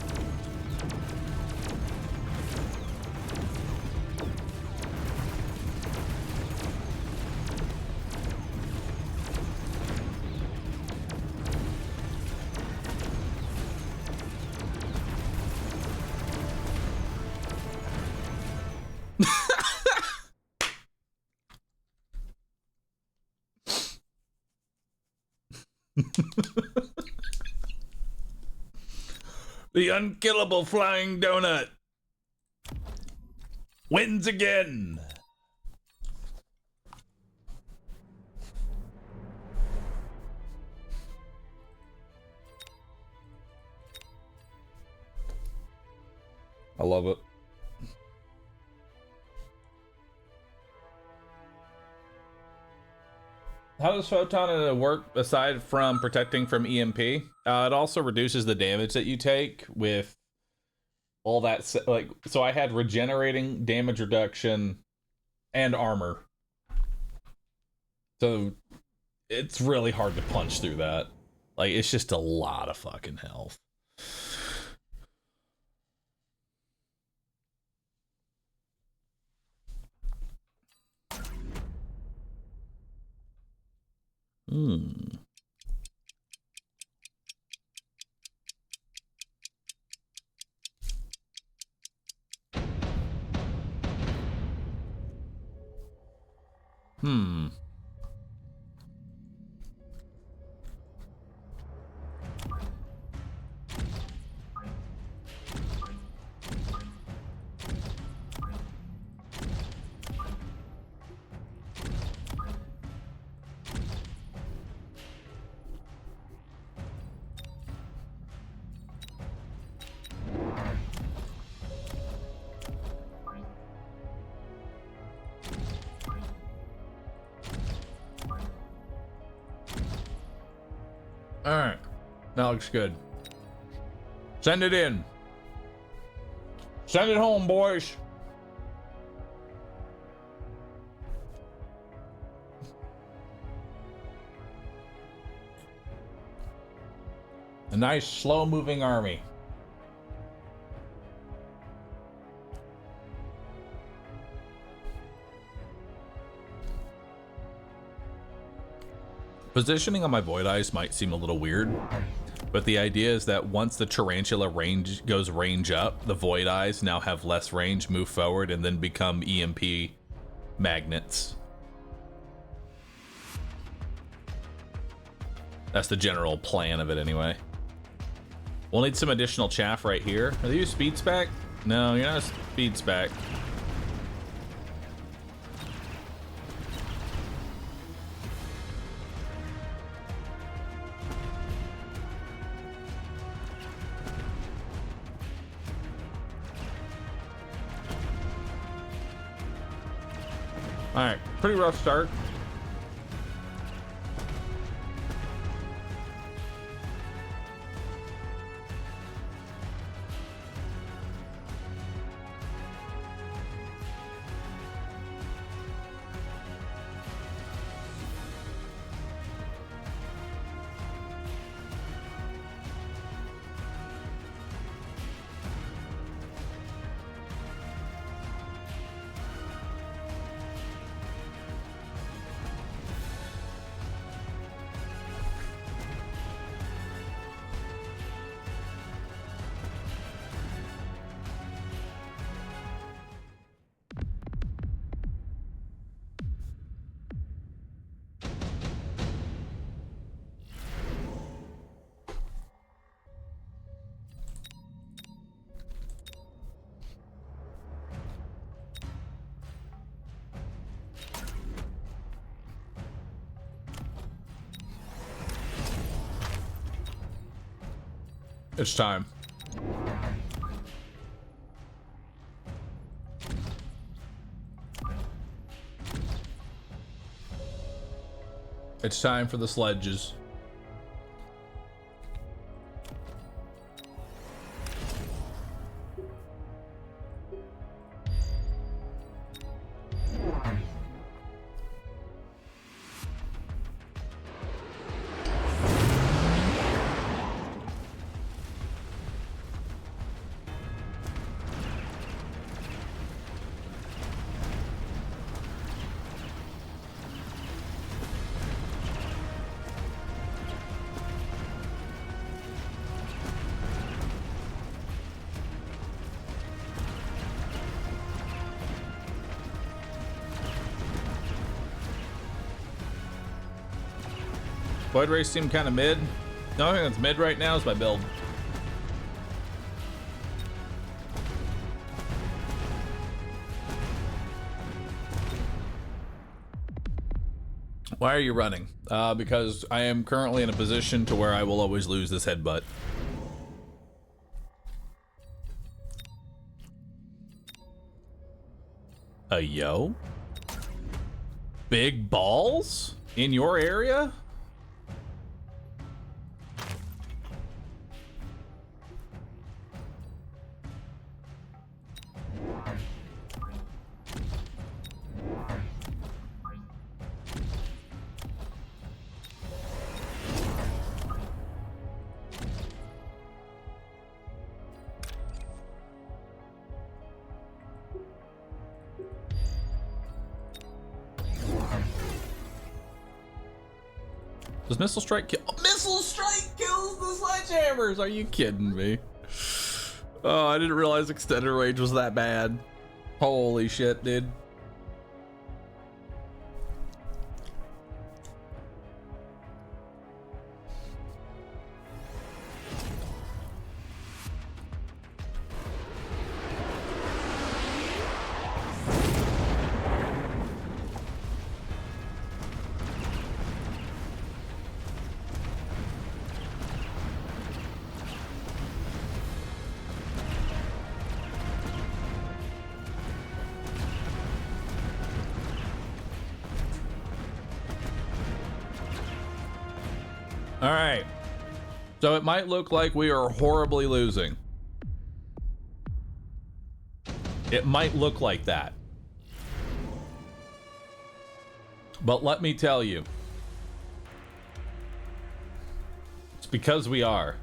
The unkillable flying donut wins again. I love it. How does Photon work aside from protecting from EMP? It also reduces the damage that you take with all that. Like, so I had regenerating, damage reduction, and armor. So it's really hard to punch through that. Like, it's just a lot of fucking health. Hmm. Hmm. All right, that looks good. Send it in. Send it home, boys. A nice, slow-moving army. Positioning on my Void Eyes might seem a little weird, but the idea is that once the Tarantula goes range up, the Void Eyes now have less range, move forward, and then become EMP magnets. That's the general plan of it anyway. We'll need some additional chaff right here. Are you speed spec? No, you're not a speed spec. All right, pretty rough start. It's time. It's time for the sledges. Void Race seem kind of mid. The only thing that's mid right now is my build. Why are you running? Because I am currently in a position to where I will always lose this headbutt. Yo? Big balls? In your area? Does missile strike kill? Oh, missile strike kills the sledgehammers! Are you kidding me? Oh, I didn't realize extended range was that bad. Holy shit, dude. All right, so it might look like we are horribly losing. It might look like that. But let me tell you, it's because we are.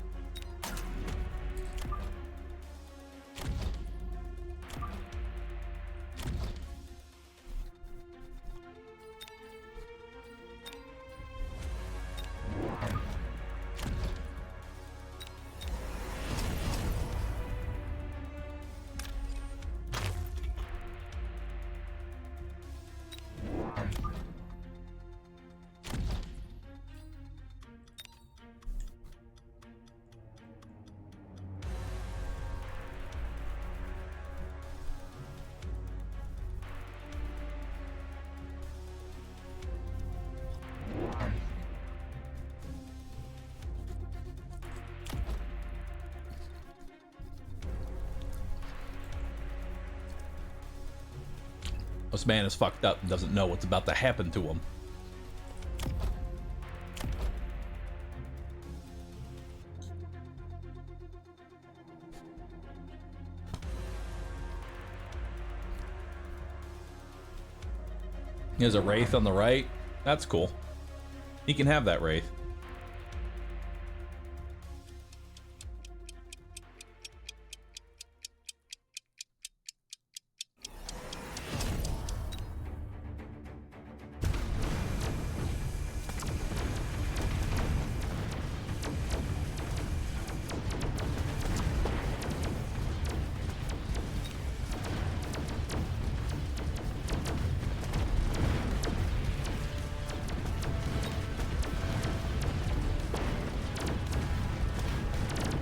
This man is fucked up and doesn't know what's about to happen to him. He has a Wraith on the right. That's cool. He can have that Wraith.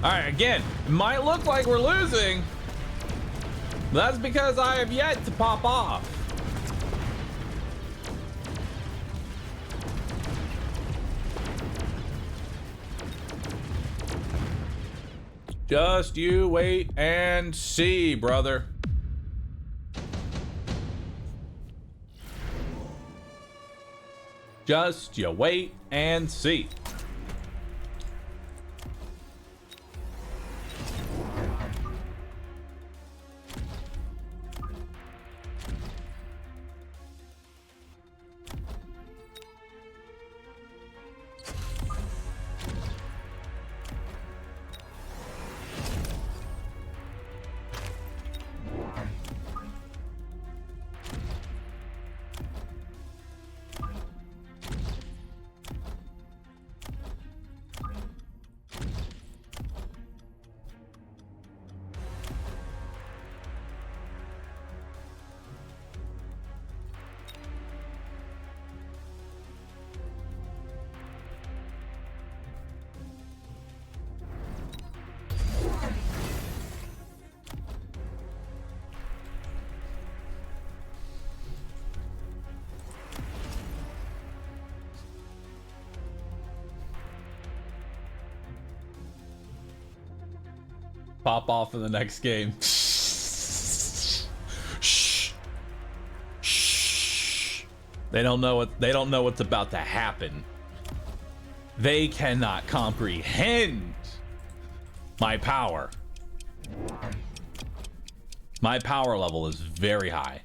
All right, again, it might look like we're losing. That's because I have yet to pop off. Just you wait and see, brother. Just you wait and see. Pop off in the next game. Shh. Shh. They don't know what's about to happen. They cannot comprehend my power. My power level is very high.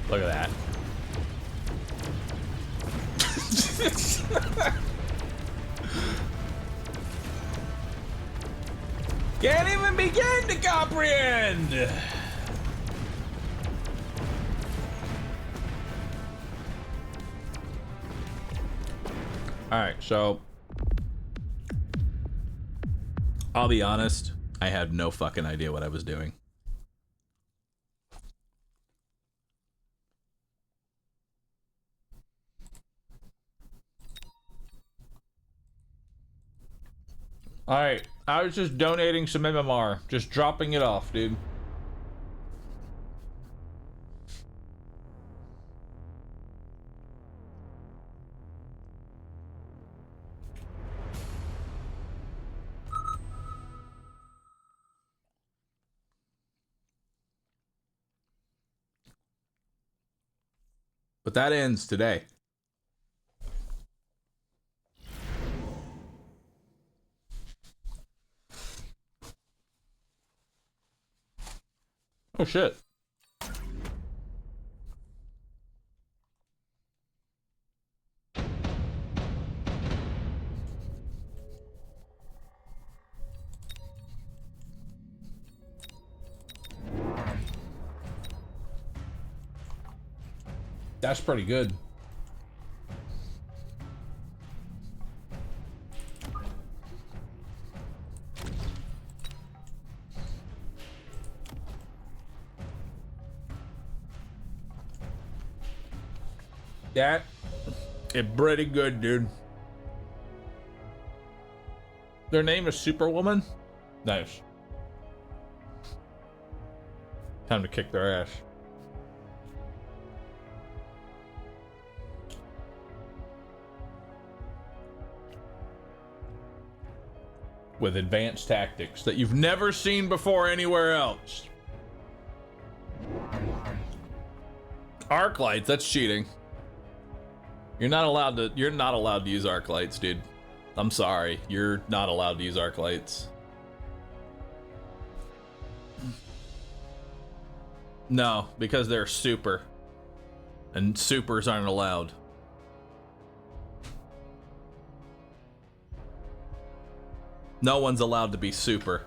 Look at that. Can't even begin to comprehend. All right, so I'll be honest, I had no fucking idea what I was doing. All right, I was just donating some MMR, just dropping it off, dude. But that ends today. Oh shit. That's pretty good. That is pretty good, dude. Their name is Superwoman? Nice. Time to kick their ass. With advanced tactics that you've never seen before anywhere else. Arc lights, that's cheating. You're not allowed to use arc lights, dude. I'm sorry. You're not allowed to use arc lights. No, because they're super. And supers aren't allowed. No one's allowed to be super.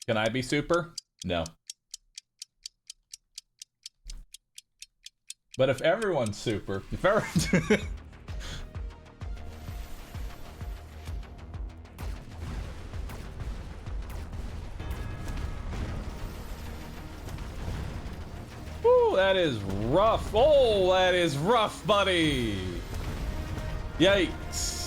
Can I be super? No. But if everyone's super, if everyone... Ooh, that is rough. Oh, that is rough, buddy. Yikes.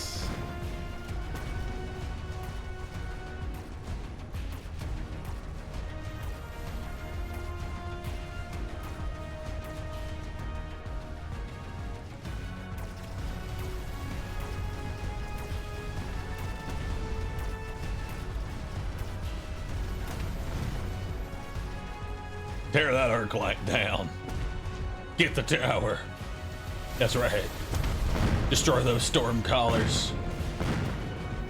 Tear that arc light down. Get the tower. That's right. Destroy those storm collars.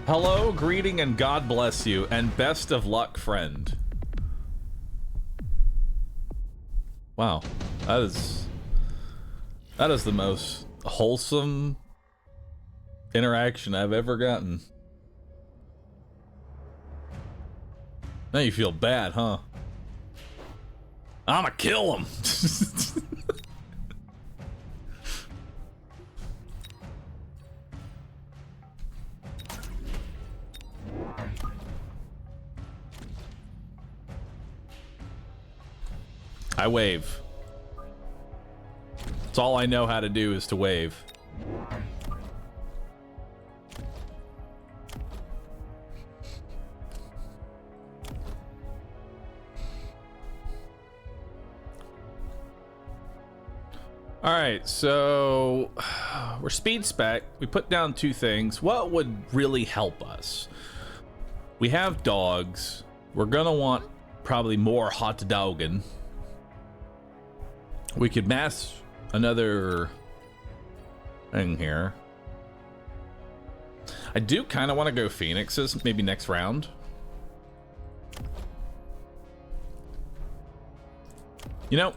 Hello, greeting, and God bless you, and best of luck, friend. Wow, that is the most wholesome interaction I've ever gotten. Now you feel bad, huh? I'ma kill him. I wave. That's all I know how to do is to wave. All right, so we're speed spec. We put down 2 things. What would really help us? We have dogs. We're gonna want probably more hot dogging. We could mass another thing here. I do kind of want to go Phoenixes maybe next round. You know,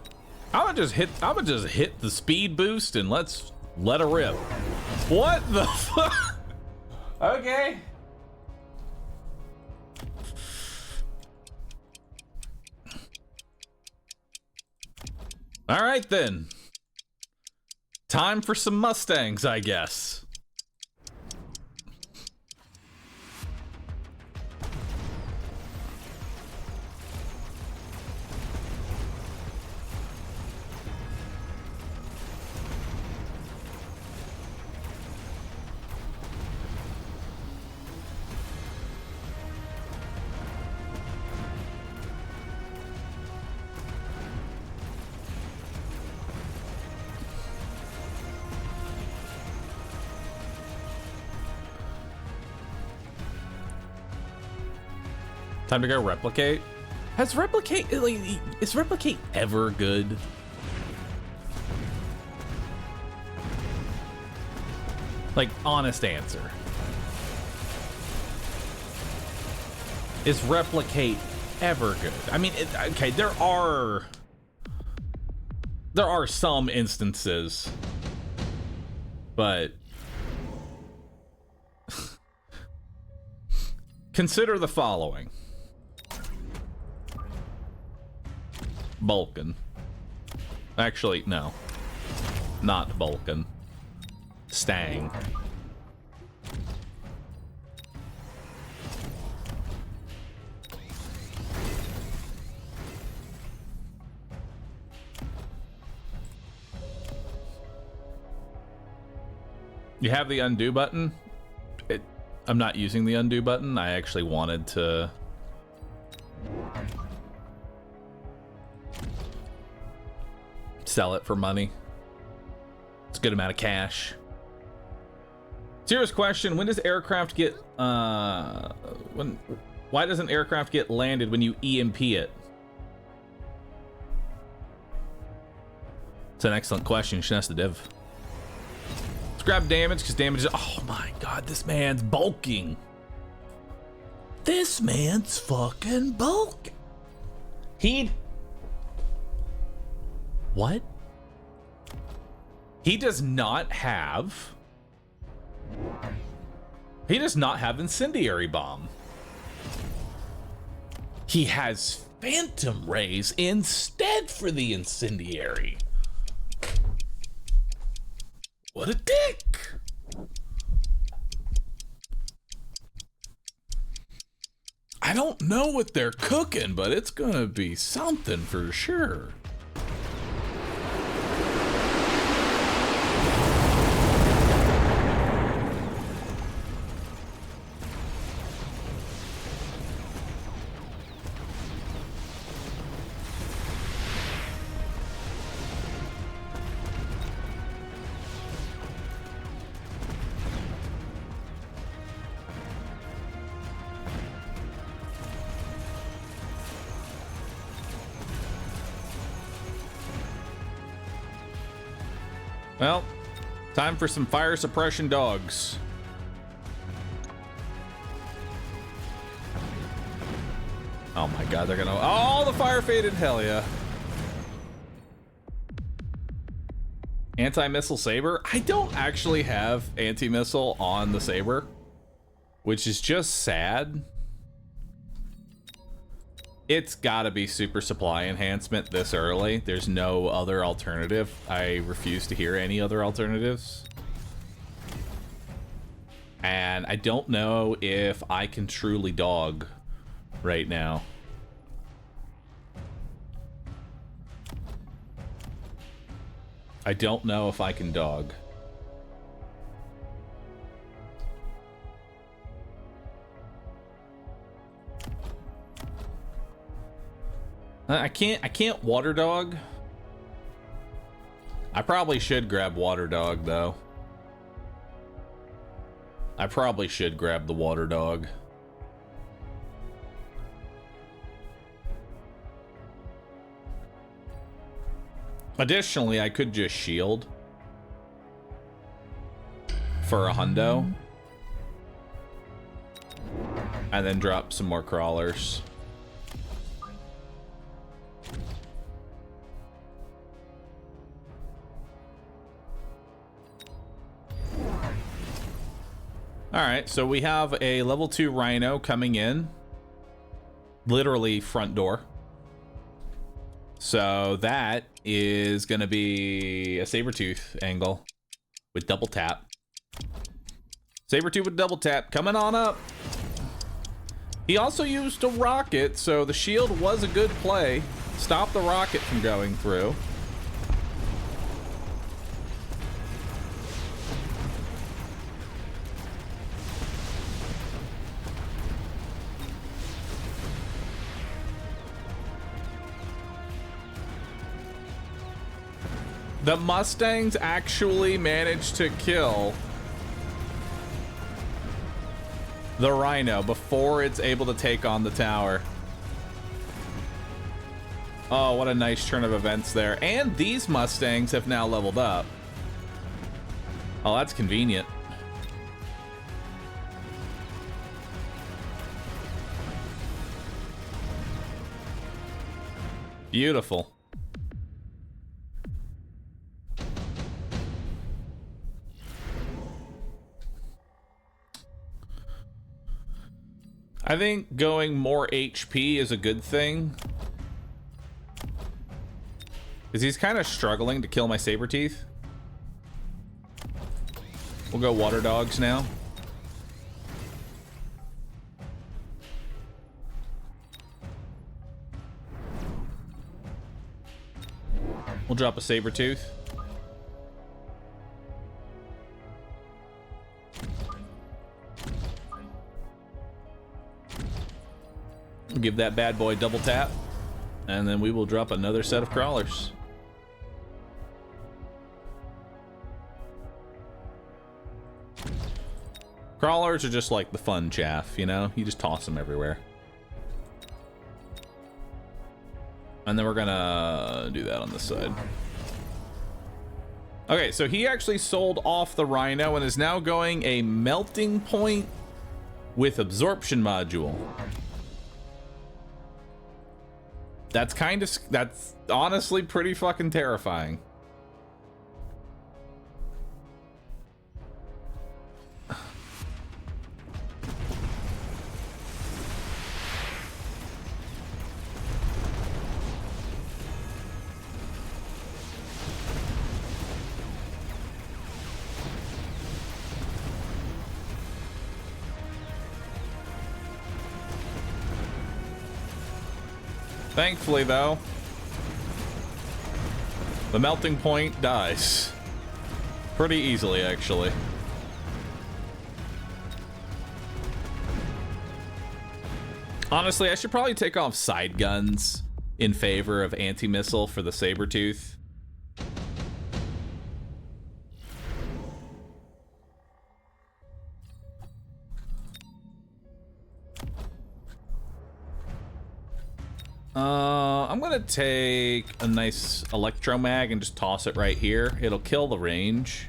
I'm gonna just hit the speed boost and let's let her rip. What the fuck? Okay. All right then. Time for some Mustangs, I guess. Time to go replicate. Has replicate, like, is replicate ever good? Like, honest answer. Is replicate ever good? I mean, okay, there are some instances, but consider the following. Vulcan. Actually, no. Not Vulcan. Stang. You have the undo button? I'm not using the undo button. I actually wanted to... sell it for money. It's a good amount of cash. Serious question, when does aircraft get why doesn't aircraft get landed when you EMP it? It's an excellent question. You should ask the dev. Let's grab damage, because damage is, oh my god, this man's bulking. This man's fucking bulking. What? He does not have incendiary bomb. He has phantom rays instead for the incendiary. What a dick. I don't know what they're cooking, but it's gonna be something for sure. Well, time for some fire suppression dogs. Oh my god, they're gonna... Oh, the fire faded, hell yeah. Anti-missile saber? I don't actually have anti-missile on the saber, which is just sad. It's gotta be super supply enhancement this early. There's no other alternative. I refuse to hear any other alternatives. And I don't know if I can truly dog right now. I don't know if I can dog. I can't water dog. I probably should grab water dog though. I probably should grab the water dog. Additionally, I could just shield for a hundo and then drop some more crawlers. All right, so we have a level 2 rhino coming in, literally front door. So that is going to be a Sabertooth angle with double tap. Sabertooth with double tap coming on up. He also used a rocket, so the shield was a good play. Stop the rocket from going through. The Mustangs actually managed to kill the Rhino before it's able to take on the tower. Oh, what a nice turn of events there. And these Mustangs have now leveled up. Oh, that's convenient. Beautiful. I think going more HP is a good thing, because he's kind of struggling to kill my Saberteeth. We'll go water dogs now. We'll drop a Sabertooth. We'll give that bad boy double tap, and then we will drop another set of crawlers. Crawlers are just like the fun chaff, you know? You just toss them everywhere. And then we're gonna do that on this side. Okay, so he actually sold off the Rhino and is now going a melting point with absorption module. That's honestly pretty fucking terrifying. Thankfully, though, the melting point dies pretty easily, actually. Honestly, I should probably take off side guns in favor of anti-missile for the Sabertooth. I'm gonna take a nice electromag and just toss it right here. It'll kill the range.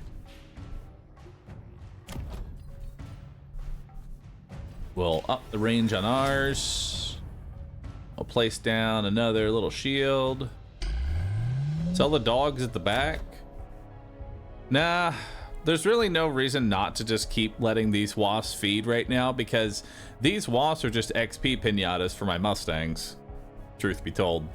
We'll up the range on ours. I'll place down another little shield. Sell the dogs at the back. Nah, there's really no reason not to just keep letting these wasps feed right now, because these wasps are just XP pinatas for my Mustangs. Truth be told.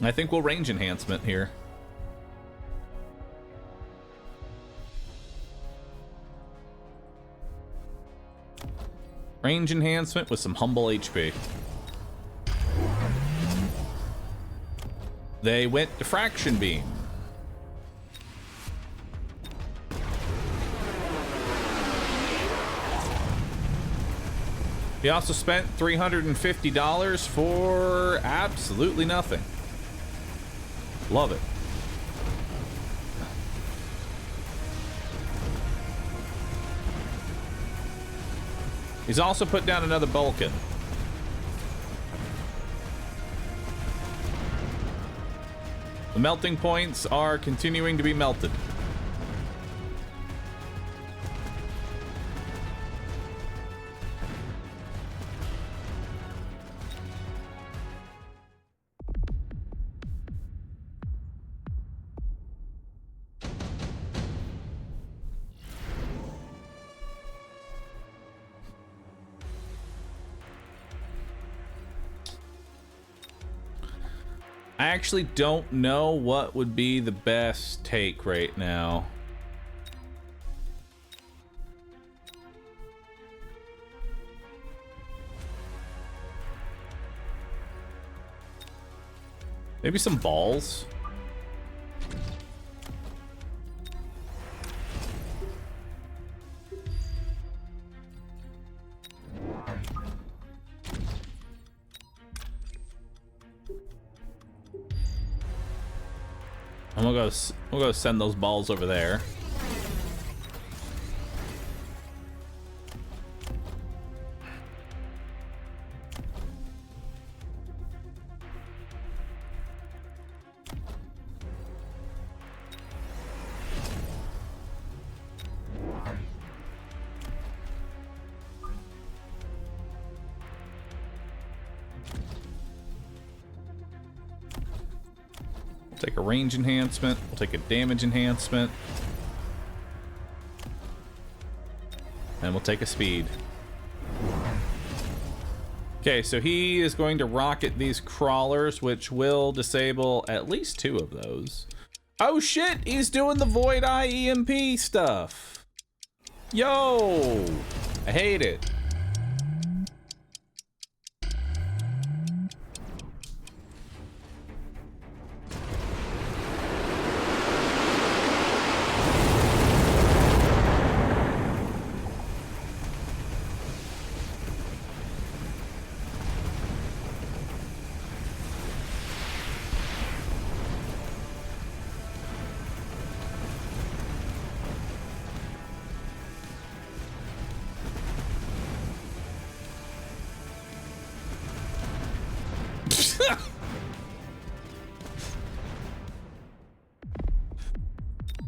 I think we'll range enhancement here. Range enhancement with some humble HP. They went diffraction beam. He also spent $350 for absolutely nothing. Love it. He's also put down another Vulcan. The melting points are continuing to be melted. I actually don't know what would be the best take right now. Maybe some balls. We'll go send those balls over there. Take a range enhancement, we'll take a damage enhancement, and we'll take a speed. Okay, so he is going to rocket these crawlers, which will disable at least 2 of those. Oh shit, he's doing the Void Eye EMP stuff. Yo, I hate it.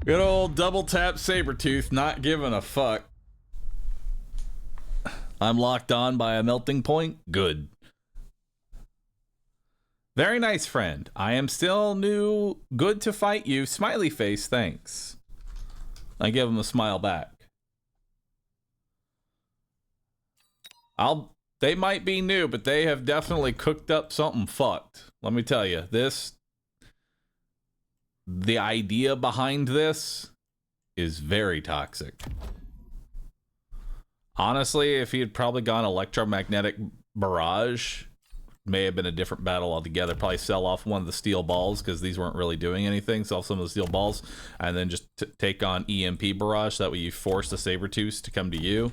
Good old double tap Sabretooth, not giving a fuck. I'm locked on by a melting point? Good. Very nice, friend. I am still new. Good to fight you. Smiley face, thanks. I give him a smile back. They might be new, but they have definitely cooked up something fucked. Let me tell you, the idea behind this is very toxic. Honestly, if he had probably gone electromagnetic barrage, may have been a different battle altogether. Probably sell off one of the steel balls because these weren't really doing anything. Sell some of the steel balls and then just take on EMP barrage. So that way you force the Sabretooth to come to you.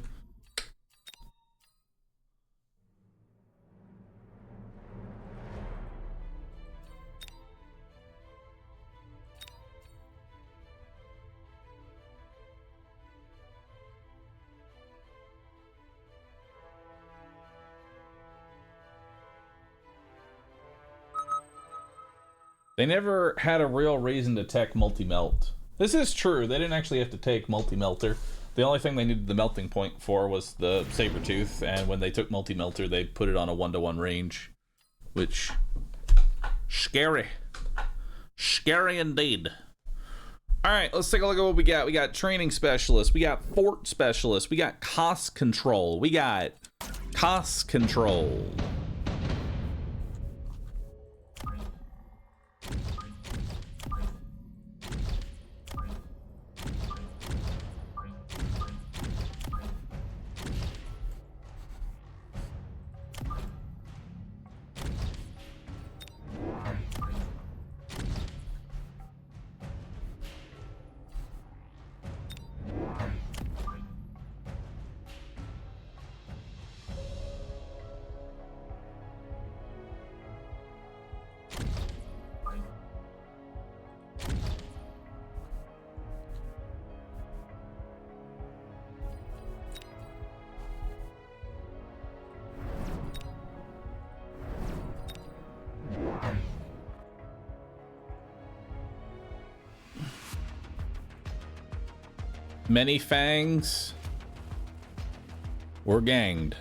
They never had a real reason to tech multi-melt. This is true. They didn't actually have to take multi-melter. The only thing they needed the melting point for was the Sabretooth, and when they took multi-melter, they put it on a 1-to-1 range. Which... scary. Scary indeed. Alright, let's take a look at what we got. We got training specialist. We got fort specialist. We got cost control. We got cost control. Many fangs were ganged.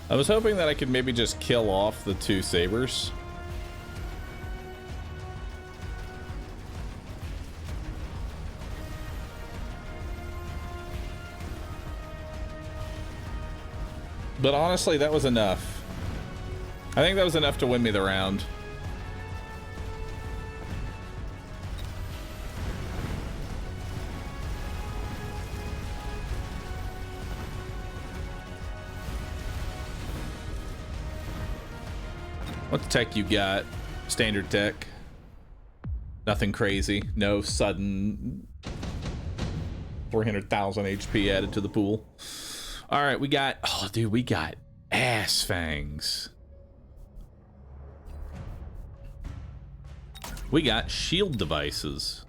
I was hoping that I could maybe just kill off the two sabers. But honestly, that was enough. I think that was enough to win me the round. What tech you got? Standard tech. Nothing crazy. No sudden 400,000 HP added to the pool. All right, we got... Oh, dude, we got ass fangs. We got shield devices.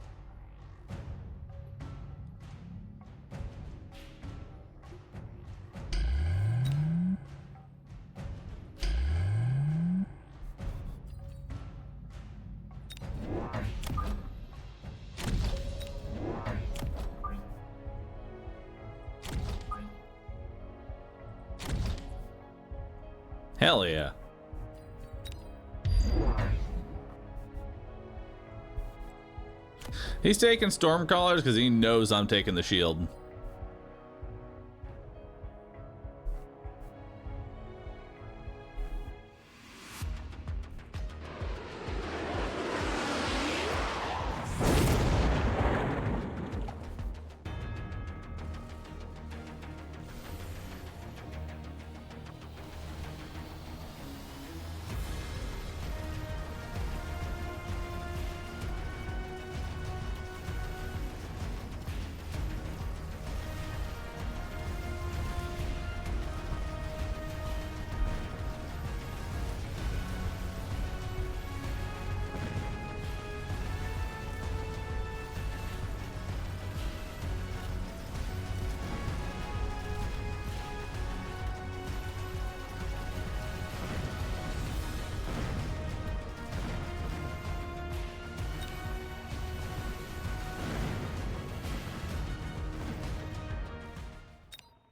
Hell yeah. He's taking Stormcallers because he knows I'm taking the shield.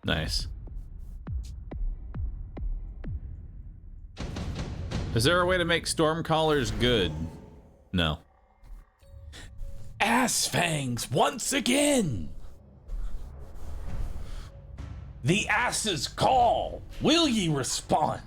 Nice. Is there a way to make Stormcallers good? No. Ass fangs once again! The ass's call! Will ye respond?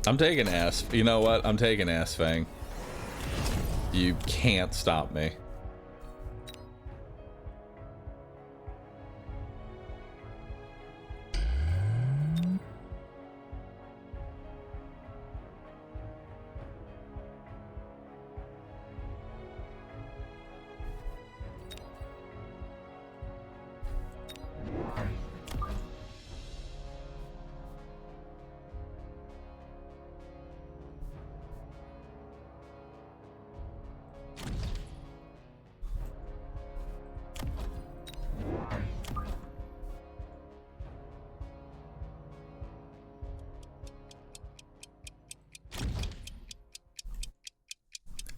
I'm taking ass. You know what? I'm taking ass fang. You can't stop me.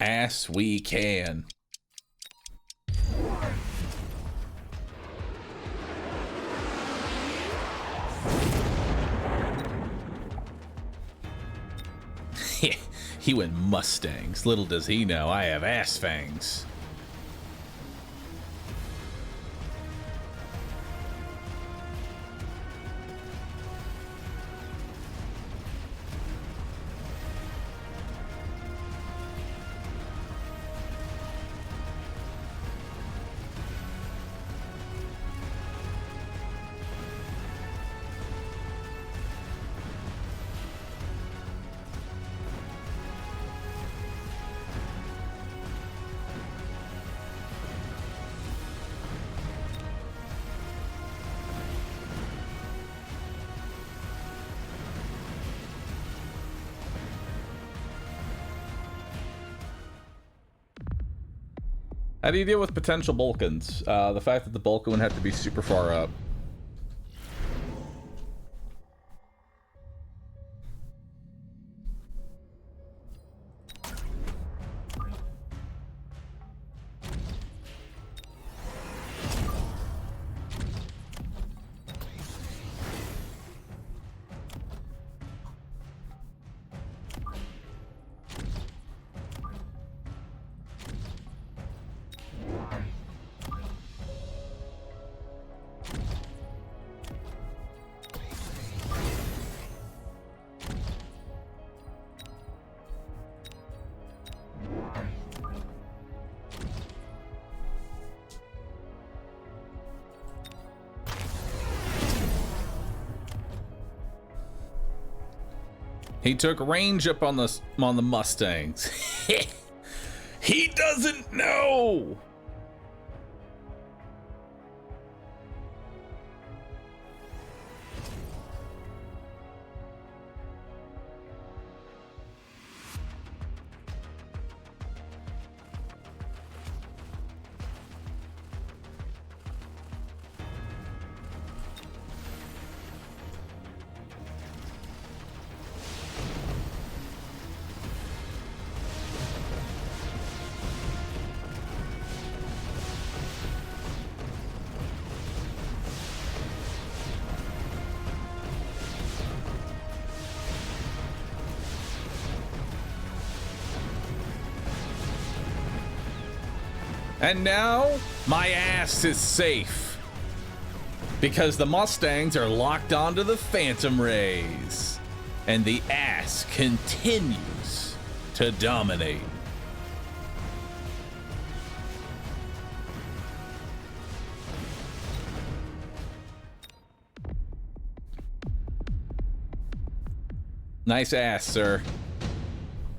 Ass we can. He went Mustangs. Little does he know I have ass fangs. How do you deal with potential Bulkins? The fact that the Bulkin would have to be super far up. He took range up on the Mustangs. He doesn't know. And now, my ass is safe. Because the Mustangs are locked onto the Phantom Rays. And the ass continues to dominate. Nice ass, sir.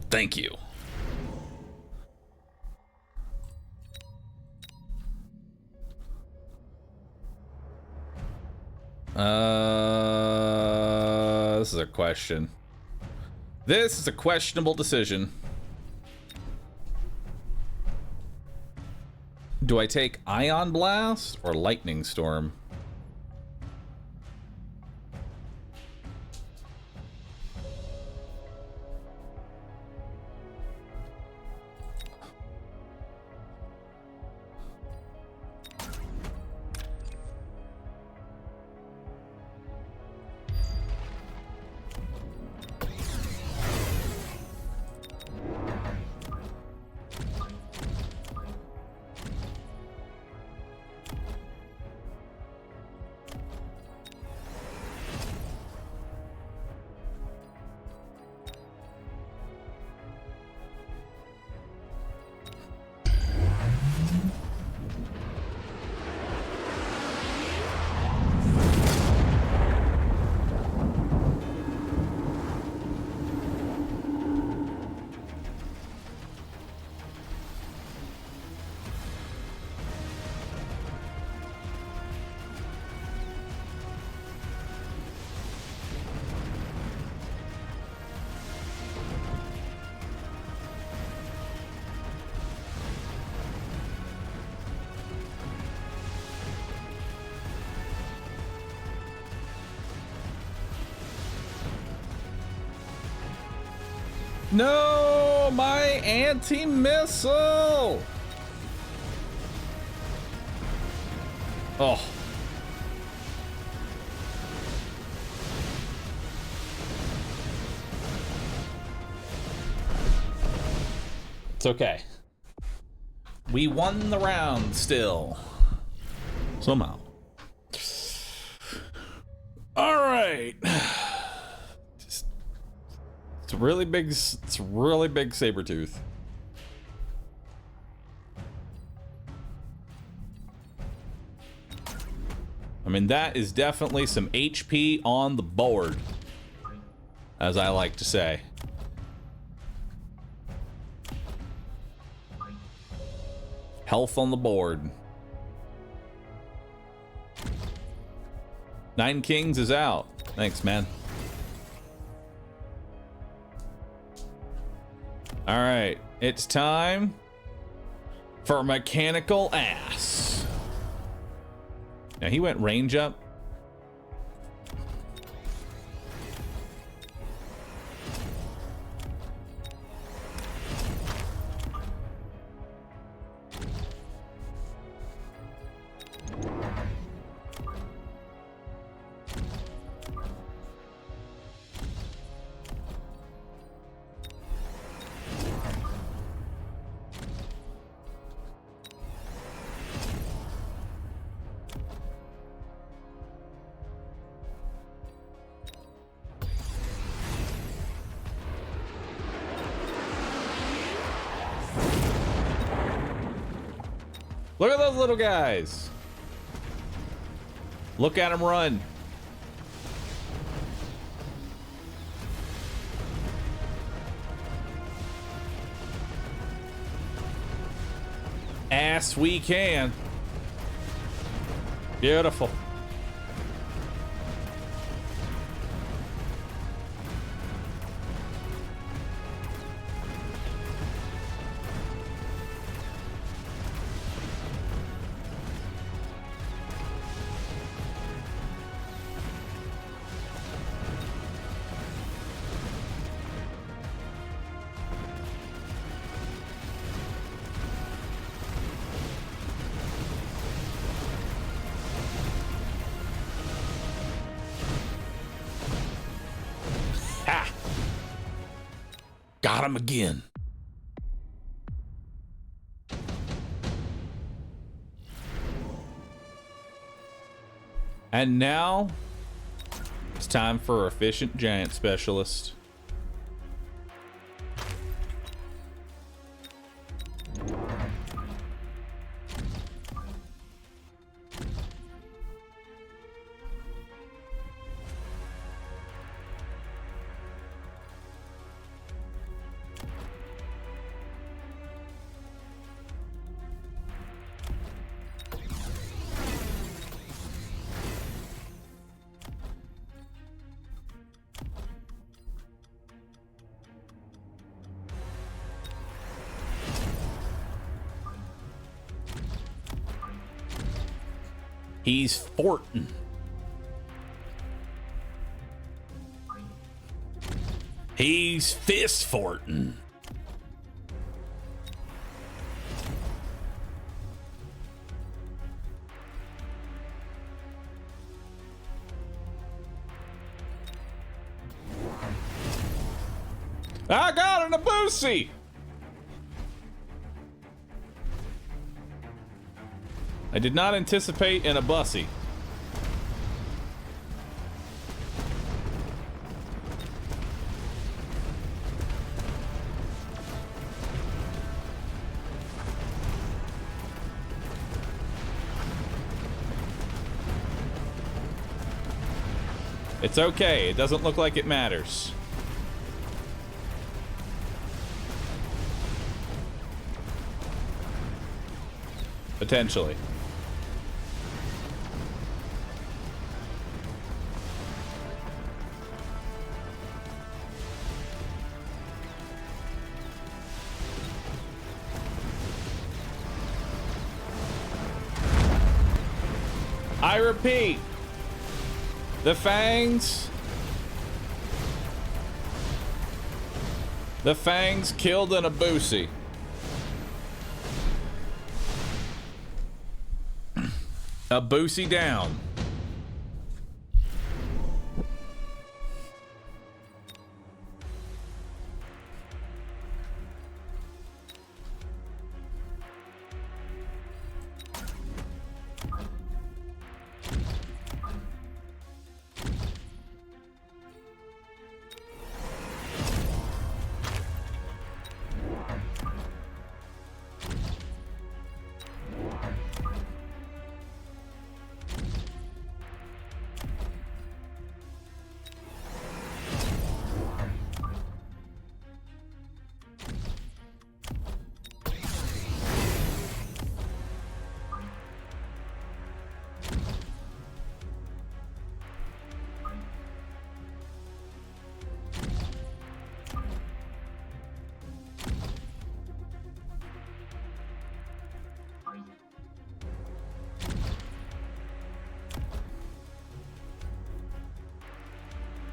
Thank you. This is a question. This is a questionable decision. Do I take Ion Blast or Lightning Storm? No, my anti-missile. Oh. It's okay. We won the round still. Somehow. All right. It's really big saber tooth. I mean, that is definitely some HP on the board, as I like to say. Health on the board. 9 Kings is out. Thanks, man. All right, it's time for mechanical ass. Now he went range up. Look at those little guys. Look at them run. Ass we can. Beautiful. Got him again. And now it's time for efficient giant specialist. He's fortin'. He's fist fortin'. I got an Abusi. I did not anticipate an Abusi. It's okay. It doesn't look like it matters. Potentially. I repeat, the fangs killed an Abusi. Abusi down.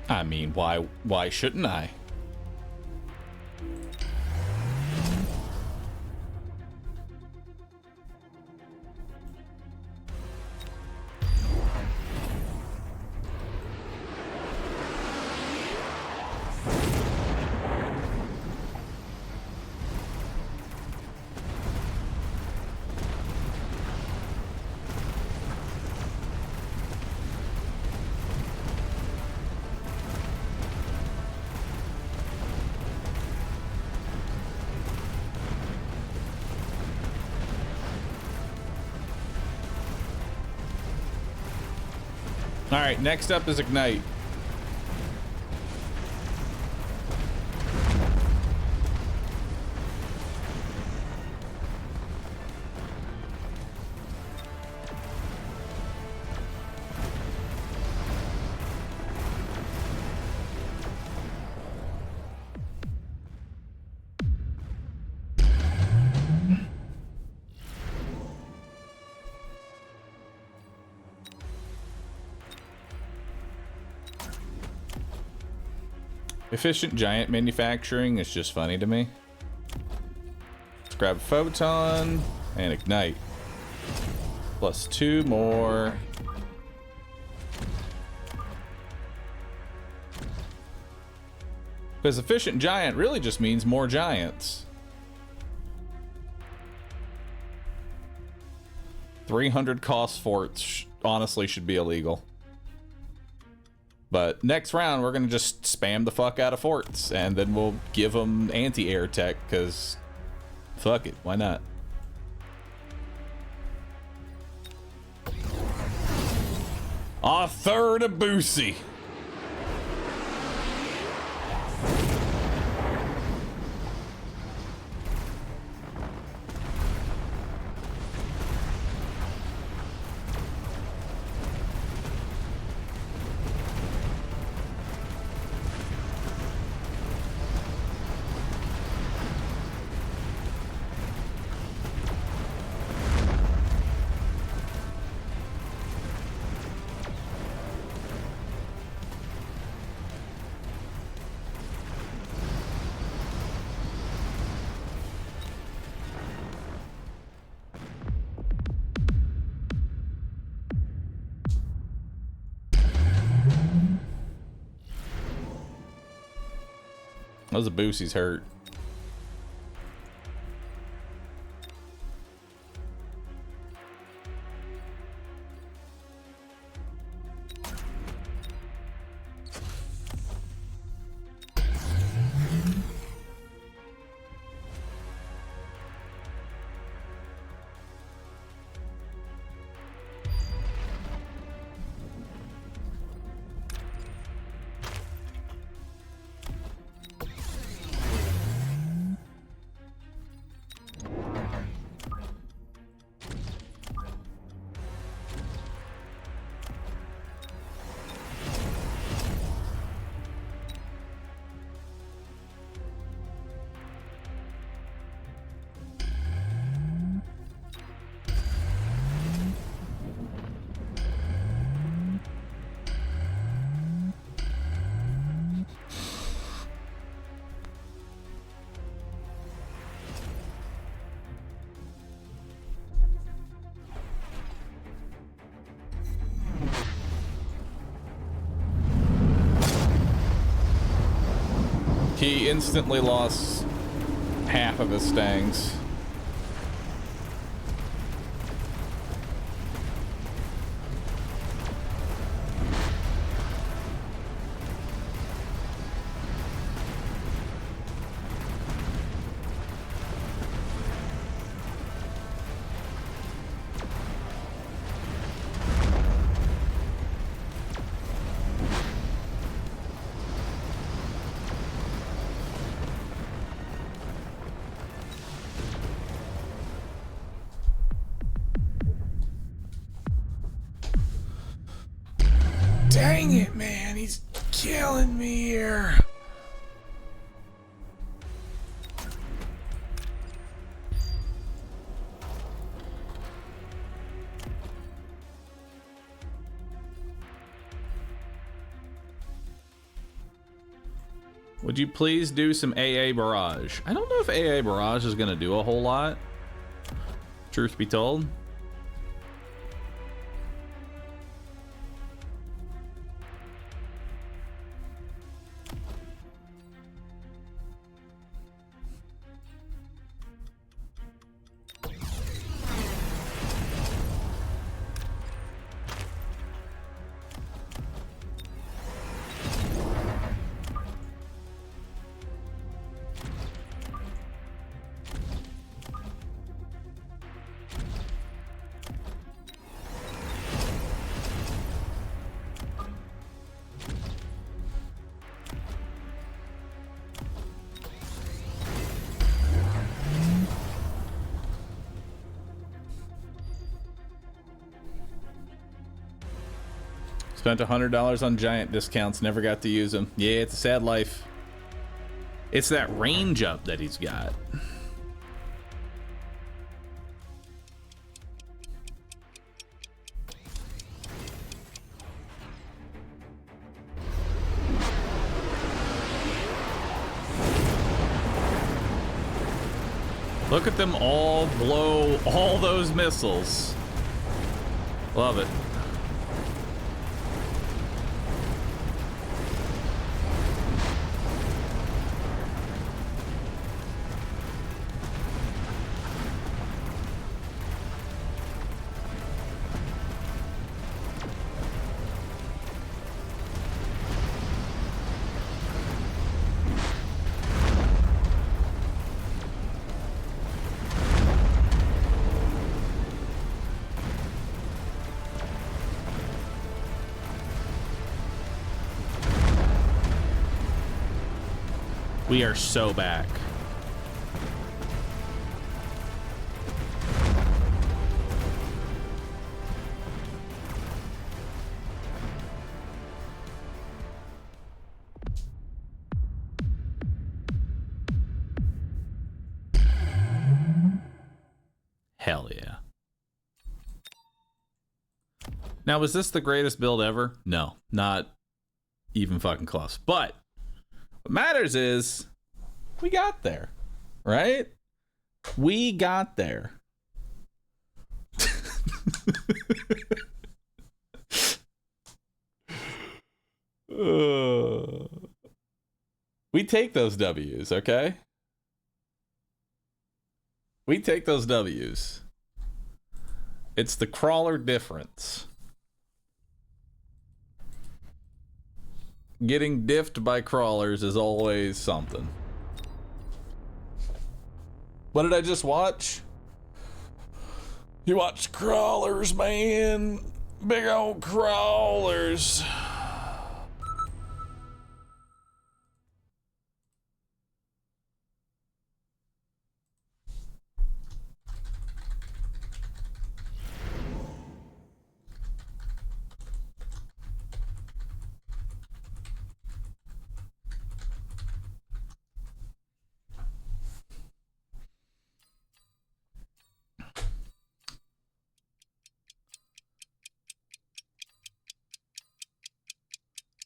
I mean, why shouldn't I? All right, next up is Ignite. Efficient giant manufacturing is just funny to me. Let's grab Photon and Ignite. Plus 2 more. Because efficient giant really just means more giants. 300 cost forts honestly should be illegal. But next round, we're going to just spam the fuck out of forts, and then we'll give them anti-air tech, because fuck it, why not? A third of Boosie. Those Boosies hurt. He instantly lost half of his stangs. Dang it, man, he's killing me here. Would you please do some AA Barrage? I don't know if AA Barrage is going to do a whole lot, truth be told. Spent $100 on giant discounts, never got to use them. Yeah, it's a sad life. It's that range up that he's got. Look at them all blow all those missiles. Love it. We are so back. Hell yeah. Now, was this the greatest build ever? No, not even fucking close. But what matters is we got there, right? We got there. We take those W's, okay? We take those W's. It's the crawler difference. Getting diffed by crawlers is always something. What did I just watch? You watched crawlers, man. Big old crawlers.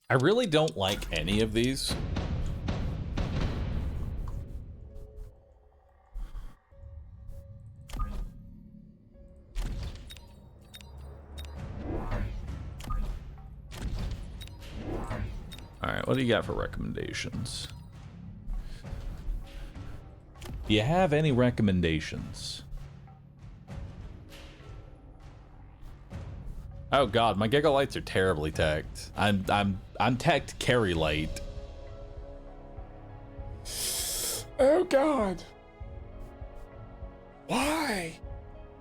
I really don't like any of these. All right, what do you got for recommendations? Do you have any recommendations? Oh god, my Giga Lights are terribly teched. I'm teched carry light. Oh god. Why?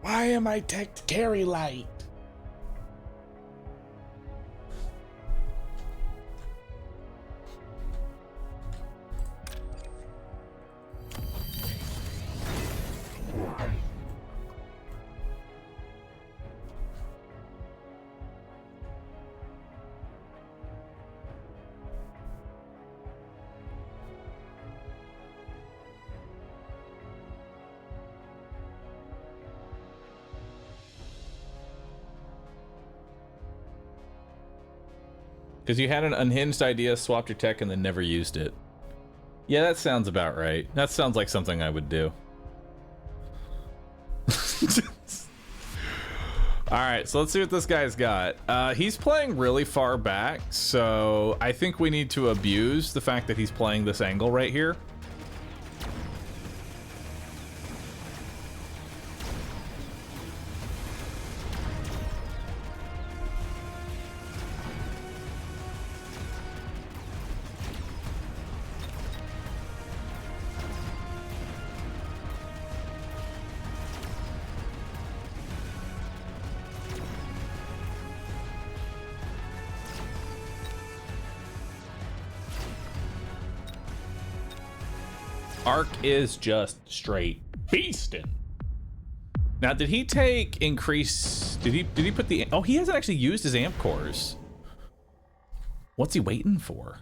Why am I teched carry light? Because you had an unhinged idea, swapped your tech, and then never used it. Yeah, that sounds about right. That sounds like something I would do. Alright, so let's see what this guy's got. He's playing really far back, so I think we need to abuse the fact that he's playing this angle right here. Arc is just straight beastin'. Now, did he take increase? Did he put the? Oh, he hasn't actually used his amp cores. What's he waiting for?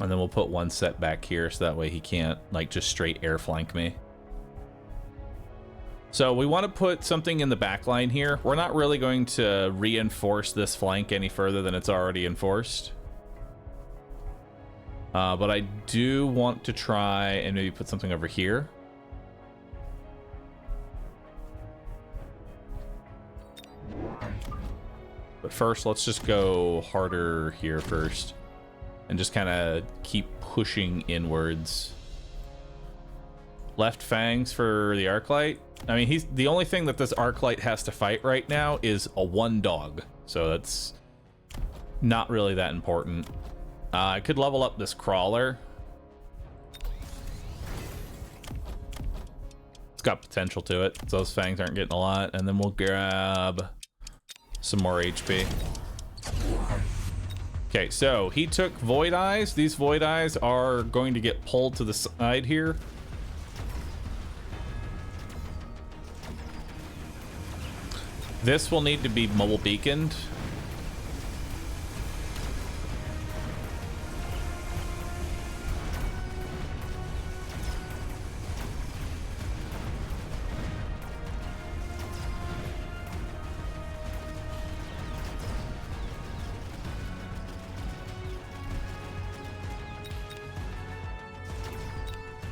And then we'll put one set back here so that way he can't like just straight air flank me. So we want to put something in the back line here. We're not really going to reinforce this flank any further than it's already enforced. But I do want to try and maybe put something over here. But first, let's just go harder here first. And just kind of keep pushing inwards. Left fangs for the Arclight. I mean, he's the only thing that this Arclight has to fight right now is a one dog. So that's not really that important. I could level up this Crawler. It's got potential to it. So those fangs aren't getting a lot. And then we'll grab some more HP. Okay, so he took Void Eyes. These Void Eyes are going to get pulled to the side here. This will need to be mobile beaconed.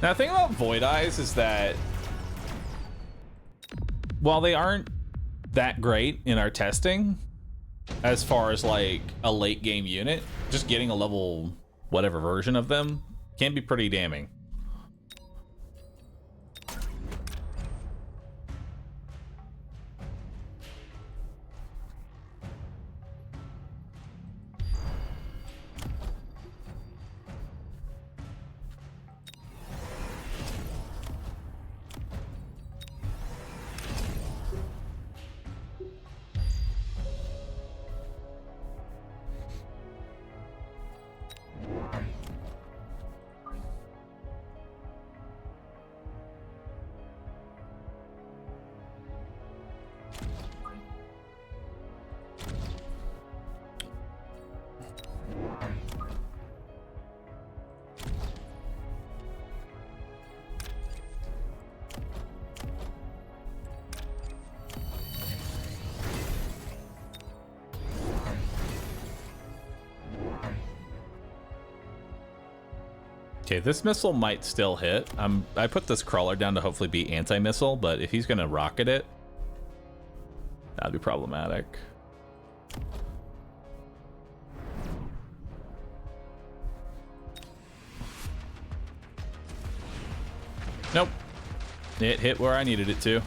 Now, the thing about Void Eyes is that while they aren't that great in our testing, as far as like a late game unit, just getting a level whatever version of them can be pretty damning. Okay, this missile might still hit. I put this Crawler down to hopefully be anti-missile, but if he's gonna rocket it, that'd be problematic. Nope. It hit where I needed it to.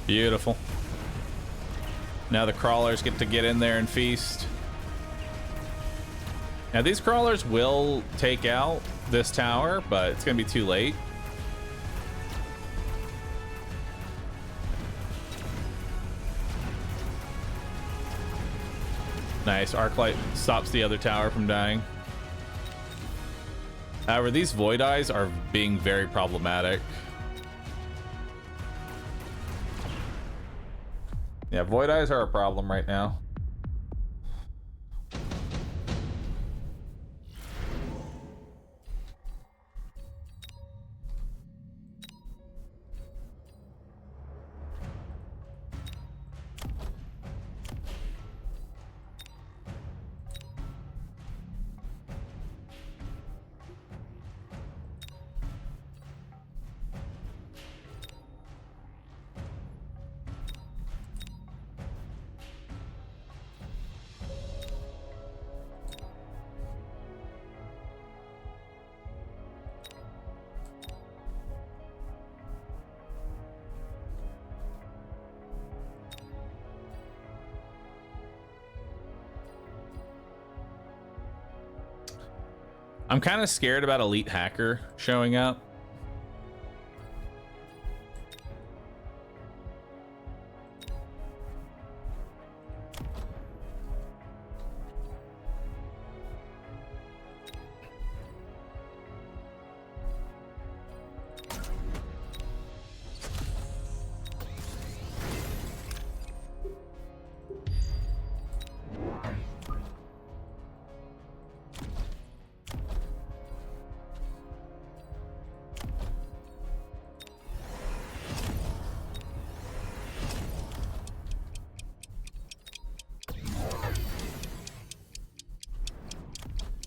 Beautiful. Now the crawlers get to get in there and feast. Now these crawlers will take out this tower, but it's gonna be too late. Nice. Arclight stops the other tower from dying. However, these Void Eyes are being very problematic. Yeah, Void Eyes are a problem right now. I'm kind of scared about Elite Hacker showing up.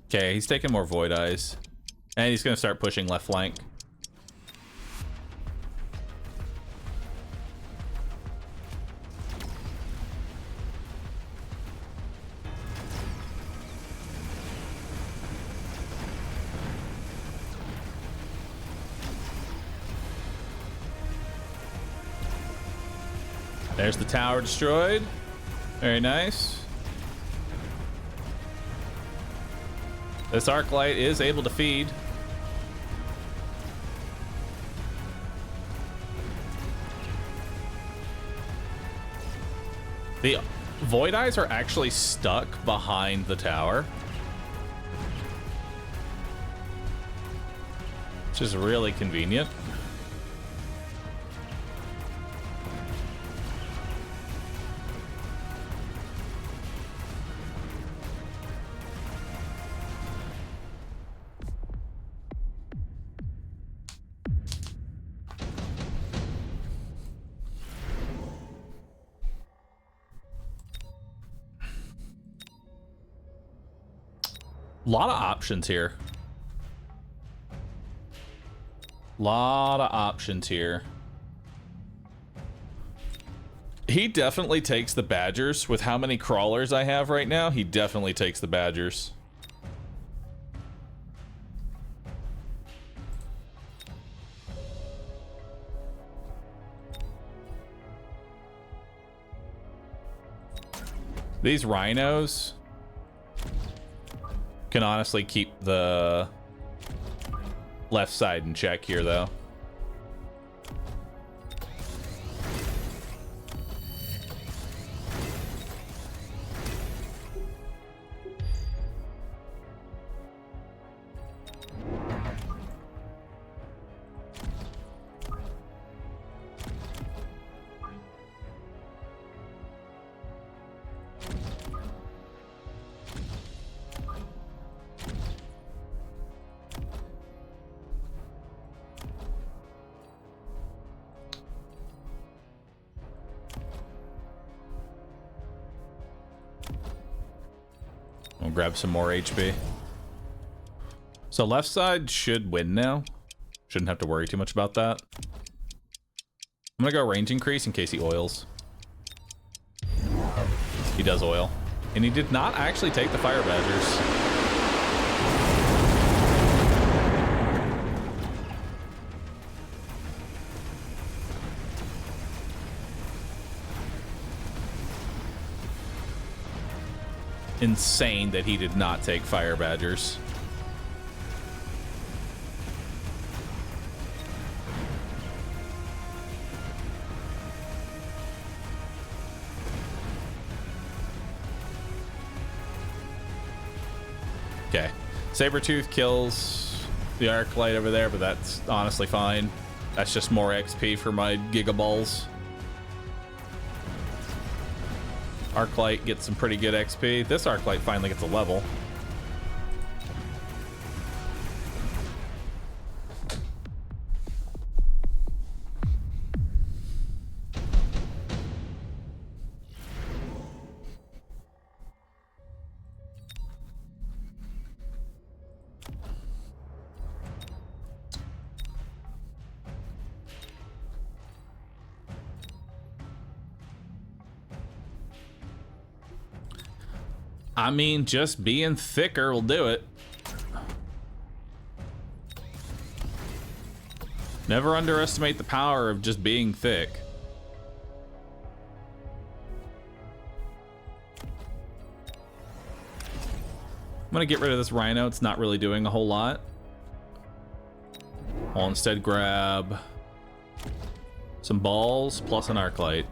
Okay, he's taking more Void Eyes. And he's gonna start pushing left flank. There's the tower destroyed. Very nice. This Arclight is able to feed. The Void Eyes are actually stuck behind the tower, which is really convenient. A lot of options here. Lot of options here. He definitely takes the Badgers. With how many crawlers I have right now, he definitely takes the Badgers. These Rhinos can honestly keep the left side in check here, though. We'll grab some more HP. So left side should win now. Shouldn't have to worry too much about that. I'm gonna go range increase in case he oils. He does oil. And he did not actually take the Fire Badgers. Insane that he did not take Fire Badgers. Sabretooth kills the Arclight over there, but that's honestly fine. That's just more XP for my Gigaballs. Arclight gets some pretty good XP. This Arclight finally gets a level. I mean, just being thicker will do it. Never underestimate the power of just being thick. I'm gonna get rid of this Rhino. It's not really doing a whole lot. I'll instead grab some balls plus an Arclight.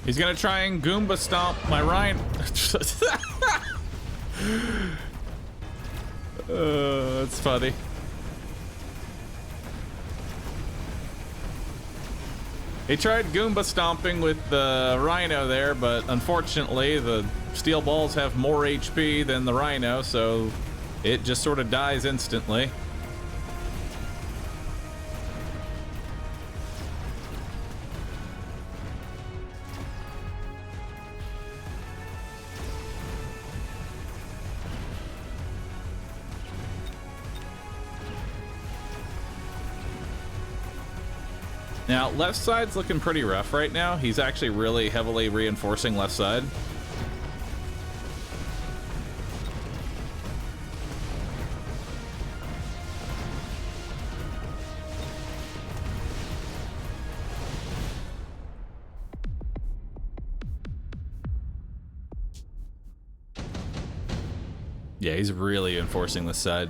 He's gonna try and Goomba stomp my Rhino. That's funny. He tried Goomba stomping with the Rhino there, but unfortunately the steel balls have more HP than the Rhino, so it just sort of dies instantly. Now, left side's looking pretty rough right now. He's actually really heavily reinforcing left side. Yeah, he's really enforcing this side.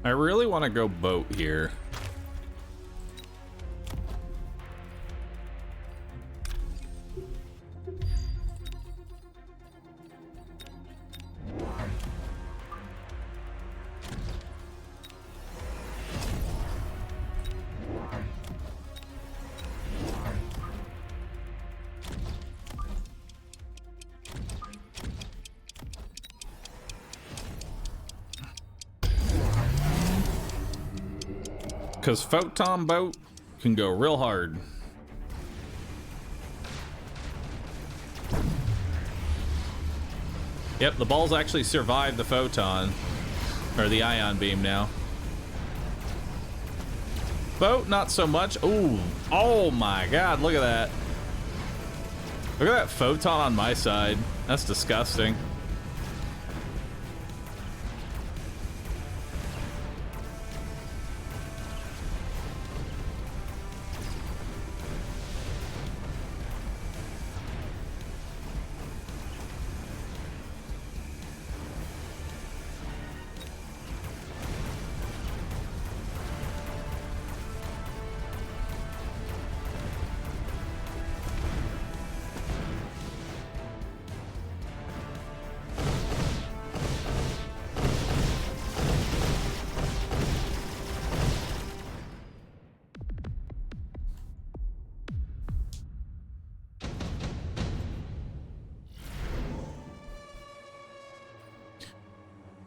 I really want to go boat here. Because Photon Boat can go real hard. Yep, the balls actually survived the photon, or the ion beam now. Boat, not so much. Ooh, oh my God, look at that. Look at that photon on my side. That's disgusting.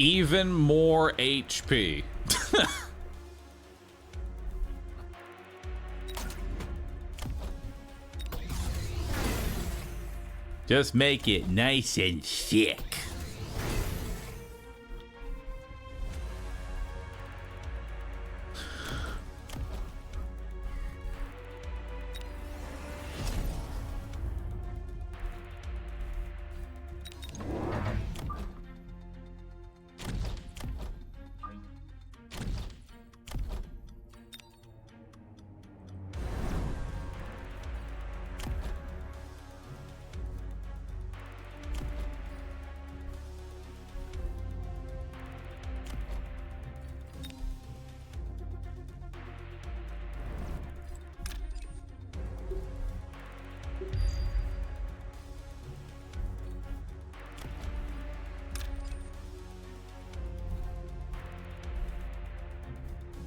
Even more HP. Just make it nice and thick.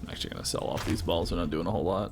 Actually gonna sell off these balls. They're not doing a whole lot.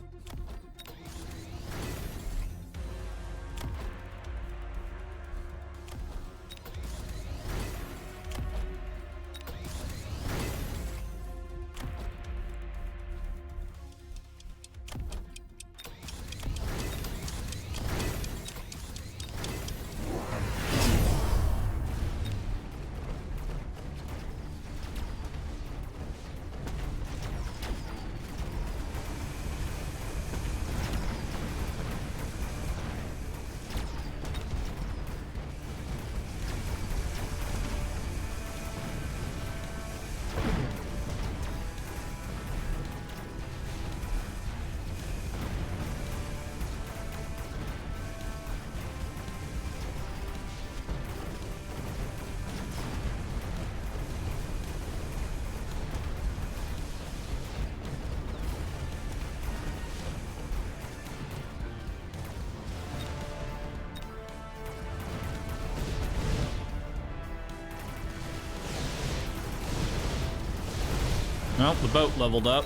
Well, the boat leveled up.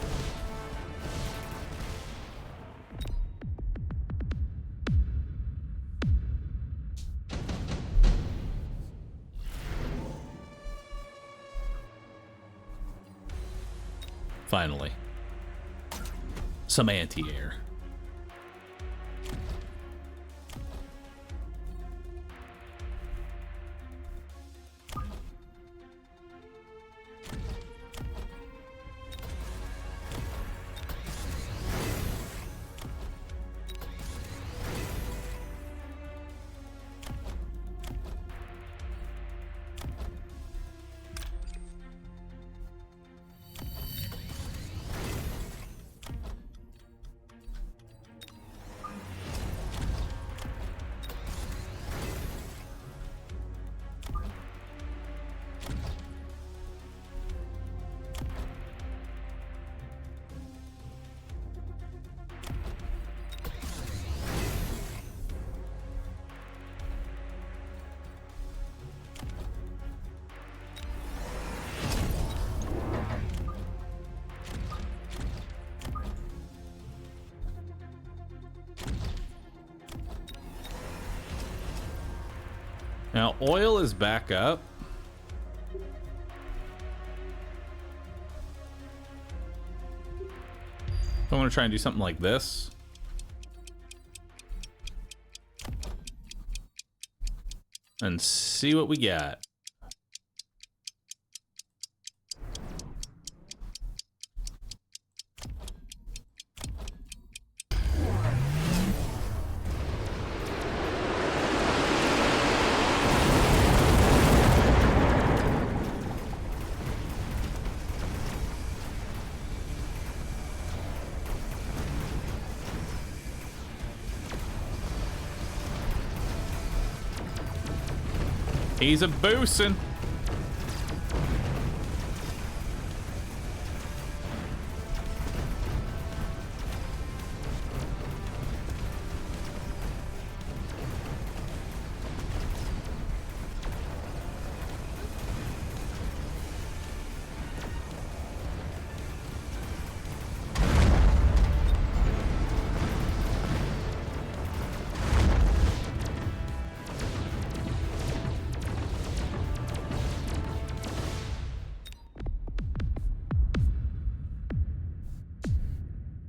Finally. Some anti-air. Now, oil is back up. I'm going to try and do something like this. And see what we got. He's a boostin'.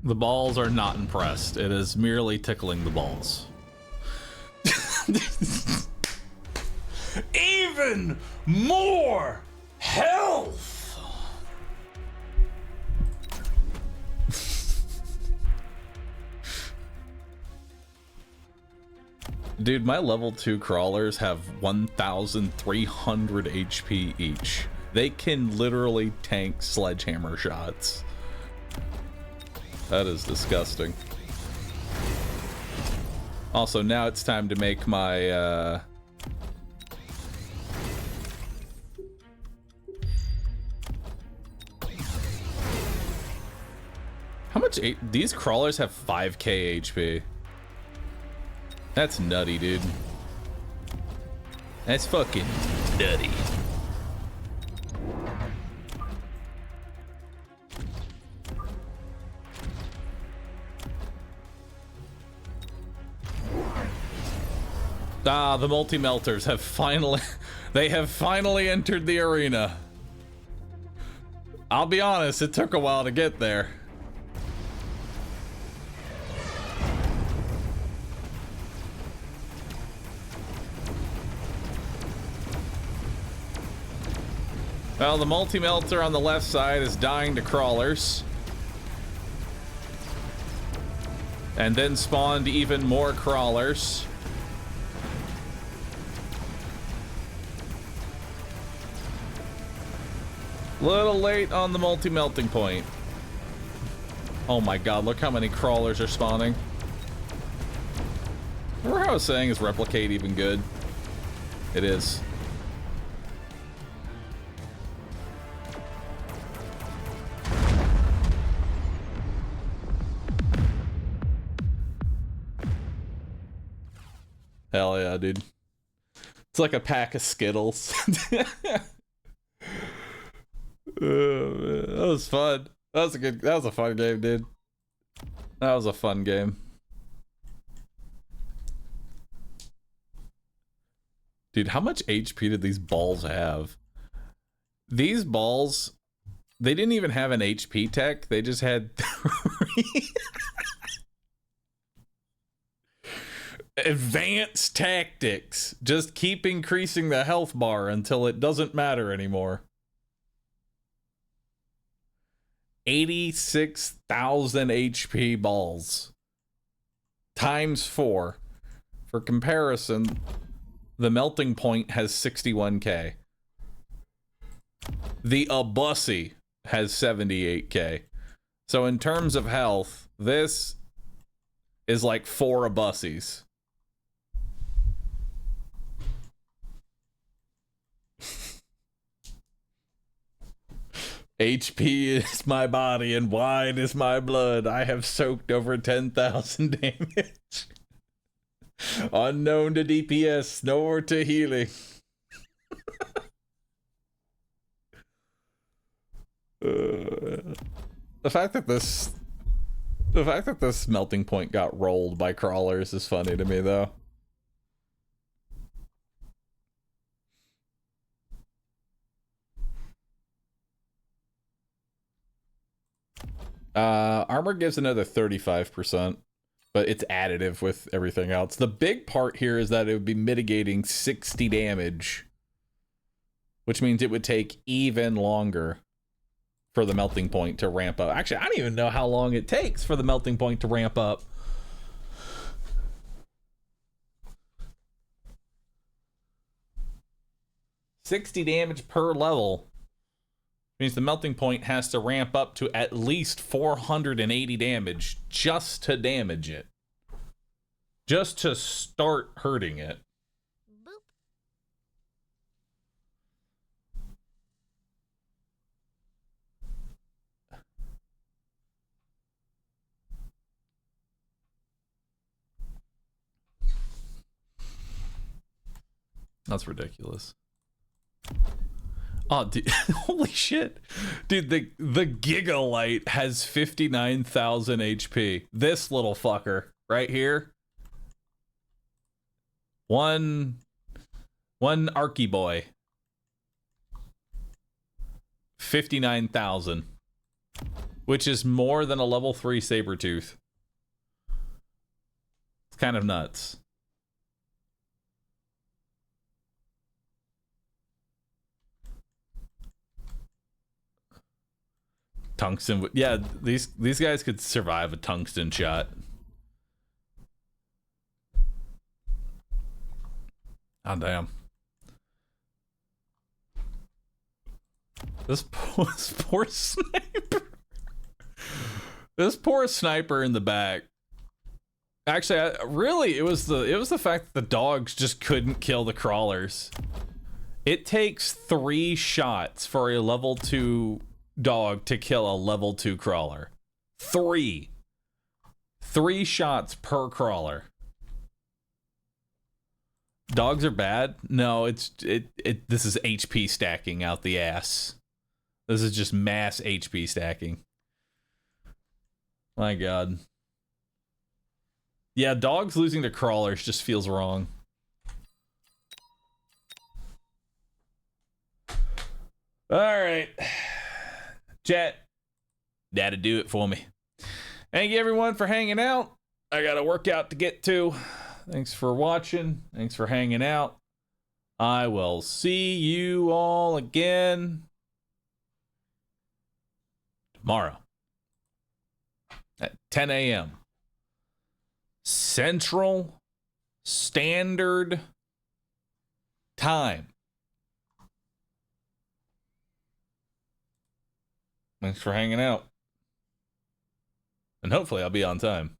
The balls are not impressed. It is merely tickling the balls. Even more health! Dude, my level 2 crawlers have 1,300 HP each. They can literally tank sledgehammer shots. That is disgusting. Also, now it's time to make my, How much these crawlers have 5k HP. That's nutty, dude. That's fucking nutty. Ah, the multi-melters have finally... They have finally entered the arena. I'll be honest, it took a while to get there. Well, the multi-melter on the left side is dying to crawlers. And then spawned even more crawlers. Little late on the multi-melting point. Oh my god, look how many crawlers are spawning. Remember how I was saying is replicate even good? It is. Hell yeah, dude. It's like a pack of Skittles. Oh, man. That was fun. That was a fun game, dude. That was a fun game. Dude, how much HP did these balls have? These balls, they didn't even have an HP tech. They just had 3. Advanced tactics. Just keep increasing the health bar until it doesn't matter anymore. 86,000 HP balls. Times 4. For comparison, the melting point has 61k. The Abussi has 78k. So in terms of health, this is like 4 Abussis. HP is my body and wine is my blood. I have soaked over 10,000 damage. Unknown to DPS, nor to healing. The fact that this melting point got rolled by crawlers is funny to me, though. Armor gives another 35%, but it's additive with everything else. The big part here is that it would be mitigating 60 damage, which means it would take even longer for the melting point to ramp up. Actually, I don't even know how long it takes for the melting point to ramp up. $60 damage per level. Means the melting point has to ramp up to at least 480 damage just to damage it. Just to start hurting it. That's ridiculous. Oh, dude, holy shit. Dude, the Gigalight has 59,000 HP. This little fucker right here. One Arky boy. 59,000. Which is more than a level 3 Sabertooth. It's kind of nuts. Tungsten, yeah, these guys could survive a tungsten shot. Oh damn! This poor sniper. This poor sniper in the back. Actually, really, it was the fact that the dogs just couldn't kill the crawlers. It takes 3 shots for a level 2 dog to kill a level 2 crawler. 3 shots per crawler. Dogs are bad? No, this is HP stacking out the ass. This is just mass HP stacking. My god. Yeah, dogs losing to crawlers just feels wrong. Alright. Chat. That'll do it for me. Thank you everyone for hanging out. I got a workout to get to. Thanks for watching. Thanks for hanging out. I will see you all again tomorrow at 10 a.m. Central Standard Time. Thanks for hanging out. And hopefully I'll be on time.